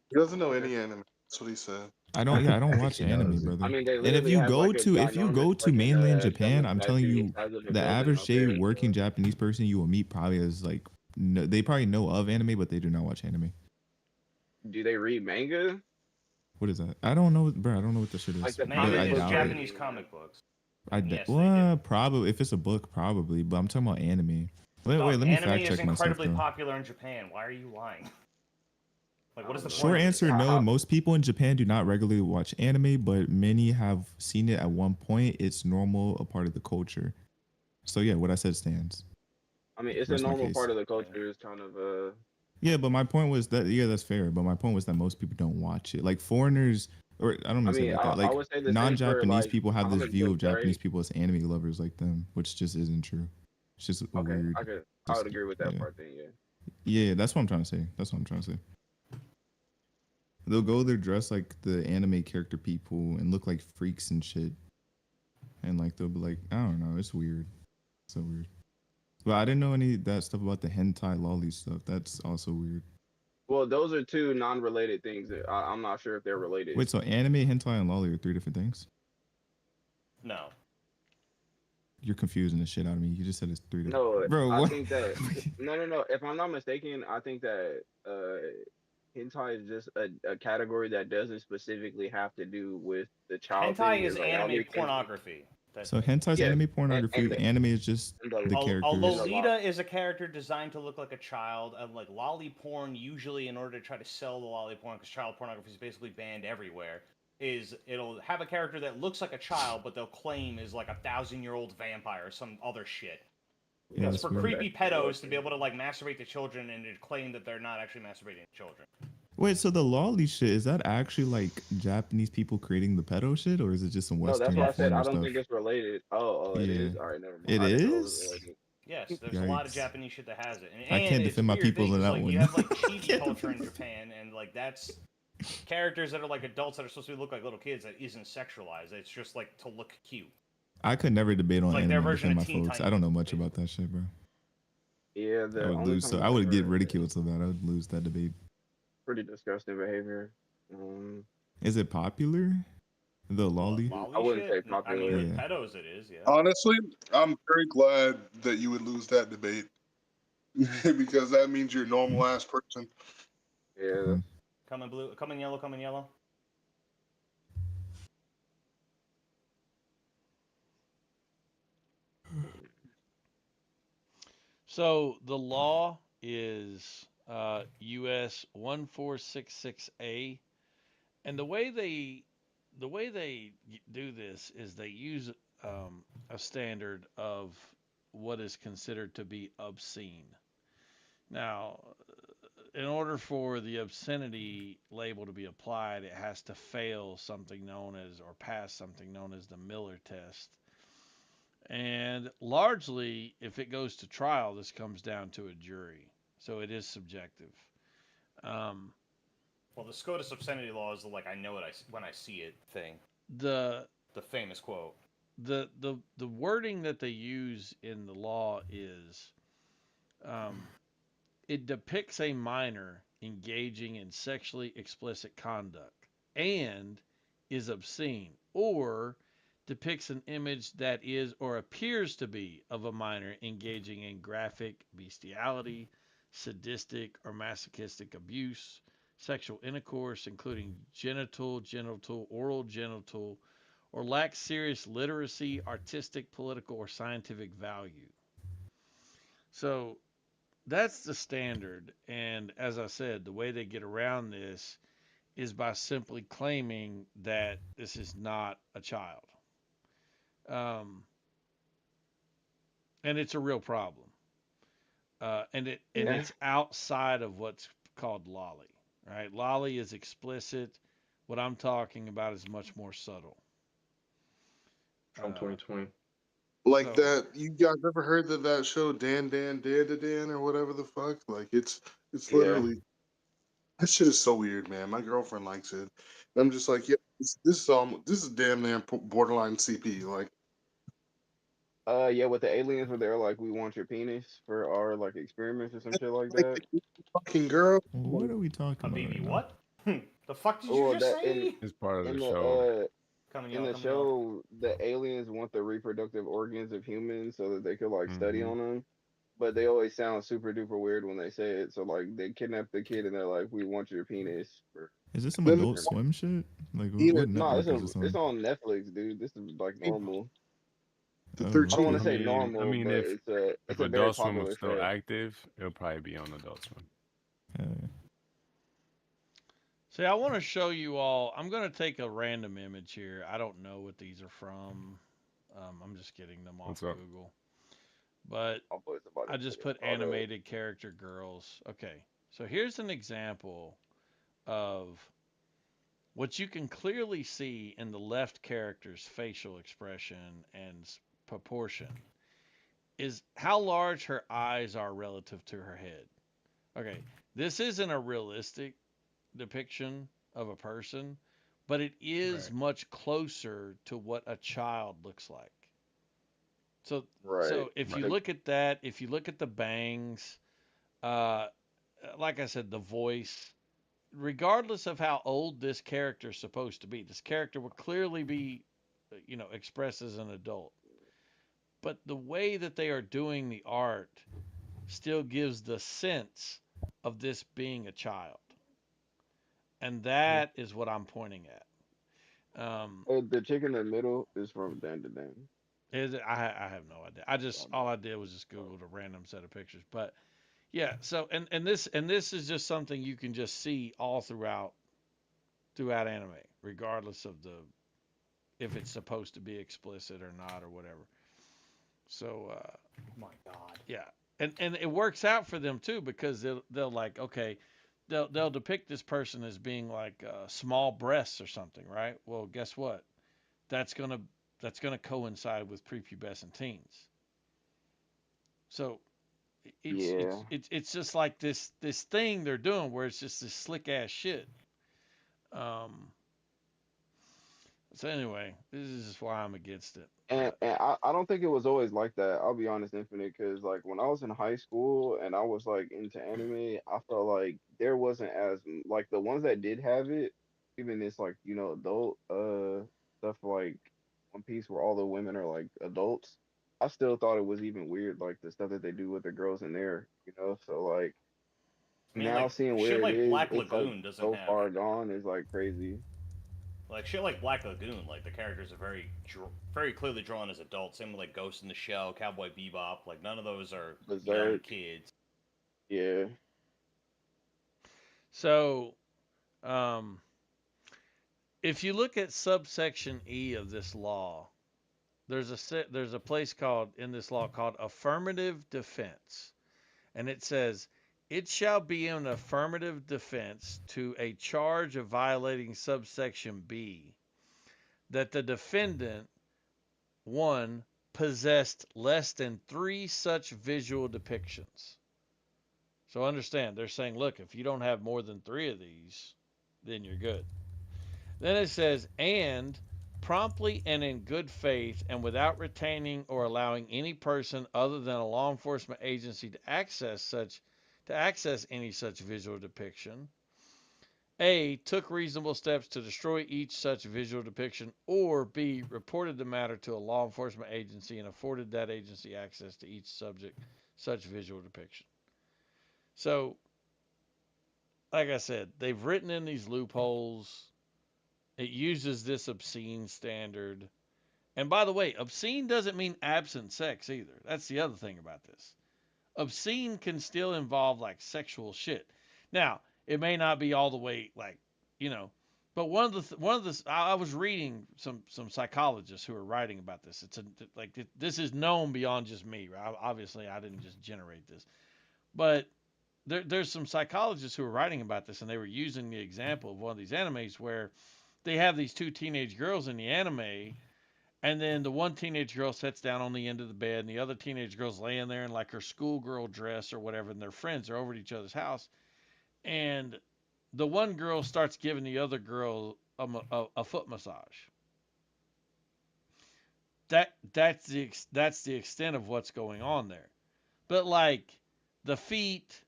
He doesn't know any anime. That's what he said. I don't. Yeah, I don't think watch he anime, knows. brother. I mean, they And if literally you have, go like, a to ginormous fucking, mainland 7 Japan, I'm telling statue you, the size of a the building average out there. day working Japanese person you will meet probably is like, no, they probably know of anime, but they do not watch anime. Do they read manga? What is that? I don't know, bro. I don't know what the shit is. Like the But Manga I is doubt it. Japanese comic books. Yes, they Well, probably if it's a book, probably. But I'm talking about anime. Wait, Dog, let me anime fact is check myself. incredibly Though. popular in Japan. Why are you lying? Like, what is the Short point? answer: no. Most people in Japan do not regularly watch anime, but many have seen it at one point. It's normal, a part of the culture. So yeah, what I said stands. I mean, it's Rest a my normal case. part of the culture. It's kind of Yeah, but my point was that that's fair. But my point was that most people don't watch it. Like foreigners, or I don't I mean to say mean, like that. I Like would say the same for, non-Japanese like, people have I'm this gonna view go of Japanese straight. people as anime lovers like them, which just isn't true. It's just a okay. weird. I would agree with that yeah. part. Then, yeah. Yeah, that's what I'm trying to say. That's what I'm trying to say. They'll go there dressed like the anime character people and look like freaks and shit. And like they'll be like, I don't know, it's weird. So weird. But I didn't know any of that stuff about the hentai lolly stuff. That's also weird. Well, those are two non-related things. That I'm not sure if they're related. Wait, so anime, hentai, and lolly are 3 different things? No. You're confusing the shit out of me. You just said it's 3 different. No, Bro, I what? think that no. If I'm not mistaken, I think that hentai is just a category that doesn't specifically have to do with the child. Hentai thing. is It's like anime other pornography. So hentai's Yeah, anime pornography. and The anime is just the A characters. Lolita is a character designed to look like a child. Like lolly porn, usually in order to try to sell the lolly porn, because child pornography is basically banned everywhere, is it'll have a character that looks like a child, but they'll claim is like a 1,000-year-old vampire or some other shit. Yeah, It's that's for weird. creepy pedos to be able to like masturbate to children and to claim that they're not actually masturbating to children. Wait, so the lolly shit, is that actually like Japanese people creating the pedo shit, or is it just some No, Western that's what I said. I foreigner don't stuff? think it's related. Oh, it Yeah. is. All right, never mind. It I didn't know it is? was related. Yes, there's a lot of Yikes. Japanese shit that has it. And, I can't and it's defend my weird people things, in that like, one. You have like chibi culture in Japan, and like that's characters that are like adults that are supposed to look like little kids that isn't sexualized. It's just like to look cute. I could never debate on Like anime their and version defend of my Teen folks. I Titans, don't know much about that shit, bro. Yeah, the I would only lose. time So I've I would get ever- ridiculed to that. I would lose that debate. Pretty disgusting behavior. Is it popular? The lolly? Lolly I wouldn't shit? say popular. I mean, with Yeah. pedos it is, yeah. Honestly, I'm very glad that you would lose that debate. because that means you're a normal ass person. Yeah. Coming blue, coming yellow, coming yellow. So the law is US 1466A, and the way they do this is they use a standard of what is considered to be obscene. Now, in order for the obscenity label to be applied, it has to fail something known as, or pass something known as the Miller test. And largely, if it goes to trial, this comes down to a jury. So it is subjective. Well, the SCOTUS obscenity law is like I know it when I see it thing. The famous quote. The wording that they use in the law is it depicts a minor engaging in sexually explicit conduct and is obscene, or depicts an image that is or appears to be of a minor engaging in graphic bestiality, sadistic or masochistic abuse, sexual intercourse, including genital, oral genital, or lacks serious literacy, artistic, political, or scientific value. So that's the standard. And as I said, the way they get around this is by simply claiming that this is not a child. And it's a real problem. And it's outside of what's called lolly, right? Lolly is explicit. What I'm talking about is much more subtle. From 2020. Like that, you guys ever heard of that show Dan or whatever the fuck? Like it's literally that shit is so weird, man. My girlfriend likes it. And I'm just like, yeah, this is damn near borderline CP. Like, Yeah, with the aliens where they're like, we want your penis for our like experiments or some shit like that. Fucking girl. What are we talking about? Baby, right now? what? The fuck did you just say? It's part of Oh, the show. In the show, the aliens want the reproductive organs of humans so that they could like study on them, but they always sound super duper weird when they say it. So like they kidnap the kid and they're like, "We want your penis." Is this some Adult Swim shit? Like what No, network is this it's on? on Netflix, dude. This is like normal. Oh, I don't want to say I normal, mean, but if it's a very Adult Swim popular was still show. active, it'll probably be on Adult Swim. See, I want to show you all. I'm going to take a random image here. I don't know what these are from. I'm just getting them off What's up? Google. But I just put animated character girls. Okay, so here's an example of what you can clearly see in the left character's facial expression and proportion is how large her eyes are relative to her head. Okay, this isn't a realistic depiction of a person, but it is much closer to what a child looks like. So, if you look at that, if you look at the bangs, like I said, the voice, regardless of how old this character is supposed to be, this character will clearly be, expressed as an adult. But the way that they are doing the art still gives the sense of this being a child. And that is what I'm pointing at. The chick in the middle is from Dan to Dan. Is it? I have no idea. All I did was just Googled a random set of pictures. But yeah, so and this is just something you can just see all throughout anime, regardless of if it's supposed to be explicit or not or whatever. So my God. Yeah. And it works out for them too, because they'll like, okay, they'll depict this person as being like small breasts or something, right? Well, guess what? That's gonna coincide with prepubescent teens. So it's just like this thing they're doing where it's just this slick ass shit. So anyway, this is just why I'm against it. And I don't think it was always like that. I'll be honest, Infinite, because like when I was in high school and I was like into anime, I felt like there wasn't as like the ones that did have it, even this like adult stuff like One Piece where all the women are like adults. I still thought it was even weird, like the stuff that they do with the girls in there, you know. So like I mean, now like seeing shit where it like is, Black it's like Lagoon doesn't so have far gone is like crazy. like shit like Black Lagoon. Like the characters are very clearly drawn as adults. Same with like Ghost in the Shell, Cowboy Bebop. Like none of those are young Berserk. kids. Yeah. So, if you look at subsection E of this law, there's a place called in this law called affirmative defense, and it says it shall be an affirmative defense to a charge of violating subsection B that the defendant, one, possessed less than 3 such visual depictions. So understand, they're saying, look, if you don't have more than 3 of these, then you're good. Then it says, and promptly and in good faith and without retaining or allowing any person other than a law enforcement agency to access any such visual depiction, A, took reasonable steps to destroy each such visual depiction, or B, reported the matter to a law enforcement agency and afforded that agency access to each such visual depiction. So, like I said, they've written in these loopholes. It uses this obscene standard. And by the way, obscene doesn't mean absent sex either. That's the other thing about this. Obscene can still involve like sexual shit. Now, it may not be all the way like, but one of the I was reading some psychologists who are writing about this. This is known beyond just me. Right? Obviously, I didn't just generate this, but there's some psychologists who are writing about this, and they were using the example of one of these animes where they have these 2 teenage girls in the anime, and then the one teenage girl sits down on the end of the bed, and the other teenage girl's laying there in like her schoolgirl dress or whatever, and their friends are over at each other's house, and the one girl starts giving the other girl a foot massage. That's the extent of what's going on there. But like the feet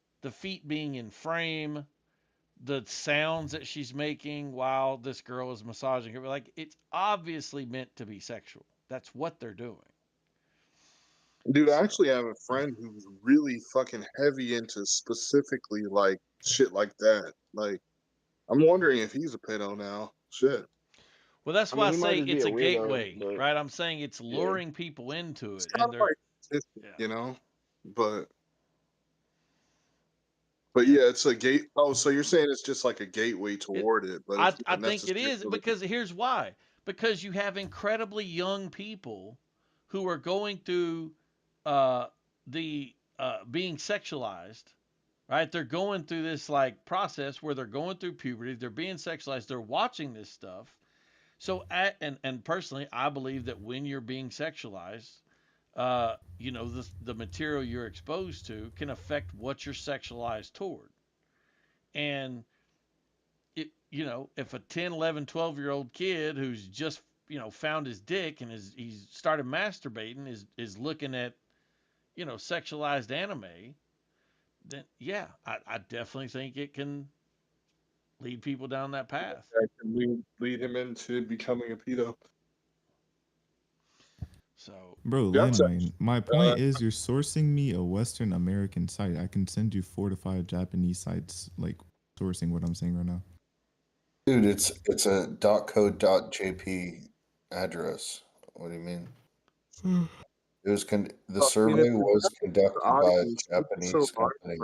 being in frame, the sounds that she's making while this girl is massaging her, like it's obviously meant to be sexual. That's what they're doing. Dude, I actually have a friend who's really fucking heavy into specifically like shit like that. Like, I'm wondering if he's a pedo now. Shit. Well, that's I why mean, I he might say just be it's a a weirdo, gateway, but- right? I'm saying it's luring people into it. It's kind of like autistic, you know, but yeah, it's a gate. Oh, so you're saying it's just like a gateway toward it? But it's I not think it is necessarily- because here's why. Because you have incredibly young people who are going through being sexualized, right? They're going through this like process where they're going through puberty, they're being sexualized, they're watching this stuff. So and personally, I believe that when you're being sexualized, the material you're exposed to can affect what you're sexualized toward. And if a 10, 11, 12-year-old kid who's just, found his dick and he's started masturbating is looking at, sexualized anime, then yeah, I definitely think it can lead people down that path. That can lead him into becoming a pedo. So, Bro, Landmine, my point is you're sourcing me a Western American site. I can send you 4 to 5 Japanese sites, like sourcing what I'm saying right now. Dude, it's a .co.jp address. What do you mean? It was the survey was conducted by a Japanese company.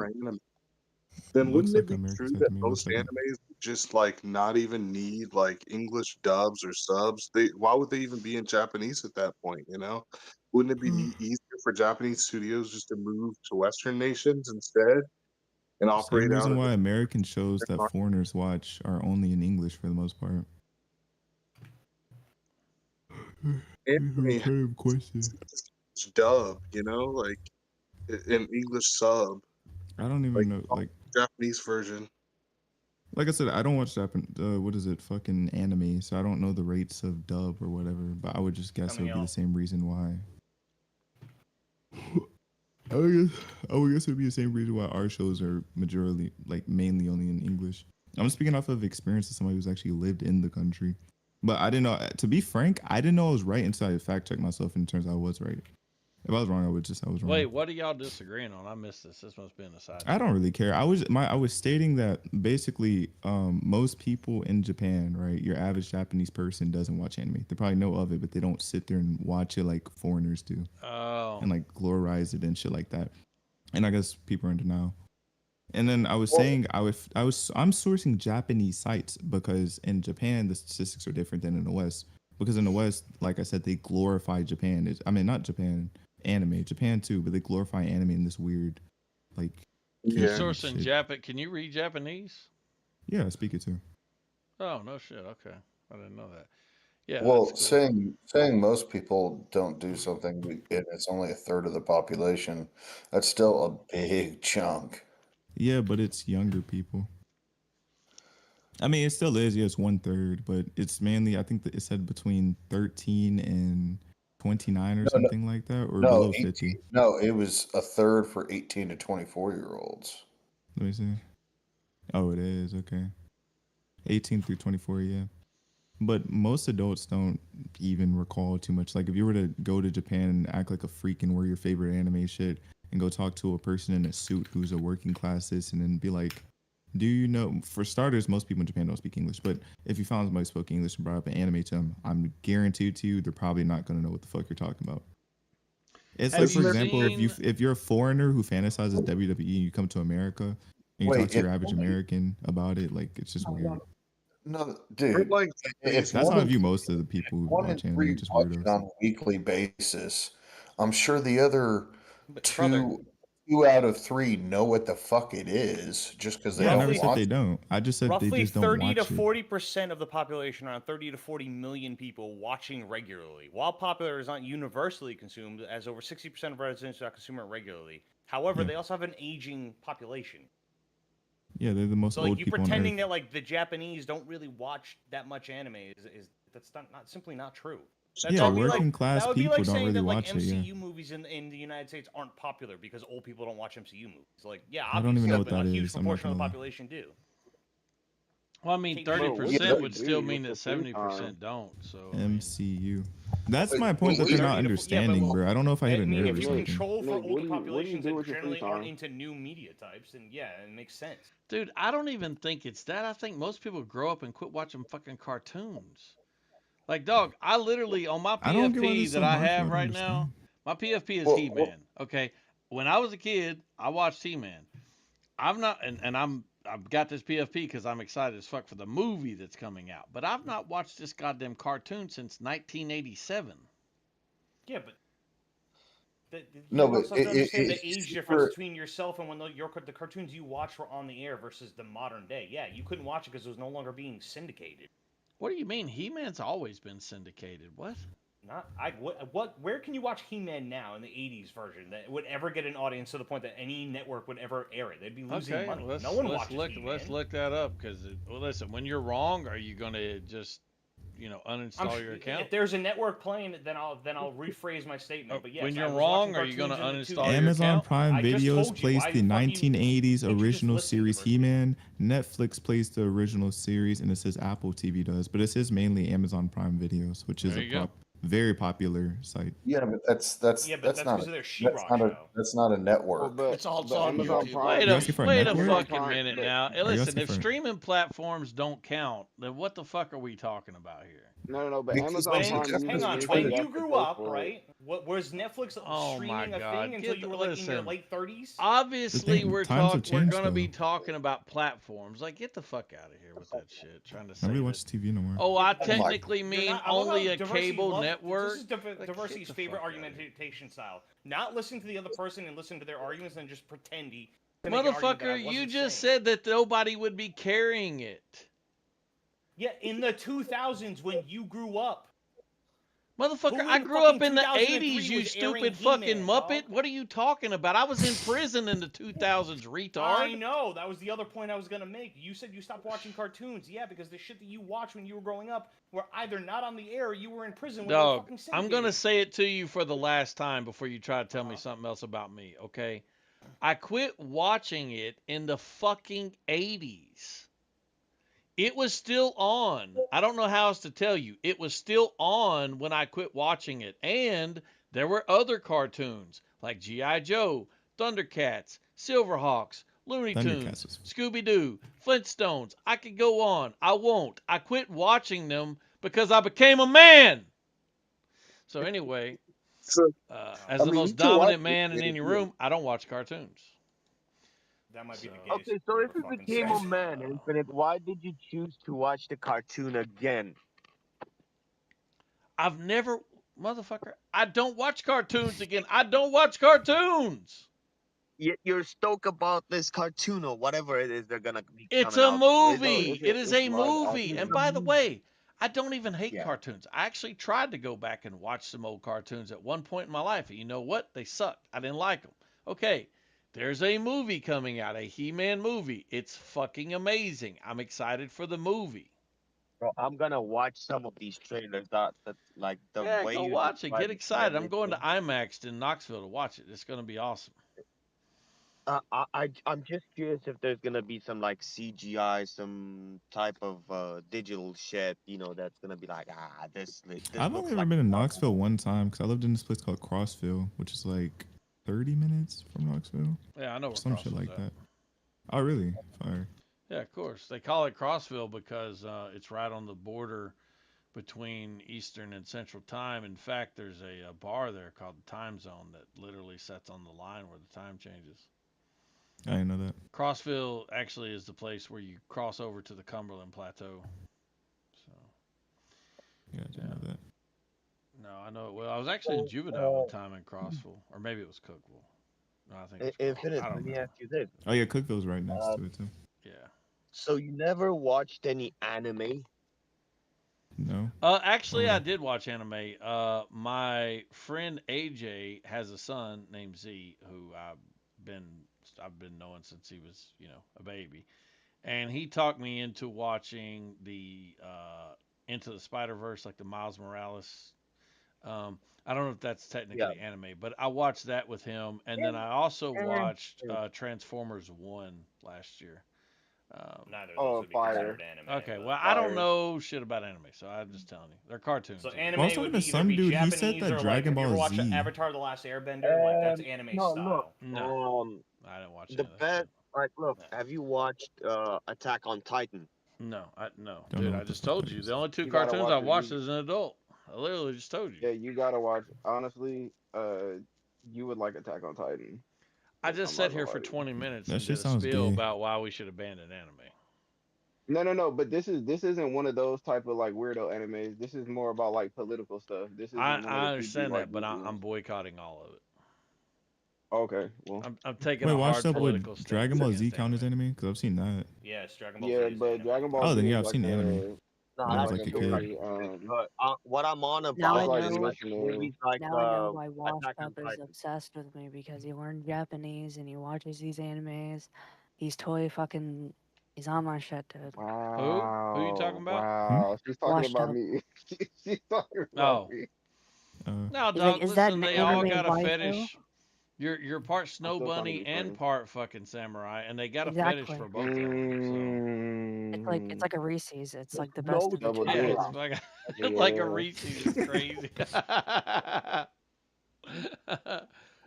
Then wouldn't looks it like be American true site that to me. most One second. animes just like not even need like English dubs or subs? Why would they even be in Japanese at that point? You know, wouldn't it be easier for Japanese studios just to move to Western nations instead and operate Same out reason of why American shows that foreigners watch are only in English for the most part. Anime question. dub? You know, like an English sub. I don't even know, like Japanese version. Like I said, I don't watch fucking anime, so I don't know the rates of dub or whatever, but I would just guess it would be the same reason why. I would guess it would be the same reason why our shows are mainly only in English. I'm speaking off of experience of somebody who's actually lived in the country. But I didn't know, to be frank, I didn't know I was right until I fact checked myself and it turns out I was right. If I was wrong, I would just I was wrong. Wait, what are y'all disagreeing on? I missed this. This must be in the side. I don't really care. I was stating that basically most people in Japan, right? Your average Japanese person doesn't watch anime. They probably know of it, but they don't sit there and watch it like foreigners do. Oh. And like glorize it and shit like that. And I guess people are in denial. And then I was saying I'm sourcing Japanese sites because in Japan the statistics are different than in the West. Because in the West, like I said, they glorify Japan. I mean, not Japan. Anime, Japan too, but they glorify anime in this weird, like. You're sourcing Japan. Can you read Japanese? Yeah, I speak it too. Oh no shit. Okay, I didn't know that. Yeah. Well, that's cool. saying most people don't do something and it's only a third of the population, that's still a big chunk. Yeah, but it's younger people. I mean, it still is. Yeah, it's 1/3, but it's mainly. I think that it said between 13 and 29 or something like that, or below 18, 50. No, it was a third for 18 to 24-year-olds. Let me see. Oh, it is. Okay. 18 through 24, yeah. But most adults don't even recall too much. Like if you were to go to Japan and act like a freak and wear your favorite anime shit and go talk to a person in a suit who's a working class citizen and be like, do you know, for starters, most people in Japan don't speak English, but if you found somebody who spoke English and brought up an anime to them, I'm guaranteed to you, they're probably not going to know what the fuck you're talking about. It's like, for example, if you're a foreigner who fantasizes WWE and you come to America and you talk to your average American about it, like, it's just weird. No, dude. Like, if That's one how I in- view most of the people who one in watch anime, three just watch weirdos. it on a weekly basis, I'm sure the other brother- two out of three know what the fuck it is just because they Yeah, I don't never said watch they it. don't. I just said they Roughly just don't 30 to watch it. 40% of the population, around 30 to 40 million people watching regularly. While popular is not universally consumed, as over 60% of residents do not consume it regularly. However, Yeah. they also have an aging population. Yeah, they're the most So, old like, you people on pretending Earth. that like the Japanese don't really watch that much anime is that's not simply not true. Yeah, That would be working like, class that would be people like don't saying really that like watch it, yeah. MCU movies in the United States aren't popular because old people don't watch MCU movies. Like, yeah, I don't obviously, even know what but that a huge is, I'm not proportion of the gonna lie. population do. Well, I mean, Bro, 30% would do still with mean the that free 70% don't. So I mean, MCU. That's Wait, my point that wait, they're 30 not to 40 understanding, but, bro. I don't know if I hit I a mean, nerve if or you something. control for Nick, what older do you do populations that with your free generally aren't time? into new media types, then yeah, it makes sense. dude, I don't even think it's that. I think most people grow up and quit watching fucking cartoons. Like, dog, I literally, on my I don't get why PFP this is that so I hard for have y'all to right now, understand. my PFP is Well, He-Man. Okay, when I was a kid, I watched He-Man. I've not, and I've got this PFP because I'm excited as fuck for the movie that's coming out. But I've not watched this goddamn cartoon since 1987. Yeah, but you No, but also have to understand the it's age super. difference between yourself and when the cartoons you watched were on the air versus the modern day. Yeah, you couldn't watch it because it was no longer being syndicated. What do you mean? He-Man's always been syndicated. What? Not where can you watch He-Man now in the 80s version that would ever get an audience to the point that any network would ever air it? They'd be losing Okay, money. let's No one let's watches look He-Man. let's look that up because well, listen, when you're wrong, are you gonna just uninstall your account? If there's a network playing it, then I'll rephrase my statement. But yes, when I you're was wrong, watching are you gonna cartoons in the uninstall your Amazon account? Prime I just Videos told you, plays why the the fuck you 1980s can't you just original listen to series He-Man. Netflix plays the original series, and it says Apple TV does, but it says mainly Amazon Prime Videos, which is There you go. very popular site. Yeah, but that's Yeah, but that's that's not because a of their She-Ra show. that's not a network. But It's all but on Amazon YouTube. Prime. Wait You a asking for a wait a network? fucking minute but- now. Hey, Are you listen, asking if for- streaming platforms don't count, then what the fuck are we talking about here? No, but Because Amazon it's Prime just- uses Hang on, YouTube, when have you to grew pay up, for it. right? What was Netflix Oh my streaming a God. thing until Get you were the- like in your listen. late 30s? Obviously, thing- we're times have changed, gonna be though. talking about platforms. Like, get the fuck out of here with that shit. Trying to say Nobody that- watches TV no more. Oh, I but technically You're mean not- I love only how a diversity cable loves- network. This is Like, diversity's get the favorite fuck outta here. argumentation style. Not listening to the other person and listening to their arguments and just pretending. to make an argument that I Motherfucker, you wasn't just saying. said that nobody would be carrying it. Yeah, in the 2000s when you grew up. Motherfucker, Who I in grew up fucking in the 2003 80s, you was airing stupid fucking He-Man, Muppet. dog? What are you talking about? I was in prison in the 2000s, retard. I know. That was the other point I was going to make. You said you stopped watching cartoons. Yeah, because the shit that you watched when you were growing up were either not on the air or you were in prison when they were Dog, fucking I'm going to syndicated. say it to you for the last time before you try to tell me something else about me, okay? I quit watching it in the fucking 80s. It was still on. I don't know how else to tell you. It was still on when I quit watching it. And There were other cartoons like G.I. Joe, Thundercats, Silverhawks, Looney Thundercats Tunes, Scooby-Doo, Flintstones. I could go on. I won't. I quit watching them because I became a man. So anyway, So, as I the mean, most you can watch dominant it, man in yeah, any yeah. room, I don't watch cartoons. That might be the case. Okay, so if you became a man, Infinite, why did you choose to watch the cartoon again? I've never, motherfucker, I don't watch cartoons again. I don't watch cartoons. You're stoked about this cartoon or whatever it is they're gonna be It's coming a out with. movie. It is a movie. And by the way, I don't even hate Yeah. cartoons. I actually tried to go back and watch some old cartoons at one point in my life. And you know what? They sucked. I didn't like them. Okay, there's a movie coming out, a He-Man movie. It's fucking amazing. I'm excited for the movie. Bro, I'm gonna watch some of these trailers. That like the Yeah, way go you watch it. describe Get it excited. and I'm going to everything. IMAX in Knoxville to watch it. It's going to be awesome. I'm just curious if there's gonna be some like CGI, some type of digital shit, that's gonna be like, this I've looks only ever like been to Knoxville one time because I lived in this place called Crossville, which is like 30 minutes from Knoxville. Yeah, I know where Some shit Crossville's like at. that. Oh, really? Fire. Yeah, of course. They call it Crossville because it's right on the border between Eastern and Central Time. In fact, there's a bar there called the Time Zone that literally sets on the line where the time changes. I didn't know that. Crossville actually is the place where you cross over to the Cumberland Plateau. So, Yeah, I didn't know that. no, I know it well. I was actually in juvenile one time in Crossville, or maybe it was Cookville. No, I think it was Crossville. Infinite. I Let don't me know. ask you this. Oh, yeah, Cookville's right next to it, too. Yeah. So you never watched any anime? No. Actually, I did watch anime. My friend AJ has a son named Z who I've been knowing since he was, a baby, and he talked me into watching the Into the Spider-Verse, like the Miles Morales. I don't know if that's technically anime, but I watched that with him, and then I also watched Transformers 1 last year. Neither of those would be considered anime. Okay, but- well, I don't know shit about anime, so I'm just telling you. They're cartoons. So yeah. anime Well, I was talking would to be some either be dude, he Japanese said that or Dragon like, have you ever Ball watched Z. Avatar: The Last Airbender? Like that's anime No, style. look. No. I didn't watch The any of that best. Like, look. Have you watched Attack on Titan? No, Don't dude. know I what the just fuck told that you is. the only two You gotta cartoons watch I it, watched you- as an adult. I literally just told you. Yeah, you gotta watch. Honestly, you would like Attack on Titan. I just I'm sat not here gonna for lie to you. 20 minutes That and shit did a sounds spiel gay. about why we should abandon anime. No, but this isn't one of those type of like weirdo animes. This is more about like political stuff. This isn't I one of the understand PG, that, like, but I'm movies. boycotting all of it. Okay, well, I'm taking Wait, a watch hard up with political stance Dragon Ball against Z count as anime. anime? Because I've seen that. Yes, Dragon Ball Z yeah, is but anime. Dragon Ball Oh, Z then is yeah, I've like seen a anime. No, When I like was that's like a a kid. very But what I'm on Now I about like is know. like emotional. movies like Now I know why Attack on Washed Up is Titan. obsessed with me because he learned Japanese and he watches these animes. He's totally fucking. He's on my shit, dude. Who you talking about? Wow, she's talking Washed about Up. me. She's talking about Oh. me. No, He's like, dog. is that Listen, an they all anime got a waifu? fetish. You're part Snow still trying to Bunny be and friends. part fucking samurai, and they got a fetish Exactly. for both of them. It's like a Reese's. It's like the No best of Double each So yeah, dip. other. it's like Yeah. like a Reese's is crazy. And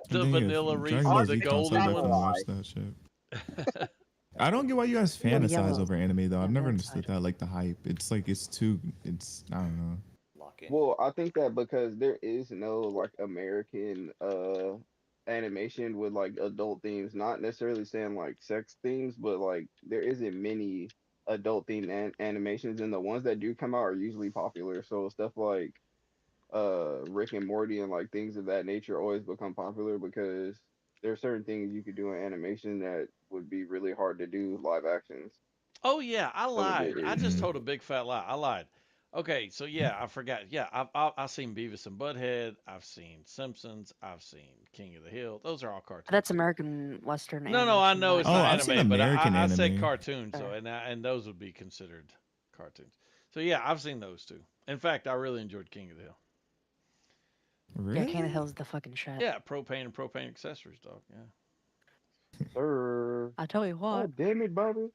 The then, yeah, vanilla Dragon Reese's, Ball the Z counts. golden I definitely ones. watched that shit. I don't get why you guys Yeah, fantasize yellow. over anime though. I've Yeah, never red understood side. that. Like the hype. It's like I don't know. Lock in. Well, I think that because there is no like American animation with like adult themes, not necessarily saying like sex themes, but like there isn't many adult themed animations, and the ones that do come out are usually popular. So stuff like Rick and Morty and like things of that nature always become popular because there are certain things you could do in animation that would be really hard to do live actions. Oh yeah, I Some of lied. it I is. just told a big fat lie. I lied. Okay, so yeah, I forgot. Yeah, I've seen Beavis and Butthead. I've seen Simpsons. I've seen King of the Hill. Those are all cartoons. But that's American Western No, I animation, know it's Oh, not I've seen anime, but American I said anime. cartoons, so and those would be considered cartoons. So yeah, I've seen those too. In fact, I really enjoyed King of the Hill. Yeah, King of the Hill's the fucking shit. Yeah, propane and propane accessories, dog. Yeah. Sir. I tell you what. Oh, damn it, Bobby.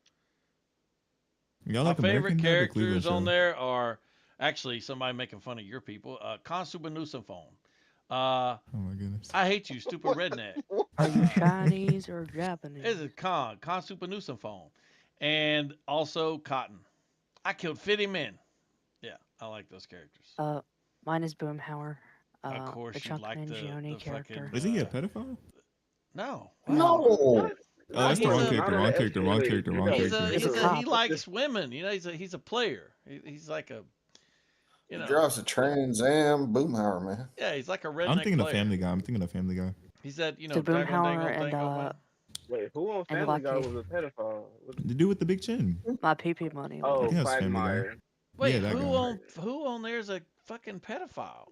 Y'all My like favorite American Dad or Cleveland characters on Show? there are actually somebody making fun of your people. Constable Newsom phone. Oh my goodness. I hate you, stupid redneck. Are you Chinese or Japanese? This is Khan Super Newsom phone. And also Cotton. I killed 50 men. Yeah, I like those characters. Mine is Boomhauer. Of course, the you Chuck like the Mangione character. Is he a pedophile? No. No. Oh, that's the He's wrong a- character. Wrong character. Wrong character. Wrong character. He likes women. You know, he's a player. He's like a, you He know. drives a Trans Am Boomhauer, man. Yeah, he's like a redneck I'm thinking player. of Family Guy. I'm thinking of Family Guy. He's that, you know, So dago Boomhauer dango and dango man. Wait, who on and Family Guy Lucky. was a pedophile? The dude with the big chin. My PP money. Oh, I think that's Family Guy. Quagmire. Wait, Yeah, that who guy. on there's a fucking pedophile?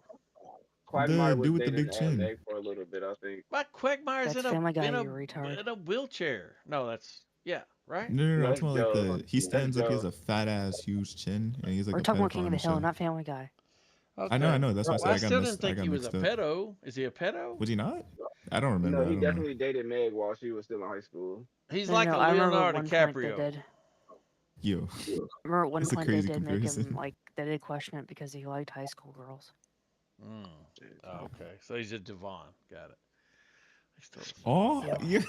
Quagmire The was dude with the dating big Aunt chin. Meg for a little bit, I think. But Quagmire's That's in Family Guy, in you retard. a wheelchair. No, that's right. No. I'm Let's talking about go. like he stands up. He has Let's a fat ass, huge chin, and he's like We're a talking about pedophile King of in the the Hill, show. not Family Guy. I know. That's why I said I I got still mixed. didn't I think got he was a mixed up. pedo. Is he a pedo? Was he not? I don't remember. No, I he don't know. definitely dated Meg while she was still in high school. He's No, like no, a I remember Leonardo one point they DiCaprio. did. Yo, Remember at one that's a point they crazy did make comparison. him like they did question it because he liked high school girls. Mm. Oh, okay, so he's a Devon. Got it. He's still- Oh, Yep. yeah.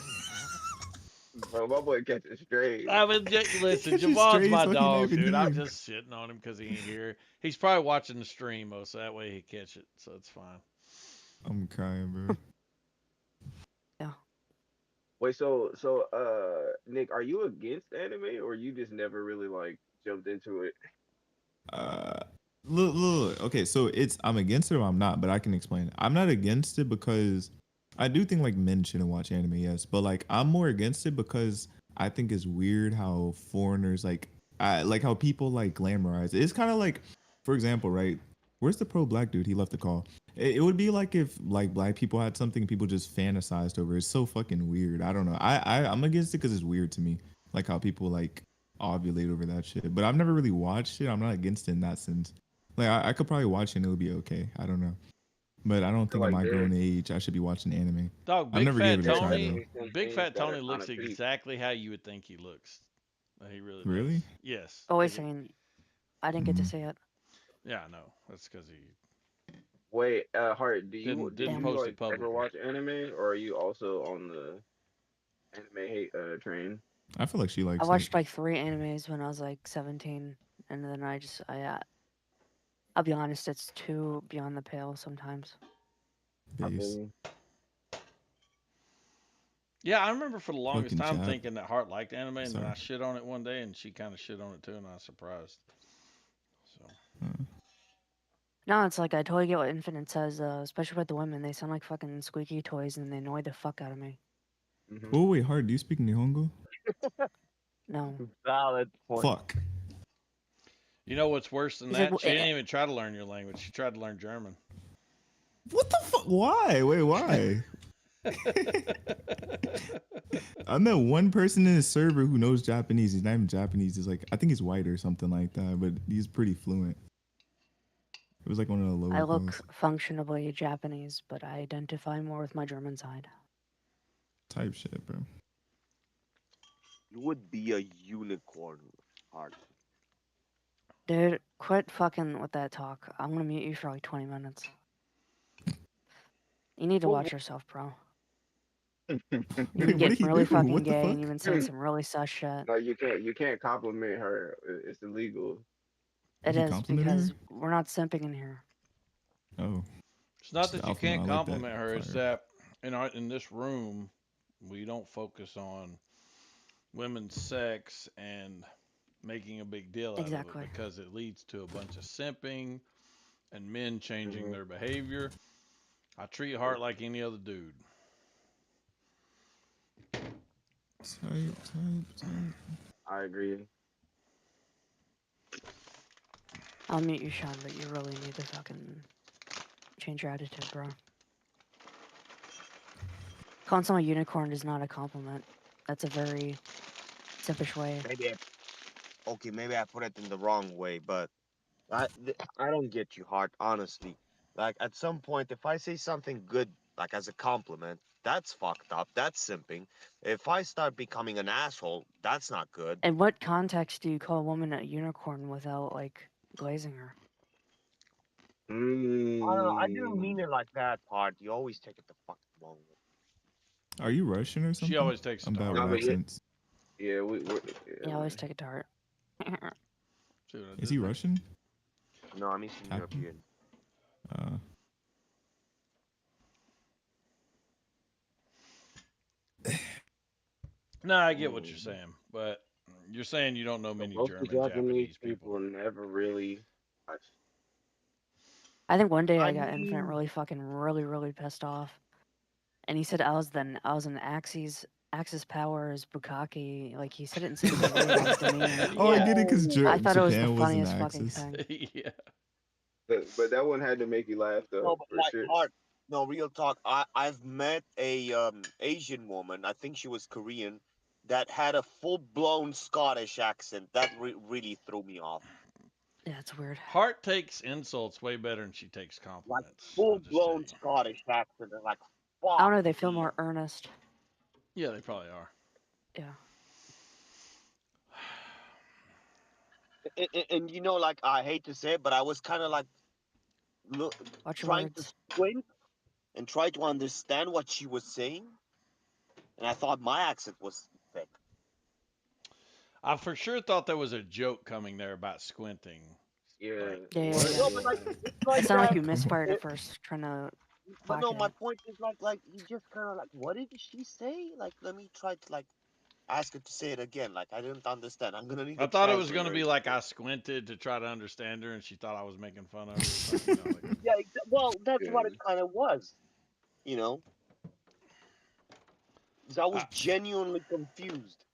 Bro, my boy catches straight. I mean, listen, Catch his Javon's strays my like he dog, never dude. I'm knew. just shitting on him because he ain't here. He's probably watching the stream, though, so that way he catch it. So it's fine. I'm crying, bro. Wait, so Nick, are you against anime or you just never really like jumped into it? Look. Okay, so I'm against it or I'm not, but I can explain. I'm not against it because I do think like men shouldn't watch anime, yes, but like I'm more against it because I think it's weird how foreigners like how people like glamorize it. It's kind of like, for example, right? Where's the pro black dude? He left the call. It would be like if like black people had something people just fantasized over. It's so fucking weird. I don't know. I'm against it because it's weird to me. Like how people like ovulate over that shit. But I've never really watched it. I'm not against it in that sense. Like I could probably watch it and it would be okay. I don't know. But I don't think at like my this. grown age I should be watching anime. Dog, I've Big never Fat gave it a try Tony. though. Big Fat That are Tony looks kinda deep. exactly how you would think he looks. He really does. Really? Yes. Oh wait a second. I didn't get to Mhm. see it. Yeah, I know. That's because he. Wait, Hart, do you Didn't you post it like publicly. ever watch anime or are you also on the anime hate train? I feel like she likes I it. watched like 3 animes when I was like 17, and then I'll be honest, it's too beyond the pale sometimes. Base. Yeah, I remember for the longest Fucking time Chad. thinking that Hart liked anime, and then Sorry. I shit on it one day, and she kind of shit on it too, and I was surprised. So. No, it's like I totally get what Infinite says, especially with the women. They sound like fucking squeaky toys, and they annoy the fuck out of me. Oh wait, Hard, do you speak Nihongo? No. Valid point. Fuck. You know what's worse than He's like, that? She "Well, didn't even try to learn your language. She tried to learn German. What the fuck? Why? Wait, why? I met one person in his server who knows Japanese. He's not even Japanese. He's like, I think he's white or something like that, but he's pretty fluent. It was like one of the lower I look calls. functionally Japanese, but I identify more with my German side. Type shit, bro. You would be a unicorn, Hart. Dude, quit fucking with that talk. I'm gonna mute you for like 20 minutes. You need to watch yourself, bro. You've been What are getting you really doing? fucking What the gay, and fuck? you've been saying some really sus shit. No, you can't compliment her. It's illegal. It You is complimented because her? we're not simping in here. Oh. It's not She's that you alpha can't male, I like that. compliment her. It's Fire. that in this room, we don't focus on women's sex and making a big deal out Exactly. of it because it leads to a bunch of simping and men changing Mm-hmm. their behavior. I treat Hart like any other dude. I agree. I'll mute you, Sean, but you really need to fucking change your attitude, bro. Calling someone a unicorn is not a compliment. That's a very simpish way. Maybe I put it in the wrong way, but I don't get you, Hart. Honestly, like at some point, if I say something good, like as a compliment, that's fucked up. That's simping. If I start becoming an asshole, that's not good. In what context do you call a woman a unicorn without, like, glazing her? I don't know. I didn't mean it like that, part. You always take it the fucking wrong way. Are you Russian or something? She always takes it I'm to bad heart. with No, but accents. yeah, Yeah, I always take it to heart. See what I Is did he there? Russian? No, I'm Eastern Captain? European. No, I get what you're saying, but you're saying you don't know many Both the German, Japanese people. people never really. I think one day I I got Infinite mean- really pissed off, and he said I was an Axis Power is Bukaki. Like he said it in such a way that was demeaning. Oh, I get it because I thought it was the Japan was an funniest fucking Axis. thing. Yeah. But that one had to make you laugh though, No, but for like sure. Art. No, real talk. I've met a Asian woman. I think she was Korean, that had a full blown Scottish accent. That really threw me off. Yeah, it's weird. Hart takes insults way better than she takes Like compliments. full blown Scottish accent. And like, fuck. I don't know. They feel more earnest. Yeah, they probably are. Yeah. And you know, like I hate to say it, but I was kind of like Watch your trying to words. squint and try to understand what she was saying, and I thought my accent was thick. I for sure thought there was a joke coming there about squinting. Yeah. Yeah. No, but like it's It like sounded like that. you misfired at first, trying to. But no, whack my it. point is like you just kind of like, what did she say? Like, let me try to like ask her to say it again. Like, I didn't understand. I'm gonna need. I a thought it was going to translator. be like I squinted to try to understand her, and she thought I was making fun of her. Or something, you know, like, Yeah, well, that's what it kind of was. You know, 'cause I was genuinely confused.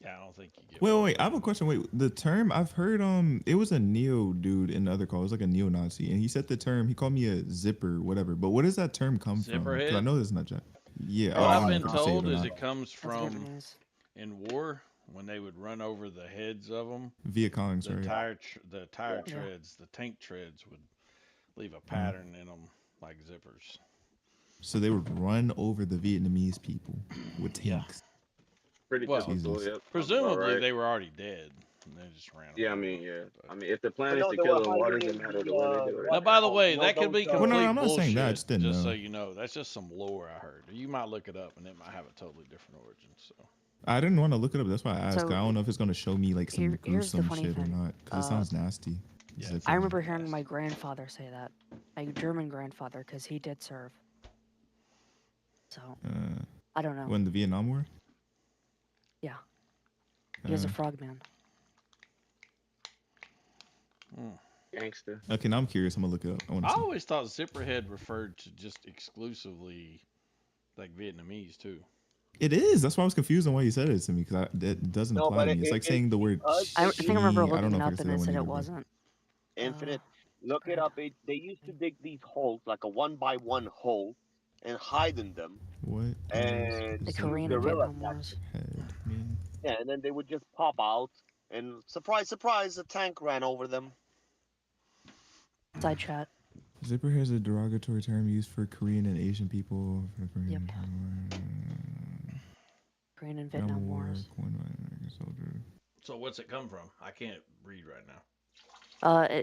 yeah, I don't think you get. Wait, I have a question. Wait, the term I've heard, it was a neo dude in the other call. It was like a neo-Nazi, and he said the term. He called me a zipper, whatever. But where does that term come from? 'Cause I Zipperhead? know this is not Jack. Yeah, What I I've don't been know if you say told or is not. it comes from Vietnamese. in war when they would run over the heads of them. Viet Congs, The right? tire treads, the tank treads would leave a pattern in them like zippers. So they would run over the Vietnamese people with tanks. Pretty Well, typical. Yep. presumably right. they were already dead. And they just ran. Yeah, I them mean, over. yeah. I mean, if the plan is no, to they kill were them, why does hiding it in matter the, the way they do it? Now, by the way, you know, that could be those, complete Well, no, I'm not bullshit. saying that. I just didn't know. so you know, that's just some lore I heard. You might look it up, and it might have a totally different origin. So I didn't want to look it up. That's why I asked. So, I don't know if it's going to show me like some here's the gruesome funny shit or thing. not. Because it sounds nasty. Zipper. I remember hearing my grandfather say that, my German grandfather, because he did serve. So I don't know. When the Vietnam War? Yeah, he was a Uh, frogman. Gangster. Okay, now I'm curious. I'm gonna look it up. I want I to see. always thought Zipperhead referred to just exclusively like Vietnamese too. It is. That's why I was confused on why you said it to me because it doesn't No, apply but to me. It's like saying the word. I think I remember she. I looking don't it know if I up can and say it that said one it either, but- wasn't. Infinite. Look it up. They used to dig these holes, like a 1x1 hole, and hide in them. What? And The use Korean and guerrilla Vietnam Wars. Yeah, and then they would just pop out, and surprise, surprise, a tank ran over them. Side chat. Zipper has a derogatory term used for Korean and Asian people. For Korean Korean and Vietnam Wars. So what's it come from? I can't read right now.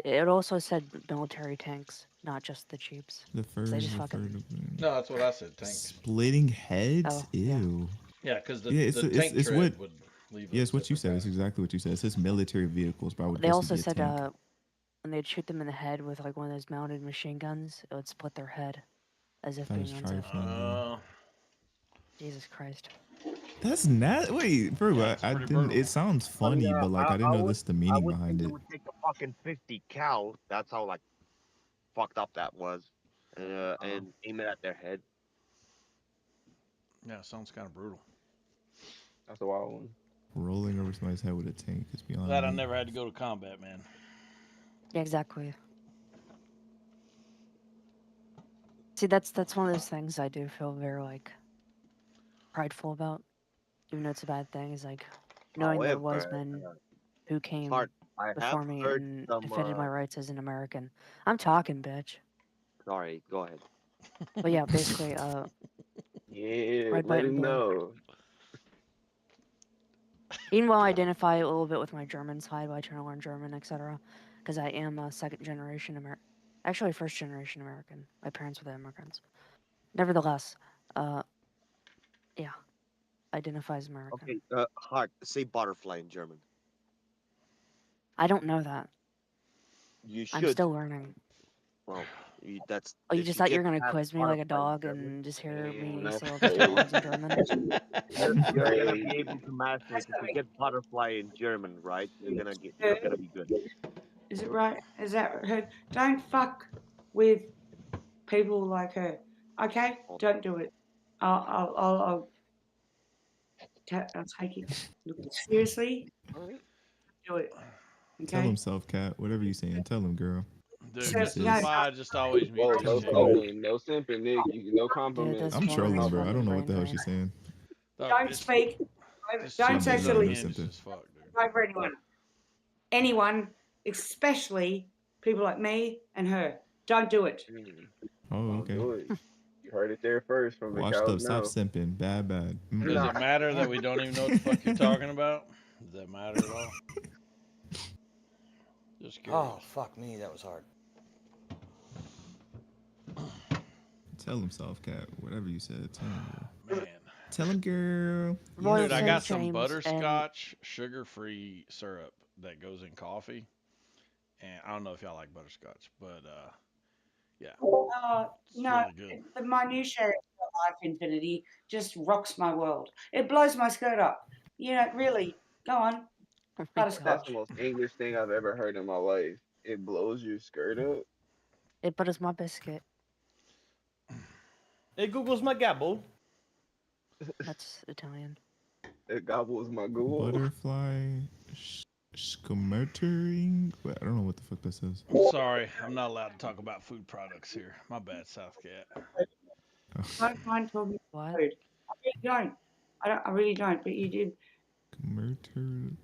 It also said military tanks, not just the Jeeps. The 'Cause furs they just refer fucking. to No, that's what I said. Tanks. splitting heads. Oh, yeah. Ew. Yeah, because the, Yeah, the tank it's tread what. would leave. Yeah, it's what you said. It's exactly what you said. It says military vehicles, but I would They guess also it'd be a said tank. when they'd shoot them in the head with like one of those mounted machine guns, it would split their head, as if That being is unsafe. trifling. Jesus Christ. That's not. Wait, bro. I didn't. brutal. It sounds funny, but like I didn't know this the I meaning would behind think it. it would take a fucking 50 cal. That's how like fucked up that was, and aim it at their head. Yeah, sounds kind of brutal. That's a wild one. Rolling over somebody's head with a tank is beyond. Glad I me. never had to go to combat, man. Yeah, exactly. See, that's one of those things I do feel very like prideful about, even though it's a bad thing. Is like knowing there was However, men who came Hart, I have before me heard and some, defended my rights as an American. I'm talking, bitch. Sorry, go ahead. But yeah, basically, Yeah, Red, let white, him and blue. know. Even while I identify a little bit with my German side by trying to learn German, etc., because I am a second generation actually first generation American. My parents were the immigrants. Nevertheless, yeah, identify as American. Okay, Hart, say butterfly in German. I don't know that. You should. I'm still learning. Well, that's. Oh, you if just you thought you get were gonna past quiz me like a butterfly in dog German, and just hear me that's say all these big words in crazy. German? you're gonna be able to master it. If you get butterfly in German, right? You're gonna be good. Is it right? Is that her? Don't fuck with people like her. Okay? Don't do it. I'll take it. Look, seriously, do it. Tell Okay? himself, Cat. Whatever you saying, tell him, girl. Dude, So, this is no, why I just always mute Whoa, this no shit. simping, no simping, Nick. No compliments. I'm trolling, bro. I don't know what brain the hell drain. she's saying. don't speak. This Don't chick say is silly. unhinged as fuck, dude. Over anyone. Anyone, especially people like me and her. Don't do it. Oh, Don't okay. do it. You heard it there first from the Washed cows up. Stop now. simping. Bad, bad. Does it matter that we don't even know what the fuck you're talking about? Does that matter at all? Just curious. Oh fuck me, that was hard. Tell himself, Cat. Whatever you said, tell him, girl. Man. Tell him, girl. Royal Dude, I St. got some James butterscotch sugar-free syrup that goes in coffee. And I don't know if y'all like butterscotch, but yeah. It's No, really good. the minutiae of Life Infinity just rocks my world. It blows my skirt up. You know, really. Go on. That's Butterscotch. the most English thing I've ever heard in my life. It blows your skirt up. It butters my biscuit. It Google's my gabble. That's Italian. It gobbles my Google. Butterfly skimmertering. Wait, I don't know what the fuck that says. I'm sorry, I'm not allowed to talk about food products here. My bad, South Cat. Don't mind talking What? about food. I really don't. I really don't. But you did Skimmertering.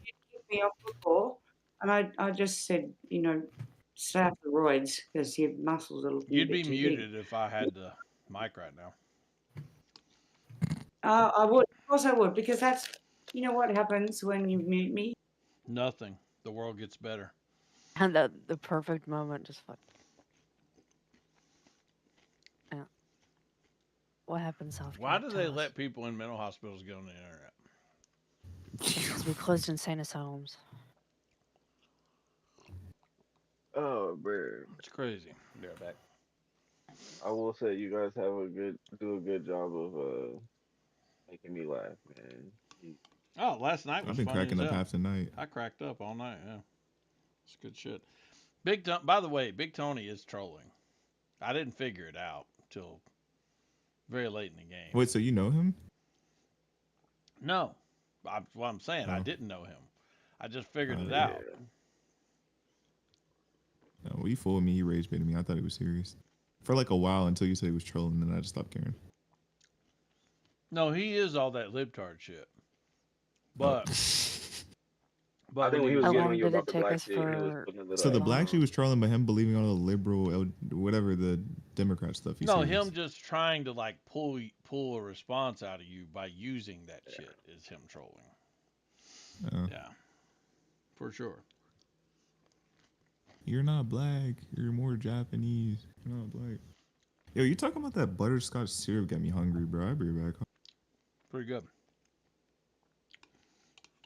kick me off before, and I just said, you know, steroids because your muscles are looking. You'd a bit be too big. muted if I had the mic right now. I would. Of course, I would because that's, you know, what happens when you mute me. Nothing. The world gets better. And the perfect moment just fuck. Yeah. What happened, South? Why do they let people in mental hospitals get on the internet? Because we closed insane asylums. Oh, man. It's crazy. Be right back. I will say you guys do a good job of making me laugh, man. Oh, last night was I've been funny cracking as up hell. half the night. I cracked up all night. Yeah, it's good shit. By the way, Big Tony is trolling. I didn't figure it out till very late in the game. Wait, so you know him? No, what I'm saying, I Oh. didn't know him. I just figured it yeah. out. No, well, you fooled me. He rage baited me. I thought he was serious for like a while until you said he was trolling, and then I just stopped caring. No, he is all that libtard shit. Oh. But I think when he was How getting long on you did about it the take black us shit, he was for? putting a little. So the black sheep was trolling, but him believing all the liberal, whatever the Democrat stuff. He's no, serious. him just trying to like pull a response out of you by using that shit is him trolling. Yeah, for sure. You're not black. You're more Japanese. You're not black. Yo, you talking about that butterscotch syrup got me hungry, bro. I'll be right back. Pretty good.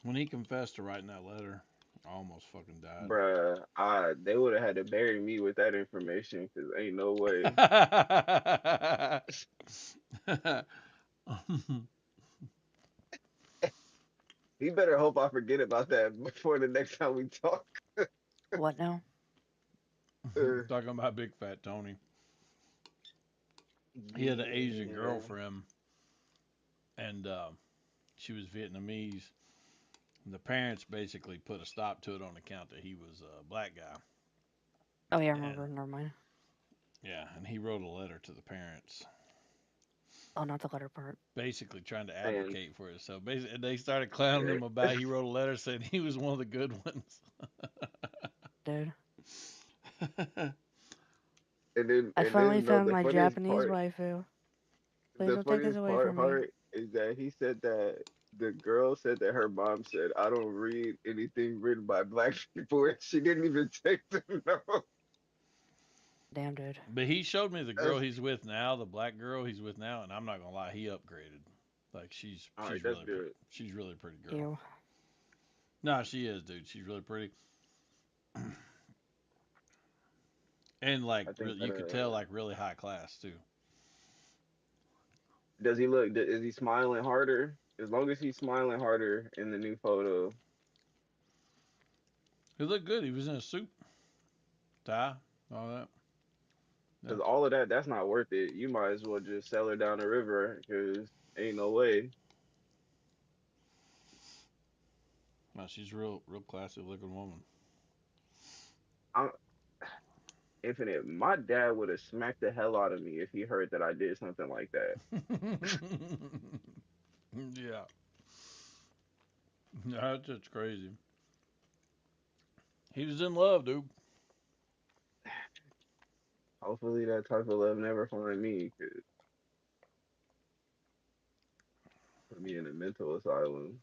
When he confessed to writing that letter, I almost fucking died. Bruh, they would have had to bury me with that information because ain't no way. He better hope I forget about that before the next time we talk. What now? Talking about Big Fat Tony. He had an Asian girlfriend, and she was Vietnamese. And the parents basically put a stop to it on account that he was a black guy. Oh yeah, I remember. Never mind. Yeah, and he wrote a letter to the parents, Oh, not the letter part. basically trying to advocate for it. So basically, they started clowning him about. He wrote a letter saying he was one of the good ones. Dude. And I finally found the my funniest Japanese part, waifu. Please the don't take this funniest away part, from me. Hart, is that he said that The girl said that her mom said, "I don't read anything written by black people," and she didn't even take the note. Damn, dude. But he showed me the girl he's with now, the black girl he's with now, and I'm not gonna lie, he upgraded. Like she's Alright, really that's pretty. good. She's really pretty girl. Ew. Nah, she is, dude. She's really pretty. And like I think you that, could tell like really high class too. Does he look? Is he smiling harder? As long as he's smiling harder in the new photo. He looked good. He was in a suit, tie, all that. Because all of that, that's not worth it. You might as well just sell her down the river, because ain't no way. No, she's real classy looking woman. Infinite, my dad would have smacked the hell out of me if he heard that I did something like that. Yeah. That's just crazy. He was in love, dude. Hopefully that type of love never find me, cause put me in a mental asylum.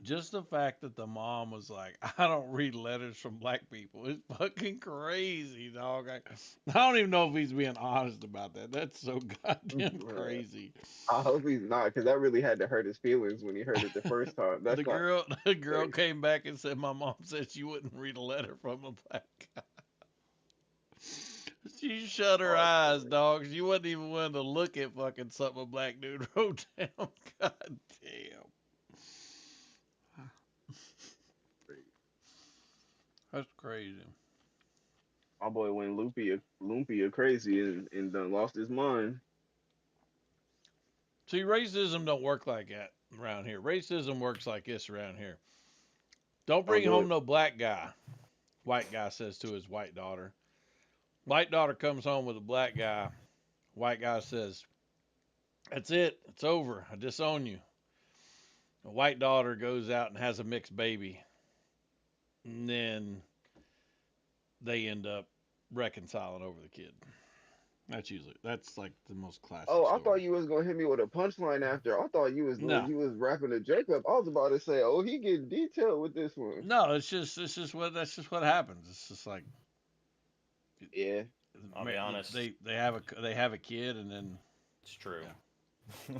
Just the fact that the mom was like, I don't read letters from black people. It's fucking crazy, dog. I don't even know if he's being honest about that. That's so goddamn crazy. I hope he's not, because that really had to hurt his feelings when he heard it the first time. That's The girl came back and said my mom said she wouldn't read a letter from a black guy. She shut her eyes, dog. She wasn't even willing to look at fucking something a black dude wrote down. God damn. That's crazy. My boy went loopy crazy and done lost his mind. See, racism don't work like that around here. Racism works like this around here. Don't bring home no black guy. White guy says to his white daughter. White daughter comes home with a black guy. White guy says, that's it. It's over. I disown you. The white daughter goes out and has a mixed baby. And then they end up reconciling over the kid. That's like the most classic. Oh, I story. thought you was gonna hit me with a punchline after. I thought you was No. you was rapping to Jacob. I was about to say, oh, he getting detailed with this one. No, that's just what happens. It's just like, yeah. I'll be honest. They have a kid and then it's true. Yeah.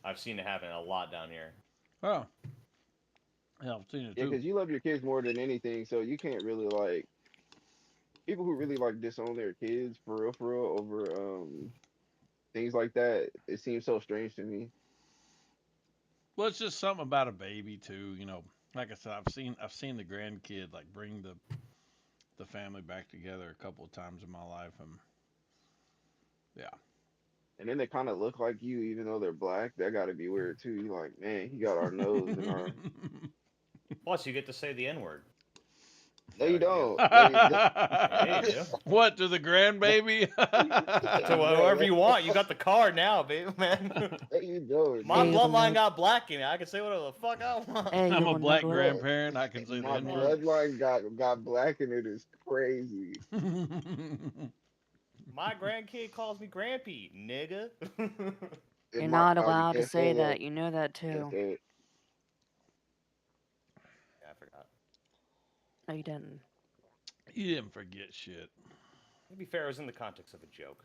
I've seen it happen a lot down here. Oh. Yeah, I've seen it Yeah, too. because you love your kids more than anything, so you can't really like people who really like disown their kids for real over things like that. It seems so strange to me. Well, it's just something about a baby too, you know. Like I said, I've seen the grandkid like bring the family back together a couple of times in my life, and yeah. And then they kind of look like you, even though they're black. That got to be weird too. You're like, man, he got our nose and our. Plus, you get to say the N-word. No, you don't. Yeah, you do. What, to the grandbaby? To whoever you want. You got the card now, baby, man. No, you don't. My bloodline got black in it. I can say whatever the fuck I want. I'm a black grandparent. I can say My the N-word. bloodline got black in it is crazy. My grandkid calls me Grampy, nigga. You're not allowed to say that. You know that too. Yeah, I forgot. No, you didn't. You didn't forget shit. To be fair, it was in the context of a joke.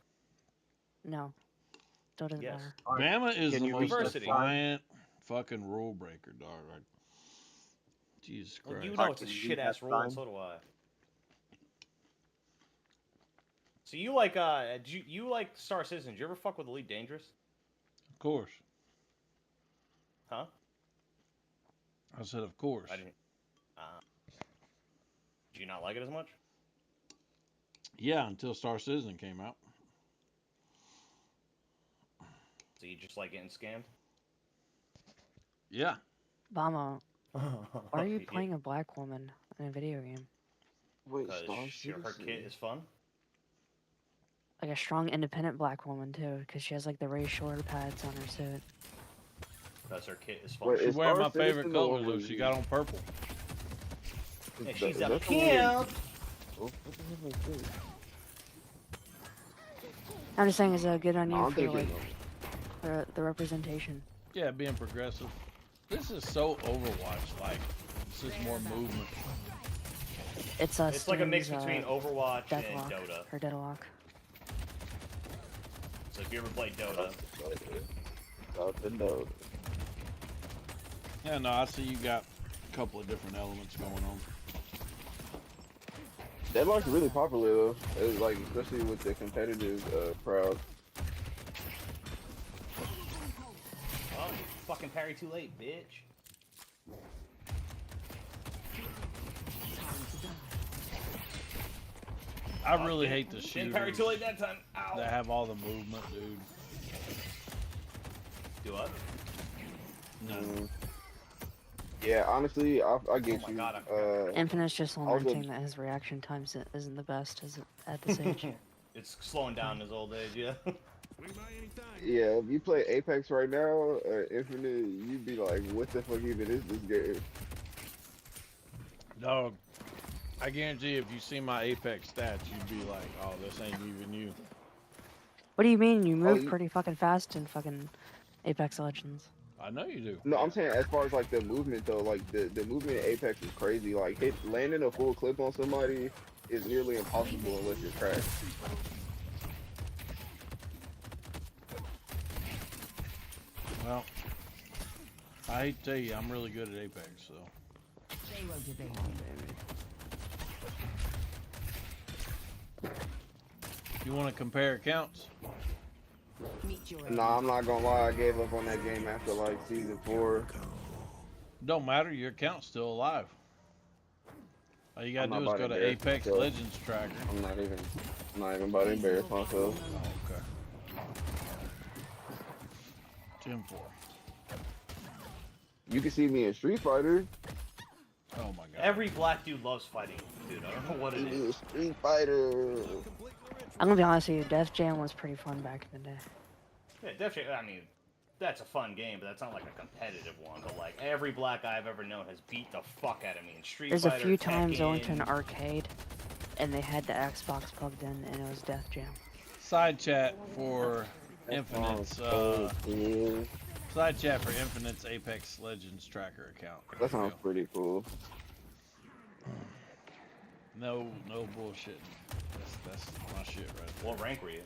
No. Still doesn't Yes. matter. Bama is Can the you most reverse it? defiant fucking rule breaker, dog. Like, Jesus Well, Christ. you know it's a shit ass rule, and so do I. So you like you like Star Citizen? Did you ever fuck with Elite Dangerous? Of course. Huh? I said, of course. I didn't. Did you not like it as much? Yeah, until Star Citizen came out. So you just like getting scammed? Yeah. Bama, why are you playing a black woman in a video game? Wait, Because her kit is fun. Like a strong, independent black woman too, because she has like the raised shoulder pads on her suit. Because her kit is fun. Wait, She's is wearing my Star Citizen favorite the one colors, though. with She you? got on purple. And Is she's that- a is that the one with- pimp. Oh, what the hell is this? I'm just saying, is that good on you I'm for like thinking for the representation. Yeah, being progressive. This is so Overwatch like. This is more movement. It's It's like a mix between Sting's, Overwatch and Deathlock, Dota. or Deadlock. So if you ever played Dota, Yeah, no, I see you got a couple of different elements going on. Deadlock's really popular though. It's like especially with the competitive crowd. oh, you fucking parry too late, bitch. I really hate the Didn't parry shooters too late that time. Ow. that have all the movement, dude. Do what? No. Yeah, honestly, I get my you. God, Infinite's just also- lamenting that his reaction times isn't the best at this age. It's slowing down his old age, yeah. Yeah, if you play Apex right now, Infinite, you'd be like, what the fuck even is this game? Dog, I guarantee if you see my Apex stats, you'd be like, oh, this ain't even you. What do you mean? You move you- pretty fucking fast in fucking Apex Legends. I know you do. No, I'm saying as far as like the movement though, like the movement in Apex is crazy. Like landing a full clip on somebody is nearly impossible unless you're crashed. Well, I hate to tell you, I'm really good at Apex, so. You want to compare accounts? Nah, I'm not gonna lie, I gave up on that game after like season 4. Don't matter, your account's still alive. All you gotta I'm do not is go about to to embarrass Apex myself. Legends tracker. I'm not even about to embarrass myself. Oh, okay. 10-4. You can see me in Street Fighter. Oh my god. Every black dude loves fighting, dude. I don't know what it is. Street Fighter. I'm gonna be honest with you, Def Jam was pretty fun back in the day. Yeah, Def Jam, I mean, that's a fun game, but that's not like a competitive one. But like every black guy I've ever known has beat the fuck out of me in Street There's Fighter. a few times I went to an Tekken. arcade, and they had the Xbox plugged in, and it was Def Jam. Side chat for Infinite's side chat for Infinite's Apex Legends tracker account. That sounds pretty cool. No bullshit. That's my shit right there. What rank were you?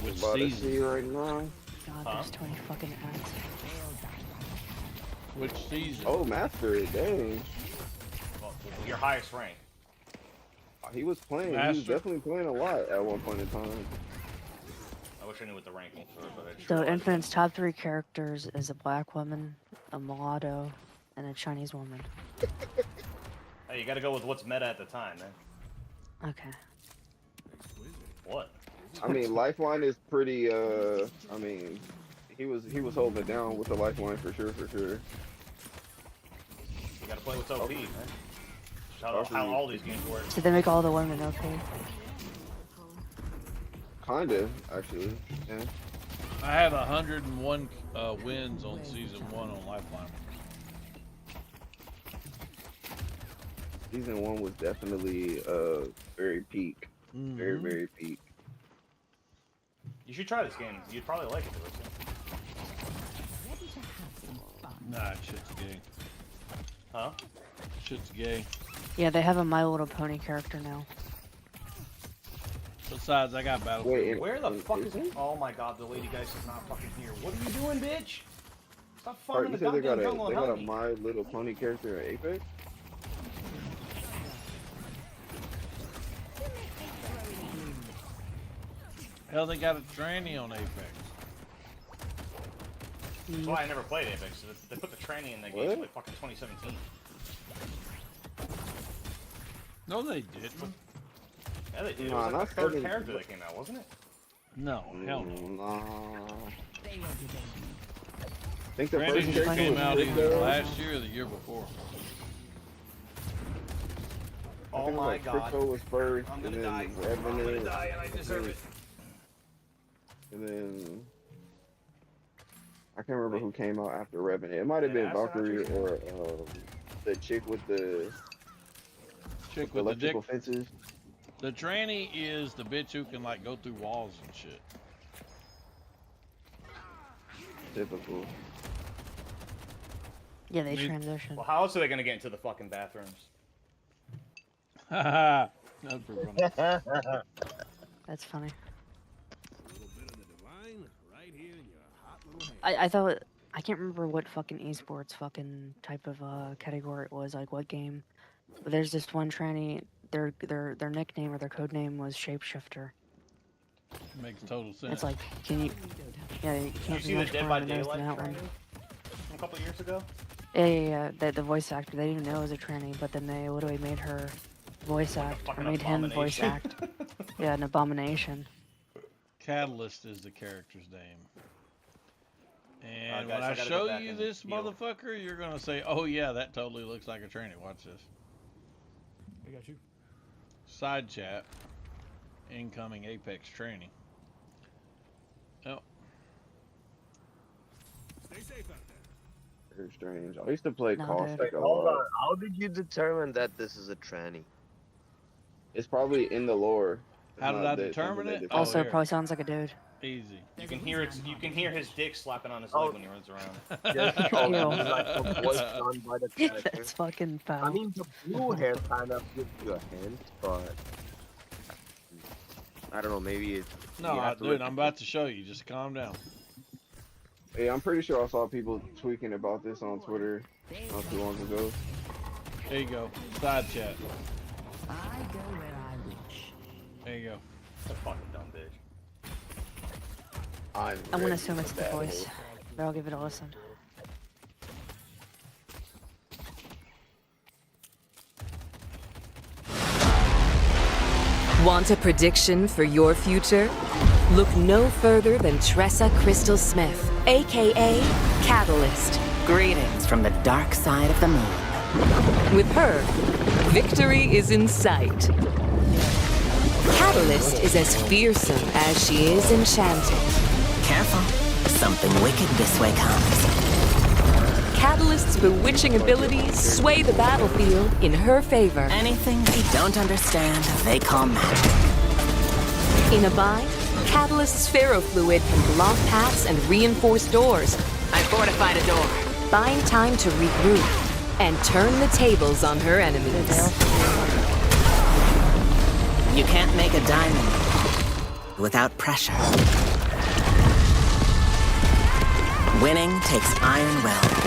Which About to season? see right now. God, there's 20 fucking ads. Which season? Oh, Master, dang. Well, your highest rank. He was playing. He was Master? definitely playing a lot at one point in time. I wish I knew what the rankings were, but I So sure Infinite's top 3 characters is a black woman, a mulatto, and a Chinese woman. Hey, you gotta go with what's meta at the time, man. Okay. What? I mean, Lifeline is pretty. I mean, he was holding it down with the Lifeline for sure. You gotta play with OP, man. How all these games work. Did they make all the women OP? Kinda, actually. Yeah. I have 101 wins on season 1 on Lifeline. Season 1 was definitely very peak. Very, Mhm. very peak. You should try this game. You'd probably like it. Nah, shit's gay. Huh? Shit's gay. Yeah, they have a My Little Pony character now. Besides, I got Battlefield. Where the fuck is it? Oh my god, the lady guys is not fucking here. What are you doing, bitch? Stop Alright, farming you the said they goddamn got jungle a and help me. My Little Pony character in Apex? Hell, they got a tranny on Apex. That's why I never played Apex. They put the tranny in that game in like fucking 2017. No, they didn't. Yeah, they did. It Nah, was like not the third 7. character that came out, wasn't it? No, hell no. Nah. I think the Tranny first just character came was out either Crypto. last year or the year before. I Oh think it was my like god. Crypto was first, I'm and gonna die. then I'm gonna Revenant, die and I deserve it. and then I can't remember who came out after Revenant. It might have Yeah, been that's not Valkyrie true. or the chick with the Chick with the dick. electrical fences. The tranny is the bitch who can like go through walls and shit. Typical. Yeah, they transition. Well, how else are they gonna get into the fucking bathrooms? Haha. That's pretty funny. That's funny. I thought I can't remember what fucking esports fucking type of category it was, like what game. But there's this one tranny. Their nickname or their code name was Shapeshifter. Makes total sense. It's like, can you? Yeah, you Did you can't see be the much Dead more by than those Daylight than that one. training from a couple years ago? Yeah. The voice actor, they didn't know it was a tranny, but then they literally made her voice act, or fucking made him voice abomination. act. Yeah, an abomination. Catalyst is the character's name. And Guys, when I I gotta go show back you and this heal. motherfucker, you're gonna say, "Oh yeah, that totally looks like a tranny." Watch this. I got you. Side chat. Incoming Apex training. Oh. Stay safe out there. Very strange. I used to play No, Caustic a Hold lot. on. How did you determine that this is a tranny? It's probably in the lore. It's How did not I that determine something they it? did. Oh, Also, here. probably sounds like a dude. Easy. You can hear it. You can hear his dick slapping on his leg when he runs around. Just Ew. like the voice done by the character. That's fucking foul. I mean, the blue hair kind of gives you a hint, but I don't know. Maybe it's No, you have to dude, look- I'm about to show you. Just calm down. Hey, I'm pretty sure I saw people tweaking about this on Twitter not too long ago. There you go. Side chat. I go where I wish. There you go. That's a fucking dumb bitch. I'm gonna ready assume for it's the battle. voice, but I'll give it a listen. Want a prediction for your future? Look no further than Tressa Crystal Smith, aka Catalyst. Greetings from the dark side of the moon. With her, victory is in sight. Catalyst is as fearsome as she is enchanted. Careful, something wicked this way comes. Catalyst's bewitching abilities sway the battlefield in her favor. Anything they don't understand, they call magic. In a bind, Catalyst's ferrofluid can block paths and reinforce doors. I fortified a door. Buying time to regroup and turn the tables on her enemies. You can't make a diamond without pressure. Winning takes iron will.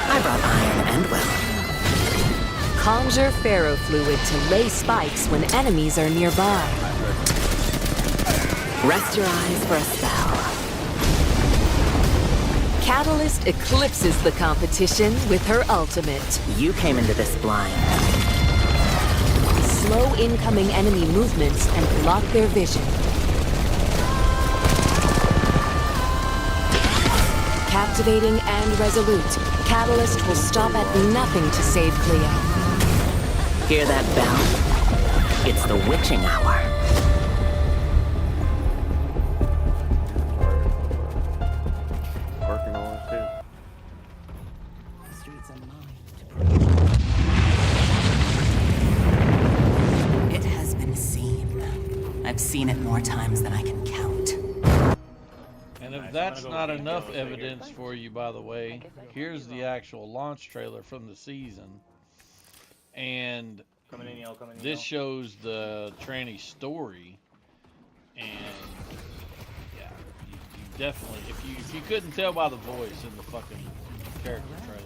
I brought iron and will. Conjure ferrofluid to lay spikes when enemies are nearby. Rest your eyes for a spell. Catalyst eclipses the competition with her ultimate. You came into this blind. Slow incoming enemy movements and block their vision. Captivating and resolute, Catalyst will stop at nothing to save Cleo. Hear that bell? It's the witching hour. Working on it too. The streets are mine. It has been seen. I've seen it more times than I can count. And if that's not enough evidence for you, by the way, here's the actual launch trailer from the season. And Coming in, yell, coming in, this shows the tranny story. And yeah, you definitely, if you couldn't tell by the voice in the fucking character trailer.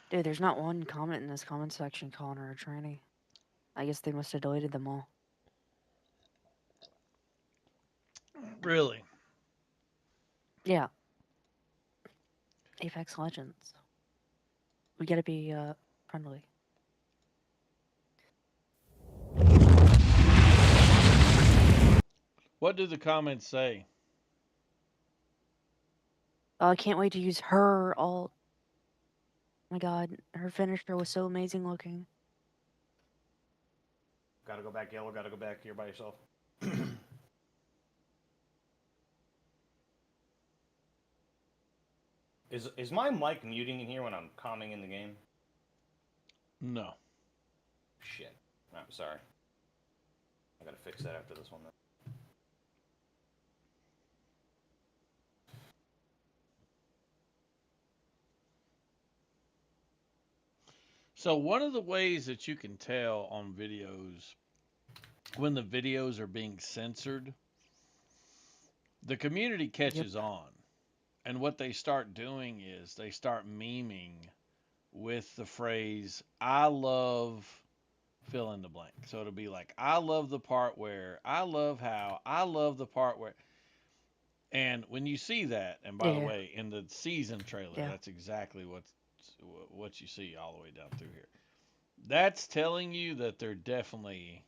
Dude, there's not one comment in this comment section calling her a tranny. I guess they must have deleted them all. Really? Yeah. Apex Legends. We gotta be friendly. What do the comments say? I can't wait to use her alt. Oh my god, her finisher was so amazing looking. Gotta go back, Yellow. Gotta go back here by yourself. Is my mic muting in here when I'm calming in the game? No. Shit. I'm sorry. I gotta fix that after this one. Then. So one of the ways that you can tell on videos when the videos are being censored, the community catches on. And what they start doing is they start memeing with the phrase, I love fill in the blank. So it'll be like, I love the part where, I love how, I love the part where. And when you see that, and by the way, in the season trailer, that's exactly what you see all the way down through here. That's telling you that they're definitely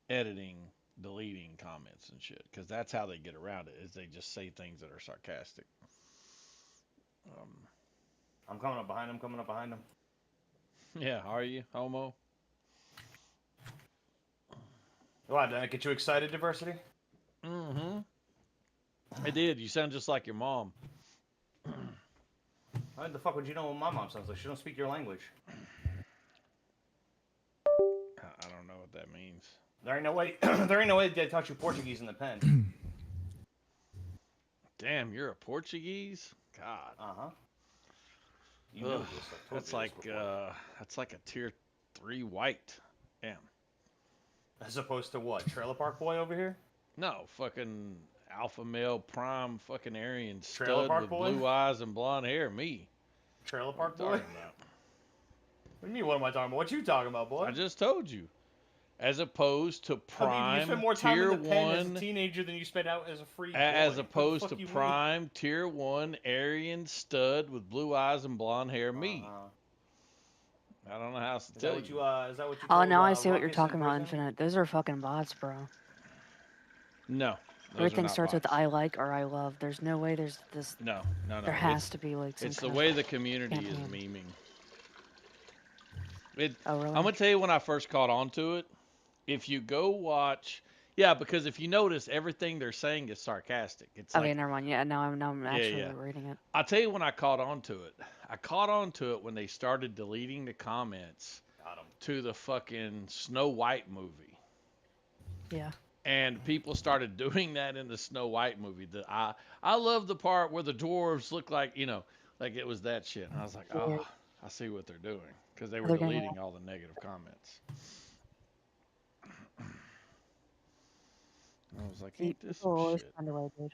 editing, deleting comments and shit, because that's how they get around it, is they just say things that are sarcastic. I'm coming up behind him. Yeah, are you, homo? Why, did I get you excited, Diversity? Mm-hmm. I did. You sound just like your mom. Why the fuck would you know what my mom sounds like? She don't speak your language. I don't know what that means. There ain't no way. There ain't no way they taught you Portuguese in the pen. Damn, you're a Portuguese? God. Uh-huh. You know this. That's like a tier 3 white. Damn. As opposed to what? Trailer Park Boy over here? No, fucking alpha male prime fucking Aryan Trailer stud Park with Boy? blue eyes and blonde hair. Me. Trailer Park Boy? What are you talking about? What do you mean, what am I talking about? What you talking about, boy? I just told you. As opposed to prime you spend more time tier in the pen as a 1, teenager than you spend out as a free boy. as What the opposed fuck to you mean? prime tier 1 Aryan stud with blue eyes and blonde hair. Me. I don't know how else to tell you. Is that what you Oh, told, now I see what you're Ruckus in talking about, prison? Infinite. Those are fucking bots, bro. No. Those are Everything not starts bots. with I like or I love. There's no way there's this. No. There has to be like some It's the kind way of the community is campaign. memeing. Oh, really? I'm gonna tell you when I first caught on to it. If you go watch, because if you notice, everything they're saying is sarcastic. It's Okay, like, never mind. Yeah, now I'm actually reading it. I'll tell you when I caught on to it. I caught on to it when they started deleting the comments to the fucking Snow White movie. Yeah. And people started doing that in the Snow White movie. I love the part where the dwarves look like, like it was that shit. And I was like, oh, I see what they're doing. Because they were They're gonna- deleting all the negative comments. I was like, ain't this People some always shit? find a way, dude.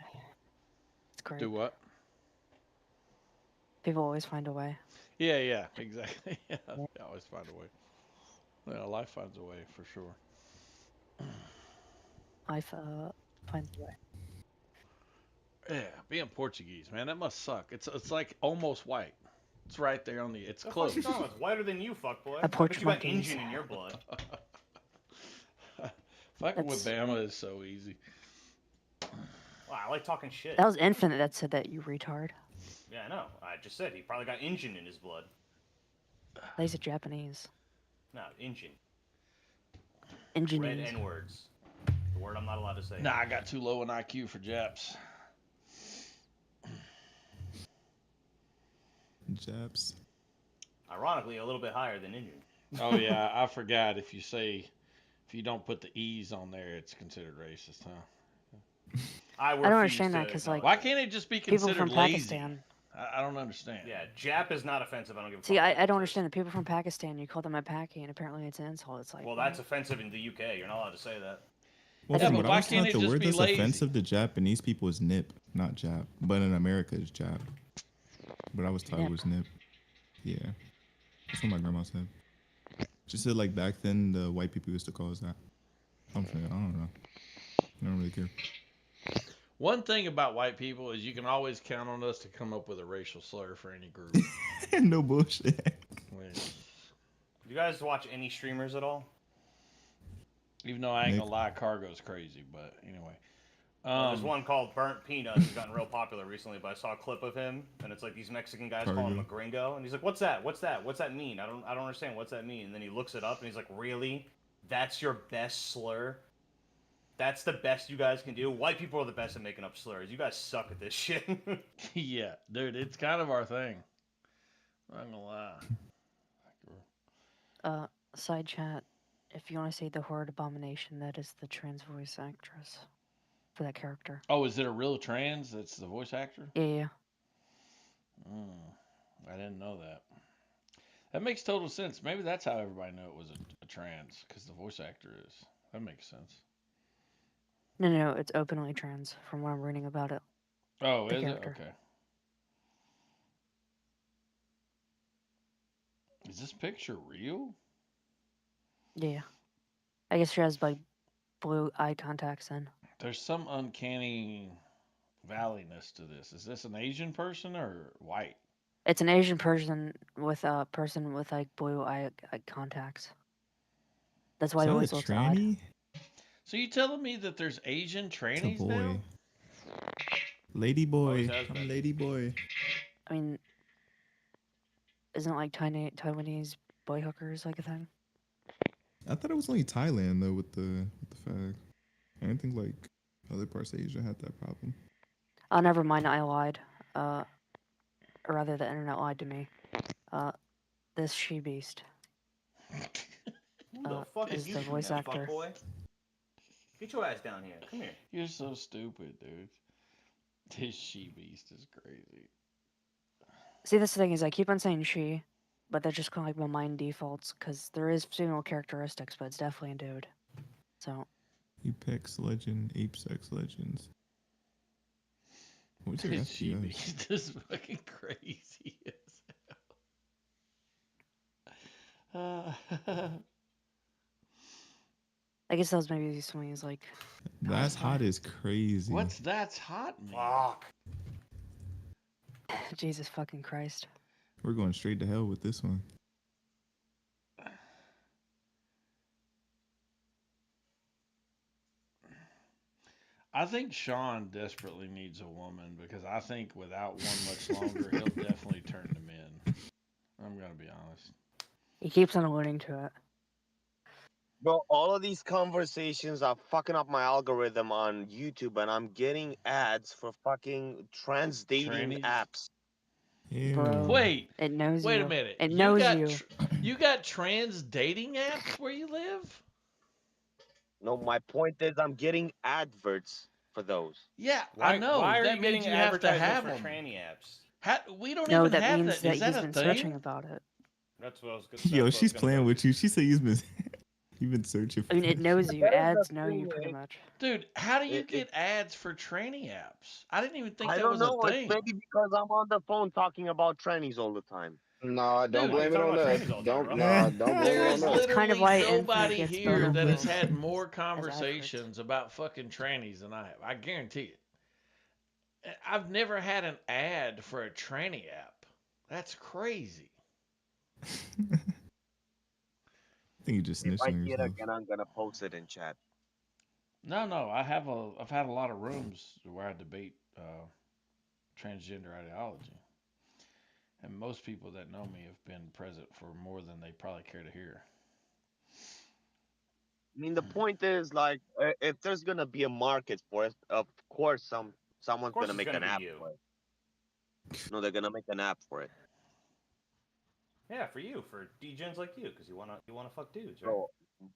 It's great. Do what? People always find a way. Yeah, exactly. Yeah, they always find a way. Yeah, life finds a way for sure. Life finds a way. Yeah, being Portuguese, man, that must suck. It's like almost white. It's right there on the. It's The close. fuck you talking about? It's whiter than you, fuckboy. A I bet you got Portuguese. Indian in your blood. Fucking with Bama is so easy. Wow, I like talking shit. That was Infinite that said that, you retard. Yeah, I know. I just said he probably got Indian in his blood. He's a Japanese. No, Indian. Indian. Red N-words. The word I'm not allowed to say. Nah, I got too low an IQ for Japs. Japs. Ironically, a little bit higher than Indian. Oh yeah, I forgot. If you don't put the E's on there, it's considered racist, huh? I don't understand that because like why can't it just be people considered from lazy? Pakistan. I don't understand. Yeah, Jap is not offensive. I don't give a See, fuck. I don't understand the people from Pakistan. You call them a Paki, and apparently it's an insult. It's like, Well, that's offensive in the UK. You're not allowed to say that. Well, Yeah, from but what why I was can't taught, it the just word be that's lazy? offensive to Japanese people is nip, not Jap. But in America, it's Jap. But I was taught it was nip. Yeah. That's what my grandma said. She said, like, back then, the white people used to call us that. Something, I don't know. I don't really care. One thing about white people is you can always count on us to come up with a racial slur for any group. No bullshit. You guys watch any streamers at all? Even though I ain't gonna lie, Cargo's crazy, but anyway. There's one called Burnt Peanuts who's gotten real popular recently, but I saw a clip of him, and it's like these Mexican guys calling him a gringo, and he's like, "What's that? What's that? What's that mean? I don't understand. What's that mean?" And then he looks it up, and he's like, "Really? That's your best slur? That's the best you guys can do? White people are the best at making up slurs. You guys suck at this shit." Yeah, dude, it's kind of our thing. I'm not gonna lie. side chat. If if you want to say the Horde Abomination, that is the trans voice actress for that character. Oh, is it a real trans that's the voice actor? Yeah. I didn't know that. That makes total sense. Maybe that's how everybody knew it was a trans, because the voice actor is. That makes sense. No, it's openly trans from what I'm reading about it. Oh, The is character. it? Okay. Is this picture real? Yeah. I guess she has like blue eye contacts in. There's some uncanny valleyness to this. Is this an Asian person or white? It's an Asian person with like blue eye contacts. That's why Is it that always a looks odd. tranny? So you telling me that there's Asian It's a trannies boy. now? Lady boy. has I'm been. lady boy. I mean, isn't like Taiwanese boy hookers like a thing? I thought it was only Thailand though with the fag. I didn't think like other parts of Asia had that problem. Oh, never mind. I lied. Or rather, the internet lied to me. This she beast. Who the fuck is is you the shooting voice at, actor. fuckboy? Get your ass down here. Come here. You're so stupid, dude. This she beast is crazy. See, this thing is I keep on saying she, but they're just kind of like my mind defaults because there is female characteristics, but it's definitely a dude. So. Apex Legend, Apex Legends. What's your She FPS? beast is fucking crazy as hell. I guess those maybe some ways like. That's hot is crazy. What's that's hot mean? Fuck. Jesus fucking Christ. We're going straight to hell with this one. I think Sean desperately needs a woman because I think without one much longer, he'll definitely turn to men. I'm gonna be honest. He keeps on alluding to it. Bro, all of these conversations are fucking up my algorithm on YouTube, and I'm getting ads for fucking trans dating Trannies? apps. Bro, Wait, it knows wait you. a minute. It knows you. You got trans dating apps where you live? No, my point is I'm getting adverts for those. Yeah, Why, I know. Why are that you means getting you have to advertisements have for them. tranny apps? We don't No, even that have means that. Is that that he's a been thing? searching about it. That's what I was gonna Yo, she's playing with you. She said you've been you've been searching for I mean, it that knows shit. you. Ads know you pretty much. Dude, how do you get ads for tranny apps? I didn't even think I that don't was know. a It's thing. maybe because I'm on the phone talking about trannies all the time. Nah, don't Dude, blame it on us. Don't don't blame There it is on us. literally nobody here that has with had more efforts. conversations about fucking trannies than I have. I guarantee it. I've never had an ad for a tranny app. That's crazy. I think you just If snitched I on see it yourself. again, I'm gonna post it in chat. No, I've had a lot of rooms where I debate transgender ideology. And most people that know me have been present for more than they probably care to hear. I mean, the point is like, if there's gonna be a market for it, of course, someone's course gonna it's make gonna an be app you. for it. No, they're gonna make an app for it. Yeah, for you, for degens like you, because you wanna fuck dudes, right? Bro,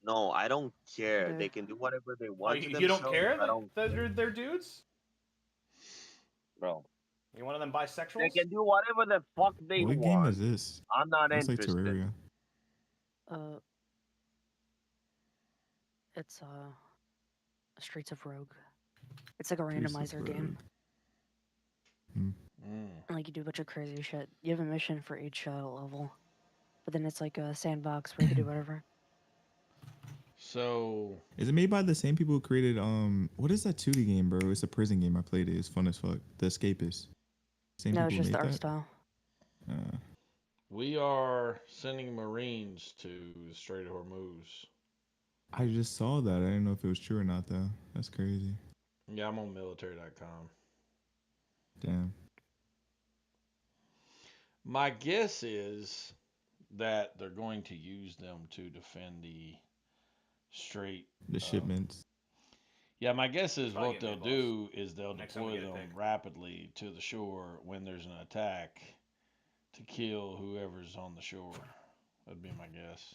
no, I don't care. Yeah. They can do whatever they Oh, want. to you don't themselves. care I that, don't care. they're dudes? Bro, You one of them bisexuals? they can do whatever the fuck they What want. game is this? I'm not It's like interested. Terraria. It's Streets of Rogue. It's like a Streets of randomizer game. Like you do a bunch of crazy shit. You have a mission for each level, but then it's like a sandbox where you can do whatever. So Is it made by the same people who created what is that 2D game, bro? It's a prison game. I played it. It's fun as fuck. The Escapist. Same No, it's people just the made art that? style. we are sending Marines to the Strait of Hormuz. I just saw that. I didn't know if it was true or not though. That's crazy. Yeah, I'm on military.com. Damn. My guess is that they're going to use them to defend the strait. The shipments. Yeah, my guess is Probably what get they'll me, do is they'll Next time we deploy get a them pick. rapidly to the shore when there's an attack to kill whoever's on the shore. That'd be my guess.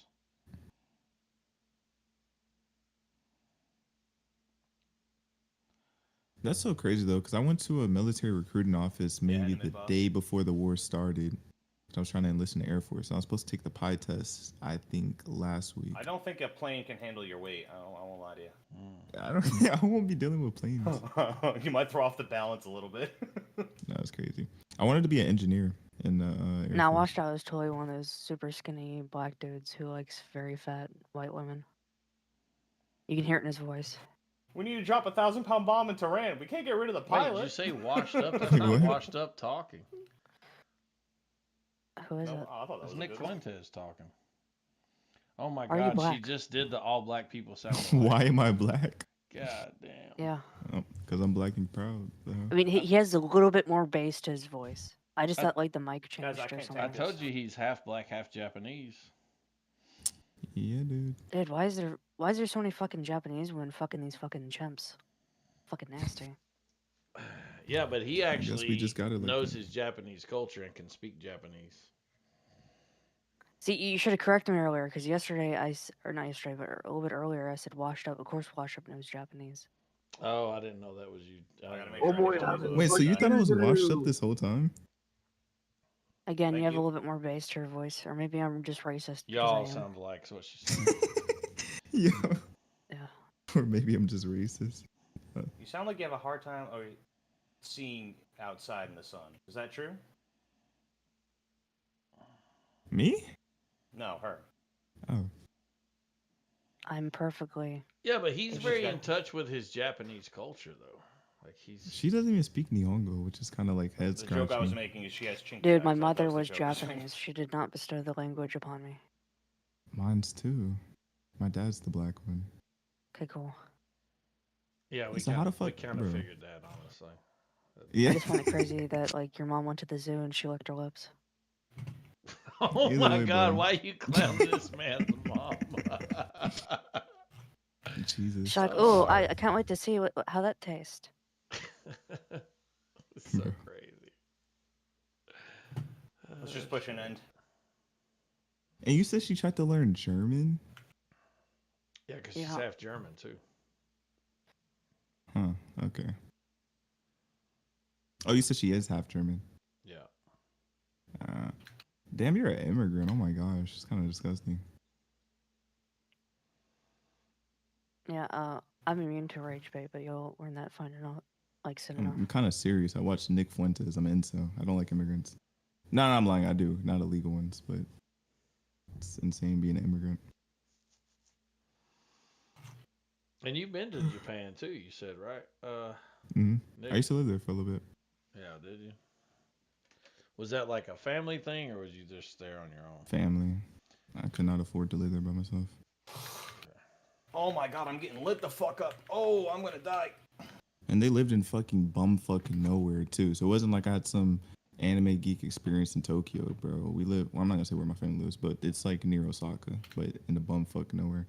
That's so crazy though, because I went to a military recruiting office maybe the day before the war started. I was trying to enlist in the Air Force. I was supposed to take the PI test, I think, last week. I don't think a plane can handle your weight. I won't lie to you. I don't. I won't be dealing with planes. You might throw off the balance a little bit. That's crazy. I wanted to be an engineer in the Air Now, Force. watched out was totally one of those super skinny black dudes who likes very fat white women. You can hear it in his voice. We need to drop a 1,000-pound bomb in Tehran. We can't get rid of the Wait, pilot. did you say washed up? That's not What? washed up talking. Who is No, it? I thought that That's was Nick good. Fuentes talking. Oh my Are you God, she black? just did the all black people sound. Why am I black? God damn. Yeah. Because I'm black and proud. I mean, he has a little bit more bass to his voice. I just I- thought like the mic Guys, changed I or can't something. I told you he's half black, half Japanese. Yeah, dude. Dude, why is there so many fucking Japanese women fucking these fucking chimps? Fucking nasty. Yeah, but he guess we actually just got it like knows that. his Japanese culture and can speak Japanese. See, you should have corrected me earlier, because yesterday or not yesterday, but a little bit earlier, I said washed up. Of course, washed up knows Japanese. Oh, I didn't know that was you. I gotta make Oh boy, I have Wait, so you thought I was washed up do. this whole time? Again, Thank you have you. a little bit more bass to your voice, or maybe I'm just racist. 'cause Y'all I am. sound alike, is what she said. Yeah. Yeah. Or maybe I'm just racist. You sound like you have a hard time seeing outside in the sun. Is that true? Me? No, her. Oh. I'm perfectly. Yeah, but he's It's very just in touch with his Japanese culture, though. Like he's. She doesn't even speak Nihongo, which is kind of like head The joke I was scratching. making is she has chinky Dude, my eyes. That mother the was joke I was making. Japanese. She did not bestow the language upon me. Mine's too. My dad's the black one. Okay, cool. Yeah, we So how the we fuck, kind of bro? figured that, honestly. I Yeah. just find it crazy that like your mom went to the zoo and she licked her lips. Oh Either my way, God, bro. why you clowning this man's mom? Jesus. She's like, oh, I can't wait to see how that tastes. It's so Bro. crazy. Let's just push an end. And you said she tried to learn German? Yeah, because she's Yeah. half German too. Huh. Okay. Oh, you said she is half German. Yeah. Damn, you're an immigrant. Oh my gosh, it's kind of disgusting. Yeah, I'm immune to rage bait, but you'll learn that finding out like soon enough. I'm kind of serious. I watched Nick Fuentes. I'm incel. I don't like immigrants. No, I'm lying. I do. Not illegal ones, but it's insane being an immigrant. And you've been to Japan too, you said, right? Nick? I used to live there for a little bit. Yeah, did you? Was that like a family thing, or was you just there on your own? Family. I could not afford to live there by myself. Oh my God, I'm getting lit the fuck up. Oh, I'm gonna die. And they lived in fucking bumfucking nowhere too. So it wasn't like I had some anime geek experience in Tokyo, bro. We live. Well, I'm not gonna say where my family lives, but it's like near Osaka, but in the bumfuck nowhere,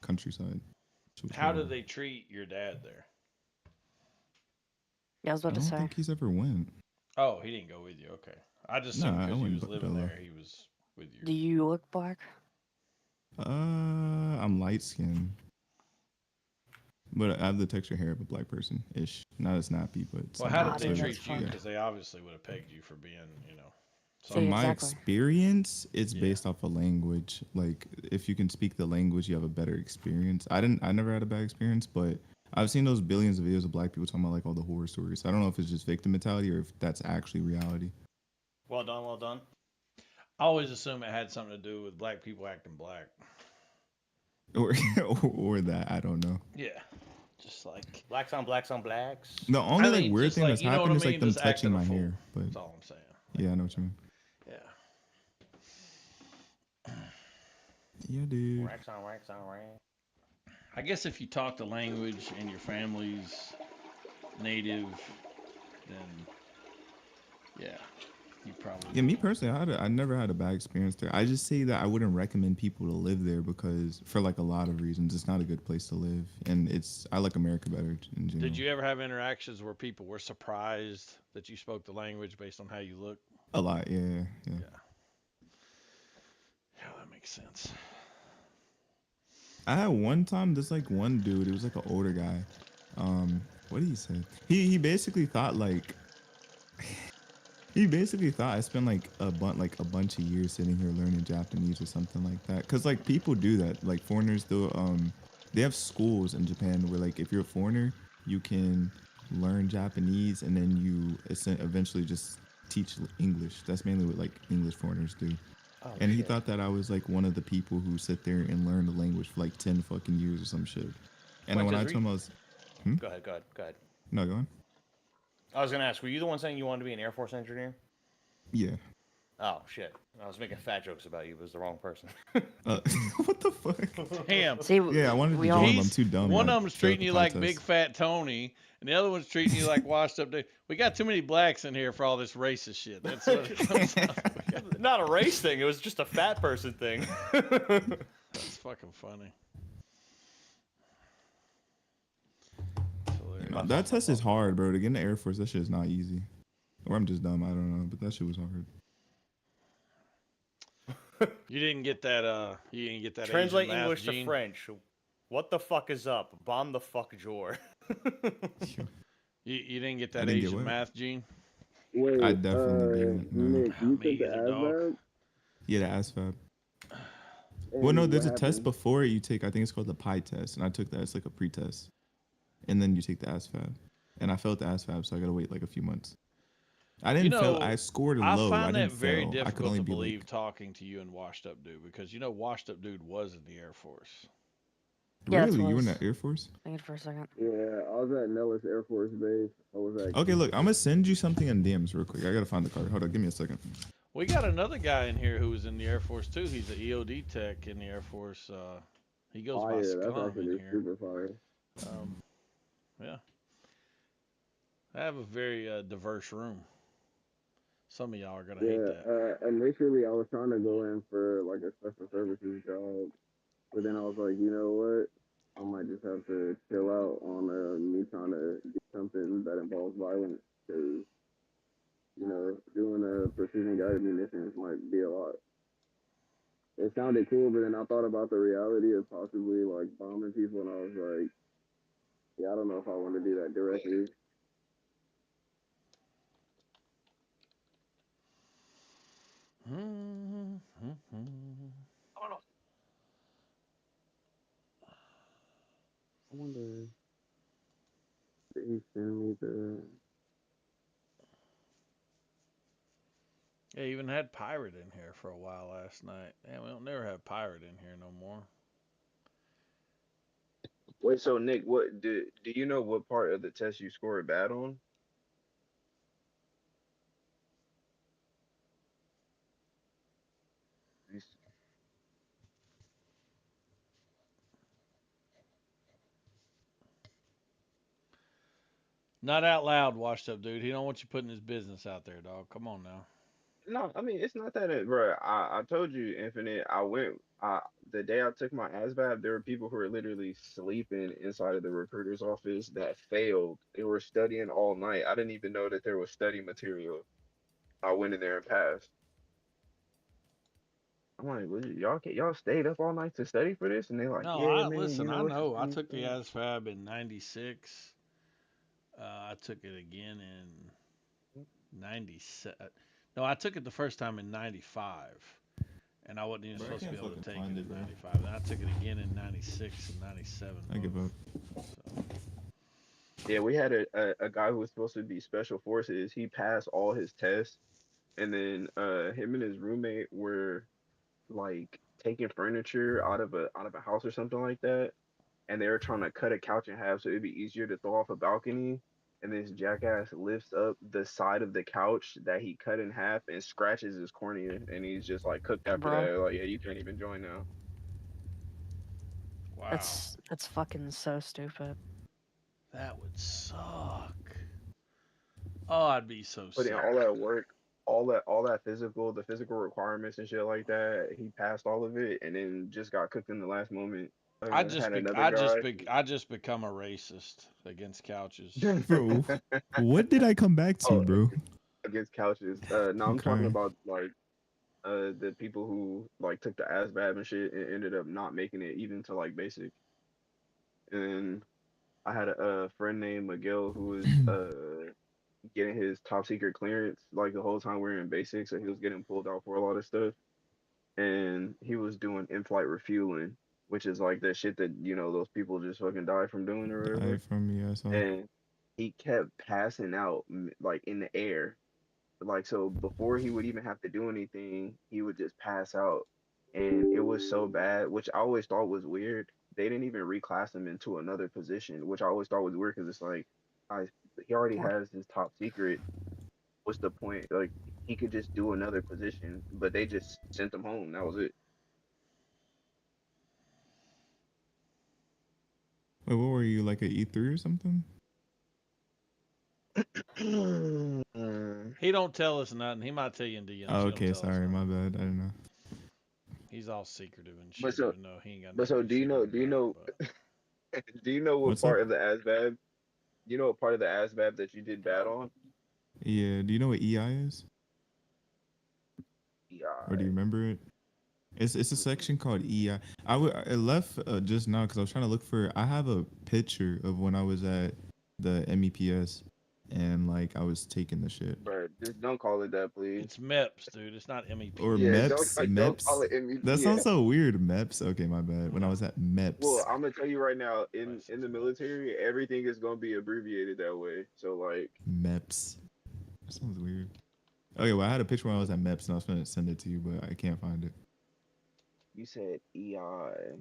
countryside. So it's How wild. did they treat your dad there? Yeah, I was I about to don't say. think he's ever went. Oh, he didn't go with you. Okay, I just No, assumed I because he went was with living Bella. there, he was with you. Do you look black? I'm light skinned. But I have the texture hair of a black person ish. Not as snappy, but Well, how Ah, did they dude, treat that's you? fine. Because they obviously would have pegged you for being, you know. From Yeah, my exactly. experience, it's based off a language. Like if you can speak the language, you have a better experience. I never had a bad experience, but I've seen those billions of videos of black people talking about like all the horror stories. I don't know if it's just victim mentality or if that's actually reality. Well done, well done. I always assume it had something to do with black people acting black. Or or that, I don't know. Yeah, just like Blacks on blacks on blacks. The only I like mean, weird just thing like, that's you know what happened I is like mean? them Just acting touching a my fool. hair. But That's all I'm saying. yeah, I know what you mean. Yeah. Yeah, dude. Racks on racks on racks. I guess if you talk the language and your family's native, then yeah, you probably. Yeah, me personally, I never had a bad experience there. I just say that I wouldn't recommend people to live there because for like a lot of reasons, it's not a good place to live, and I like America better in general. Did you ever have interactions where people were surprised that you spoke the language based on how you look? A lot, yeah. Yeah, that makes sense. I had one time, this like one dude, it was like an older guy. What did he say? He basically thought like he basically thought I spent like a bunch of years sitting here learning Japanese or something like that. Cause like people do that. Like foreigners do. They have schools in Japan where like if you're a foreigner, you can learn Japanese and then you eventually just teach English. That's mainly what like English foreigners do. Oh, And he shit. thought that I was like one of the people who sit there and learn the language for like 10 fucking years or some shit. And when I told him I was, Go ahead, go ahead, go ahead. no, go on. I was gonna ask, were you the one saying you wanted to be an Air Force engineer? Yeah. Oh shit! I was making fat jokes about you, but it was the wrong person. What the fuck? Damn. See, Yeah, I wanted to join him. I'm too dumb. One I of them's failed treating the you like contest. Big Fat Tony, and the other one's treating you like washed up dude. We got too many blacks in here for all this racist shit. That's what it comes down to. Not a race thing. It was just a fat person thing. That's fucking funny. You know, that test is hard, bro. To get in the Air Force, that shit is not easy. Or I'm just dumb. I don't know, but that shit was hard. You didn't get that. You didn't get that. Translate Asian math English gene? to French. What the fuck is up? Bomb the fuck Jor. You didn't get I that didn't get Asian what? math gene. Wait, I definitely didn't. No. Nick, you Me took the either, dog. ASVAB? Yeah, the ASVAB. And Well, no, what there's a test happened? before it you take. I think it's called the PI test, and I took that. It's like a pre-test, and then you take the ASVAB. And I failed the ASVAB, so I gotta wait like a few months. I didn't fail. I scored low. I find didn't that very fail. I could difficult only to be believe like, talking to you and Washed Up Dude because Washed Up Dude was in the Air Force. Yeah, that's really? what You were in I was the Air Force? thinking for a second. Yeah, I was at Nellis Air Force Base. I was at. Okay, look, I'm gonna send you something in DMs real quick. I gotta find the card. Hold on, give me a second. We got another guy in here who was in the Air Force too. He's an EOD tech in the Air Force. He goes by Fire. That's Scum actually in here. super fire. Yeah. I have a very diverse room. Some of y'all are gonna hate that. Initially I was trying to go in for like a special services job, but then I was like, you know what? I might just have to chill out on me trying to do something that involves violence, because doing precision guided munitions might be a lot. It sounded cool, but then I thought about the reality of possibly like bombing people, and I was like, yeah, I don't know if I want to do that directly. I wonder, did he send me the? Yeah, even had Pirate in here for a while last night. Damn, we don't never have Pirate in here no more. Wait, so Nick, what do you know what part of the test you scored bad on? Not out loud, Washed Up Dude. He don't want you putting his business out there, dog. Come on now. No, I mean it's not that bro. I told you, Infinite. The day I took my ASVAB, there were people who were literally sleeping inside of the recruiter's office that failed. They were studying all night. I didn't even know that there was study material. I went in there and passed. I'm like, y'all stayed up all night to study for this? And they're like, No, yeah, man. listen, I it's know. I just took the thing." ASVAB in '96. I took it again in '97. No, I took it the first time in '95. And I wasn't even Bro, I supposed to be can't able to take fucking it in find it, '95. Then I took it again in '96 and '97. I give up. Yeah, we had a guy who was supposed to be special forces. He passed all his tests, and then him and his roommate were like taking furniture out of a house or something like that, and they were trying to cut a couch in half so it'd be easier to throw off a balcony. And this jackass lifts up the side of the couch that he cut in half and scratches his cornea, and he's just like cooked after Bro. that. Like, yeah, you can't even join now. Wow. That's fucking so stupid. That would suck. Oh, I'd be so Put in sad. all that work, all that the physical requirements and shit like that. He passed all of it, and then just got cooked in the last moment. I Had another guy. just become a racist against couches. Bro, what did I come back to, bro? Against couches. No, I'm talking Okay. about like the people who like took the ASVAB and shit and ended up not making it even to like basic. And I had a friend named Miguel who was getting his top secret clearance like the whole time we were in basic, so he was getting pulled out for a lot of stuff, and he was doing in-flight refueling, which is like that shit that those people just fucking die from doing or whatever. Die from me, I saw. And he kept passing out like in the air, like so before he would even have to do anything, he would just pass out, and it was so bad, which I always thought was weird. They didn't even reclass him into another position, which I always thought was weird because it's like, he already has his top secret. What's the point? Like, he could just do another position, but they just sent him home. That was it. Wait, what were you, like, at E3 or something? He don't tell us nothing. He might tell you in DMs. Oh, okay, sorry, my bad. I don't know. He's all secretive and shit. But so, no, he ain't got but so do you know do you know what What's part up? of the ASVAB? You know what part of the ASVAB that you did bad on? Yeah, do you know what EI is? Or do you remember it? It's a section called EI. I left just now because I was trying to look for. I have a picture of when I was at the MEPS, and like I was taking the shit. Bro, just don't call it that, please. It's MEPS, dude. It's not MEP. Or Yeah, MEPS. don't MEPS. call it MEP. That Yeah. sounds so weird. MEPS. Okay, my bad. When I was at MEPS. Well, I'm gonna tell you right now, in the military, everything is gonna be abbreviated that way. So like, MEPS. That sounds weird. Okay, well I had a picture when I was at MEPS, and I was gonna send it to you, but I can't find it. you said EI.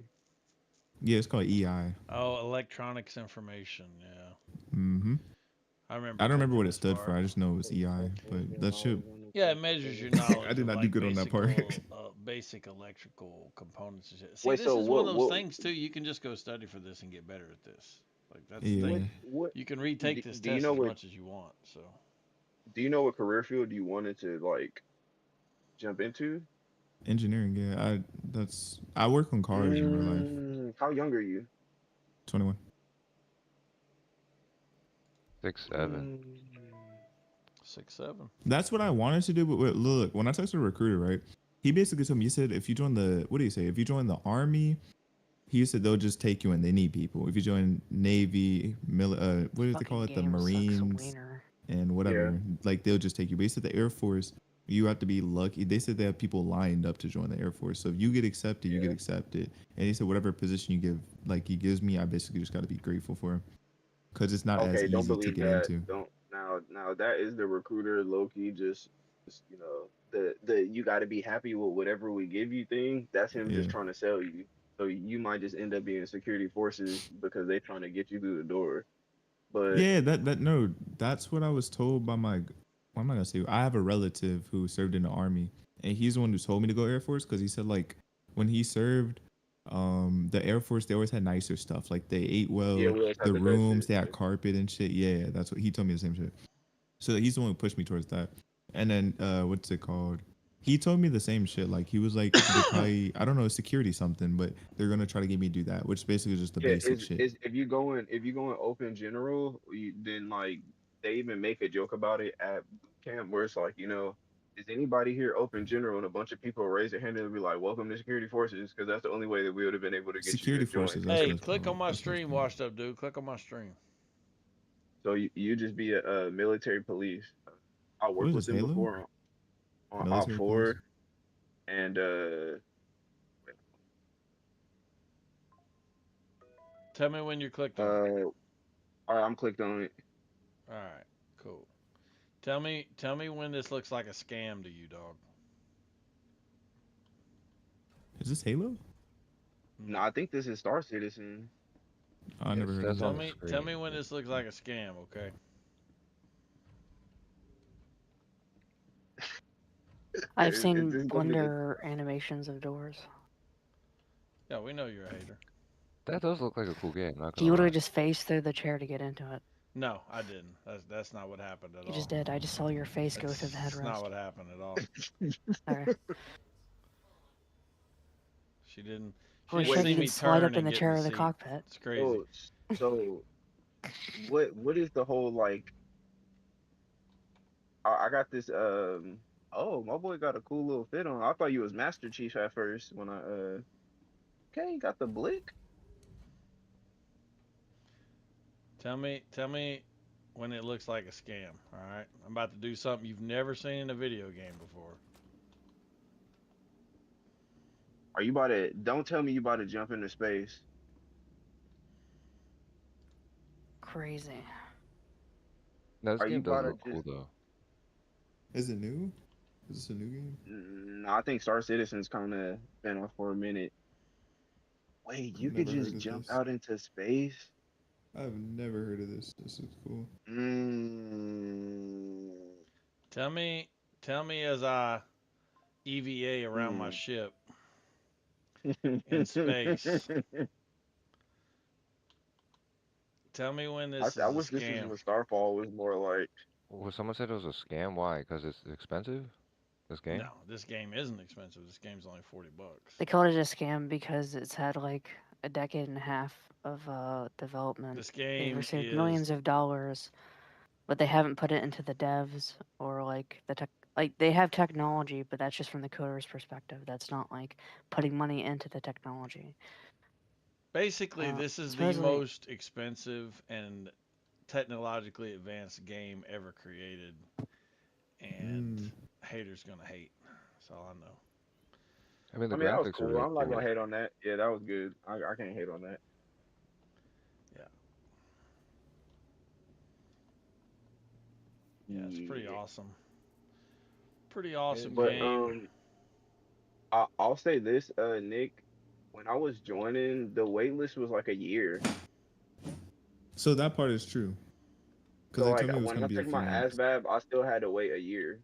Yeah, it's called EI. Oh, electronics information. Yeah. Mm-hmm. I remember. I don't remember what it stood for. I just know it was EI, but that shit. Yeah, it measures your knowledge. I did of, not like, do good on that part. Basic electrical components and shit. See, Wait, this so is one of those what- things too. You can just go study for this and get better at this. Like that's Yeah. the thing. What You can retake this do you test know as what- much as you want. So Do you know what career field you wanted to like jump into? Engineering, yeah. I work on cars in real life. How young are you? 21. 6'7". 6'7". That's what I wanted to do, but look, when I texted the recruiter, right, he basically told me, he said, if you join the, what do you say? If you join the Army, he said they'll just take you in. They need people. If you join Navy, what do they call it? The Marines and whatever, like they'll just take you. But he said the Air Force, you have to be lucky. They said they have people lined up to join the Air Force. So if you get accepted, you get accepted. And he said whatever position you give, like he gives me, I basically just got to be grateful for him. Because it's not as Okay, don't easy to believe get that. into. Don't now that is the recruiter Loki. Just the you got to be happy with whatever we give you thing. That's him just Yeah. trying to sell you. So you might just end up being security forces because they're trying to get you through the door. But Yeah, no, that's what I was told by my. Well, I'm not gonna say. I have a relative who served in the Army, and he's the one who told me to go Air Force because he said like when he served, the Air Force they always had nicer stuff. Like they ate well, Yeah, we always had the the best rooms shit, they had carpet and shit. Yeah, that's what he told me the same shit. So he's the one who pushed me towards that. And then what's it called? He told me the same shit. Like he was like, they probably, I don't know, security something, but they're gonna try to get me to do that, which is basically just the basic shit. if you going open general, then like they even make a joke about it at boot camp where it's like, is anybody here open general? And a bunch of people raise their hand and be like, welcome to security forces, because that's the only way that we would have been able to get Security you to join. forces, that's hey, what it's click called. on my That's what it's stream, called. washed up, dude. Click on my stream. So you just be a military police. I What worked is with this, them Halo? before on Op Military 4, police? and Tell me when you're clicked on. all right, I'm clicked on it. All right, cool. Tell me when this looks like a scam to you, dog. Is this Halo? No, I think this is Star Citizen. I never heard of Tell that. me, tell me when this looks like a scam, okay? I've Is seen this gonna be the- Blender animations of doors. Yeah, we know you're a hater. That does look like a cool game. Not He gonna lie. literally just phased through the chair to get into it. No, I didn't. That's not what happened at all. You just did. I just saw your face go through the That's not headrest. what happened at all. Alright. She didn't. Holy She didn't shit, see you me can slide turn up in and the get chair of the seat. cockpit. It's crazy. So what is the whole like? I got this. Oh, my boy got a cool little fit on. I thought you was Master Chief at first when I Okay, got the blick. Tell me when it looks like a scam. All right, I'm about to do something you've never seen in a video game before. Are you about to? Don't tell me you about to jump into space. Crazy. No, this Are you game does about to look cool though. Is it new? Is this a new game? No, I think Star Citizen's kind of been off for a minute. Wait, you could Never just heard of jump this. out into space? I've never heard of this. This is cool. Tell me as I EVA around my ship in space. Tell me when this is I a wish this scam. was Starfall was more like. Well, someone said it was a scam. Why? Because it's expensive. This game. No, this game isn't expensive. This game's only $40. They called it a scam because it's had like a decade and a half of development. This They've game received is millions of dollars, but they haven't put it into the devs or like the tech. Like they have technology, but that's just from the coder's perspective. That's not like putting money into the technology. Basically, this is the supposedly- most expensive and technologically advanced game ever created, and haters gonna hate. That's all I know. I mean, the that was graphics are cool. really I'm not cool. gonna hate on that. Yeah, that was good. I can't hate on that. Yeah, it's pretty awesome. Pretty awesome But game. I'll say this, Nick. When I was joining, the wait list was like a year. So that part is true. Because So they like told me it was when I gonna be a took few my months. ASVAB, I still had to wait a year.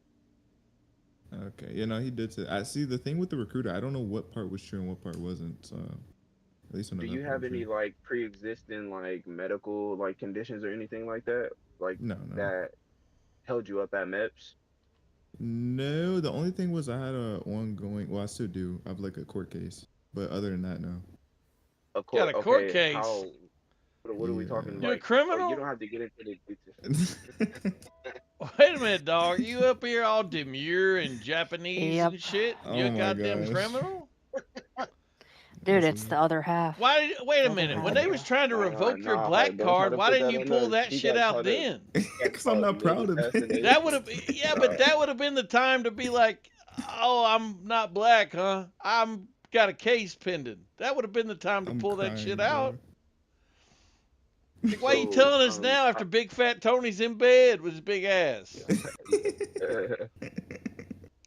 Okay, you know he did say. I see the thing with the recruiter. I don't know what part was true and what part wasn't. So at least I know Do that you part have was any true. like pre-existing like medical like conditions or anything like that? Like No. that held you up at MEPS? No, the only thing was I had a ongoing. Well, I still do. I have like a court case, but other than that, no. A Got a court case? How, what are we talking? You a Like, criminal? you don't have to get into the details. Wait a minute, dog. You up here all demure and Japanese Yep. and shit? You Oh a my goddamn gosh. criminal? Dude, it's the other half. Why? Wait a minute. When they was trying to revoke your black card, why didn't you pull that shit out then? Because I'm not proud of it. That would have, yeah, but that would have been the time to be like, oh, I'm not black, huh? I'm got a case pending. That would have been the time to pull that shit out. Like, why you telling us now after Big Fat Tony's in bed with his big ass?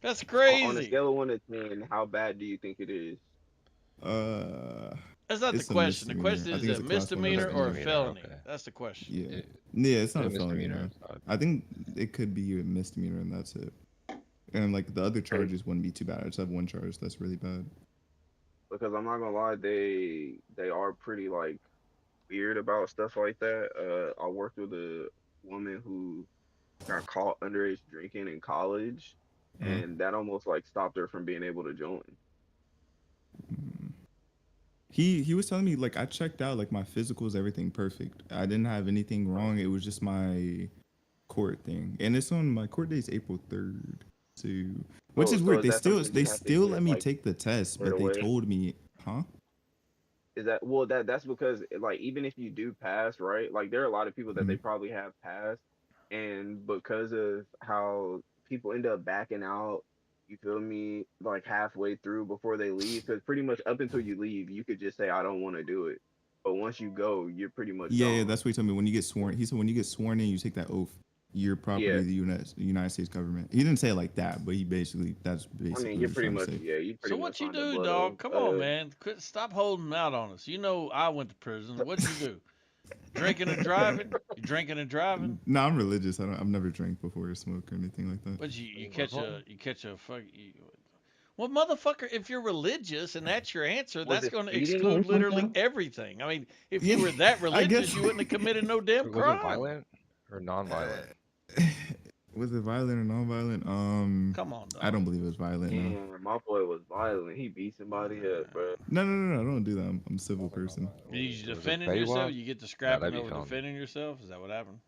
That's crazy. On a scale of 1 to 10, how bad do you think it is? That's not the It's a question. The misdemeanor. question I is think it it's a a class one misdemeanor or a misdemeanor. felony? Okay. That's the question. Yeah, it's not a a felony. misdemeanor. No. I think it could be a misdemeanor, and that's it. And like the other charges wouldn't be too bad. I just have one charge that's really bad. Because I'm not gonna lie, they are pretty like weird about stuff like that. I worked with a woman who got caught underage drinking in college, and that almost like stopped her from being able to join. He was telling me like I checked out like my physicals, everything perfect. I didn't have anything wrong. It was just my court thing, and it's on my court day's April 3rd. So, which is so weird. is They that still something they you have to still get, let me like, take the test, but right they away? told me, huh? Is that well? That's because like even if you do pass, right? Like there are a lot of people that they probably have passed, and because of how people end up backing out, you feel me? Like halfway through before they leave, because pretty much up until you leave, you could just say I don't want to do it, but once you go, you're pretty much Yeah, gone. that's what he told me. When you get sworn, he said when you get sworn in, you take that oath. You're property Yeah. of the United States government. He didn't say it like that, but that's I basically. mean, what you're he's pretty trying much to say. you pretty So much what you on the do, blood dog? oath. Come on, man. Quit. Stop holding out on us. You know I went to prison. What'd you do? Drinking and driving? You drinking and driving? No, I'm religious. I've never drank before or smoked or anything like that. But you catch a fuck. Well, motherfucker, if you're religious and that's your answer, that's it going to speeding or exclude literally something? everything. I mean, if you were that religious, you wouldn't have committed no damn Was it crime. violent or non-violent? Was it violent or non-violent? Come on, I don't believe it was violent. No. Damn, my boy was violent. He beat somebody up, bro. No, I don't do that. I'm a civil person. You Was it defending Baywatch? yourself? You get to scrapping that'd be over felony. defending yourself? Is that what happened?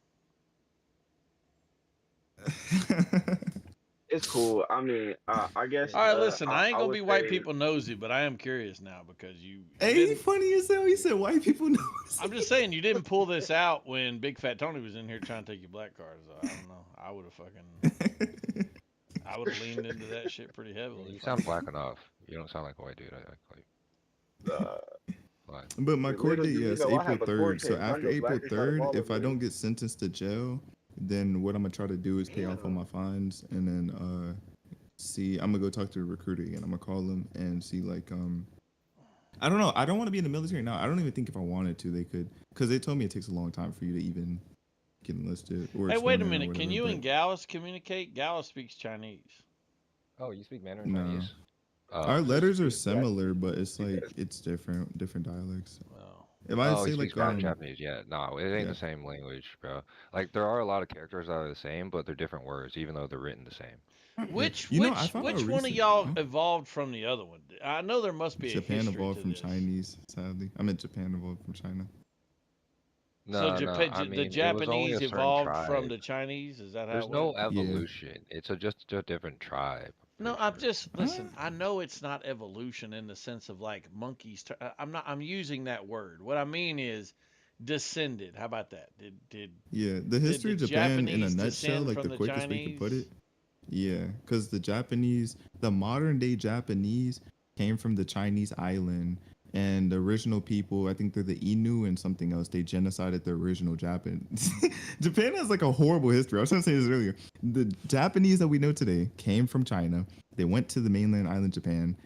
it's cool. I mean, I guess. All right, listen, I ain't gonna would be white say- people nosy, but I am curious now because you. Hey, didn't- funny as hell. He said white people know. I'm just saying you didn't pull this out when Big Fat Tony was in here trying to take your black card. So I don't know. I would have fucking. I would have leaned into that shit pretty heavily. You sound black enough. You don't sound like a white dude. But my court date, you yes, know, I April have a court 3rd. So case. I'm after the April blackest out of 3rd, all of if I them. don't get sentenced to jail, then what I'm gonna try to do is pay off all my fines and then see. I'm gonna go talk to a recruiter again. I'm gonna call them and see like I don't know. I don't want to be in the military now. I don't even think if I wanted to, they could, because they told me it takes a long time for you to even get enlisted. Or Hey, wait a sworn in or minute. Can whatever, you but- and Gallus communicate? Gallus speaks Chinese. Oh, you speak Mandarin No. Chinese? Our letters are similar, but it's like it's different dialects. If I Oh, say he like speaks Mandarin Japanese. Yeah, no, it ain't yeah. the same language, bro. Like there are a lot of characters that are the same, but they're different words, even though they're written the same. Which You know, I found which out one of recent- y'all evolved from the other one? I know there must be a Japan history evolved to from this. Chinese. Sadly, I meant Japan evolved from China. No, So no, Japan, I the mean, it was only Japanese a certain evolved from tribe. the Chinese. Is that how There's it no went? evolution. It's just a different tribe. No, I'm just listen. I know it's not evolution in the sense of like monkeys. I'm using that word. What I mean is descended. How about that? Did Yeah, the history of Japan in a Japanese nutshell, descend like from the quickest we could put Chinese? it. Yeah, because the modern day Japanese came from the Chinese island, and the original people, I think they're the Innu and something else. They genocided the original Japan. Japan has like a horrible history. I was trying to say this earlier. The Japanese that we know today came from China. They went to the mainland island Japan.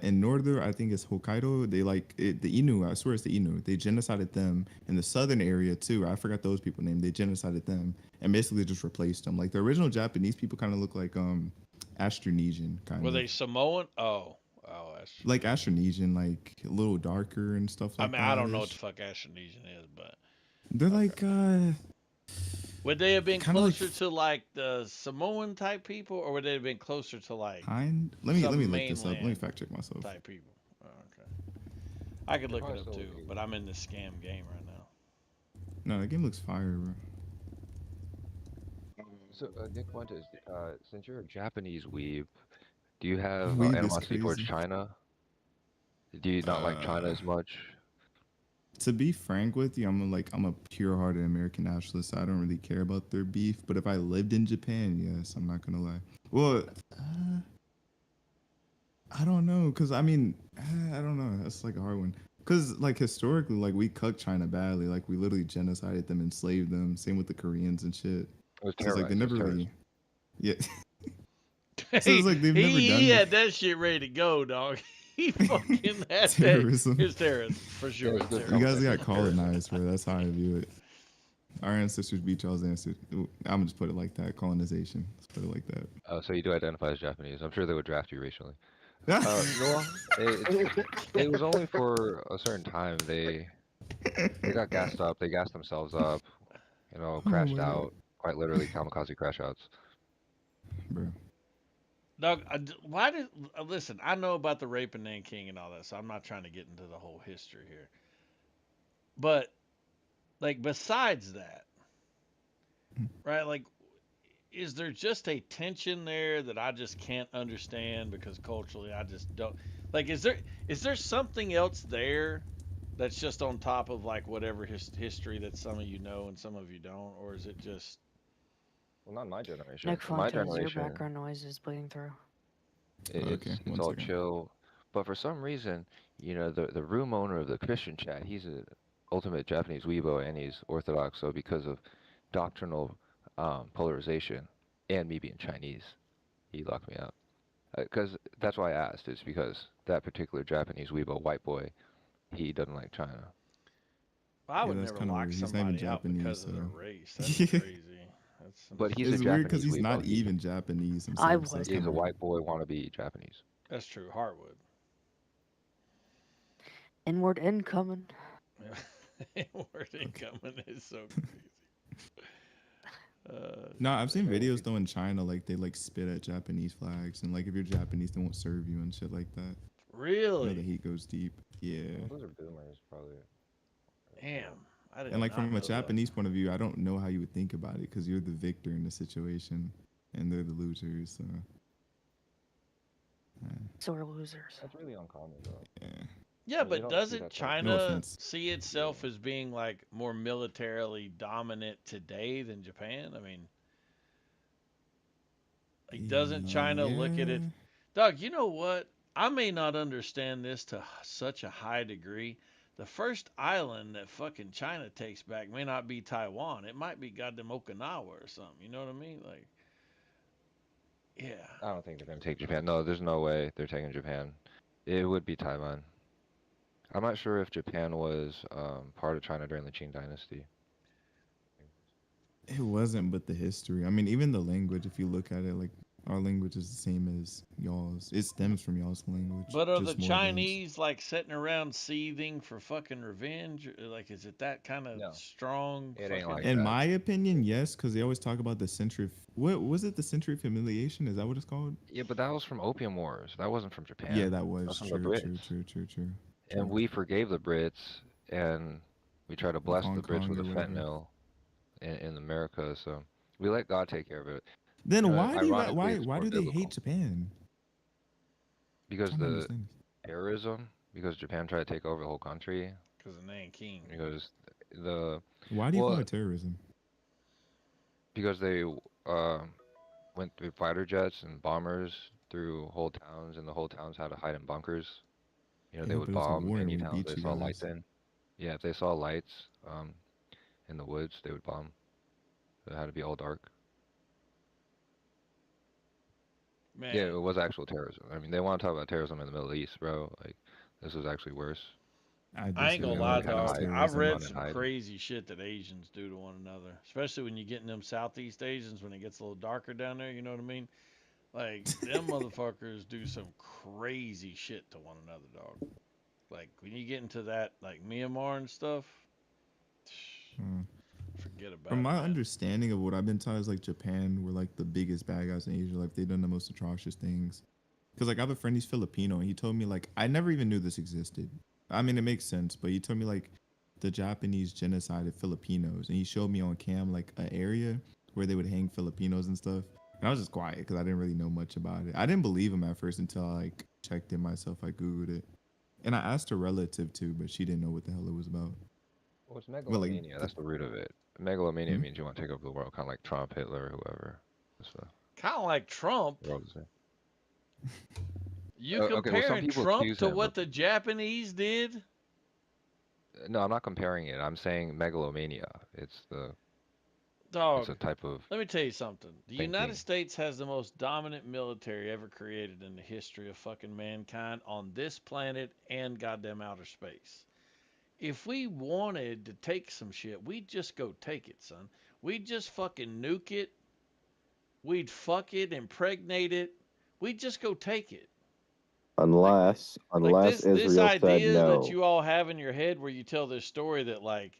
In northern, I think it's Hokkaido. They the Innu. I swear it's the Innu. They genocided them in the southern area too. I forgot those people names. They genocided them and basically just replaced them. Like the original Japanese people kind of look like Austronesian kind Were of. they Samoan? Oh, that's. Like Austronesian, like a little darker and stuff I like mean, that. I don't know what the fuck Austronesian is, but They're like would they have been Kinda like- closer to like the Samoan type people, or would they have been closer to like? Let me some look this up. Let me mainland fact check myself. Type people. Oh, okay. I could look it Probably up still too, would be. but I'm in this scam game right now. No, that game looks fire, bro. So, Nick Fuentes, since you're a Japanese weeb, do you have Weeb is animosity towards crazy. China? Do you not like China as much? To be frank with you, I'm a pure-hearted American nationalist. So I don't really care about their beef. But if I lived in Japan, yes, I'm not gonna lie. Well, I don't know, cause I mean, I don't know. That's like a hard one. Cause like historically, like we cucked China badly. Like we literally genocided them, enslaved them. Same with the Koreans and shit. It was So it's like they terrorized, it never was really. Yeah. So it's like they've never he done had that shit ready to go, dog. He fucking had Terrorism. that. It's terrorism for sure. It's You terrorism. guys got colonized, bro. That's how I view it. Our ancestors beat y'all's ancestors. I'm gonna just put it like that. Colonization. Let's put it like that. Oh, so you do identify as Japanese. I'm sure they would draft you racially. No, it was only for a certain time. They got gassed up. They gassed themselves up. You know, crashed my God. out. Quite literally, kamikaze crash outs. Bro. Dog, why did listen? I know about the rape in Nanking and all that, so I'm not trying to get into the whole history here. But like, besides that, right? Like, is there just a tension there that I just can't understand because culturally I just don't like? Is there something else there that's just on top of like whatever history that some of you know and some of you don't, or is it just? Well, not my generation. Nick For my Fuentes, your generation, background noise is bleeding through. It's Okay, one all second. chill. But for some reason, you know, the room owner of the Christian chat, he's a ultimate Japanese weebo and he's Orthodox. So because of doctrinal polarization and me being Chinese, he locked me out. Because that's why I asked. It's because that particular Japanese weebo, white boy, he doesn't like China. I would that's never kinda lock weird. He's not even somebody out because of their Japanese, so- race. That's Yeah. crazy. That's But he's It's a weird Japanese because he's weebo. not even Japanese himself. I so would. it's He's kinda a weird. white boy wannabe Japanese. That's true. Hartwood. Inward incoming. Word incoming is so crazy. No, I've seen videos though in China, like they like spit at Japanese flags, and like if you're Japanese, they won't serve you and shit like that. You know, the Really? heat goes deep. Yeah. Those are boomers, probably. Damn. I did And like not from know a that. Japanese point of view, I don't know how you would think about it because you're the victor in the situation, and they're the losers. So Sore losers. That's really uncommon, though. Yeah, You but don't see doesn't that type of- China offense. see itself as being like more militarily dominant today than Japan? I mean, like, doesn't China look at it? Yeah. Doug, you know what? I may not understand this to such a high degree. The first island that fucking China takes back may not be Taiwan. It might be goddamn Okinawa or something. You know what I mean? Like, yeah. I don't think they're gonna take Japan. No, there's no way they're taking Japan. It would be Taiwan. I'm not sure if Japan was part of China during the Qing Dynasty. It wasn't, but the history. I mean, even the language. If you look at it, like our language is the same as y'all's. It stems from y'all's language. But are the just more advanced. Chinese like sitting around seething for fucking revenge? Like, is it that kind of strong? It ain't fucking- like In that. my opinion, yes, because they always talk about the century. What was it? The century of humiliation? Is that what it's called? Yeah, but that was from Opium Wars. That wasn't from Japan. Yeah, that was from true, the true, Brits. true. And we forgave the Brits, and we tried to bless Hong the Brits Kong with the or whatever. fentanyl in America. So we let God take care of it. Then You know, why do you, ironically, why it's why more do they biblical. hate Japan? Because I'm trying to the understand. terrorism, because Japan tried to take over the whole country. Because of Nanking. Because the Why do you well, call it terrorism? because they went through fighter jets and bombers through whole towns, and the whole towns had to hide in bunkers. You know, Yeah, they but would it was a bomb war and any we towns beat they you saw lights guys. in. Yeah, if they saw lights in the woods, they would bomb. It had to be all dark. Man, Yeah, it was actual terrorism. I mean, they want to talk about terrorism in the Middle East, bro. Like, this was actually worse. I ain't disagree. gonna They lie, really had to dog. hide. I've They read wanted to some hide. crazy shit that Asians do to one another, especially when you get in them Southeast Asians when it gets a little darker down there. You know what I mean? Like them motherfuckers do some crazy shit to one another, dog. Like when you get into that, like Myanmar and stuff, Hmm. forget about From it. my Man. understanding of what I've been taught is like Japan were like the biggest bad guys in Asia. Like they've done the most atrocious things. Because like I have a friend, he's Filipino, and he told me like I never even knew this existed. I mean, it makes sense, but he told me like the Japanese genocided Filipinos, and he showed me on cam like an area where they would hang Filipinos and stuff. And I was just quiet because I didn't really know much about it. I didn't believe him at first until I like checked it myself. I googled it, and I asked a relative too, but she didn't know what the hell it was about. Well, it's But like, megalomania. That's the root of it. Megalomania Hmm? means you want to take over the world, kind of like Trump, Hitler, whoever. That's the Kind of like Trump. world is in. You Okay, well, some comparing people Trump accuse to him what of. the Japanese did? No, I'm not comparing it. I'm saying megalomania. It's a Dog, type of let me tell you something. The thinking. United States has the most dominant military ever created in the history of fucking mankind on this planet and goddamn outer space. If we wanted to take some shit, we'd just go take it, son. We'd just fucking nuke it. We'd fuck it, impregnate it. We'd just go take it. Unless This Israel said idea no. that you all have in your head where you tell this story that like,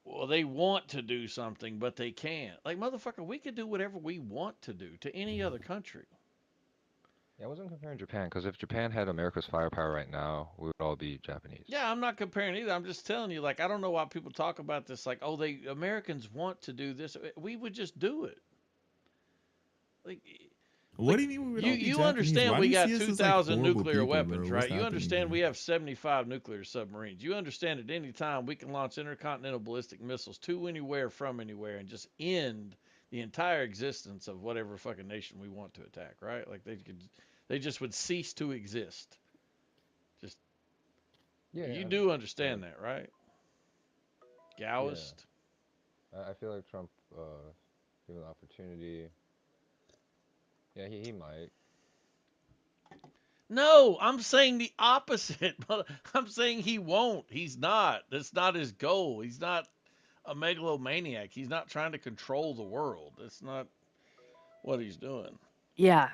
well, they want to do something, but they can't. Like, motherfucker, we could do whatever we want to do to any other country. Yeah, I wasn't comparing Japan because if Japan had America's firepower right now, we would all be Japanese. Yeah, I'm not comparing either. I'm just telling you, like, I don't know why people talk about this like, oh, they Americans want to do this. We would just do it. Like, what do you mean we would all be you Japanese? understand Why do we you got see us as, like, 2,000 horrible nuclear people, weapons, bro? right? What's You happening understand here? we have 75 nuclear submarines. You understand at any time we can launch intercontinental ballistic missiles to anywhere from anywhere and just end the entire existence of whatever fucking nation we want to attack, right? Like they just would cease to exist. Just Yeah, you I do understand that, right? Yeah. Taoist. I feel like Trump, given the opportunity, yeah, he might. No, I'm saying the opposite. I'm saying he won't. He's not. That's not his goal. He's not a megalomaniac. He's not trying to control the world. That's not what he's doing. Yeah,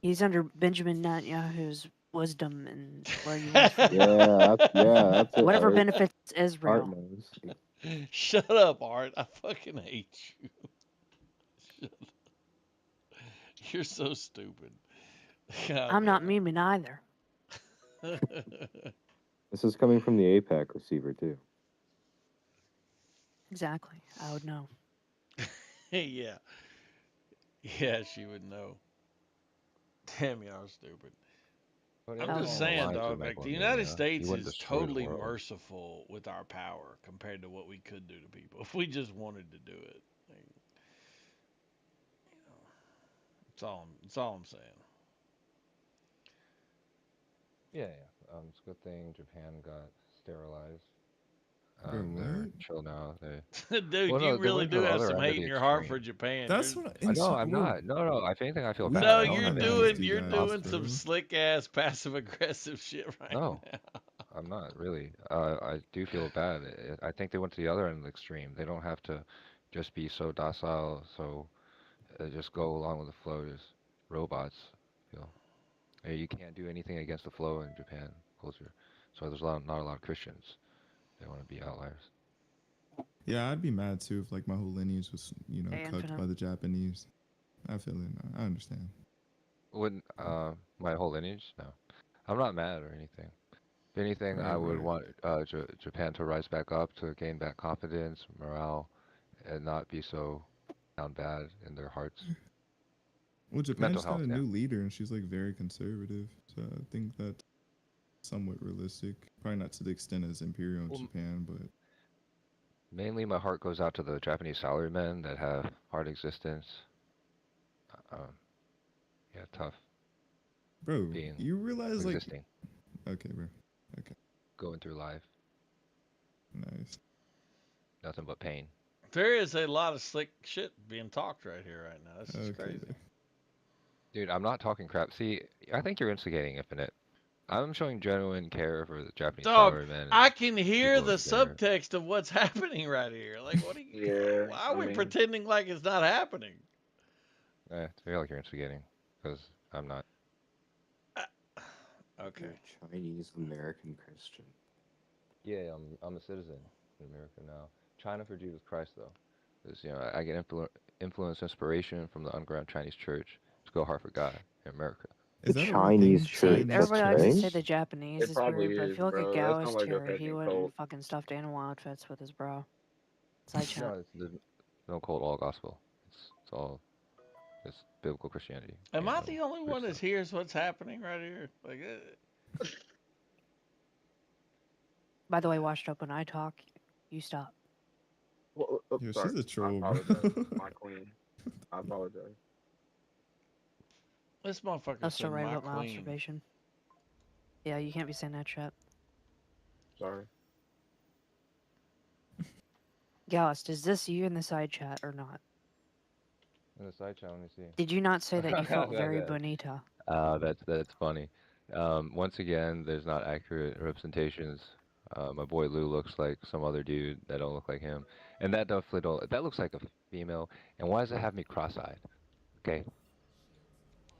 he's under Benjamin Netanyahu's wisdom and where you went from. That's it. Whatever Art. benefits Art Israel. knows. Shut up, Art. I fucking hate you. Shut up. You're so stupid. God I'm not damn memeing either. it. This is coming from the APAC receiver too. Exactly. I would know. Yeah. Yeah, she would know. Damn, y'all are stupid. But I'm it just was saying, aligned to dog. make Like one the mean, United you know? States You wouldn't is destroy the totally world. merciful with our power compared to what we could do to people if we just wanted to do it. Like, That's all I'm saying. Yeah, yeah. It's a good thing Japan got sterilized. Bro, They're what? chill now. They Dude, well, you no, they really went to do the have other some end of hate in the your heart extreme. for Japan. That's There's, what No, inside. I'm not. No. If anything, I feel We bad. no, I don't you're have colonize any doing you you're guys, doing bro. some slick ass passive aggressive shit right No, now. I'm not really. I do feel bad. I think they went to the other end of the extreme. They don't have to just be so docile, so just go along with the flow, just robots. You know, you can't do anything against the flow in Japan culture. So there's not a lot of Christians. They want to be outliers. Yeah, I'd be mad too if like my whole lineage was, Hey, cucked Infinite. by the Japanese. I feel it. I understand. Wouldn't my whole lineage? No, I'm not mad or anything. If anything, I Right, would right. want Japan to rise back up, to gain back confidence, morale, and not be so down bad in their hearts. Well, Japan Mental just got health, a yeah. new leader, and she's like very conservative. So I think that's somewhat realistic. Probably not to the extent as Imperial in Well, Japan, but mainly my heart goes out to the Japanese salarymen that have hard existence. Um, yeah, tough bro, being you realize like, existing, okay, bro, okay, going through life, nice. nothing but pain. There is a lot of slick shit being talked right here right now. This is Okay, crazy. Dude, I'm not talking crap. See, I think you're instigating Infinite. I'm showing genuine care for the Japanese Dog, salarymen I and can hear people the over there. subtext of what's happening right here. Like, what are you? Yeah, Why are I we mean, pretending like it's not happening? I feel like you're instigating, because I'm not. Okay. You're a Chinese American Christian. Yeah, I'm a citizen in America now. China for Jesus Christ, though. Because, I get influence, inspiration from the underground Chinese church to go hard for God in America. The Is that a real Chinese thing? church. Everybody likes to say Okay. the Japanese it is probably weird, but I is, feel like a bro. That sounds Taoist like a here, he fucking went in cult. fucking stuffed animal outfits with his bro. Side chat. No, there's no cult, all gospel. It's all just biblical Christianity. Am I no the only weird one that stuff. hears what's happening right here? Like, By the way, Washed Up, when I talk, you stop. Well, Yo, sorry. she's a I troll, bro. apologize, my queen. I apologize. this motherfucker That's said still right my about my queen. observation. Yeah, you can't be saying that shit. Sorry. Gallus, is this you in the side chat or not? In the side chat, let me see. Did you not say that you felt very Okay. bonita? That's funny. Once again, there's not accurate representations. My boy Lou looks like some other dude that don't look like him, and that definitely don't. That looks like a female. And why does it have me cross-eyed? Okay.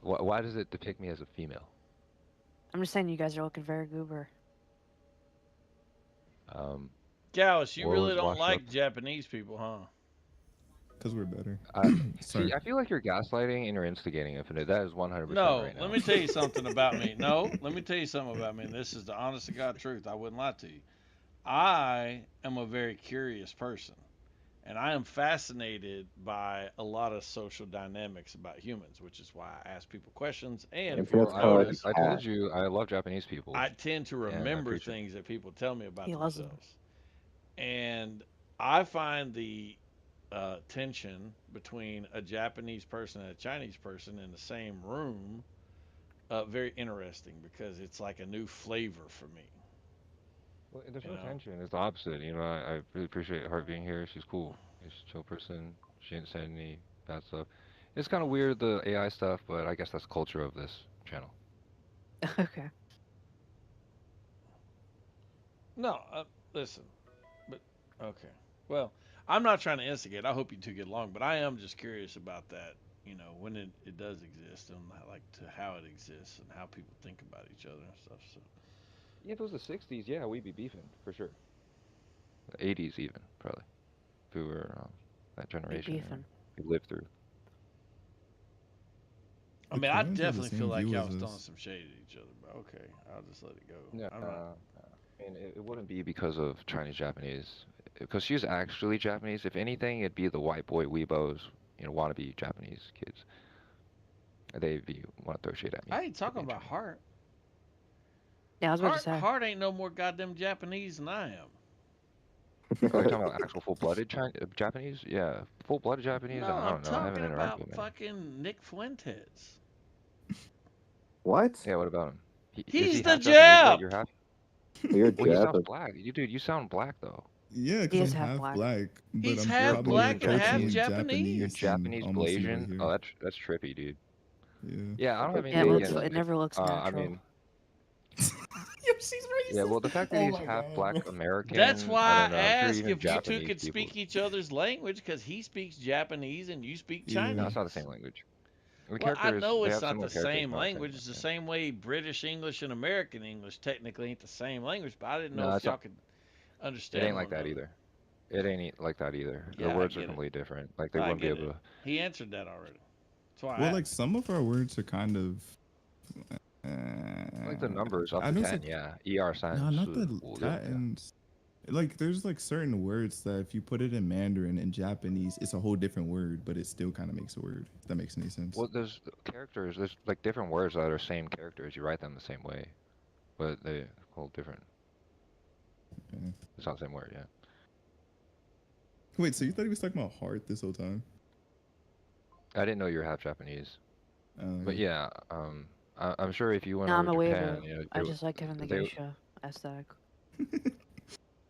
Why does it depict me as a female? I'm just saying you guys are looking very goober. Gallus, you War really was don't washed like up. Japanese people, huh? Because we're better. See, Sorry. I feel like you're gaslighting and you're instigating, Infinite. That is 100% No, right now. let me tell you something about me. No, let me tell you something about me. And this is the honest to God truth. I wouldn't lie to you. I am a very curious person, and I am fascinated by a lot of social dynamics about humans, which is why I ask people questions. And if Infinite's you'll kind of like notice, a I told cat. you I love Japanese people. I tend to and I remember appreciate things that people tell me about He loves them. themselves. And I find the tension between a Japanese person and a Chinese person in the same room very interesting, because it's like a new flavor for me. Well, there's You no know? tension. It's the opposite. I really appreciate her being here. She's cool. She's a chill person. She didn't say any bad stuff. It's kind of weird, the AI stuff, but I guess that's the culture of this channel. Okay. No, listen, but okay. Well, I'm not trying to instigate. I hope you two get along, but I am just curious about that. When it does exist, and how it exists and how people think about each other and stuff. So Yeah, if it was the 60s, yeah, we'd be beefing, for sure. The 80s even, probably. If we were that generation beefing. we lived through. I The mean, I Koreans have the definitely feel same like view y'all as was us. throwing some shade at each other, but okay, I'll just let it go. Yeah, I'm not. and it wouldn't be because of Chinese Japanese, because she's actually Japanese. If anything, it'd be the white boy weebos, wannabe Japanese kids. They'd want to throw shade at me. I ain't for talking being about Chinese. heart. Yeah, I was about to say. Hart ain't no more goddamn Japanese than I am. Are you talking about actual full-blooded Japanese? Yeah, full-blooded Japanese. No, I I'm don't know. I haven't talking interacted about with him. fucking Nick Fuentes. What? Yeah, what about him? Is He's he the half Japanese? Wait, Jap. you're half. You're Well, he sounds Jap. black. Dude, you sound black though. Yeah, because I'm half black, but He's I'm half probably black and half culturally Japanese. You're and Japanese almost see right Blasian. here. Oh, that's trippy, dude. Yeah. Yeah, I don't have Yeah, anything it against looks. It Nick. never looks I natural. mean, She's racist. yeah. Well, the fact that Oh he's my half God, black bro. American. That's I why don't know. I I'm sure asked even if you two Japanese could people. speak each other's language, because he speaks Japanese and you speak Yeah. Chinese. No, it's not the same language. The Well, I characters, know they it's have not similar the characters, same but not the same language. It's the thing. same way British English and American English technically ain't the same language, but I didn't know No, if it's y'all not. could It understand ain't one like that another. either. It ain't like that either. The Yeah, I words are get it. completely different. Like they I wouldn't be get able it. to. He answered that already. That's why I Well, asked. like some of our words are kind of. Like the numbers up I to know 10, some. yeah. ER signs. No, not the Yeah. Latins. Like there's like certain words that if you put it in Mandarin and Japanese, it's a whole different word, but it still kind of makes a word. If that makes any sense. Well, there's characters. There's like different words that are same characters. You write them the same way, but they hold different. Yeah. It's not the same word, yeah. Wait, so you thought he was talking about heart this whole time? I didn't know you were half Japanese. But Yeah. yeah, I'm sure if you went No, I'm a over waiver. Japan, you know, I just like having the they, geisha aesthetic.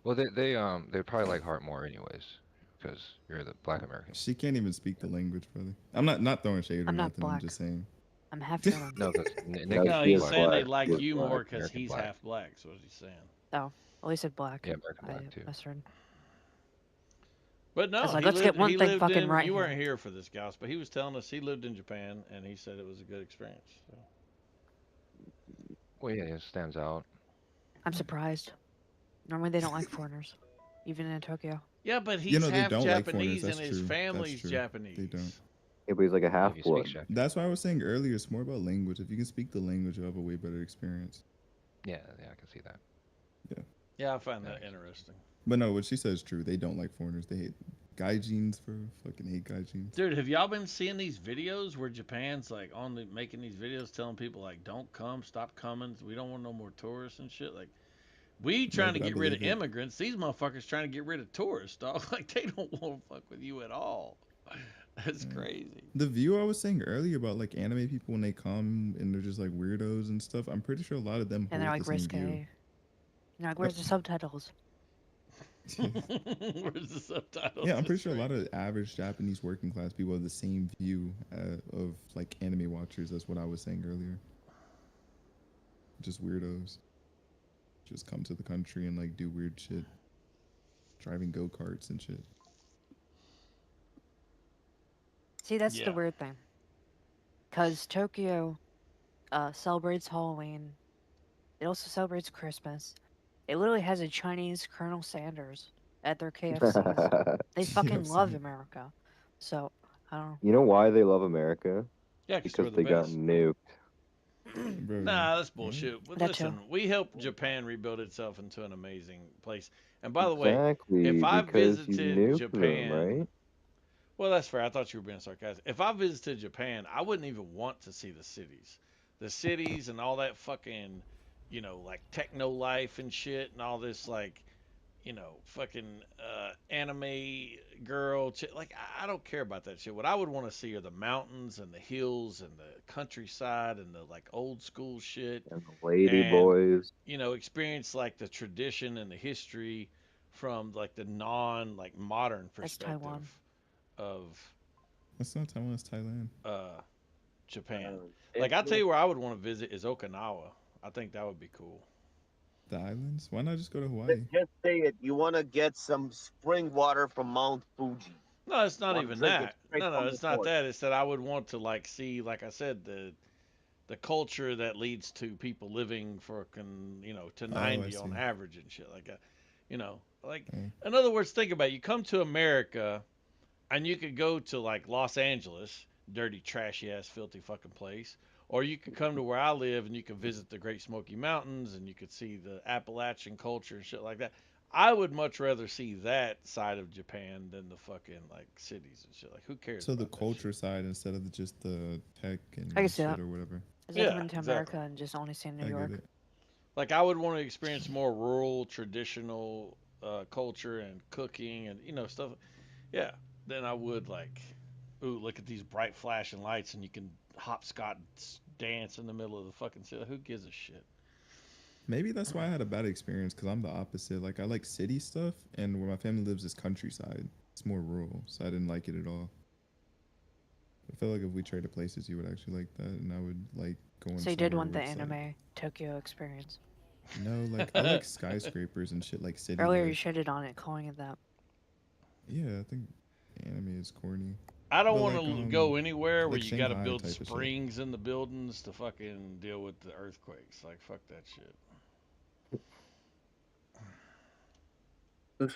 well, they'd probably like Heart more anyways, because you're the Black American. She can't even speak the language, brother. I'm not throwing shade or I'm not nothing. I'm black. just saying. I'm half German. No, because Nick No, is No, she he's is black. saying they black. like She is you black. more because American he's black. half black. Is what he's saying. Oh, well, he said black. Yeah, American black I too. misheard. But no, It's like, he let's get lived, one he thing lived fucking in. right You here. weren't here for this, Gauss, but he was telling us he lived in Japan and he said it was a good experience. So. Well, yeah, it stands out. I'm surprised. Normally they don't like foreigners, even in Tokyo. Yeah, but he's You know, they half don't like foreigners. Japanese and That's his true. family's That's true. Japanese. They don't. Yeah, but he's like a half If you blood. speak Japanese. That's why I was saying earlier. It's more about language. If you can speak the language, you'll have a way better experience. Yeah, I can see that. Yeah, I find that interesting. But no, what she says is true. They don't like foreigners. They hate gaijins for fucking hate gaijins. Dude, have y'all been seeing these videos where Japan's like making these videos telling people like, don't come, stop coming. We don't want no more tourists and shit. Like, we trying to but I get rid of believe it. immigrants. These motherfuckers trying to get rid of tourists, dog. Like, they don't want to fuck with you at all. That's crazy. The view I was saying earlier about like anime people when they come and they're just like weirdos and stuff. I'm pretty sure a lot of them And they're hold like the same view. risque. You're like, where's the subtitles? Where's the subtitles? Yeah, I'm pretty sure a lot of average Japanese working class people have the same view of like anime watchers. That's what I was saying earlier. Just weirdos. Just come to the country and like do weird shit. Driving go-karts and shit. See, that's Yeah. the weird thing. Because Tokyo celebrates Halloween. It also celebrates Christmas. It literally has a Chinese Colonel Sanders at their KFCs. They fucking love America. So, I don't know. You know why they love America? Yeah, Because we're the they got best. nuked. Nah, that's bullshit. But That too. listen, we helped Japan rebuild itself into an amazing place. And by the Exactly, way, if I because you visited nuked Japan, them, right? well, that's fair. I thought you were being sarcastic. If I visited Japan, I wouldn't even want to see the cities. The cities and all that fucking, you know, like techno life and shit and all this, like, you know, fucking anime girl. Like, I don't care about that shit. What I would want to see are the mountains and the hills and the countryside and the, like, old school shit. And the lady And, boys. you know, experience, like, the tradition and the history from, like, the like, modern That's perspective Taiwan. of That's not Taiwan, it's Thailand. Japan. Like, I'll tell you where I would want to visit is Okinawa. I think that would be cool. The islands? Why not just go to Hawaii? Just say it. You want to get some spring water from Mount Fuji. No, it's not Wanna even drink it that. straight No, from the it's not source. that. It's that I would want to, like, see, like I said, the culture that leads to people living for, you know, to 90 on see. average and shit like that. You know, like, in other words, think about it. You come to America and you could go to, like, Los Angeles, dirty, trashy ass, filthy fucking place. Or you could come to where I live and you could visit the Great Smoky Mountains and you could see the Appalachian culture and shit like that. I would much rather see that side of Japan than the fucking, like, cities and shit. Like, who cares? So the culture side instead of just the tech and I can see shit that. or whatever. Is like Yeah, coming to exactly. America and just only seeing New I York. get it. Like I would want to experience more rural, traditional culture and cooking and stuff. Yeah, then I would like, ooh, look at these bright flashing lights and you can hopscotch dance in the middle of the fucking city. Who gives a shit? Maybe that's why I had a bad experience because I'm the opposite. Like I like city stuff, and where my family lives is countryside. It's more rural, so I didn't like it at all. I feel like if we traded places, you would actually like that, and I would like going. So you did somewhere want the where it's, like- anime Tokyo experience. No, like I like skyscrapers and shit like city. Earlier you life. shitted on it, calling it that. Yeah, I think anime is corny. I don't But, want to like, go anywhere where like you got to Shanghai build type of shit. springs in the buildings to fucking deal with the earthquakes. Like fuck that shit.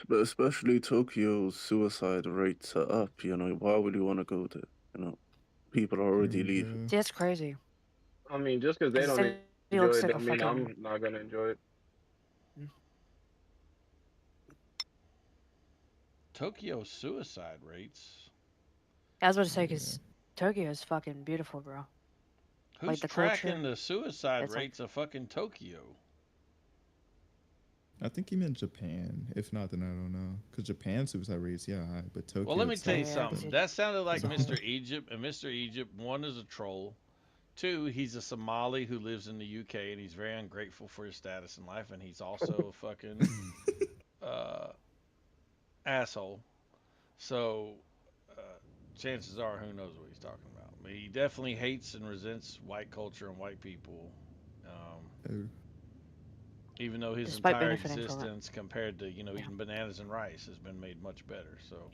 But especially Tokyo's suicide rates are up. Why would you want to go there? People are already leaving. See, that's crazy. I mean, just because they The don't city enjoy looks it, like a don't mean fucking. I'm not gonna enjoy it. Tokyo suicide rates. I was about to say, because Tokyo is fucking beautiful, bro. Who's Like the tracking culture. the suicide It's like- rates of fucking Tokyo? I think he meant Japan. If not, then I don't know. Because Japan suicide rates, yeah, high, but Tokyo. Well, let me tell you itself, something. but- That sounded like So- Mr. Egypt, and Mr. Egypt, one is a troll. Two, he's a Somali who lives in the UK, and he's very ungrateful for his status in life, and he's also a fucking asshole. So, chances are, who knows what he's talking about. But he definitely hates and resents white culture and white people. Even though his Despite entire benefiting from it. existence compared to, eating bananas and rice has been made much better. So,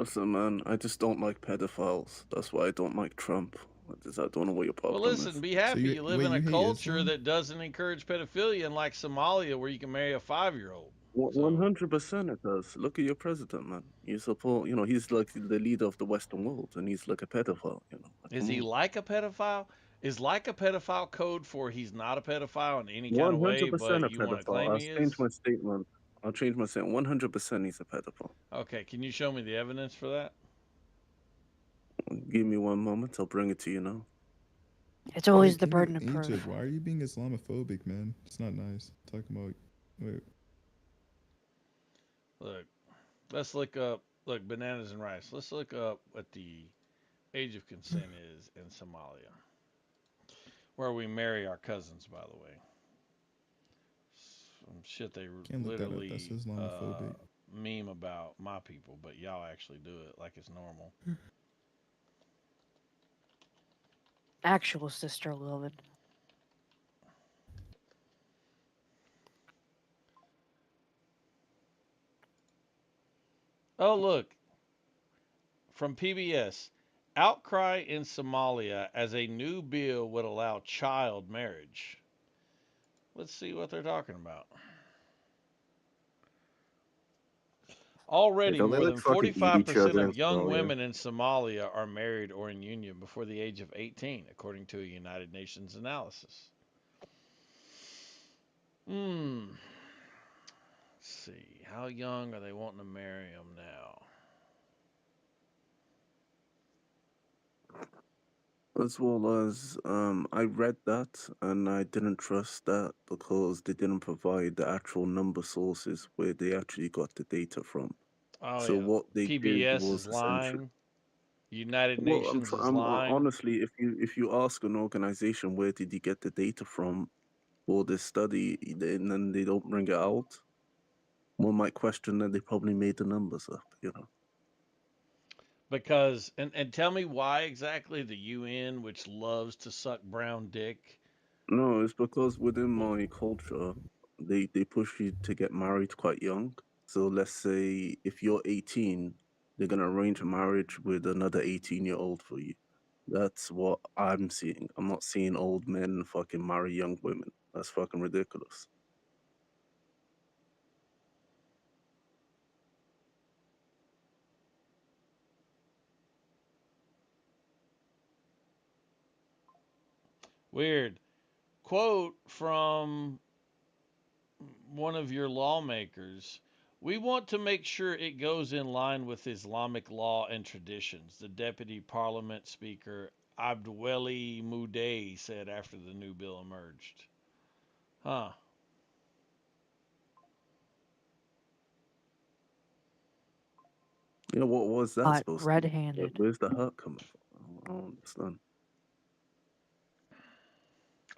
So man, I just don't like pedophiles. That's why I don't like Trump. I don't know what your problem well, listen, is. be happy you live wait, in a you hate culture Islam? that doesn't encourage pedophilia, unlike Somalia, where you can marry a 5-year-old. 100% it does. Look at your president, man. You support, he's like the leader of the Western world, and he's like a pedophile. Is he Come on. like a pedophile? Is like a pedophile code for he's not a pedophile in any kind of way, 100% but a you want to pedophile. claim I'll he change is? my statement. I'll change my statement. 100% he's a pedophile. Okay, can you show me the evidence for that? Give me one moment. I'll bring it to you now. It's always Wait, the King burden of of proof. Egypt, why are you being Islamophobic, man? It's not nice. Talking about. Wait. Look, let's look up, bananas and rice. Let's look up what the age of consent is in Somalia, where we marry our cousins, by the way. Some shit they Can't look that up. literally That's Islamophobic. meme about my people, but y'all actually do it like it's normal. Actual sister loving. Oh, look. From PBS. Outcry in Somalia as a new bill would allow child marriage. Let's see what they're talking about. Already, Don't they, more like, than fucking eat each 45% other in of young Somalia? women in Somalia are married or in union before the age of 18, according to a United Nations analysis. Let's see. How young are they wanting to marry them now? As well as, I read that and I didn't trust that because they didn't provide the actual number sources where they actually got the data from. Oh, So yeah. what they did PBS was is essentially. lying. United Well, Nations is lying. honestly, if you ask an organization where did you get the data from for this study, then they don't bring it out. One might question that they probably made the numbers up. Because, and tell me why exactly the UN, which loves to suck brown dick. No, it's because within my culture, they push you to get married quite young. So let's say if you're 18, they're gonna arrange a marriage with another 18-year-old for you. That's what I'm seeing. I'm not seeing old men fucking marry young women. That's fucking ridiculous. Weird. Quote from one of your lawmakers. We want to make sure it goes in line with Islamic law and traditions, the Deputy Parliament Speaker Abdweli Mouday said after the new bill emerged. Huh. You know, what was that Hot supposed to be? red-handed. Where's the hurt coming from? I don't understand.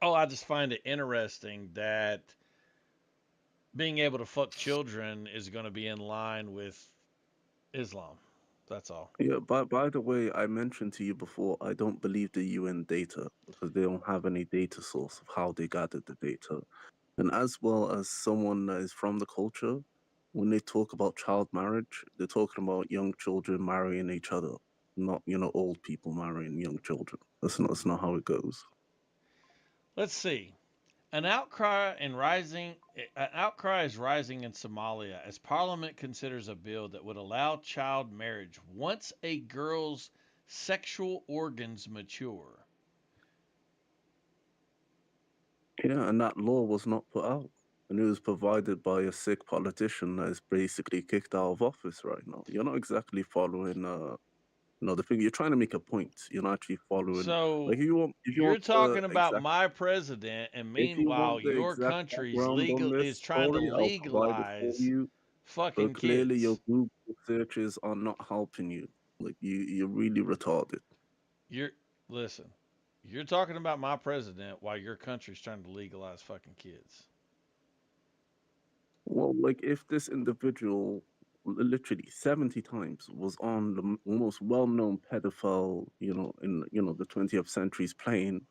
Oh, I just find it interesting that being able to fuck children is going to be in line with Islam. That's all. Yeah, by the way, I mentioned to you before, I don't believe the UN data because they don't have any data source of how they gathered the data. And as well as someone that is from the culture, when they talk about child marriage, they're talking about young children marrying each other, not, you know, old people marrying young children. That's not how it goes. Let's see. An outcry is rising in Somalia as parliament considers a bill that would allow child marriage once a girl's sexual organs mature. Yeah, and that law was not put out. And it was provided by a sick politician that is basically kicked out of office right now. You're not exactly following the thing. You're trying to make a point. You're not actually following. So Like if you want you're talking the about exact, my president, and if you meanwhile want the your exact country's background on legal this is trying to story, I'll provide it for legalize you. fucking But clearly kids. your Google searches are not helping you. Like you're really retarded. Listen. You're talking about my president while your country's trying to legalize fucking kids. Well, like if this individual literally 70 times was on the most well-known pedophile, in the 20th century's plane,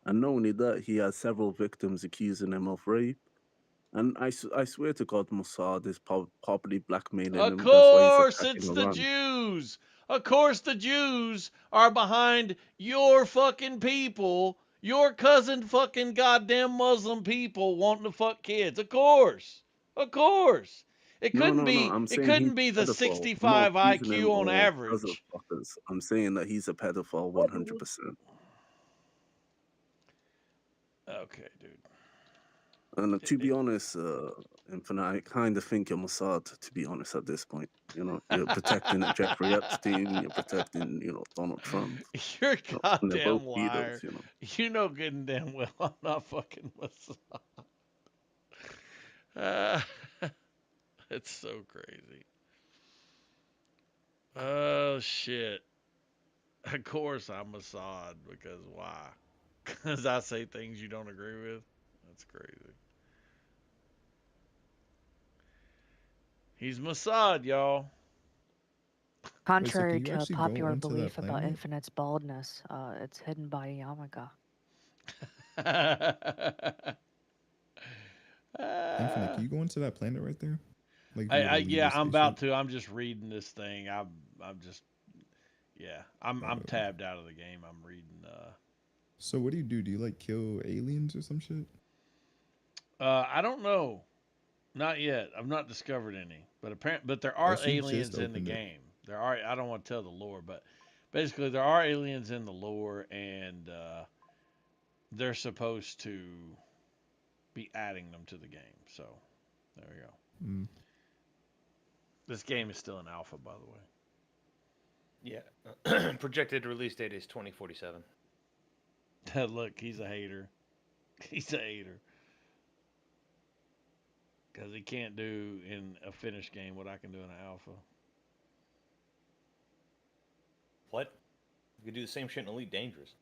and not only that, he has several victims accusing him of rape. And I swear to God, Mossad is probably blackmailing Of him. That's why he's course, attacking it's the Iran. Jews. Of course, the Jews are behind your fucking people, your cousin fucking goddamn Muslim people wanting to fuck kids. Of course. Of course. It No, couldn't no. be. I'm It saying couldn't he's be a the pedophile. I'm not 65 accusing him IQ on of cousin average. fuckers. I'm saying that he's a pedophile 100%. Okay, dude. And to be honest, Infinite, I kind of think you're Mossad, to be honest, at this point. You're protecting Jeffrey Epstein, you're protecting, Donald Trump. You're a And they're both goddamn liar. pedos, You know good and damn well I'm not fucking Mossad. It's so crazy. Oh, shit. Of course I'm Mossad, because why? Because I say things you don't agree with? That's crazy. He's Mossad, y'all. Contrary you to actually go popular onto that belief about planet? Infinite's baldness, it's hidden by Yamaga. Infinite, can you go into that planet right there? Like Yeah, literally the I'm about spaceship? to. I'm just reading this thing. I'm tabbed out of the game. I'm reading. So what do? Do you like kill aliens or some shit? I don't know. Not yet. I've not discovered any. But there Oh, are she just aliens in the opened it. game. There are. I don't want to tell the lore, but basically there are aliens in the lore, and they're supposed to be adding them to the game. So there we go. Mm. This game is still in alpha, by the way. Yeah. Projected release date is 2047. Look, he's a hater. He's a hater. Because he can't do in a finished game what I can do in an alpha. What? You could do the same shit in Elite Dangerous.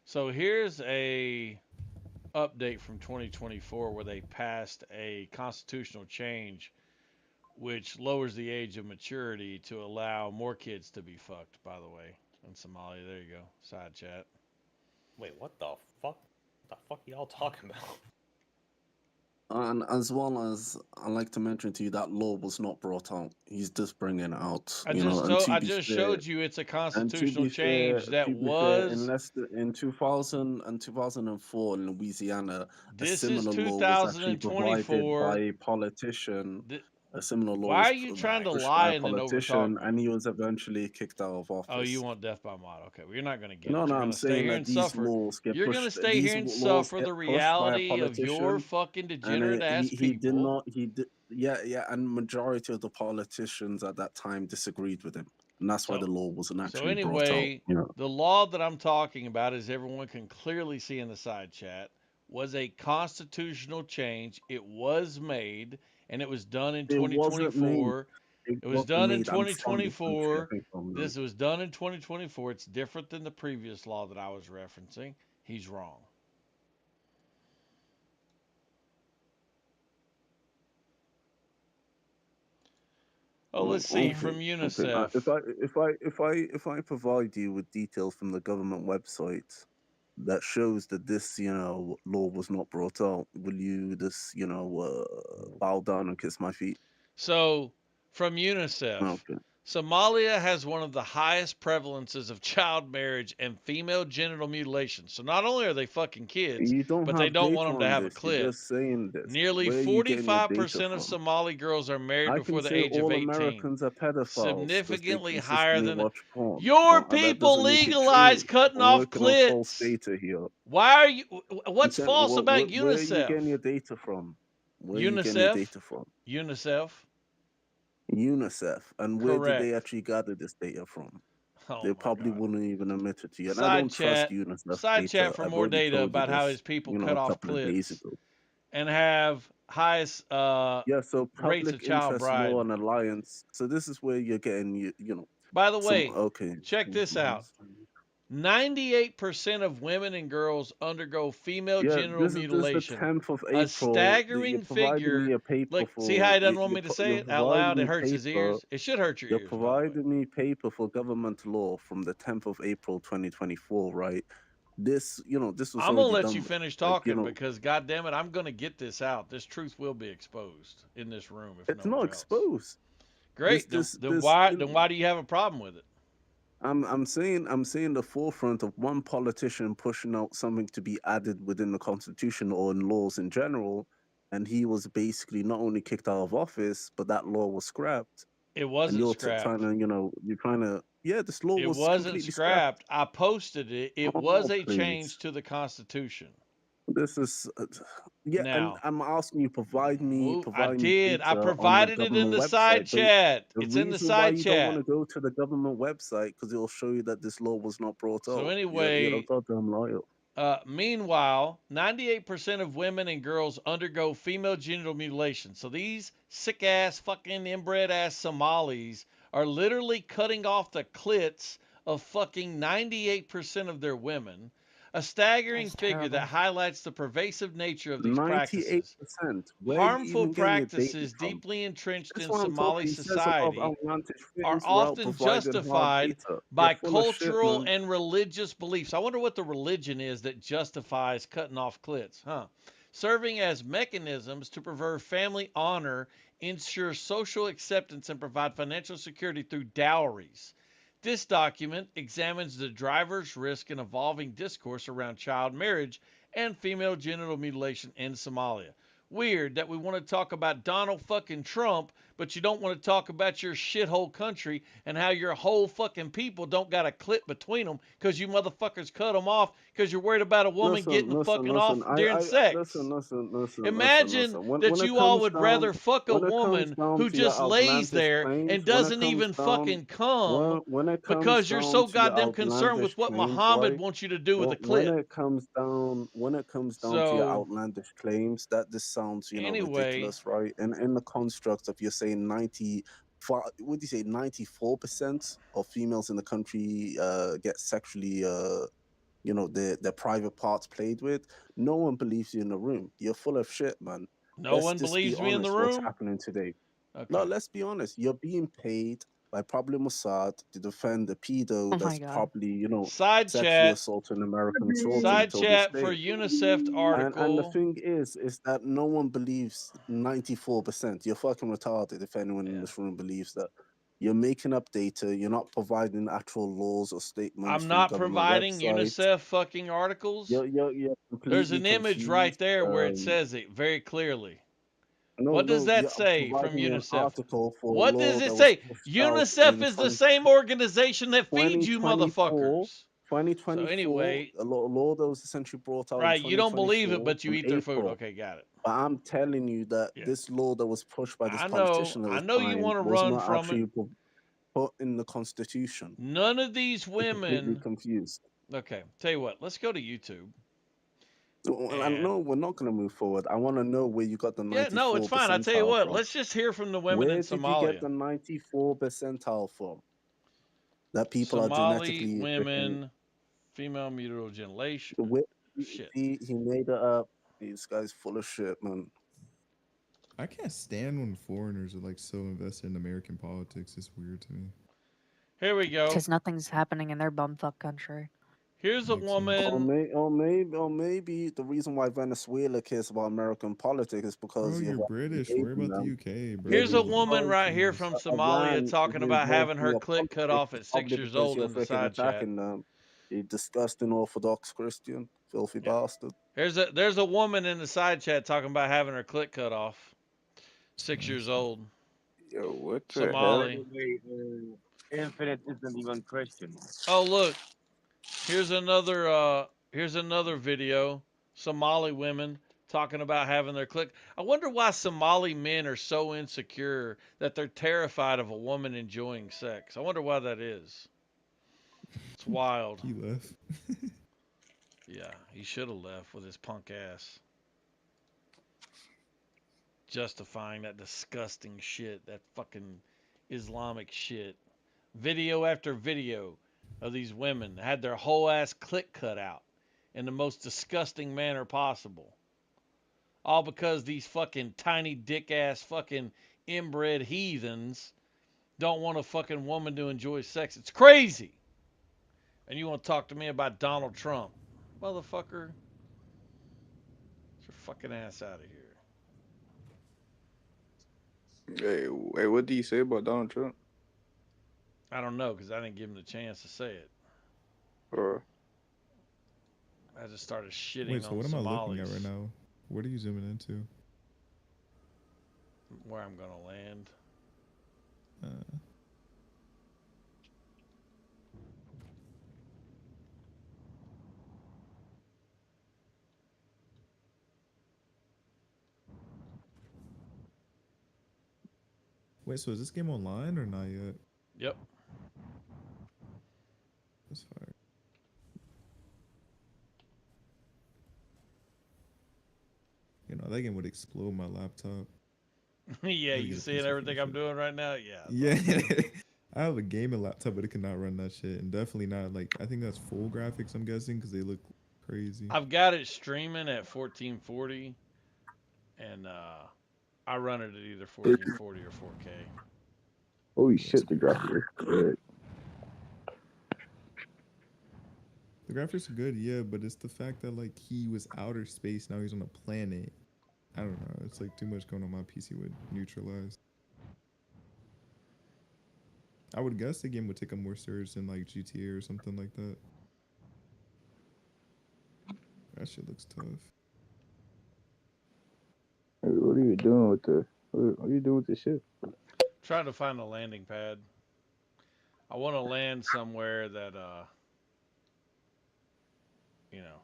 So here's a update from 2024 where they passed a constitutional change which lowers the age of maturity to allow more kids to be fucked, by the way, in Somalia. There you go. Side chat. Wait, what the fuck? What the fuck are y'all talking about? And as well as I like to mention to you, that law was not brought out. He's just bringing it out. I just showed you it's a constitutional change that was. In 2000 and 2004 in Louisiana, This a is similar law was actually provided 2024. by a politician. A similar law. Why was are you trying to pushed by lie a and then politician, overtalk? and he was eventually kicked out of office. Oh, you want death by mod? Okay, well, you're not gonna get No, it. no, You're I'm gonna stay saying here that and these suffer. laws get You're pushed. gonna stay These here and laws suffer get the pushed by a reality of your politician, fucking and degenerate ass he did people. not. He did. Yeah, and majority of the politicians at that time disagreed with him. and that's why So- the law wasn't So actually brought out. anyway, You know, the law that I'm talking about, as everyone can clearly see in the side chat, was a constitutional change. It was made, and it was done in it wasn't made. 2024. It It was wasn't done in made. I'm from the country. I 2024. think I'm This was done in 2024. It's different than the previous law that I was referencing. He's wrong. Oh, let's see from Okay. UNICEF. If I provide you with details from the government website that shows that this, law was not brought out, will you just, bow down and kiss my feet? So, from UNICEF, Okay. Somalia has one of the highest prevalences of child marriage and female genital mutilation. So not only are they fucking kids, You don't but they have don't data want them to on have a this. You're clit. just saying this. Nearly Where are you getting your data 45% of from? Somali girls are married I before can the say age of all 18. Americans are pedophiles 'cause they Significantly higher consistently than watch porn. your That people doesn't make it legalize true. cutting I'm off working on false clits. data here. Why are you? I'm What's saying, false about where are you getting UNICEF? your data from? Where are you getting your UNICEF? data from? UNICEF? UNICEF. And where did Correct. they actually gather this data from? Oh They my probably God. wouldn't even admit it to you. And I Side don't trust chat. UNICEF Side data. chat for I've more already data told you about how this, his people a cut off couple of days clits ago. and have highest Yeah, so rates of public child interest law bride. and alliance. So this is where you're getting, By the some, way, okay. check this out. 98% of women and girls undergo female Yeah, genital this is the mutilation. 10th of A April. You're staggering providing figure. me a paper Look, for. see how he doesn't you- want you're me to pro- say you're it out loud? providing It me hurts his paper. ears. It should hurt your You're ears, by the way. providing me paper for government law from the 10th of April 2024, right? This, this was I'm gonna already let done. you finish Like, talking because, goddamn it, I'm gonna get this out. This truth will be exposed in this room. If it's nowhere not else. exposed. Great. Then why do you have a problem with it? I'm saying the forefront of one politician pushing out something to be added within the Constitution or in laws in general, and he was basically not only kicked out of office, but that law was scrapped. It And wasn't you're scrapped. trying to, this law It was wasn't completely scrapped. I posted it. It Oh, was a please. change to the Constitution. This is, and Now, I'm asking you, provide me I did. I data on the provided it in government the side website. chat. The It's in the reason why side you don't want chat. to go to the government website because it'll show you that this law was not brought out. So You're anyway, not goddamn loyal. meanwhile, 98% of women and girls undergo female genital mutilation. So these sick ass, fucking inbred ass Somalis are literally cutting off the clits of fucking 98% of their women. A staggering figure that highlights the pervasive nature of these practices. 98%. Where are you Harmful even getting your data practices from? deeply entrenched That's in what I'm Somali talking. He says a lot of society outlandish are things without often providing hard justified data. by You're full of shit, cultural man. and religious beliefs. I wonder what the religion is that justifies cutting off clits, huh? Serving as mechanisms to preserve family honor, ensure social acceptance, and provide financial security through dowries. This document examines the driver's risk and evolving discourse around child marriage and female genital mutilation in Somalia. Weird that we want to talk about Donald fucking Trump, but you don't want to talk about your shithole country and how your whole fucking people don't got a clit between them because you motherfuckers cut them off because you're worried about a woman getting fucking off during sex. Imagine that you all would rather fuck a woman who just lays there and doesn't even fucking come because you're so goddamn concerned with what Muhammad wants you to do with a When clit. it comes down to your So, outlandish claims, that this sounds, anyway, ridiculous, right? And in the construct of you're saying 94% of females in the country get sexually, their private parts played with. No one believes you in the room. You're full of shit, man. No Let's one just believes be me in the honest what's room? happening today. Okay. No, let's be honest. You're being paid by probably Mossad to defend the pedo Oh my that's God. probably, Side sexually chat. assaulting American soldiers Side until this chat day. for UNICEF And the article. thing is that no one believes 94%. You're fucking retarded if anyone in this room believes that. You're making up data. You're not providing actual laws or statements I'm from not the government providing website. UNICEF fucking articles. You're There's completely an image right confused. there where it says it very clearly. No, What does that you're say from providing me an UNICEF? article for a What law does that it was say? pushed out UNICEF in is the same organization that feeds you 2024. motherfuckers. 2024, So anyway, a law that was essentially brought out right, in you don't believe it, 2024 but you in eat their food. April. Okay, got it. But I'm telling you that this law that was pushed by this I politician at know this you time want to was run not from actually it. put in the Constitution? None of these I'm completely women. confused. Okay, tell you what. Let's go to YouTube. Well, I And know we're not going to move forward. I want to know where you got the 94 yeah, no, it's fine. I tell you percentile what. from. Let's just hear from the women Where in did you get Somalia. the 94 percentile from? That people are Somali genetically women, female mutilation. Shit. He made it up. This guy's full of shit, man. I can't stand when foreigners are like so invested in American politics. It's weird to me. Here we go. Because nothing's happening in their bumfuck country. Here's a woman. Or maybe the reason why Venezuela cares about American politics is because Bro, you're British. Worry about the UK, bro. Here's a woman right here from Somalia Iran talking is about having her involved in clit cut off at 6 probably years because old you're in the freaking side chat. attacking them. You disgusting Orthodox Christian, filthy bastard. There's a woman in the side chat talking about having her clit cut off. 6 years old. Yo, what the Somali. Infinite isn't even Christian. Oh look, here's another video. Somali women talking about having their clit. I wonder why Somali men are so insecure that they're terrified of a woman enjoying sex. I wonder why that is. It's wild. He left. Yeah, he should have left with his punk ass. Justifying that disgusting shit, that fucking Islamic shit. Video after video of these women had their whole ass clit cut out in the most disgusting manner possible. All because these fucking tiny dick ass fucking inbred heathens don't want a fucking woman to enjoy sex. It's crazy. And you want to talk to me about Donald Trump. Motherfucker. Get your fucking ass out of here. Hey, what do you say about Donald Trump? I don't know, because I didn't give him the chance to say it. Or I just started shitting Wait, so on what am I looking at Somalis. right now? What are you zooming into? Where I'm going to land. Wait, so is this game online or not yet? Yep. That's fire. You know, that game would explode my laptop. Yeah, Gotta you get a seeing PC everything for I'm doing right now? Yeah. Yeah. I have a gaming laptop, but it cannot run that shit. And definitely not, like, I think that's full graphics, I'm guessing, because they look crazy. I've got it streaming at 1440, and I run it at either 1440 or 4K. holy shit, the graphics are good. The graphics are good, yeah, but it's the fact that, like, he was outer space, now he's on a planet. I don't know, it's, like, too much going on. My PC would neutralize. I would guess the game would take up more storage than, like, GTA or something like that. That shit looks tough. Hey, what are you doing with the? What are you doing with this shit? Trying to find a landing pad. I want to land somewhere that, you know,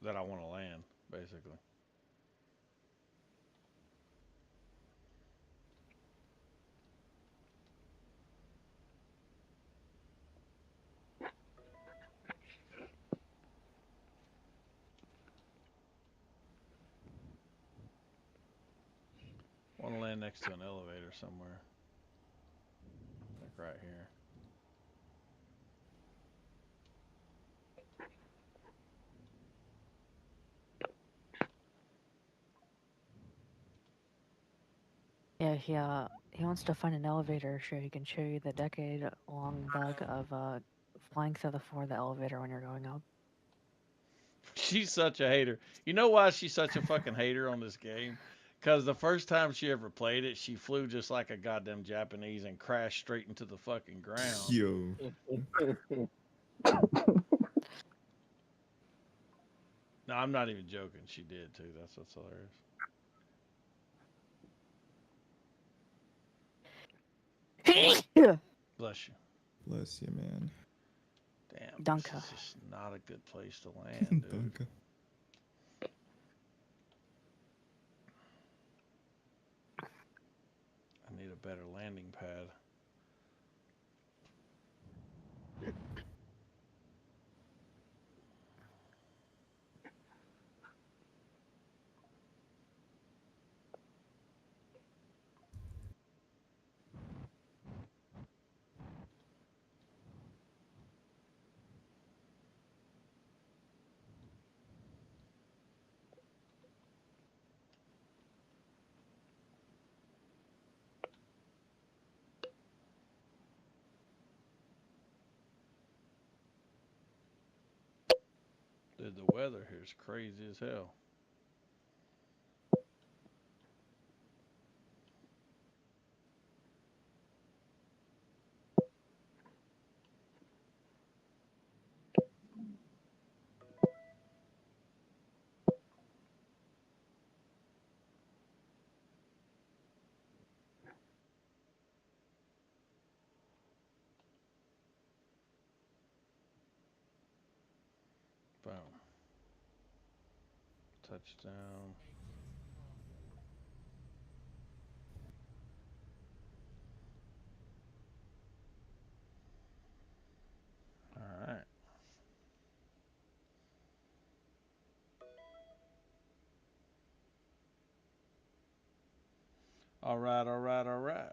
that I want to land, basically. I want to land next to an elevator somewhere. Like right here. Yeah, he wants to find an elevator so he can show you the decade-long bug of flying through the floor of the elevator when you're going up. She's such a hater. You know why she's such a fucking hater on this game? Because the first time she ever played it, she flew just like a goddamn Japanese and crashed straight into the fucking ground. Yo. No, I'm not even joking. She did too. That's what's hilarious. Bless you. Bless you, man. Damn. Dunka. This is just not a good place to land, dude. Dunka. I need a better landing pad. Dude, the weather here is crazy as hell. Boom. Touchdown. All right. All right, all right, all right.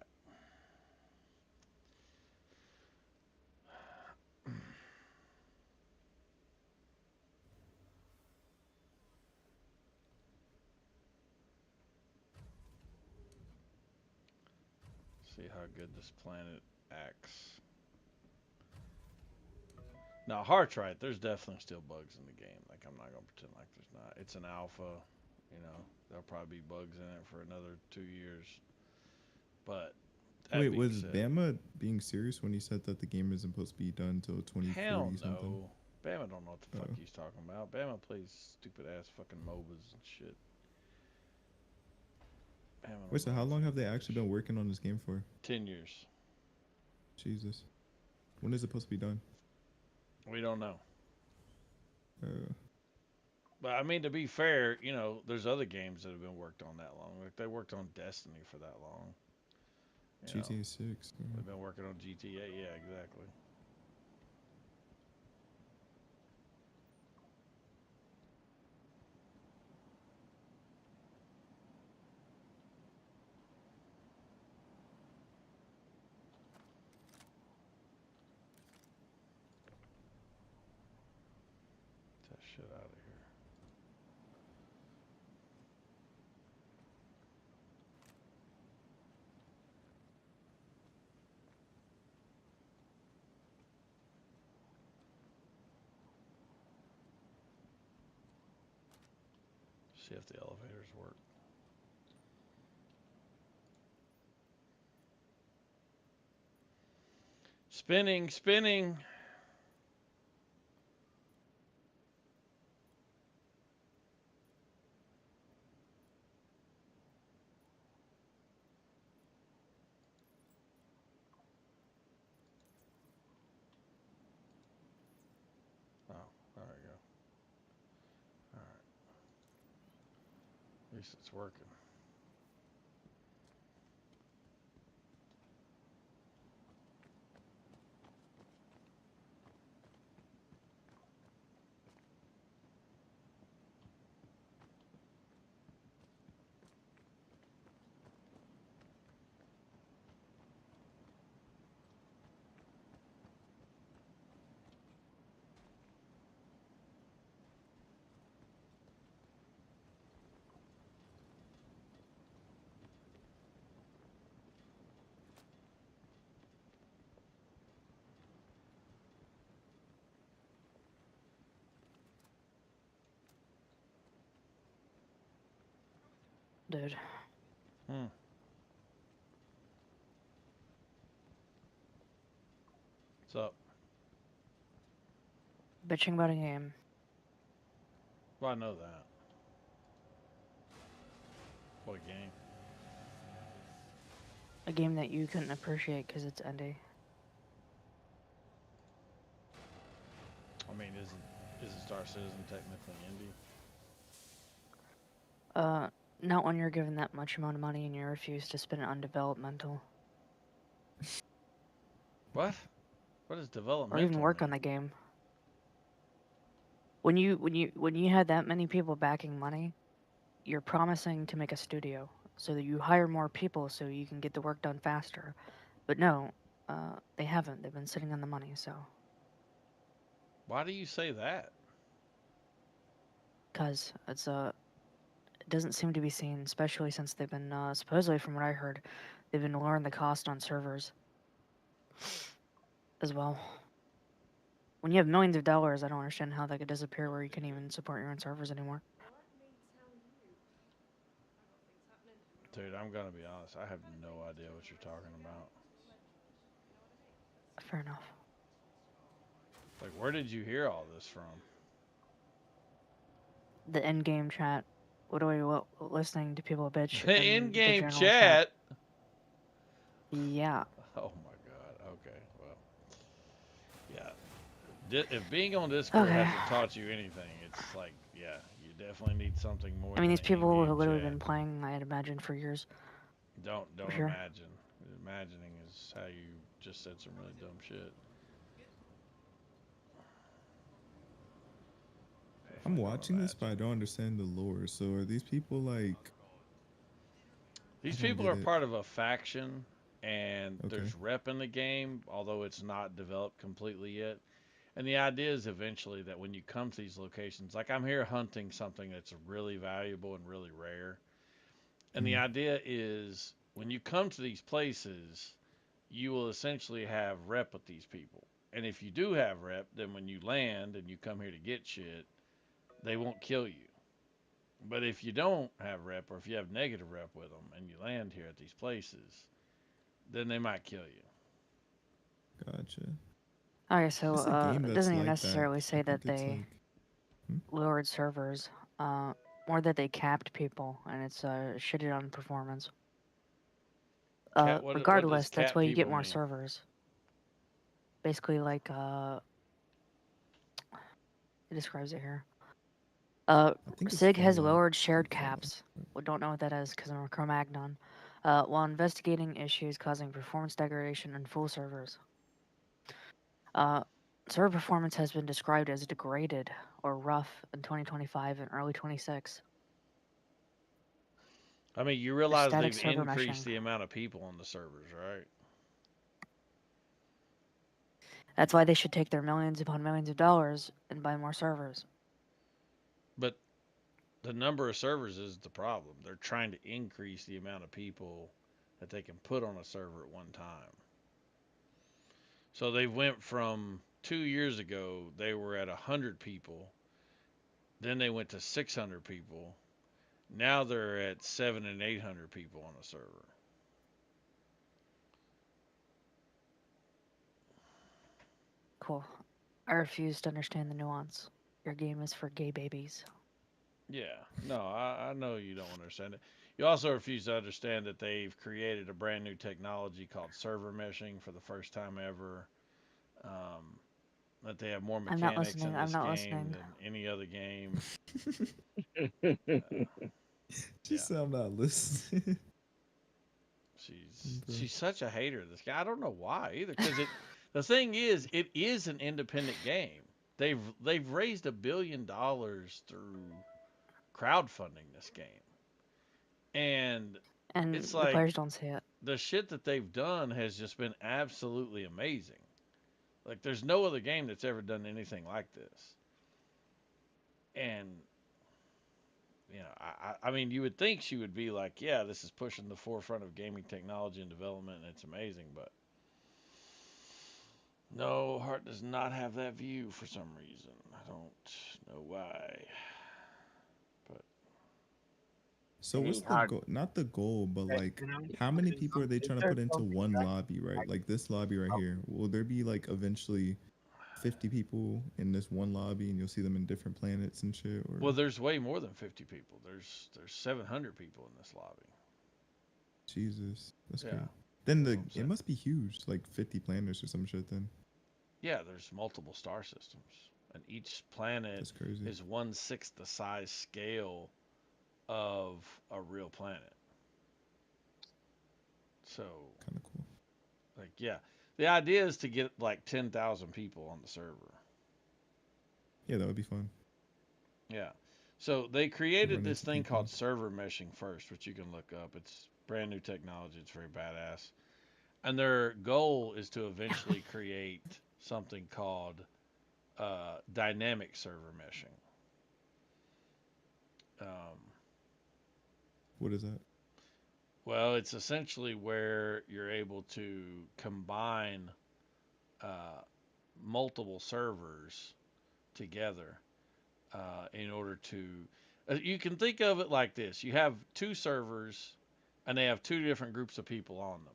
See how good this planet acts. Now, Hart's right. There's definitely still bugs in the game. Like, I'm not going to pretend like there's not. It's an alpha. You know, there'll probably be bugs in it for another 2 years. But that Wait, being was said, Bama being serious when he said that the game isn't supposed to be done until 2040 hell something? no. Bama don't know what the fuck Oh. he's talking about. Bama plays stupid ass fucking MOBAs and shit. Bama don't Wait, so know how what long have they actually been working on this game for? 10 years. Jesus. When is it supposed to be done? We don't know. Uh, But I mean, to be fair, you know, there's other games that have been worked on that long. Like they worked on Destiny for that long. You know, GTA 6. they've been working on GTA. Yeah, exactly. Get that shit out of here. See if the elevators work. Spinning, spinning. Oh, there we go. All right. At least it's working. Dude, Hmm. What's up? bitching about a game. Well, I know that. What game? A game that you couldn't appreciate because it's indie. I mean, isn't Star Citizen technically indie? Not when you're given that much amount of money and you refuse to spend it on developmental. What? What is Or developmental? even work on the game. When you had that many people backing money, you're promising to make a studio so that you hire more people so you can get the work done faster. But no, they haven't. They've been sitting on the money, so. Why do you say that? Because it's it doesn't seem to be seen, especially since they've been, supposedly from what I heard, they've been lowering the cost on servers as well. when you have millions of dollars, I don't understand how that could disappear where you can't even support your own servers anymore. Dude, I'm gonna be honest. I have no idea what you're talking about. Fair enough. Like, where did you hear all this from? The in-game chat. Literally listening to people bitch. The in in-game general chat? Yeah. Oh my god. Okay, well, yeah. If being on Discord Okay. hasn't taught you anything, it's like, yeah, you definitely need something more. I mean, than these an people in-game have literally chat. been playing, I'd imagine, for years. Don't For sure. imagine. Imagining is how you just said some really dumb shit. I'm watching this, but I don't understand the lore. So are these people like? These I don't people get are it. part of a faction, and Okay. there's rep in the game, although it's not developed completely yet. And the idea is eventually that when you come to these locations, like I'm here hunting something that's really valuable and really rare. And the idea is when you come to these places, you will essentially have rep with these people. And if you do have rep, then when you land and you come here to get shit, they won't kill you. But if you don't have rep, or if you have negative rep with them and you land here at these places, then they might kill you. Gotcha. Okay, so It's a game it that's doesn't even like that. necessarily say I that think it's they lowered servers, more that they capped people, and it's shitted on performance. What does Regardless, that's cap why you get people more mean? servers. Basically, like it describes it here. think it's SIG has fallout. lowered shared caps. We don't know what that is because I'm a Cro-Magnon. While investigating issues causing performance degradation in full servers. Server performance has been described as degraded or rough in 2025 and early 26. I mean, you realize static they've server increased meshing. the amount of people on the servers, right? That's why they should take their millions upon millions of dollars and buy more servers. But the number of servers is the problem. They're trying to increase the amount of people that they can put on a server at one time. So they went from 2 years ago, they were at 100 people. Then they went to 600 people. Now they're at 700 and 800 people on a server. Cool. I refuse to understand the nuance. Your game is for gay babies. Yeah, no, I know you don't understand it. You also refuse to understand that they've created a brand new technology called server meshing for the first time ever. That they have more I'm not mechanics listening. in I'm this not game listening. than any other game. She said I'm not listening. She's such a hater. This guy, I don't know why either. Because the thing is, it is an independent game. They've raised $1 billion through crowdfunding this game, and it's the like players don't see it. the shit that they've done has just been absolutely amazing. Like, there's no other game that's ever done anything like this. And, you know, I mean, you would think she would be like, yeah, this is pushing the forefront of gaming technology and development, and it's amazing, but no, Heart does not have that view for some reason. I don't know why. But So what's the goal? Not the goal, but like, how many people are they trying to put into one lobby, right? Like this lobby right here. Will there be like eventually 50 people in this one lobby, and you'll see them in different planets and shit? Or well, there's way more than 50 people. There's 700 people in this lobby. Jesus, that's Yeah. great. Then it must be huge, like 50 planets or some shit. Then Yeah, there's multiple star systems, and each planet That's crazy. is 1/6 the size scale of a real planet. So kind of cool. Like, yeah, the idea is to get like 10,000 people on the server. Yeah, that would be fun. Yeah. So they created Run this into thing people. called server meshing first, which you can look up. It's brand new technology. It's very badass. And their goal is to eventually create something called dynamic server meshing. What is that? Well, it's essentially where you're able to combine multiple servers together in order to. You can think of it like this: you have two servers, and they have two different groups of people on them.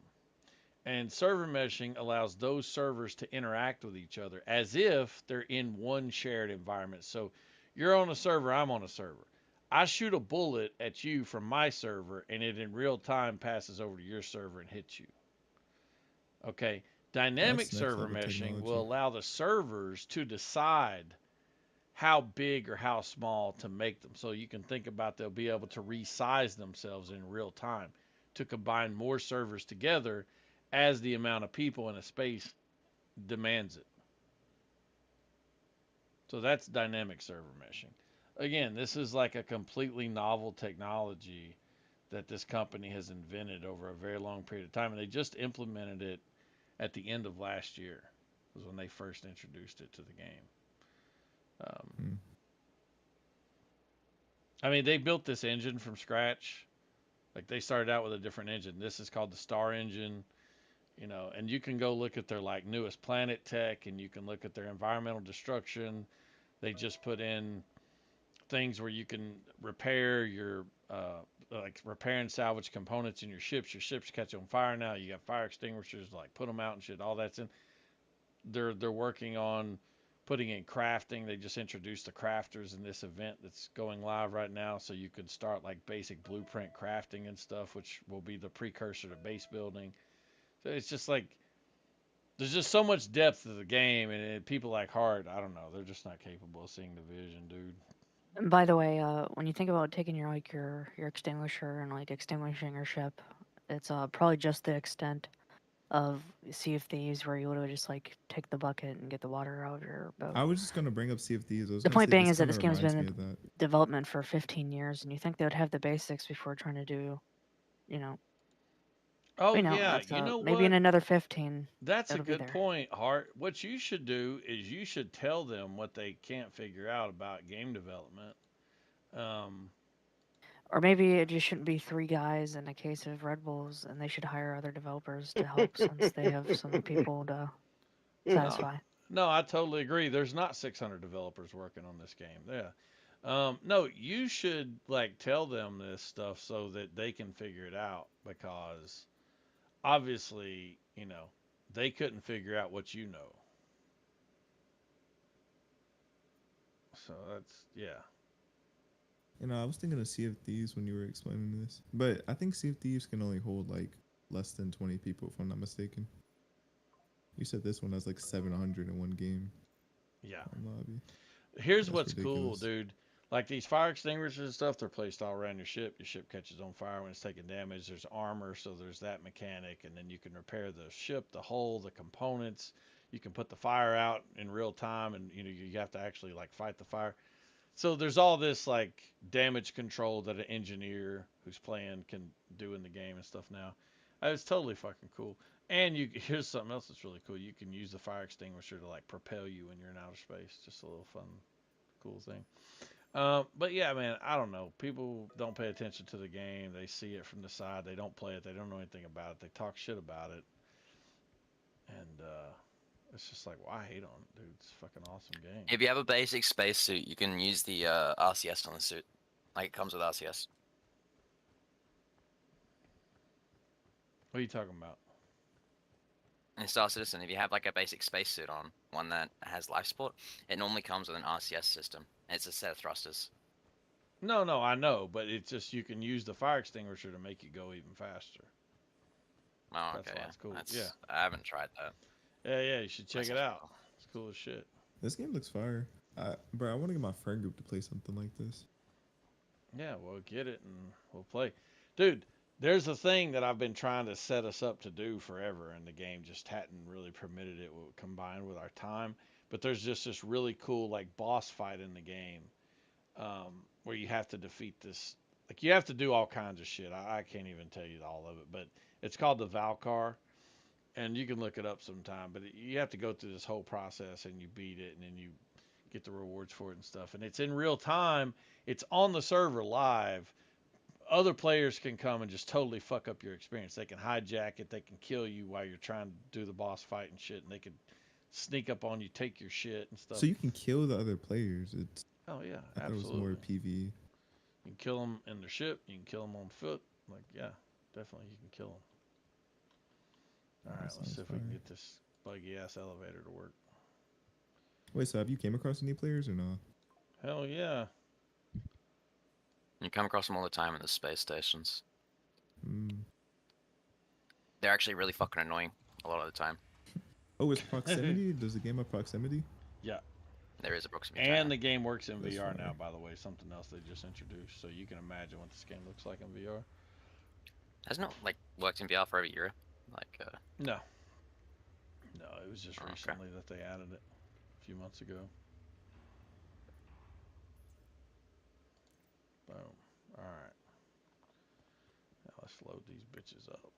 And server meshing allows those servers to interact with each other as if they're in one shared environment. So you're on a server, I'm on a server. I shoot a bullet at you from my server, and it in real time passes over to your server and hits you. Okay. Dynamic That's next server level meshing will technology. allow the servers to decide how big or how small to make them. So you can think about they'll be able to resize themselves in real time to combine more servers together as the amount of people in a space demands it. So that's dynamic server meshing. Again, this is like a completely novel technology that this company has invented over a very long period of time, and they just implemented it at the end of last year. Was when they first introduced it to the game. I mean, they built this engine from scratch. Like they started out with a different engine. This is called the Star engine, you know, and you can go look at their like newest Planet Tech, and you can look at their environmental destruction. They just put in things where you can repair your like repair and salvage components in your ships. Your ships catch on fire now. You got fire extinguishers, like put them out and shit. All that's in. They're working on putting in crafting. They just introduced the crafters in this event that's going live right now, so you can start like basic blueprint crafting and stuff, which will be the precursor to base building. So it's just like there's just so much depth to the game, and people like Hart, I don't know, they're just not capable of seeing the vision, dude. And by the way, when you think about taking your like your extinguisher and like extinguishing your ship, it's probably just the extent of Sea of Thieves where you literally just like take the bucket and get the water out of your boat. I was just gonna bring up Sea of Thieves. I was The gonna point say being this is that kind this of game's reminds been me in of that. development for 15 years, and you think they would have the basics before trying to do, you know. Oh You know, yeah, that's, you know maybe in what? another 15, That's a it'll be good there. point, Hart. What you should do is you should tell them what they can't figure out about game development. Or maybe it just shouldn't be 3 guys and a case of Red Bulls, and they should hire other developers to help since they have some people to No, satisfy. no, I totally agree. There's not 600 developers working on this game. Yeah. No, you should like tell them this stuff so that they can figure it out because obviously, you know, they couldn't figure out what you know. So that's yeah. You know, I was thinking of Sea of Thieves when you were explaining this, but I think Sea of Thieves can only hold like less than 20 people, if I'm not mistaken. You said this one has like 700 in one game. Yeah. Lobby. Here's That's what's cool, ridiculous. dude. Like these fire extinguishers and stuff, they're placed all around your ship. Your ship catches on fire when it's taking damage. There's armor, so there's that mechanic, and then you can repair the ship, the hull, the components. You can put the fire out in real time, and you know you have to actually like fight the fire. So there's all this like damage control that an engineer who's playing can do in the game and stuff now. It's totally fucking cool. And you here's something else that's really cool. You can use the fire extinguisher to like propel you when you're in outer space. Just a little fun, cool thing. But yeah, man, I don't know. People don't pay attention to the game. They see it from the side. They don't play it. They don't know anything about it. They talk shit about it. And it's just like, well, I hate on it, dude. It's a fucking awesome game. If you have a basic spacesuit, you can use the RCS on the suit. Like it comes with RCS. What are you talking about? In Star Citizen, if you have like a basic spacesuit on, one that has life support, it normally comes with an RCS system. It's a set of thrusters. No, I know, but it's just you can use the fire extinguisher to make you go even faster. Oh, That's okay. why it's cool. That's, Yeah. I haven't tried that. Yeah, you should check That's it actually out. cool. It's cool as shit. This game looks fire. Bro, I want to get my friend group to play something like this. Yeah, we'll get it and we'll play. Dude, there's a thing that I've been trying to set us up to do forever, and the game just hadn't really permitted it combined with our time. But there's just this really cool like boss fight in the game where you have to defeat this. Like you have to do all kinds of shit. I can't even tell you all of it, but it's called the Valkar, and you can look it up sometime. But you have to go through this whole process, and you beat it, and then you get the rewards for it and stuff. And it's in real time. It's on the server live. Other players can come and just totally fuck up your experience. They can hijack it. They can kill you while you're trying to do the boss fight and shit. And sneak up on you, take your shit and stuff. So you can kill the other players. It's Oh yeah, I thought it was absolutely. more PvE. You can kill them in their ship. You can kill them on foot. Like, yeah, definitely you can kill them. All right, let's see if we can get this buggy ass elevator to work. Wait, so have you came across any players or no? Hell yeah. You come across them all the time in the space stations. Mm. They're actually really fucking annoying a lot of the time. Oh, it's proximity? Does the game have proximity? Yeah. There is a proximity. And the game works in That's VR fine. now, by the way. Something else they just introduced, so you can imagine what this game looks like in VR. Hasn't it like worked in VR for over a year? Like No. No, it was just Oh, okay. recently that they added it a few months ago. Boom. Alright. Now let's load these bitches up.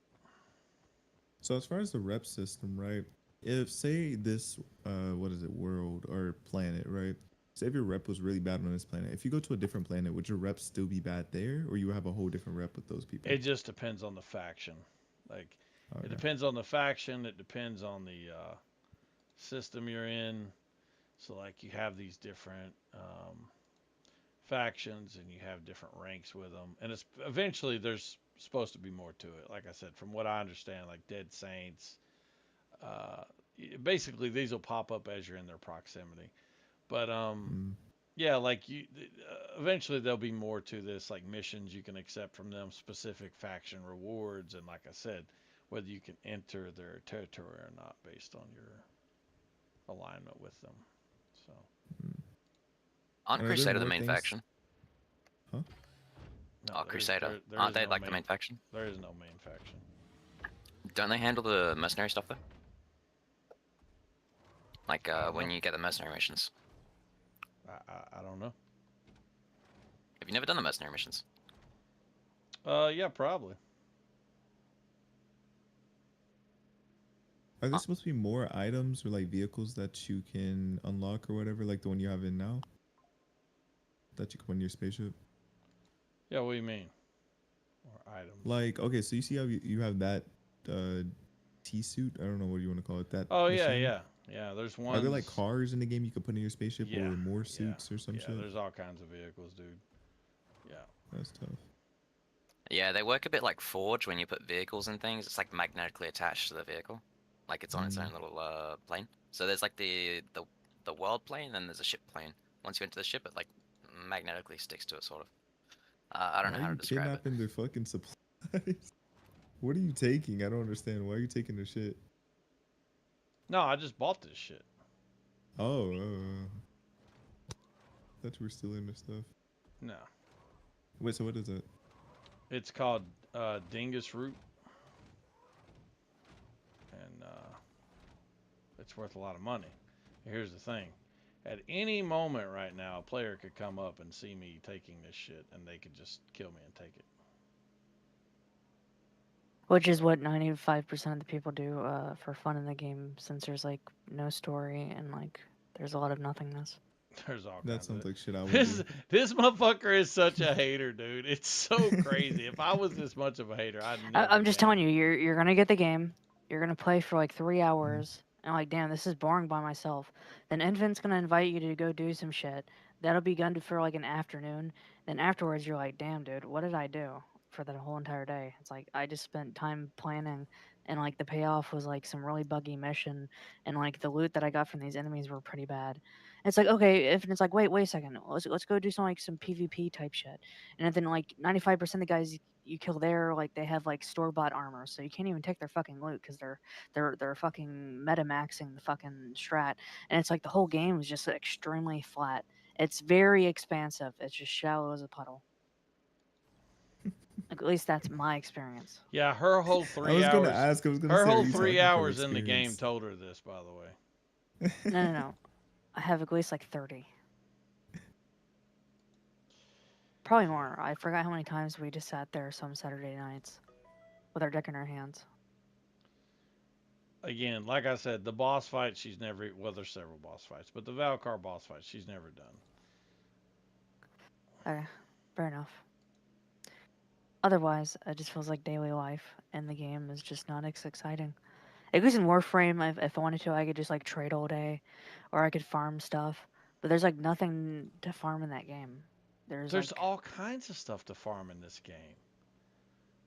So as far as the rep system, right? If say this what is it, world or planet, right? Say if your rep was really bad on this planet, if you go to a different planet, would your rep still be bad there, or you have a whole different rep with those people? It just depends on the faction. Like, Okay. it depends on the faction. It depends on the system you're in. So, like, you have these different factions, and you have different ranks with them. And it's eventually there's supposed to be more to it. Like I said, from what I understand, like Dead Saints, basically these will pop up as you're in their proximity. But yeah, like you, eventually there'll be more to this, like missions you can accept from them, specific faction rewards, and like I said, whether you can enter their territory or not based on your alignment with them. So. Aren't Are there Crusader the more main things? faction? Huh? No, Oh, there is- Crusader. there Aren't is they no like the main faction? There is no main faction. Don't they handle the mercenary stuff though? Like when know. you get the mercenary missions. I don't know. Have you never done the mercenary missions? Yeah, probably. Are there supposed to be more items or like vehicles that you can unlock or whatever, like the one you have in now? That you can put in your spaceship? Yeah, what do you mean? Or items? Like, okay, so you see how you have that T-suit? I don't know what you want to call it. That Oh yeah, machine? yeah. There's one. Are there like cars in the game you could put in your spaceship Yeah, or more suits or some Yeah, shit? there's all kinds of vehicles, dude. Yeah. That's tough. Yeah, they work a bit like Forge when you put vehicles and things. It's like magnetically attached to the vehicle, like it's on its own little plane. So there's like the world plane, and then there's a ship plane. Once you enter the ship, it like magnetically sticks to it, sort of. I don't know Why how are to you describe it. kidnapping their fucking supplies? What are you taking? I don't understand. Why are you taking their shit? No, I just bought this shit. Oh, thought you were stealing their stuff. No. Wait, so what is it? It's called Dingus Root. And it's worth a lot of money. Here's the thing. At any moment right now, a player could come up and see me taking this shit, and they could just kill me and take it. Which is what 95% of the people do for fun in the game, since there's like no story and like there's a lot of nothingness. There's all That kinds sounds of like shit I would this do. this motherfucker is such a hater, dude. It's so crazy. If I was this much of a hater, I'd never. I'm just telling you, you're gonna get the game. You're gonna play for like 3 hours, and like, damn, this is boring by myself. Then Infant's gonna invite you to go do some shit. That'll be done for like an afternoon. Then afterwards, you're like, damn, dude, what did I do for that whole entire day? It's like I just spent time planning, and like the payoff was like some really buggy mission, and like the loot that I got from these enemies were pretty bad. It's like, okay, if it's like, wait a second, let's go do some like some PvP type shit, and then like 95% of the guys you kill there, like they have like store bought armor, so you can't even take their fucking loot because they're fucking meta maxing the fucking strat, and it's like the whole game is just extremely flat. It's very expansive. It's just shallow as a puddle. Like, at least that's my experience. Yeah, her whole 3 hours. I was gonna ask. I was gonna her say, are whole you 3 talking from hours in the game experience? told her this, by the way. No. I have at least like 30. Probably more. I forgot how many times we just sat there some Saturday nights with our dick in our hands. Again, like I said, the boss fight she's never. Well, there's several boss fights, but the Valkar boss fight she's never done. Okay, fair enough. Otherwise, it just feels like daily life, and the game is just not as exciting. Because in Warframe, if I wanted to, I could just like trade all day, or I could farm stuff. But there's like nothing to farm in that game. There's There's like all kinds of stuff to farm in this game.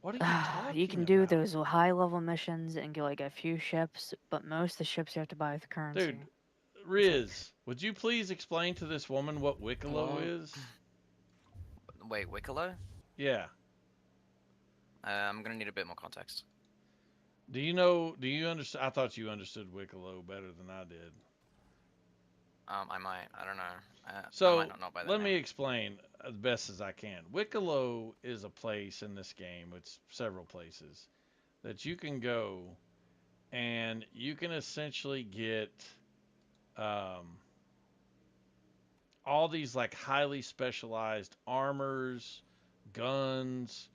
What are you talking you can do those high level missions and get like a few ships, but most of the ships you have to buy with currency. Dude, Riz, would you please explain to this woman what Wicklow is? Wait, Wicklow? Yeah. I'm gonna need a bit more context. Do you understand? I thought you understood Wicklow better than I did. I might. I don't know. I So might not know by that let me name. explain as best as I can. Wicklow is a place in this game. It's several places that you can go, and you can essentially get all these like highly specialized armors, guns,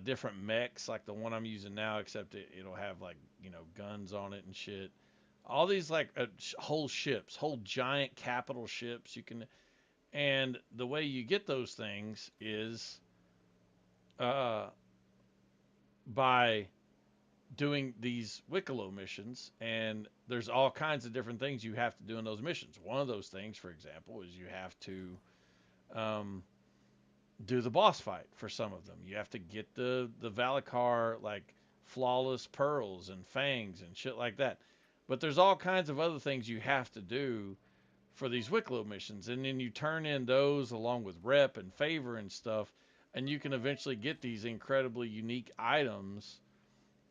different mechs like the one I'm using now, except it'll have like guns on it and shit. All these like whole ships, whole giant capital ships. You can, and the way you get those things is by doing these Wicklow missions, and there's all kinds of different things you have to do in those missions. One of those things, for example, is you have to do the boss fight for some of them. You have to get the Valakar like flawless pearls and fangs and shit like that. But there's all kinds of other things you have to do for these Wicklow missions, and then you turn in those along with rep and favor and stuff, and you can eventually get these incredibly unique items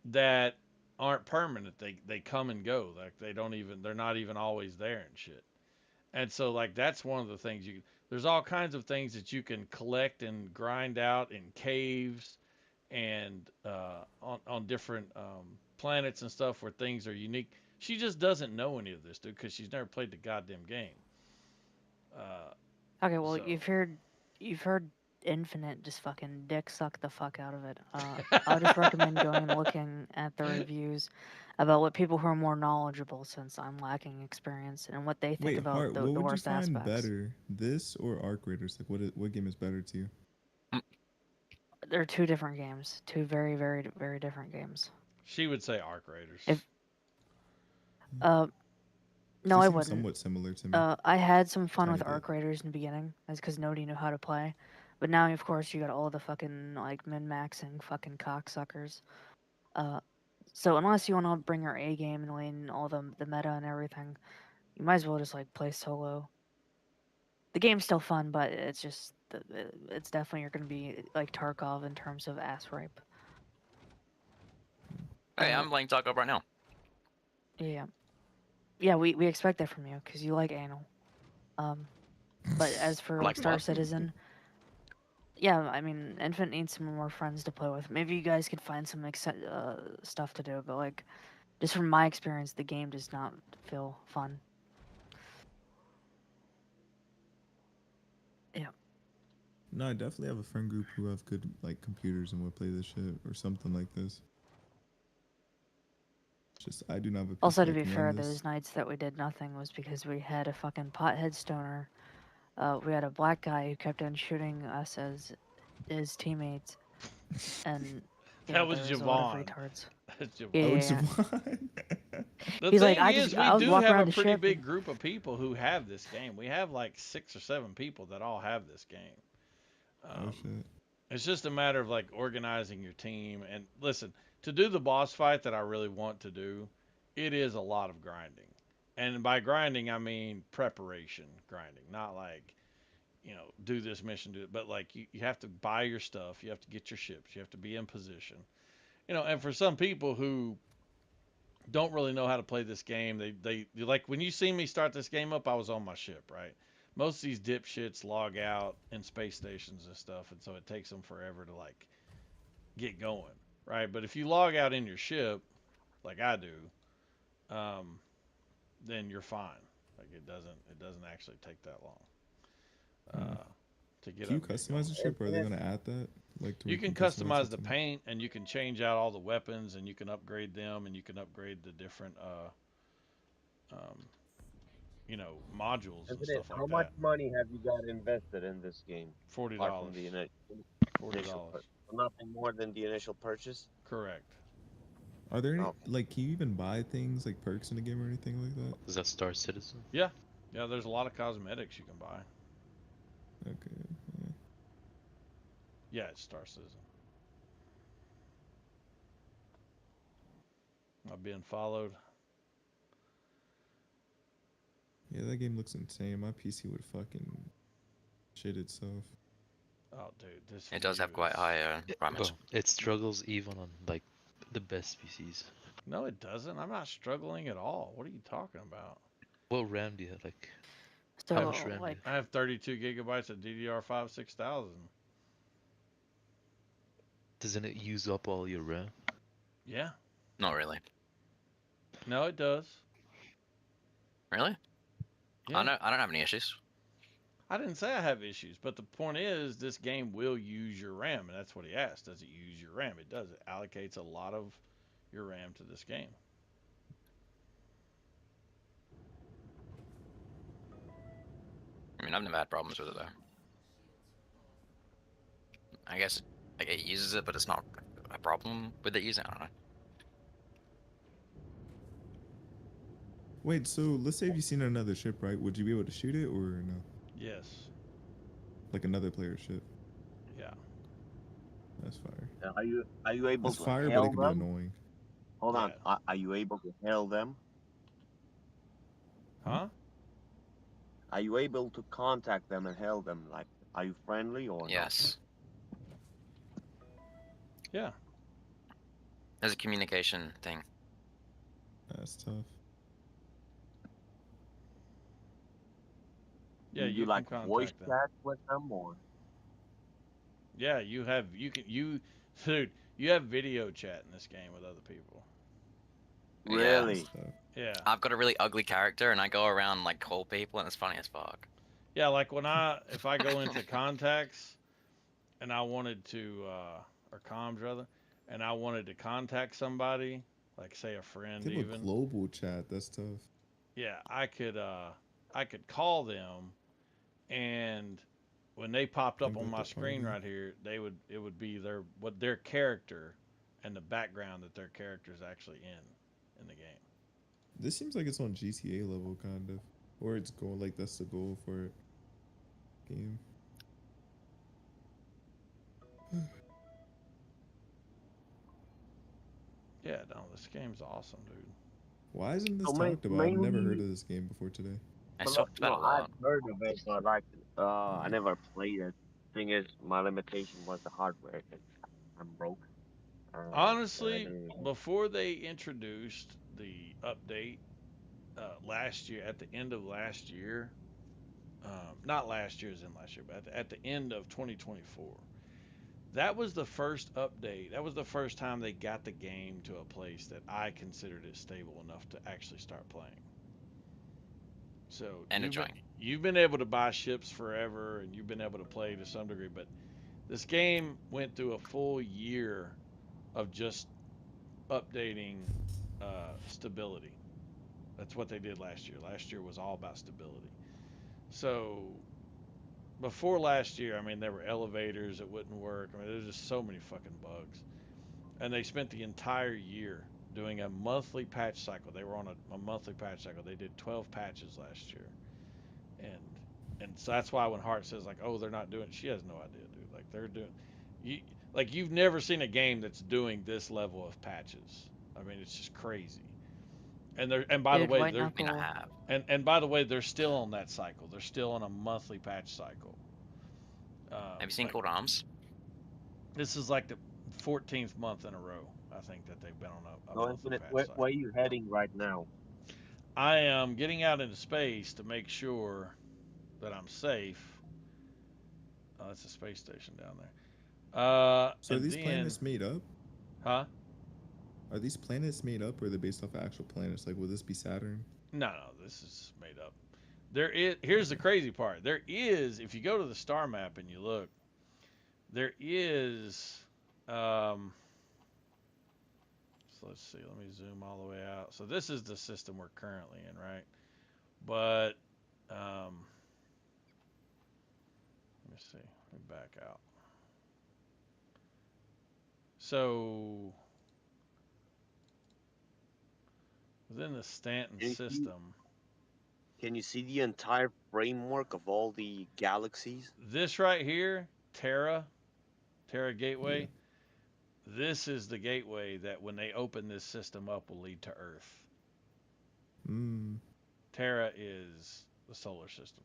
that aren't permanent. They come and go. Like they're not even always there and shit. And so like that's one of the things there's all kinds of things that you can collect and grind out in caves and on different planets and stuff where things are unique. She just doesn't know any of this, dude, because she's never played the goddamn game. Okay, well you've heard Infinite just fucking dick suck the fuck out of it. I would just recommend going and looking at the reviews about what people who are more knowledgeable, since I'm lacking experience, and what they think Wait, about Hart, the what would you worst find aspects. better, this or Arc Raiders? Like, what game is better to you? They're two different games, two very, very, very different games. She would say Arc Raiders. No, They I seem wouldn't. somewhat similar to me. I had some fun Tiny with bit. Arc Raiders in the beginning, that's because nobody knew how to play. But now, of course, you got all the fucking like min-maxing fucking cocksuckers. So unless you want to bring your A game and lean all the meta and everything, you might as well just like play solo. The game's still fun, but it's just it's definitely you're gonna be like Tarkov in terms of ass rape. Hey, I'm playing Tarkov right now. Yeah. Yeah, we expect that from you because you like anal. But as for like Like Star what? Citizen, yeah, I mean, Infinite needs some more friends to play with. Maybe you guys could find some stuff to do, but like, just from my experience, the game does not feel fun. Yeah. No, I definitely have a friend group who have good like computers and would play this shit or something like this. It's just I do not have a PC Also, to that be can fair, run this. those nights that we did nothing was because we had a fucking pothead stoner. We had a black guy who kept on shooting us as his teammates, and yeah, That was there a lot of Javon. retards. That's Javon. Yeah, Oh, yeah, Javon. The He's thing like, I is, just we I was do walking have around a the pretty ship. big group of people who have this game. We have like 6 or 7 people that all have this game. Oh shit. It's just a matter of like organizing your team. And listen, to do the boss fight that I really want to do, it is a lot of grinding. And by grinding, I mean preparation grinding, not like, do this mission, do it. But like you have to buy your stuff, you have to get your ships, you have to be in position. And for some people who don't really know how to play this game, they like when you see me start this game up, I was on my ship, right? Most of these dipshits log out in space stations and stuff, and so it takes them forever to like get going, right? But if you log out in your ship, like I do, then you're fine. Like it doesn't actually take that long to get Can you up. And get customize the going. ship? Or are they gonna add that? Like to where You can it customize it the to me? paint, and you can change out all the weapons, and you can upgrade them, and you can upgrade the different modules and Infinite, stuff like how much that. money have you got invested in this game? $40. Apart from the $40. initial, nothing more than the initial purchase. Correct. Are there any, Oh. like, can you even buy things like perks in the game or anything like that? Is that Star Citizen? Yeah, yeah. There's a lot of cosmetics you can buy. Okay. Yeah, it's Star Citizen. I'm being followed. Yeah, that game looks insane. My PC would fucking shit itself. Oh, dude, this. It does have quite high RAM. Well, it struggles even on like the best PCs. No, it doesn't. I'm not struggling at all. What are you talking about? What RAM do you have? Like, So, how much RAM? like, I have 32 gigabytes of DDR5 6000. Doesn't it use up all your RAM? Yeah. Not really. No, it does. Really? Yeah. I don't have any issues. I didn't say I have issues, but the point is, this game will use your RAM, and that's what he asked. Does it use your RAM? It does. It allocates a lot of your RAM to this game. I mean, I've never had problems with it though. I guess like, it uses it, but it's not a problem with it using it. I don't know. Wait, so let's say if you've seen another ship, right? Would you be able to shoot it or no? Yes. Like another player's ship? Yeah. That's fire. Are you able That's to fire, but hail it can be them? annoying. Hold on. Are you able to hail them? Huh? Are you able to contact them and hail them? Like, are you friendly or Yes. Yeah. There's a communication thing. That's tough. Yeah, Do you you like can voice contact them. chat with them or? Yeah, you have video chat in this game with other people. Really? Yeah. I've got a really ugly character, and I go around like call people, and it's funny as fuck. Yeah, like if I go into contacts and I wanted to or comms rather, and I wanted to contact somebody, like say a friend They have a even. global chat. That's tough. Yeah, I could call them, and when they popped up on my screen right here, it would be their character and the background that their character is actually in the game. This seems like it's on GTA level, kind of. Or it's going like that's the goal for it. Game. Yeah, no, this game's awesome, dude. Why isn't this So talked about? I've never heard mainly- of this game before today. I've heard of it, but like, I never played it. Thing is, my limitation was the hardware. 'Cause I'm broke. Honestly, before they introduced the update last year, at the end of last year, not last year as in last year, but at the end of 2024, that was the first update. That was the first time they got the game to a place that I considered it stable enough to actually start playing. So And enjoying. you've been able to buy ships forever, and you've been able to play to some degree, but this game went through a full year of just updating stability. That's what they did last year. Last year was all about stability. So before last year, I mean, there were elevators that wouldn't work. I mean, there's just so many fucking bugs. And they spent the entire year doing a monthly patch cycle. They were on a monthly patch cycle. They did 12 patches last year. And so that's why when Hart says like, "Oh, they're not doing it," she has no idea, dude. Like they're doing you've never seen a game that's doing this level of patches. I mean, it's just crazy. And by the way, by the way, they're still on that cycle. They're still on a monthly patch cycle. Have you seen Cold Arms? This is like the 14th month in a row, I think, that they've been on a No, monthly patch where cycle. are you heading right now? I am getting out into space to make sure that I'm safe. Oh, that's a space station down there. So are these planets made up? Huh? Are these planets made up or are they based off of actual planets? Like, will this be Saturn? No, this is made up. Here's the crazy part. There is, if you go to the star map and you look, there is, so let's see, let me zoom all the way out. So this is the system we're currently in, right? But, let me see, let me back out. So, Within the Stanton Can you- system. Can you see the entire framework of all the galaxies? This right here, Terra Gateway, this is the gateway that when they open this system up will lead to Earth. Terra is the solar system.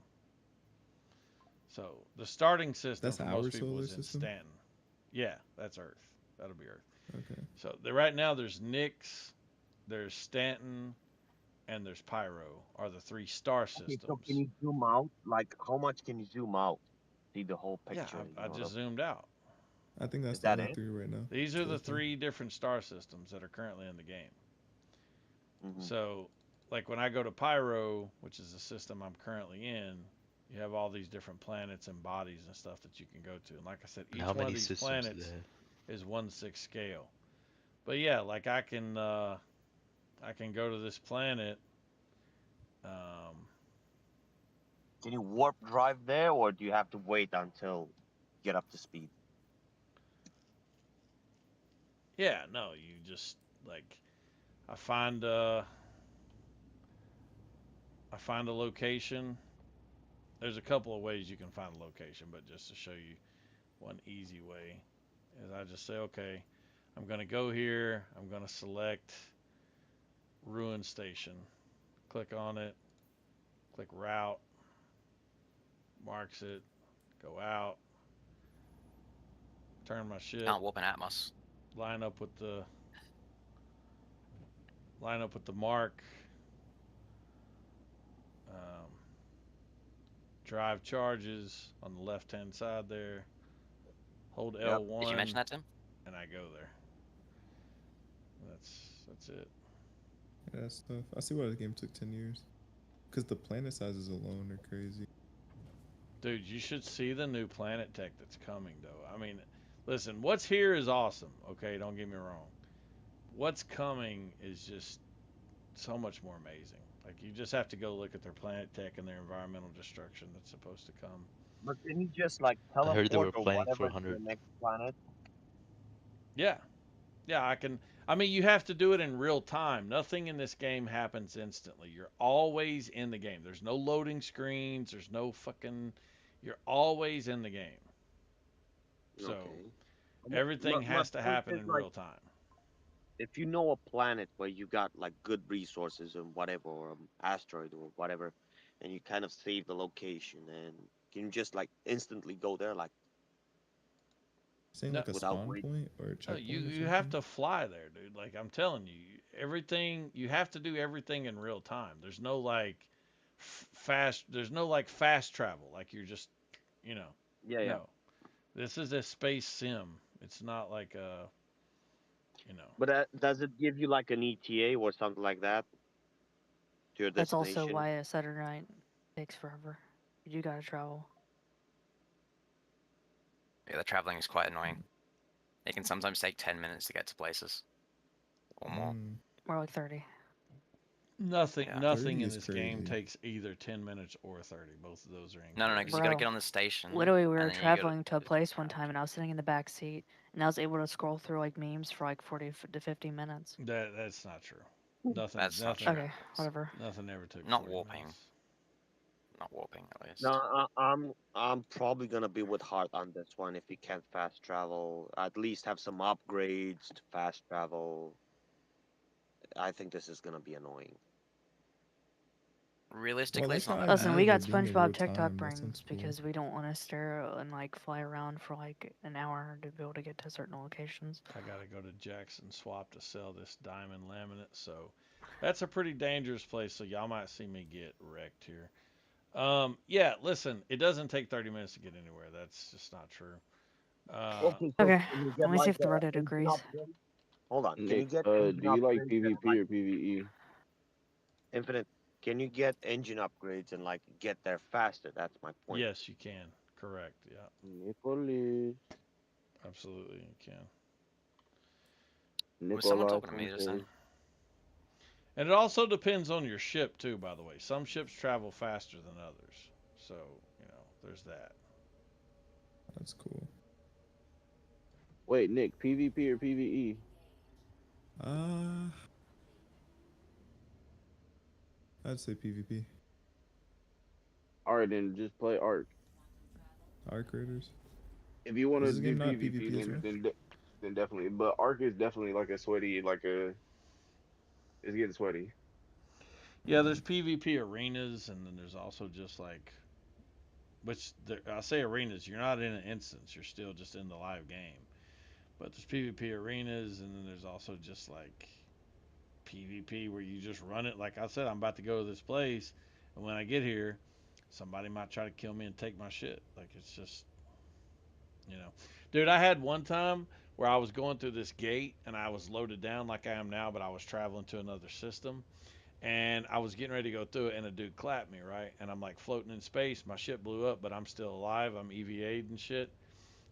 So the starting system That's for our most people solar is in system? Stanton. Yeah, that's Earth. That'll be Earth. Okay. So right now there's Nix, there's Stanton, and there's Pyro are the 3 star systems. Okay, so can you zoom out? Like, how much can you zoom out? See the whole picture. Yeah, I just zoomed out. I think that's Is that the only it? 3 right now. These are the So far. 3 different star systems that are currently in the game. Mhm. So, like when I go to Pyro, which is the system I'm currently in, you have all these different planets and bodies and stuff that you can go to. And like I said, And each how one many of these systems do planets they have? is 1/6 scale. But yeah, like I can go to this planet. Can you warp drive there, or do you have to wait until you get up to speed? Yeah, no, you just like I find a location. There's a couple of ways you can find a location, but just to show you one easy way is I just say, okay, I'm going to go here. I'm going to select Ruin Station. Click on it. Click Route. Marks it. Go out. Turn my shit. Can't warp an Atmos. Line up with the mark. Drive charges on the left-hand side there. Hold Yep. L1. Did you mention that, Tim? And I go there. That's it. Yeah, that's tough. I see why the game took 10 years. Because the planet sizes alone are crazy. Dude, you should see the new planet tech that's coming, though. I mean, listen, what's here is awesome, okay? Don't get me wrong. What's coming is just so much more amazing. Like, you just have to go look at their planet tech and their environmental destruction that's supposed to come. But can you just like I heard they were teleport or planning whatever for to 100. the next planet? Yeah. Yeah, I can. I mean, you have to do it in real time. Nothing in this game happens instantly. You're always in the game. There's no loading screens. There's no fucking. You're always in the game. So Okay. everything My has to point happen is, in like, real time. If you know a planet where you got like good resources and whatever, or an asteroid or whatever, and you kind of save the location, and can you just like instantly go there, like Saying No. like a without spawn waiting? point or a No, checkpoint. you have to fly there, dude. Like I'm telling you, everything you have to do everything in real time. There's no like fast. There's no like fast travel. Like you're just, you know. Yeah, yeah. No, this is a space sim. It's not like a, you know. But does it give you like an ETA or something like that to your That's destination? also why a Saturday night takes forever. You do gotta travel. Yeah, the traveling is quite annoying. It can sometimes take 10 minutes to get to places. Or more. More like 30. Nothing. Yeah. Nothing 30 in is this game crazy. takes either 10 minutes or 30. Both of those are in. No, because you gotta Bro, get on the station. Literally, we and were then you gotta- traveling to a place one time, and I was sitting in the back seat, and I was able to scroll through like memes for like 40 to 50 minutes. That's not true. Nothing. That's not nothing. true. Okay, whatever. Nothing ever took. Not 40 warping. minutes. Not warping, at least. No, I'm probably gonna be with Hart on this one. If you can't fast travel, at least have some upgrades to fast travel. I think this is gonna be annoying. Realistically, it's not that Listen, bad. we got being in SpongeBob real TikTok time, that brains sounds cool. because we don't want to stare and like fly around for like an hour to be able to get to certain locations. I gotta go to Jackson Swap to sell this diamond laminate, so that's a pretty dangerous place. So y'all might see me get wrecked here. Yeah, listen, it doesn't take 30 minutes to get anywhere. That's just not true. Okay, can you get, let me see like, if the a Reddit engine agrees. upgrade? Hold on, can you Nick, get do engine you like upgrades and, PvP like, or PvE? Infinite? Can you get engine upgrades and like get there faster? That's my point. Yes, you can. Correct. Yeah, Nicholas. absolutely, you can. Was someone Nicolas talking to me just then? Sanchez. And it also depends on your ship too, by the way. Some ships travel faster than others, so you know there's that. That's cool. Wait, Nick, PvP or PvE? I'd say PvP. Alright, then just play Ark. Arc Raiders. If you want to Is this do game not PvP, PvP as well? then definitely. But Ark is definitely like a sweaty, it's getting sweaty. Yeah, there's PvP arenas, and then there's also just like, I say arenas. You're not in an instance. You're still just in the live game. But there's PvP arenas, and then there's also just like PvP where you just run it. Like I said, I'm about to go to this place, and when I get here, somebody might try to kill me and take my shit. Like it's just, dude. I had one time where I was going through this gate, and I was loaded down like I am now, but I was traveling to another system. And I was getting ready to go through it, and a dude clapped me, right? And I'm like floating in space. My ship blew up, but I'm still alive. I'm EVA'd and shit.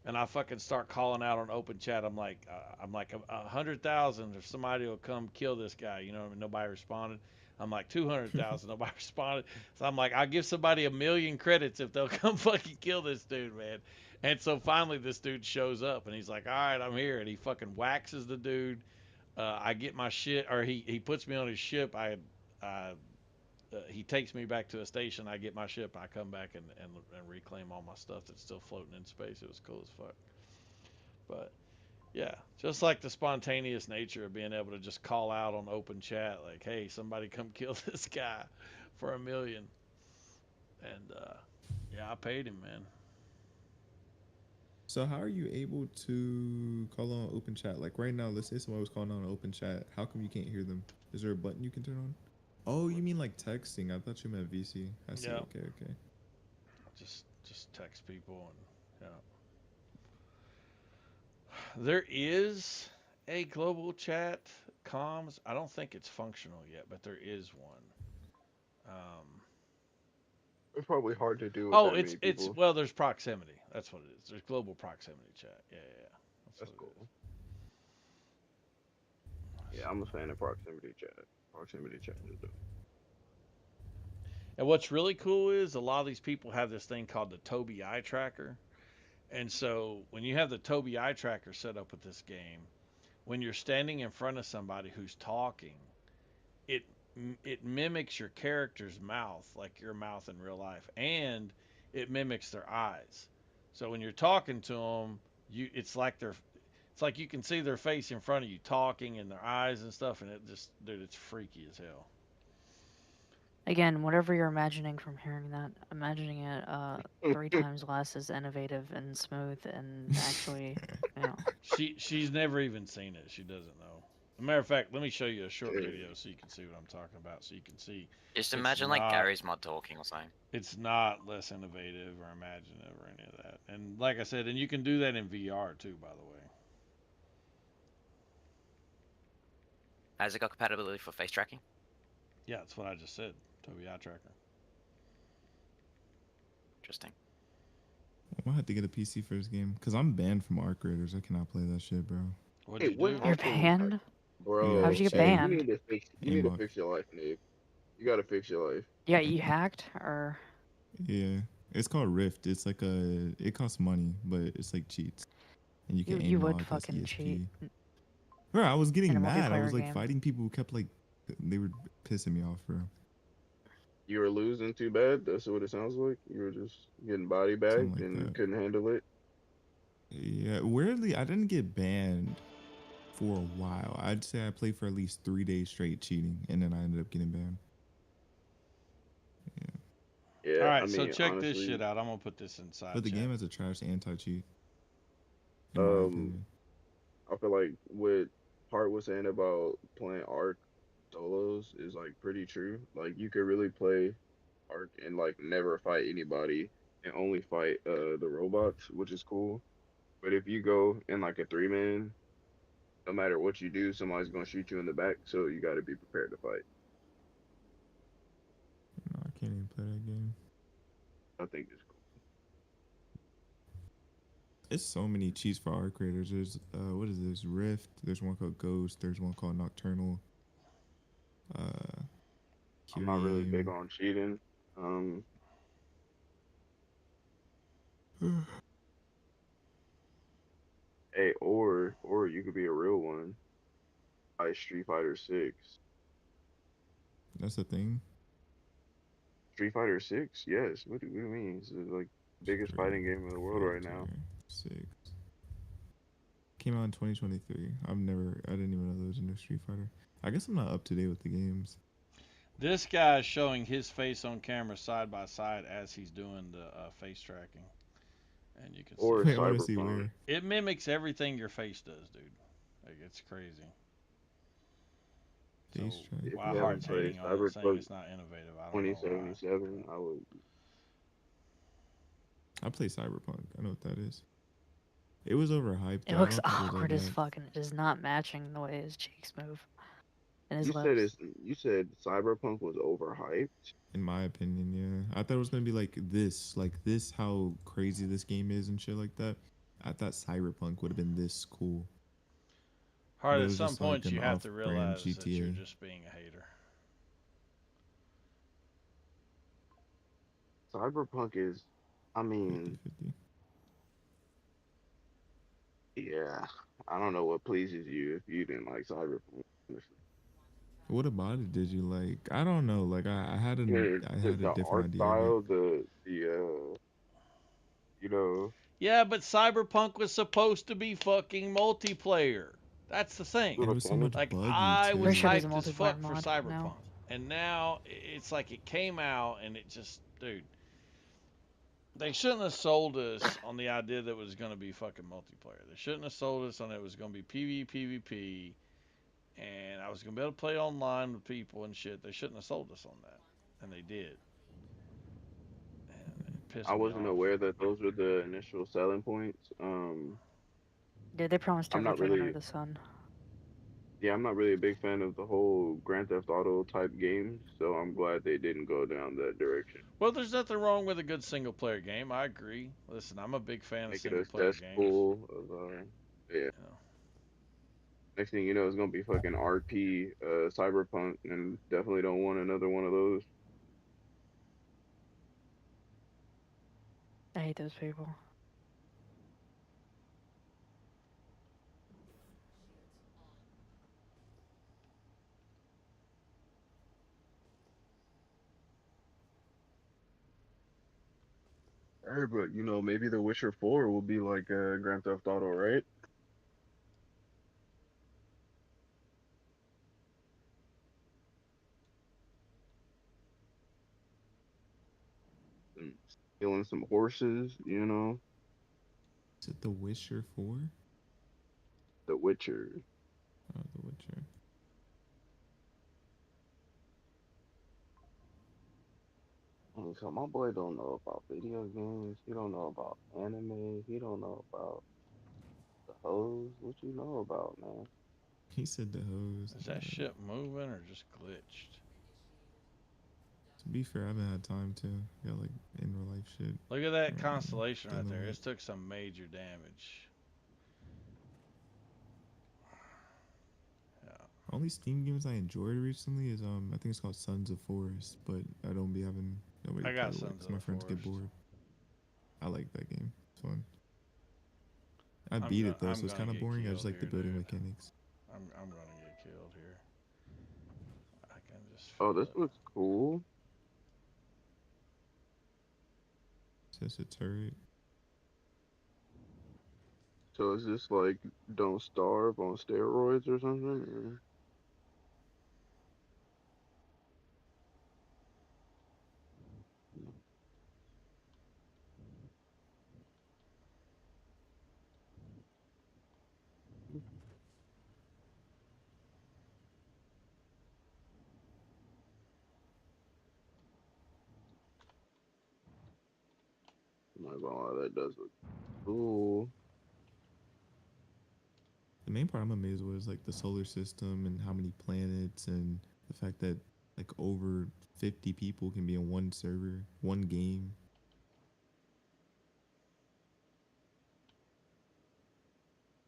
And I fucking start calling out on open chat. I'm like 100,000 or somebody will come kill this guy. You know what I mean? Nobody responded. I'm like 200,000. Nobody responded. So I'm like, I'll give somebody 1,000,000 credits if they'll come fucking kill this dude, man. And so finally this dude shows up, and he's like, all right, I'm here. And he fucking waxes the dude. I get my shit, or he puts me on his ship. He takes me back to a station. I get my ship. I come back and reclaim all my stuff that's still floating in space. It was cool as fuck. But yeah, just like the spontaneous nature of being able to just call out on open chat, like, hey, somebody come kill this guy for 1,000,000. And yeah, I paid him, man. So how are you able to call on open chat? Like right now, let's say somebody was calling on open chat. How come you can't hear them? Is there a button you can turn on? Oh, you mean like texting? I thought you meant VC. I see. Yeah. Okay. Just text people and yeah. There is a global chat comms. I don't think it's functional yet, but there is one. It's probably hard to do. With it's well, there's proximity. That's what it is. There's global proximity chat. Yeah. That's cool. Yeah, I'm a fan of proximity chat. Proximity chat is dope. And what's really cool is a lot of these people have this thing called the Tobii Eye Tracker. And so when you have the Tobii Eye Tracker set up with this game, when you're standing in front of somebody who's talking, it mimics your character's mouth, like your mouth in real life, and it mimics their eyes. So when you're talking to them, it's like you can see their face in front of you talking and their eyes and stuff, and dude, it's freaky as hell. Again, whatever you're imagining from hearing that, imagining it 3 times less as innovative and smooth and actually, She's never even seen it. She doesn't know. As a matter of fact, let me show you a short video so you can see what I'm talking about. So you can see. Just imagine like Gary's mod talking or something. It's not less innovative or imaginative or any of that. And like I said, and you can do that in VR too, by the way. Has it got compatibility for face tracking? Yeah, that's what I just said. Tobii Eye Tracker. Interesting. I'm gonna have to get a PC for this game because I'm banned from Arc Raiders. I cannot play that shit, bro. What'd you do? You're banned? Bro, how'd you get banned? You need to fix your life, Nate. You gotta fix your life. Yeah, you hacked or? Yeah, it's called Rift. It's like it costs money, but it's like cheats, and you can aim You would lock, that's fucking ESP. cheat. Bro, I was getting in a mad. I multiplayer was like game. fighting people who kept like they were pissing me off, bro. You were losing too bad. That's what it sounds like. You were just getting body bagged and couldn't handle it. Yeah, weirdly, I didn't get banned for a while. I'd say I played for at least 3 days straight cheating, and then I ended up getting banned. Yeah. All right, I mean, so check honestly, this shit out. I'm gonna put this inside. But the chat. game has a trash anti-cheat. in my opinion. I feel like what Hart was saying about playing Ark solos is like pretty true. Like you could really play Ark and like never fight anybody and only fight the robots, which is cool. But if you go in like a 3-man, no matter what you do, somebody's gonna shoot you in the back, so you gotta be prepared to fight. No, I can't even play that game. I think it's cool. It's so many cheats for Arc Raiders. There's what is this? Rift. There's one called Ghost. There's one called Nocturnal. I'm not really big on cheating. Hey, or you could be a real one. Like Street Fighter 6. That's the thing. Street Fighter 6? Yes. What do you mean? It's like biggest fighting game in the world right now. 6 came out in 2023. I didn't even know there was a new Street Fighter. I guess I'm not up to date with the games. This guy is showing his face on camera side by side as he's doing the face tracking, and you can Or see. Wait, I wanna see Cyberpunk. where. It mimics everything your face does, dude. Like it's crazy. Face So track. If why you haven't Heart's played hating on it, saying Cyberpunk it's not innovative? I don't know why. 2077, I would. I play Cyberpunk. I know what that is. It was overhyped. It I looks don't think it was awkward that as bad. fuck, and it is not matching the way his cheeks move and his You lips. said you said Cyberpunk was overhyped. In my opinion, yeah. I thought it was gonna be like this how crazy this game is and shit like that. I thought Cyberpunk would have been this cool. Heart, But it at was some just like point an you have to off-brand realize that you're GTA. just being a hater. Cyberpunk is, I mean, 50-50. yeah. I don't know what pleases you if you didn't like Cyberpunk. What about it did you like? I don't know. Like I had Yeah, I had a the different art idea of it. style, you know, Yeah, but Cyberpunk was supposed to be fucking multiplayer. That's the thing. And it was so much Like buggy I too. was Pretty sure there's a hyped as multiplayer fuck for mod Cyberpunk, now. and now it's like it came out and it just, dude. They shouldn't have sold us on the idea that it was going to be fucking multiplayer. They shouldn't have sold us on it was going to be PvP, and I was going to be able to play online with people and shit. They shouldn't have sold us on that, and they did. And it pissed I me wasn't off. aware that those were the initial selling points. Dude, they promised I'm not everything under really, the sun. yeah, I'm not really a big fan of the whole Grand Theft Auto type games, so I'm glad they didn't go down that direction. Well, there's nothing wrong with a good single player game. I agree. Listen, I'm a big fan of Make it single a player games. cesspool of, yeah. You know. Next thing you know, it's gonna be fucking RP, Cyberpunk, and definitely don't want another one of those. I hate those people. Hey, but you know, maybe The Witcher 4 will be like Grand Theft Auto, right? And stealing some horses, you know, Is it The Witcher 4? The Witcher. Oh, The Witcher. So my boy don't know about video games. He don't know about anime. He don't know about the hoes. What you know about, man? He said the hose. Is that shit moving or just glitched? To be fair, I haven't had time to. Got like in real life shit. Look at that constellation right dealing there. with. It took some major damage. Only Steam games I enjoyed recently is I think it's called Sons of Forest, but I don't be having nobody I got play it Sons because of my the friends get Forest. bored. I like that game. It's fun. I I'm beat go- it though, I'm so it's gonna kind of get boring. I just killed like the here, building dude. mechanics. I'm gonna get killed here. I can just Oh, feel this it. looks cool. It's just a turret. So is this like Don't Starve on steroids or something? Or- I'm not gonna lie, that does look cool. The main part I'm amazed with is like the solar system and how many planets and the fact that like over 50 people can be in one server, one game.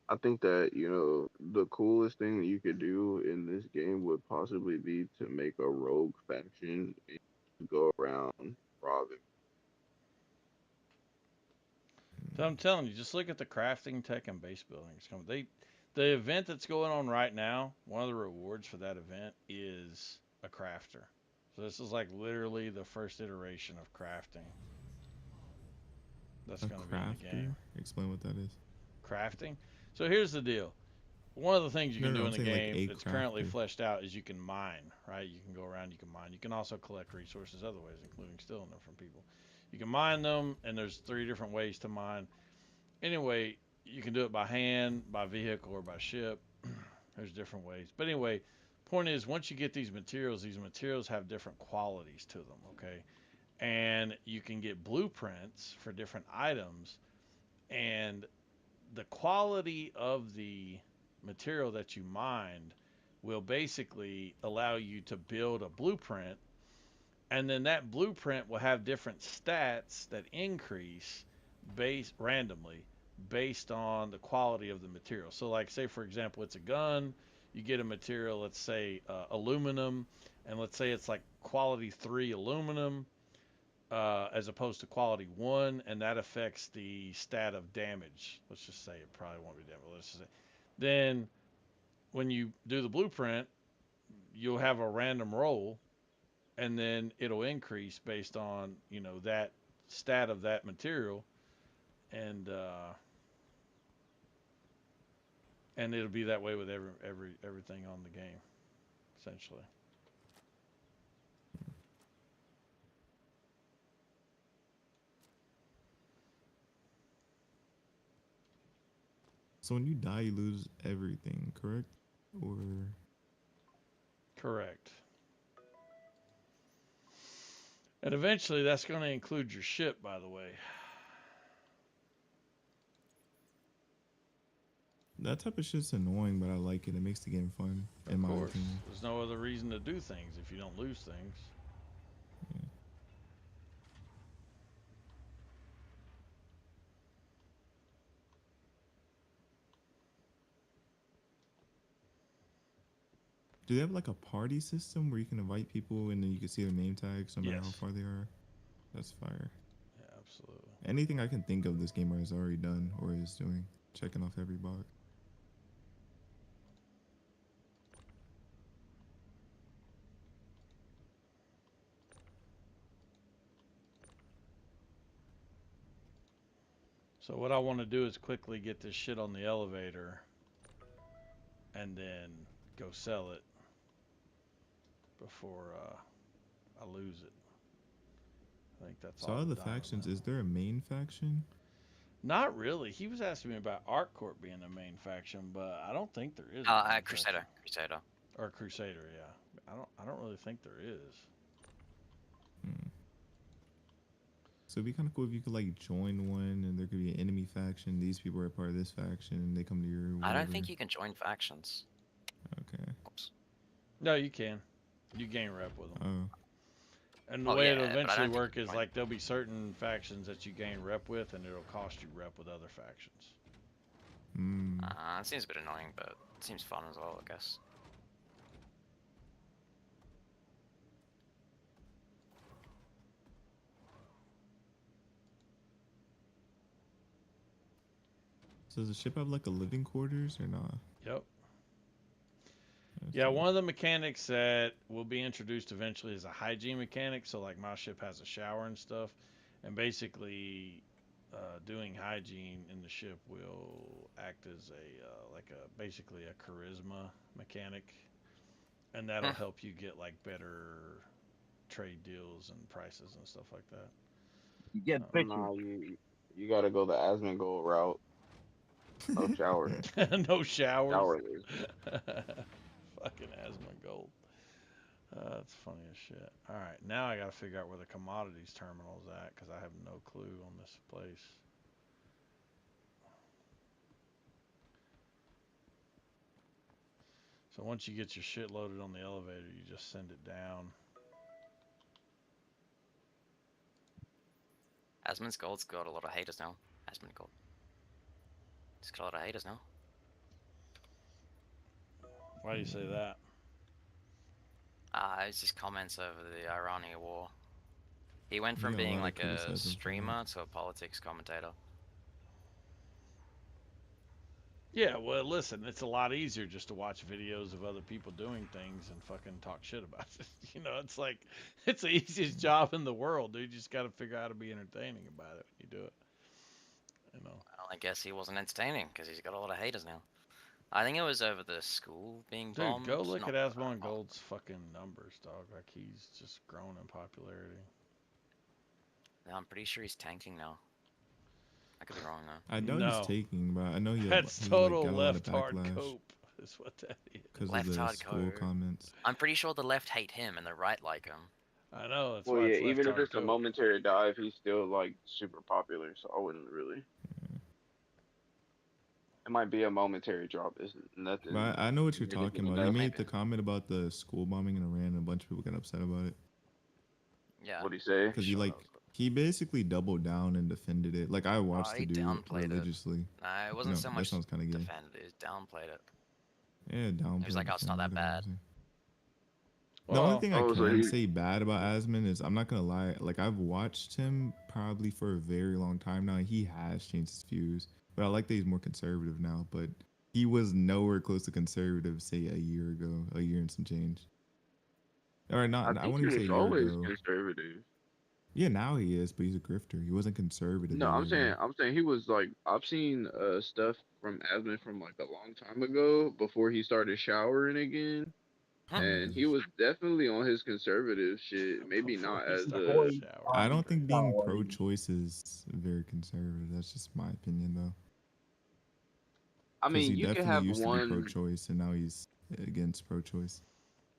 I think that, you know, the coolest thing that you could do in this game would possibly be to make a rogue faction and go around robbing. So I'm telling you, just look at the crafting, tech, and base buildings. The event that's going on right now, one of the rewards for that event is a crafter. So this is like literally the first iteration of crafting. That's A going to be in the game. crafter? Explain what that is. Crafting. So here's the deal. One of the things you No, can no, do I'm in the saying, like, game a that's currently crafter. fleshed out is you can mine, right? You can go around, you can mine. You can also collect resources other ways, including stealing them from people. You can mine them, and there's 3 different ways to mine. Anyway, you can do it by hand, by vehicle, or by ship. There's different ways. But anyway, point is, once you get these materials have different qualities to them, okay? And you can get blueprints for different items, and the quality of the material that you mined will basically allow you to build a blueprint, and then that blueprint will have different stats that increase randomly based on the quality of the material. So like, say for example, it's a gun, you get a material, let's say aluminum, and let's say it's like quality 3 aluminum, as opposed to quality 1, and that affects the stat of damage. Let's just say it probably won't be damage. Let's just say. Then when you do the blueprint, you'll have a random roll, and then it'll increase based on, you know, that stat of that material, and it'll be that way with everything on the game, essentially. So when you die, you lose everything, correct? Or Correct. And eventually that's going to include your ship, by the way. that type of shit's annoying, but I like it. It makes the game fun, in my Of course. opinion. There's no other reason to do things if you don't lose things. Do they have like a party system where you can invite people and then you can see their name tags no matter how Yes. far they are? That's fire. Yeah, absolutely. Anything I can think of this gamer has already done or is doing. Checking off every box. So what I want to do is quickly get this shit on the elevator and then go sell it before I lose it. I think that's So all. out of I'm the done with factions, that. is there a main faction? Not really. He was asking me about ArcCorp being the main faction, but I don't think there is. a main Crusader. faction. Crusader. Or Crusader, yeah. I don't really think there is. So it'd be kind of cool if you could like join one and there could be an enemy faction. These people are part of this faction and they come to your. I don't whatever. think you can join factions. Okay. Oops. No, you can. You gain rep with them. Oh. And the Oh, way yeah, it'll but I don't eventually think work you is can like there'll be certain factions that you gain rep with, and it'll cost you rep with other factions. It seems a bit annoying, but it seems fun as well, I guess. So does the ship have like a living quarters or not? Yep. Yeah, one of the mechanics that will be introduced eventually is a hygiene mechanic. So like my ship has a shower and stuff, and basically doing hygiene in the ship will act as a like a basically a charisma mechanic, and that'll help you get like better trade deals and prices and stuff like that. You get nah, you gotta go the Asmongold route. No showers. No showers. Showerless. Fucking Asmongold. That's funny as shit. All right, now I gotta figure out where the commodities terminal's at because I have no clue on this place. So once you get your shit loaded on the elevator, you just send it down. Asmongold's got a lot of haters now. Asmongold. He's got a lot of haters now. Why do you say that? It's just comments over the Iranian war. He went from got a being lot of like a criticism for streamer to a politics commentator. Yeah, well, listen, it's a lot easier just to watch videos of other people doing things and fucking talk shit about it. You know, it's like, it's the easiest job in the world, dude. You just got to figure out how to be entertaining about it when you do it. You know. Well, I guess he wasn't entertaining because he's got a lot of haters now. I think it was over the school being Dude, bombed. go look not- at Asmon Gold's fucking numbers, dog. Like, he's just grown in popularity. No, I'm pretty sure he's tanking now. I could be wrong though. I know he's taking, but I know he. That's he, total got a lot of left hard backlash cope, is what that is. because of Left the hard school cope. comments. I'm pretty sure the left hate him and the right like him. I know. That's Well, why yeah, it's left even if hard it's a cope. momentary dive, he's still like super popular. So I wouldn't really. It might be a momentary drop. It's nothing. But I know what you're bigger talking than about. He that. made the comment about the school bombing in Iran, and a bunch of people got upset about it. Yeah. What'd he say? Because he basically doubled down and defended it. Like I watched he the dude downplayed it. religiously. Nah, it wasn't No, so that much sounds kinda gay. defended it, it downplayed it. Yeah, down. He was like, oh, it's not that bad. The only thing I Oh, so can he- say bad about Asman is I'm not gonna lie. Like I've watched him probably for a very long time now. He has changed his views, but I like that he's more conservative now. But he was nowhere close to conservative, say a year ago, a year and some change. Or not? I think won't he even say a was year always ago. conservative. Yeah, now he is, but he's a grifter. He wasn't conservative. No, a I'm year ago. saying he was like I've seen stuff from Asman from like a long time ago before he started showering again. And he was definitely on his conservative shit. Maybe not as a. I don't think being pro-choice is very conservative. That's just my opinion, though. I 'Cause mean, he you can definitely have used to be one. pro-choice, and now he's against pro-choice.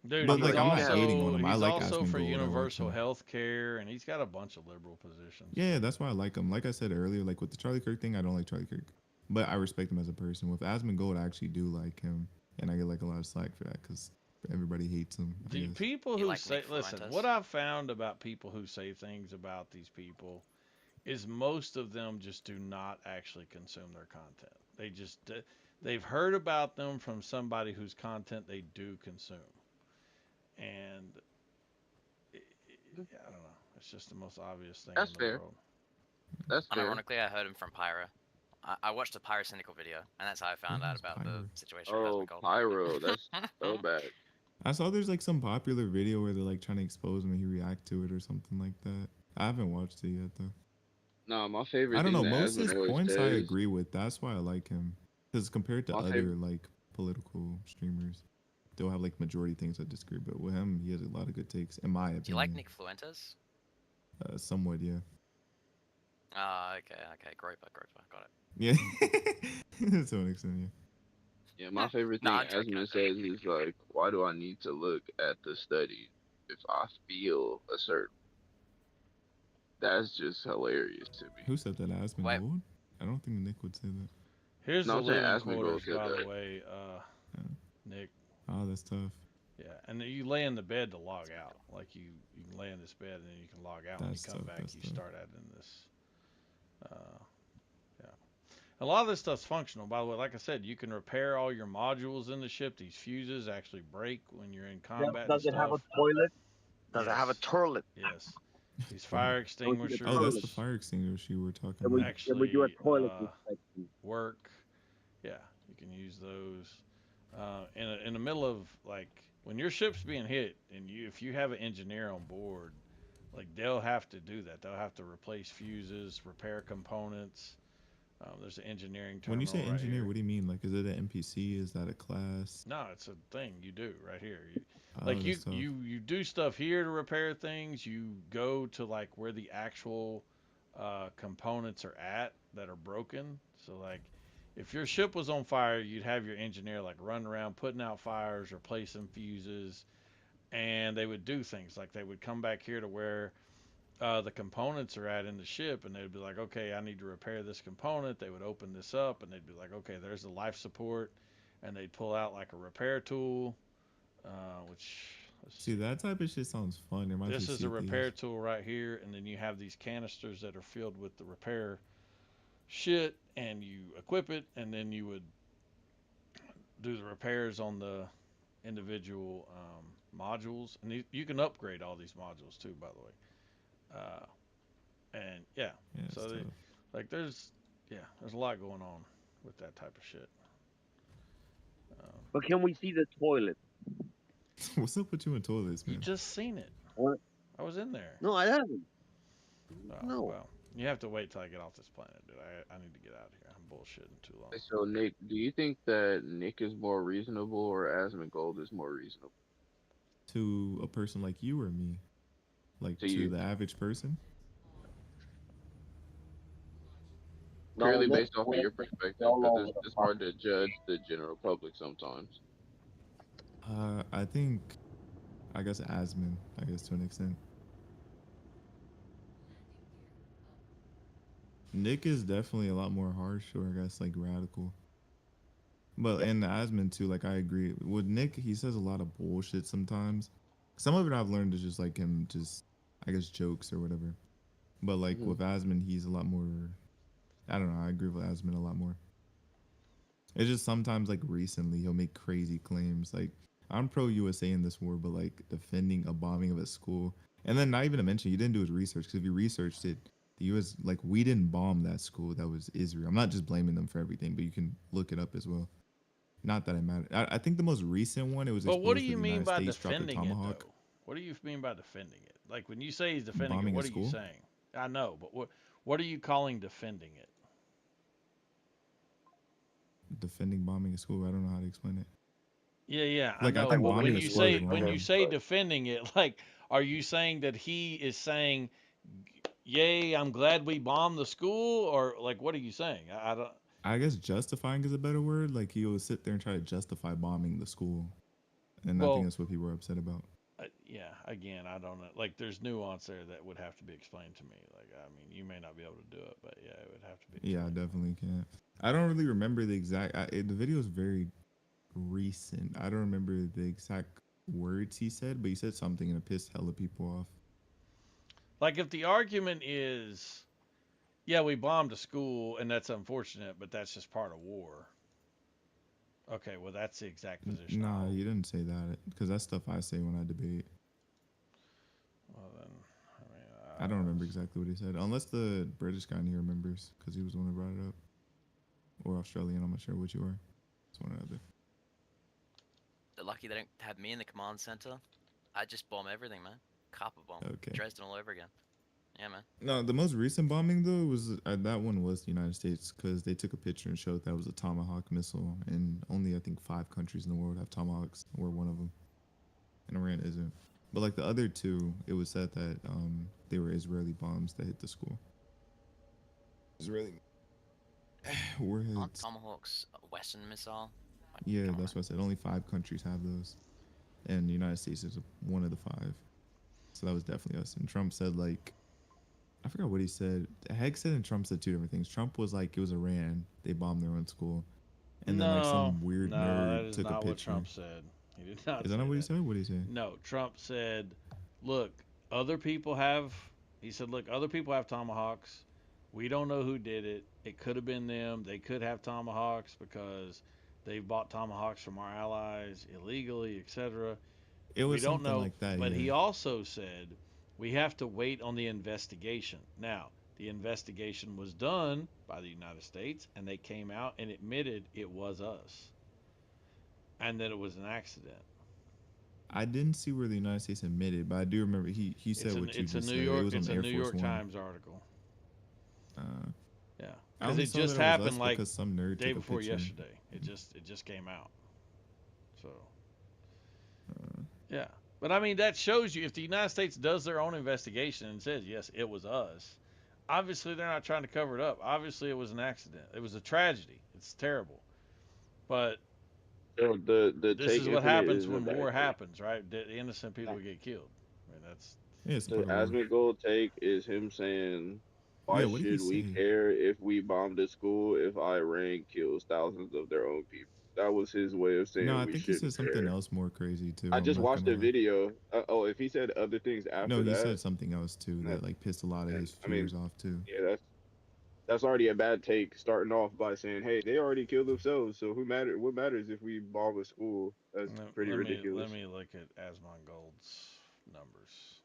Dude, But he's like, I'm also, not hating on him. I he's like also Asmon for Gold. I like universal him. health care, and he's got a bunch of liberal positions. Yeah, that's why I like him. Like I said earlier, like with the Charlie Kirk thing, I don't like Charlie Kirk, but I respect him as a person. With Asmon Gold, I actually do like him, and I get like a lot of slack for that because everybody hates him. I The guess. people You who like say, Nick listen, Fuentes? what I've found about people who say things about these people is most of them just do not actually consume their content. They just, they've heard about them from somebody whose content they do consume. And I don't know. It's just the most obvious thing That's in the fair. world. That's fair. Unironically, I heard him from Pyro. I watched a Pyrocynical video, and that's how I found out about the situation with Oh, Asmon Gold. Pyro, that's so bad. I saw there's like some popular video where they're like trying to expose him and he react to it or something like that. I haven't watched it yet though. No, my favorite. I don't know. thing that Most of his Asmon always points I says- agree with. That's why I like him. Because compared to My other favorite- like political streamers, they'll have like majority things I disagree. But with him, he has a lot of good takes, in my opinion. Do you like Nick Fuentes? Somewhat, yeah. Ah, okay, Groper, got it. Yeah. To an extent, yeah. Yeah, my favorite thing Nah, I'm joking, Asmon says is like, why do I need to look at the study if I feel a certain? That's just hilarious to me. Who said that? Asmon Wait. Gold? I don't think Nick would say that. Here's No, the I'm saying living Asmon Gold quarters, said by the that. way, Nick. Oh, that's tough. Yeah, and you lay in the bed to log out. Like you can lay in this bed and then you can log out. When you That's come tough, back, that's you tough. start adding this. Yeah. A lot of this stuff's functional. By the way, like I said, you can repair all your modules in the ship. These fuses actually break when you're in combat. Does and it have a stuff. toilet? Does it have a Yes. toilet? Yes. These fire extinguishers. Oh, that's the fire extinguisher you were talking And we, about. Actually, we do a toilet inspection. work. Yeah, you can use those. In the middle of like when your ship's being hit, and if you have an engineer on board, like they'll have to do that. They'll have to replace fuses, repair components. There's an engineering terminal. When you say right engineer, here. what do you mean? Like, is it an NPC? Is that a class? No, it's a thing you do right here. You, Oh, like you, that's tough. you do stuff here to repair things. You go to like where the actual components are at that are broken. So like, if your ship was on fire, you'd have your engineer like run around putting out fires, replacing fuses, and they would do things like they would come back here to where the components are at in the ship, and they'd be like, okay, I need to repair this component. They would open this up, and they'd be like, okay, there's the life support, and they'd pull out like a repair tool, which See, that type of shit sounds fun. It reminds me this of is a Sea repair Thieves. tool right here, and then you have these canisters that are filled with the repair shit, and you equip it, and then you would do the repairs on the individual modules, and you can upgrade all these modules too, by the way. And yeah, Yeah, so it's they, tough. like there's a lot going on with that type of shit. But can we see the toilet? What's up with you and toilets, You man? just seen it. What? I was in there. No, I haven't. Oh, No. Well, you have to wait till I get off this planet, dude. I need to get out of here. I'm bullshitting too long. So Nick, do you think that Nick is more reasonable or Asmongold is more reasonable? To a person like you or me? Like To to you. the average person? Purely based off of your perspective, because it's hard to judge the general public sometimes. I think, I guess Asmon, I guess to an extent. Nick is definitely a lot more harsh, or I guess like radical. But and Asmon too, like I agree. With Nick, he says a lot of bullshit sometimes. Some of it I've learned is just like him, just I guess jokes or whatever. But like with Asmon, he's a lot more. I don't know. I agree with Asmon a lot more. It's just sometimes like recently he'll make crazy claims. Like I'm pro USA in this war, but like defending a bombing of a school, and then not even to mention he didn't do his research, because if you researched it, the U.S. like we didn't bomb that school. That was Israel. I'm not just blaming them for everything, but you can look it up as well. Not that it matters. I think the most recent one it was. But what do exposed you that the mean United by States dropped a defending it, Tomahawk. though? What do you mean by defending it? Like when you say he's defending Bombing it, a what are you school? saying? I know, but what are you calling defending it? Defending bombing a school. I don't know how to explain it. Yeah, Like, I I know. think But bombing when a you school is say when wrong. you say defending it, like, are you saying that he is saying, "Yay, I'm glad we bombed the school," or like, what are you saying? I don't. I guess justifying is a better word. Like he will sit there and try to justify bombing the school, and I Well, think that's what people are upset about. Yeah, again, I don't know. Like, there's nuance there that would have to be explained to me. Like, I mean, you may not be able to do it, but yeah, it would have to be. Yeah, I definitely can't. I don't really remember the exact. The video is very recent. I don't remember the exact words he said, but he said something and it pissed hella people off. Like, if the argument is, yeah, we bombed a school and that's unfortunate, but that's just part of war. Okay, well, that's the exact position. Nah, he didn't say that, because that's stuff I say when I debate. Well, then, I don't remember exactly what he said, unless the British guy in here remembers, because he was the one who brought it up. Or Australian, I'm not sure which you are. It's one or the other. They're lucky they don't have me in the command center. I just bomb everything, man. Copper bomb. Okay. Dresden all over again. Yeah, man. No, the most recent bombing though was that one was the United States, because they took a picture and showed that was a Tomahawk missile, and only I think 5 countries in the world have Tomahawks. We're one of them, and Iran isn't. But like the other two, it was said that they were Israeli bombs that hit the school. Israeli Aren't warheads. Tomahawks a Western missile? Like, Yeah, come on, that's what I said. Only 5 countries have those, and the United States is one of the 5. So that was definitely us. And Trump said like, I forgot what he said. Heck said and Trump said 2 different things. Trump was like, it was Iran. They bombed their own school. And then like some weird that nerd is took a not picture. what Trump said. He did not. Is that say not what he said? What did he say? No, Trump said, "Look, other people have." He said, "Look, other people have Tomahawks. We don't know who did it. It could have been them. They could have Tomahawks because they bought Tomahawks from our allies illegally, etc. It was we don't something know." like that, But he yeah. also said, "We have to wait on the investigation." Now, the investigation was done by the United States, and they came out and admitted it was us, and that it was an accident. I didn't see where the United States admitted, but I do remember he said what you It's a just New said. York. It was It's on a Air New Force York One. Times article. Yeah, Yeah, I because only it saw just that it was us happened like because some nerd day took a before picture. yesterday. It just came out. So yeah, but I mean that shows you if the United States does their own investigation and says yes, it was us. Obviously, they're not trying to cover it up. Obviously, it was an accident. It was a tragedy. It's terrible. But So the this take is what infinite happens is a when bad war take. happens, right? The innocent people get killed. I mean, that's The Asmongold take is him saying, "Why Yeah, what did he should we say? care if we bombed a school if Iran kills thousands of their own people?" That was his way of saying No, I we think he said shouldn't something care. else more crazy too. I I'm just not watched gonna the lie. video. If he said other things after No, he that, said something else too that like pissed a lot of his I mean, viewers off too. yeah, that's already a bad take. Starting off by saying, "Hey, they already killed themselves, so who matter? What matters if we bomb a school?" That's pretty ridiculous. Let me look at Asmongold's numbers.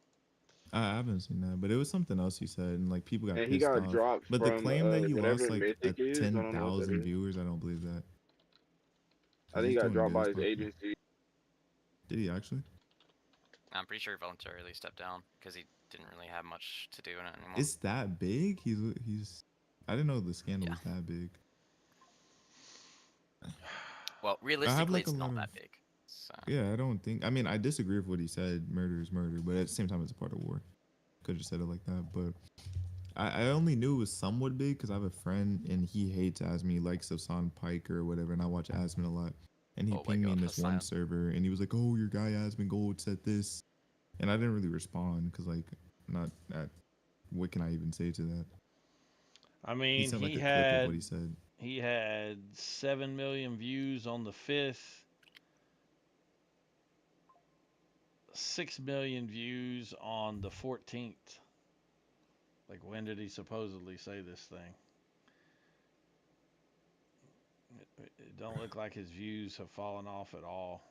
I haven't seen that, but it was something else he said, and like people got And he pissed got off. dropped But the from claim that he whatever lost like Mythic is. I don't know what that 10,000 is. viewers, I don't believe that. I think he he's got doing dropped good. by It's his not- agency. Did he actually? I'm pretty sure he voluntarily stepped down because he didn't really have much to do in it anymore. It's that big? He's. I didn't know the scandal was that big. Well, I have realistically, like a it's lot not of. that big. So. Yeah, I don't think. I mean, I disagree with what he said. Murder is murder, but at the same time, it's a part of war. Could have said it like that, but I only knew it was somewhat big because I have a friend and he hates Asmin. He likes Hassan Pike or whatever, and I watch Asmin a lot. And he pinged me in this one server, and he was like, "Oh, your guy Asmin Gold said this," and I didn't really respond because like, not at. What can I even say to that? I mean, sent, like, he a clip of had what he said. he had 7 million views on the 5th, 6 million views on the 14th. Like, when did he supposedly say this thing? It don't look like his views have fallen off at all.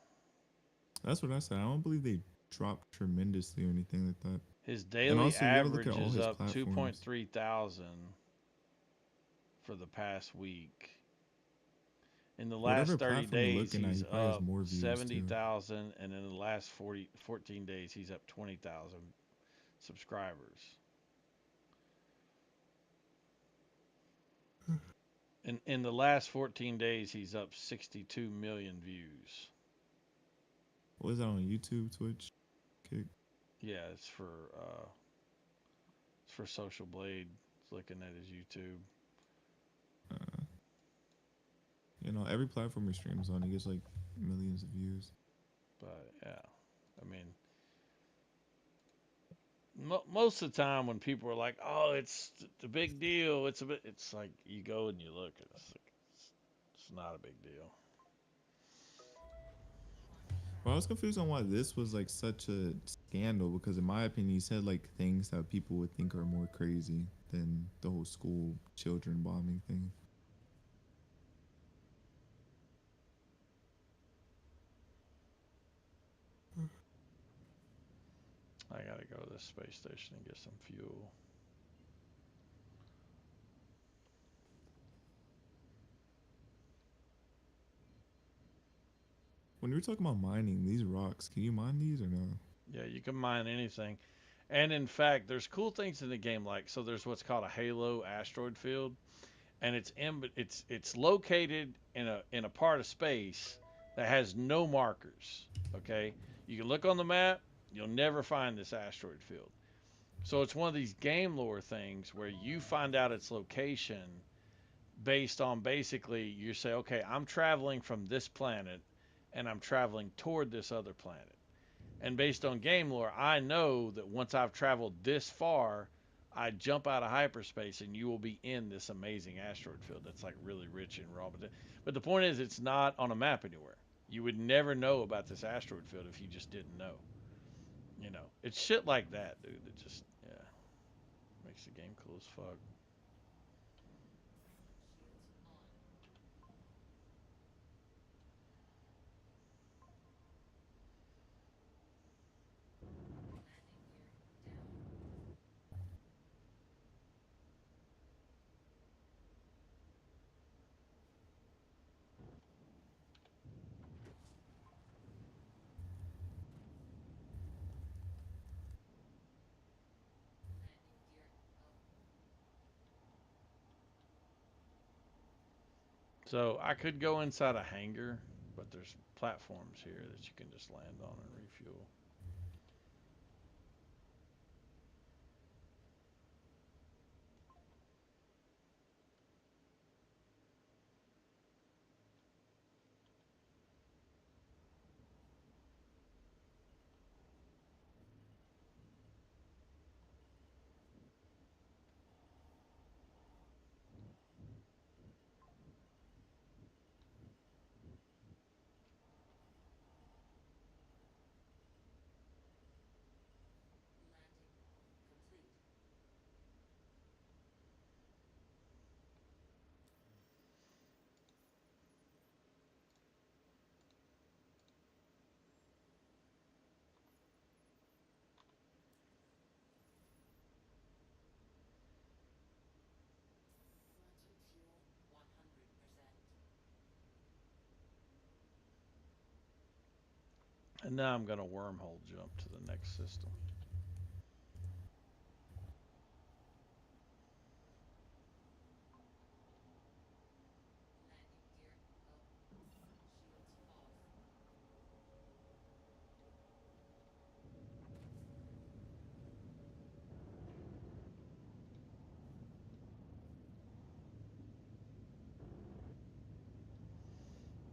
That's what I said. I don't believe they dropped tremendously or anything like that. His And daily also, you gotta look average at all is his up platforms. 2.3 thousand for the past week. In the last Whatever 30 platform you're days, looking at, he's he probably has up more views, too. 70,000, and in the last 14 days, he's up 20,000 subscribers. In the last 14 days, he's up 62 million views. What is that on YouTube, Twitch? Kick. Yeah, it's for Social Blade. It's looking at his YouTube. You know, every platform he streams on, he gets like millions of views. But yeah, I mean, most of the time when people are like, "Oh, it's a big deal," it's like you go and you look, and it's not a big deal. Well, I was confused on why this was like such a scandal because, in my opinion, he said like things that people would think are more crazy than the whole school children bombing thing. I gotta go to this space station and get some fuel. When you were talking about mining these rocks, can you mine these or no? Yeah, you can mine anything. And in fact, there's cool things in the game like so there's what's called a Halo asteroid field, and it's located in a part of space that has no markers, okay? You can look on the map, you'll never find this asteroid field. So it's one of these game lore things where you find out its location based on basically you say, okay, I'm traveling from this planet and I'm traveling toward this other planet. And based on game lore, I know that once I've traveled this far, I jump out of hyperspace and you will be in this amazing asteroid field that's like really rich in raw material. But the point is, it's not on a map anywhere. You would never know about this asteroid field if you just didn't know. You know, it's shit like that, dude. It just, yeah, makes the game cool as fuck. So I could go inside a hangar, but there's platforms here that you can just land on and refuel. And now I'm gonna wormhole jump to the next system.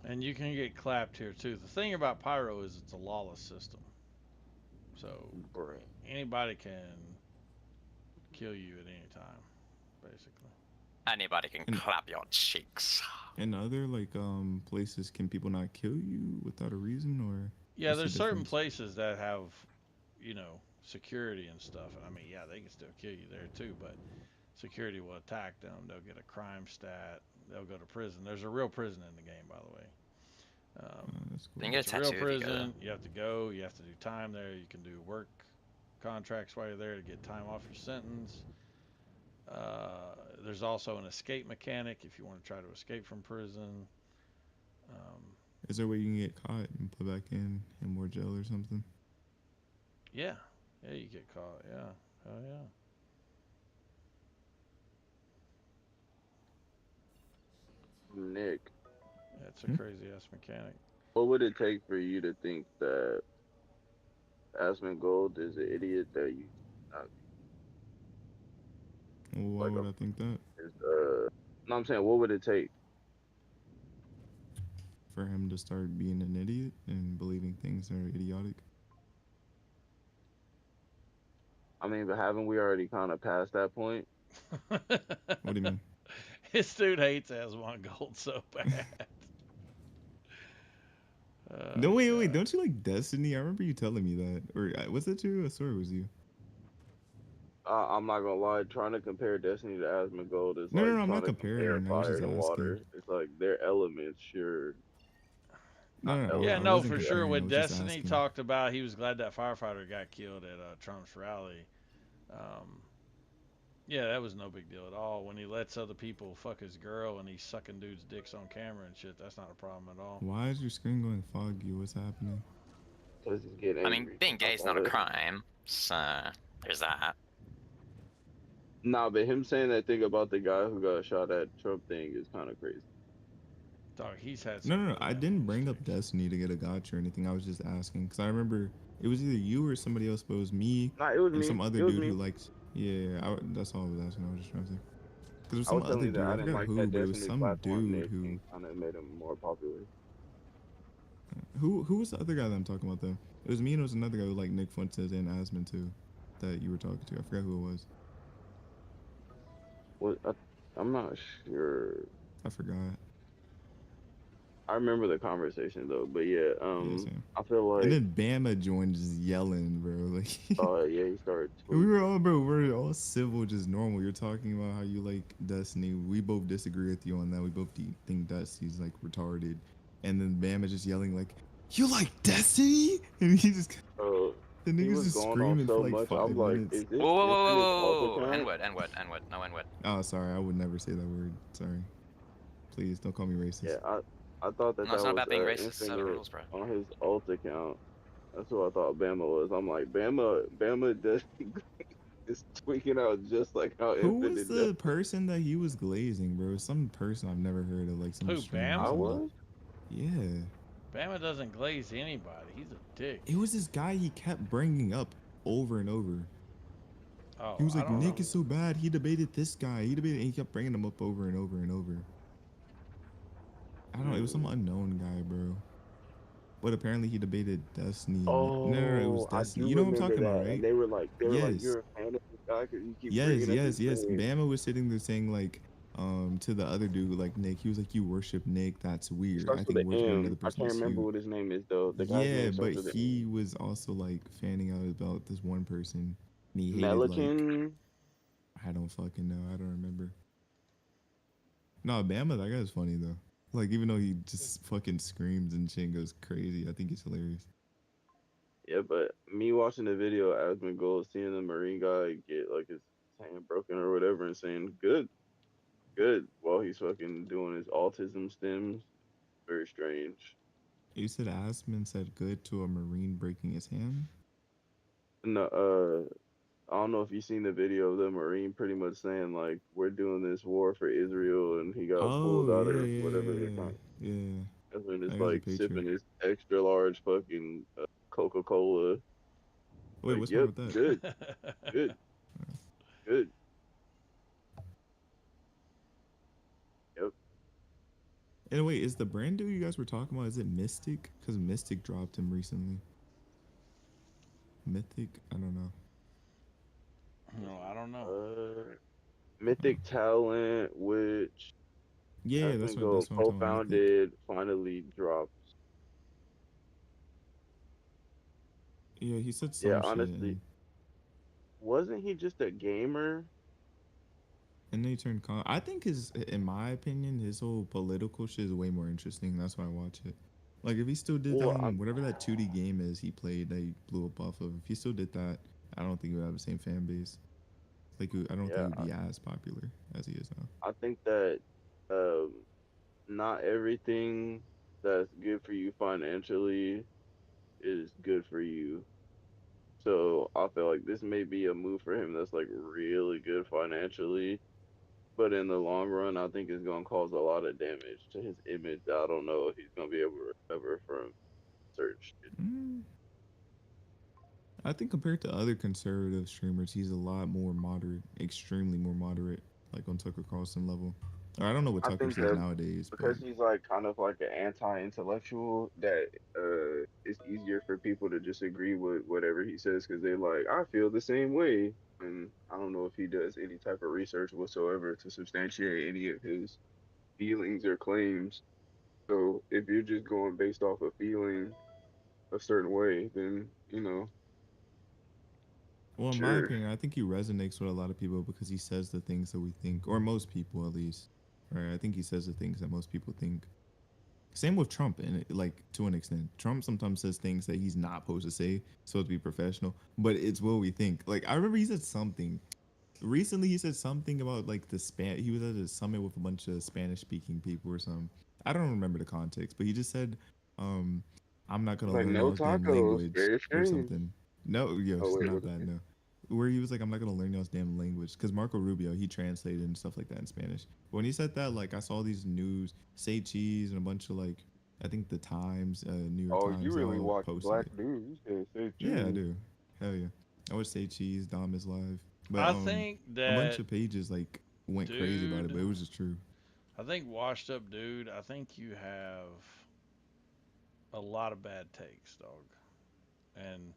And you can get clapped here too. The thing about Pyro is it's a lawless system. So anybody can kill you at any time, basically. Anybody can clap your cheeks. In other like places, can people not kill you without a reason, or? Yeah, what's the there's certain difference? places that have, you know, security and stuff. I mean, yeah, they can still kill you there too, but security will attack them. They'll get a crime stat. They'll go to prison. There's a real prison in the game, by the way. That's cool. You can get It's a a real tattoo if you go there. prison. You have to go. You have to do time there. You can do work contracts while you're there to get time off your sentence. There's also an escape mechanic if you want to try to escape from prison. Is there a way you can get caught and put back in more jail or something? Yeah, you get caught. Yeah, hell yeah. Nick, It's a crazy ass mechanic. what would it take for you to think that Asmongold is an idiot that you Well, why would I think that? no, I'm saying, what would it take? For him to start being an idiot and believing things that are idiotic? I mean, but haven't we already kind of passed that point? What do you mean? This dude hates Asmongold so bad. No, wait, don't you like Destiny? I remember you telling me that. Or was that you? I swear it was you. I'm not gonna lie, trying to compare Destiny to Asmongold is No, like no, I'm trying not to compare comparing. I was fire just and asking. water. It's like their elements, sure. No, Yeah, I no, wasn't for sure. comparing, I When was just Destiny asking. talked about he was glad that firefighter got killed at Trump's rally. Yeah, that was no big deal at all. When he lets other people fuck his girl and he's sucking dudes' dicks on camera and shit, that's not a problem at all. Why is your screen going foggy? What's happening? Because he's getting I mean, being gay is not a crime, so there's that. Nah, but him saying that thing about the guy who got shot at Trump thing is kind of crazy. Dog, he's had No, I didn't bring up Destiny to get a gotcha or anything. I was just asking because I remember it was either you or somebody else, but it was me Nah, it was and me. some other It was dude me. who liked. Yeah, that's all I was asking. I was just trying to say. Because it was I some was telling other you dude. that I I didn't forgot like who, that but it was Destiny some platform dude Nick who. thing kind of made him more popular. Who was the other guy that I'm talking about though? It was me and it was another guy who liked Nick Fuentes and Asmon too, that you were talking to. I forgot who it was. What? I'm not sure. I forgot. I remember the conversation though, but yeah, Same. I feel like, And then Bama joined just yelling, bro. Like yeah, he started. we were all civil, just normal. You're talking about how you like Destiny. We both disagree with you on that. We both think Destiny's like retarded. And then Bama just yelling like, "You like Destiny?" And he just the he niggas was just going screaming on so for like much. 5 I'm like, minutes. is this? Whoa, whoa, whoa, is this whoa, also count? N-word, no N-word. Oh, sorry, I would never say that word. Sorry. Please don't call me racist. Yeah, I thought that No, it's that not was about being racist, it's Instinger how the rules, bro. on his alt account. That's who I thought Bama was. I'm like, Bama does is tweaking out just like how Who was Infinite the does. person that he was glazing, bro? Some person I've never heard of, like some Who, streamer or Bama? something. I was? Yeah. Bama doesn't glaze anybody. He's a dick. It was this guy he kept bringing up over and over. Oh, He was I like, don't Nick know. is so bad. He debated this guy. And he kept bringing him up over and over and over. I don't know. It was some unknown guy, bro. But apparently he debated Destiny. Oh, No, it was I Destiny. do You know what I'm remember talking that. about, right? And they were like, Yes. you're a fan of this guy because you keep Yes, bringing up yes, his yes. name. Bama was sitting there saying like, to the other dude, like Nick, he was like, "You worship Nick? That's weird. Starts I with think an worshiping M. another I person can't is remember huge." what his name is though. The guy's Yeah, name but starts with an he was also like fanning out about this one person, and he hated like Melican. I don't fucking know. I don't remember. No, Bama, that guy's funny though. Like even though he just fucking screams and shit and goes crazy, I think he's hilarious. Yeah, but me watching the video, Asmongold, seeing the Marine guy get like his hand broken or whatever, and saying good, while he's fucking doing his autism stims, very strange. You said Asman said good to a Marine breaking his hand? No, I don't know if you seen the video of the Marine pretty much saying like we're doing this war for Israel, and he got pulled Oh, out or yeah, whatever yeah, they're calling. yeah. That's when I it's got the like picture. sipping his extra large fucking Coca-Cola. Wait, Like, what's yep, wrong with that? good, good, good. Yep. And wait, is the brand new you guys were talking about, is it Mystic? Because Mystic dropped him recently. Mythic? I don't know. No, I don't know. Mythic Talent, which Yeah, that's what I'm talking about. Mythic. co-founded, finally dropped. Yeah, he said some Yeah, shit. honestly, wasn't he just a gamer? And then he turned I think in my opinion, his whole political shit is way more interesting. That's why I watch it. Like if he still did Well, that, whatever that 2D game is he played that he blew up off of, if he still did that, I don't think he would have the same fan base. Like I don't think he would be as popular as he is now. I think that not everything that's good for you financially is good for you. So I feel like this may be a move for him that's like really good financially, but in the long run, I think it's gonna cause a lot of damage to his image. I don't know if he's gonna be able to recover from certain shit. I think compared to other conservative streamers, he's a lot more moderate, extremely more moderate, like on Tucker Carlson level. Or I don't know what I Tucker think says that nowadays, but because he's like kind of like an anti-intellectual, that it's easier for people to just agree with whatever he says because they like, I feel the same way, and I don't know if he does any type of research whatsoever to substantiate any of his feelings or claims. So if you're just going based off of feeling a certain way, then well, in my sure. opinion, I think he resonates with a lot of people because he says the things that we think, or most people at least. Right? I think he says the things that most people think. Same with Trump, and like to an extent, Trump sometimes says things that he's not supposed to say, supposed to be professional, but it's what we think. Like I remember he said something recently. He said something about like he was at a summit with a bunch of Spanish-speaking people or something. I don't remember the context, but he just said, "I'm not gonna Like learn no y'all's damn tacos, language" very or strange. something. No, yo, Oh it's wait, not what is that. it? No, where he was like, "I'm not gonna learn y'all's damn language," because Marco Rubio he translated and stuff like that in Spanish. But when he said that, like I saw these news, Say Cheese and a bunch of like, I think the Times, New York Oh, Times, you they really all watch posted Black it. News? You say Yeah, I cheese. do. Hell yeah. I would say Cheese, Dom is live. But I think a bunch that of pages like went crazy about it, but it was just true. I think washed up dude, I think you have a lot of bad takes, dog. And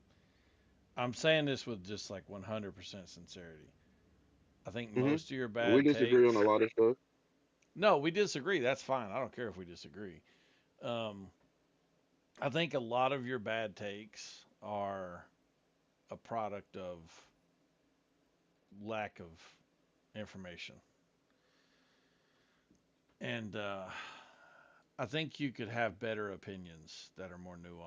I'm saying this with just like 100% sincerity. I think most of your We bad disagree on takes. a lot of stuff. No, we disagree. That's fine. I don't care if we disagree. I think a lot of your bad takes are a product of lack of information. And I think you could have better opinions that are more nuanced.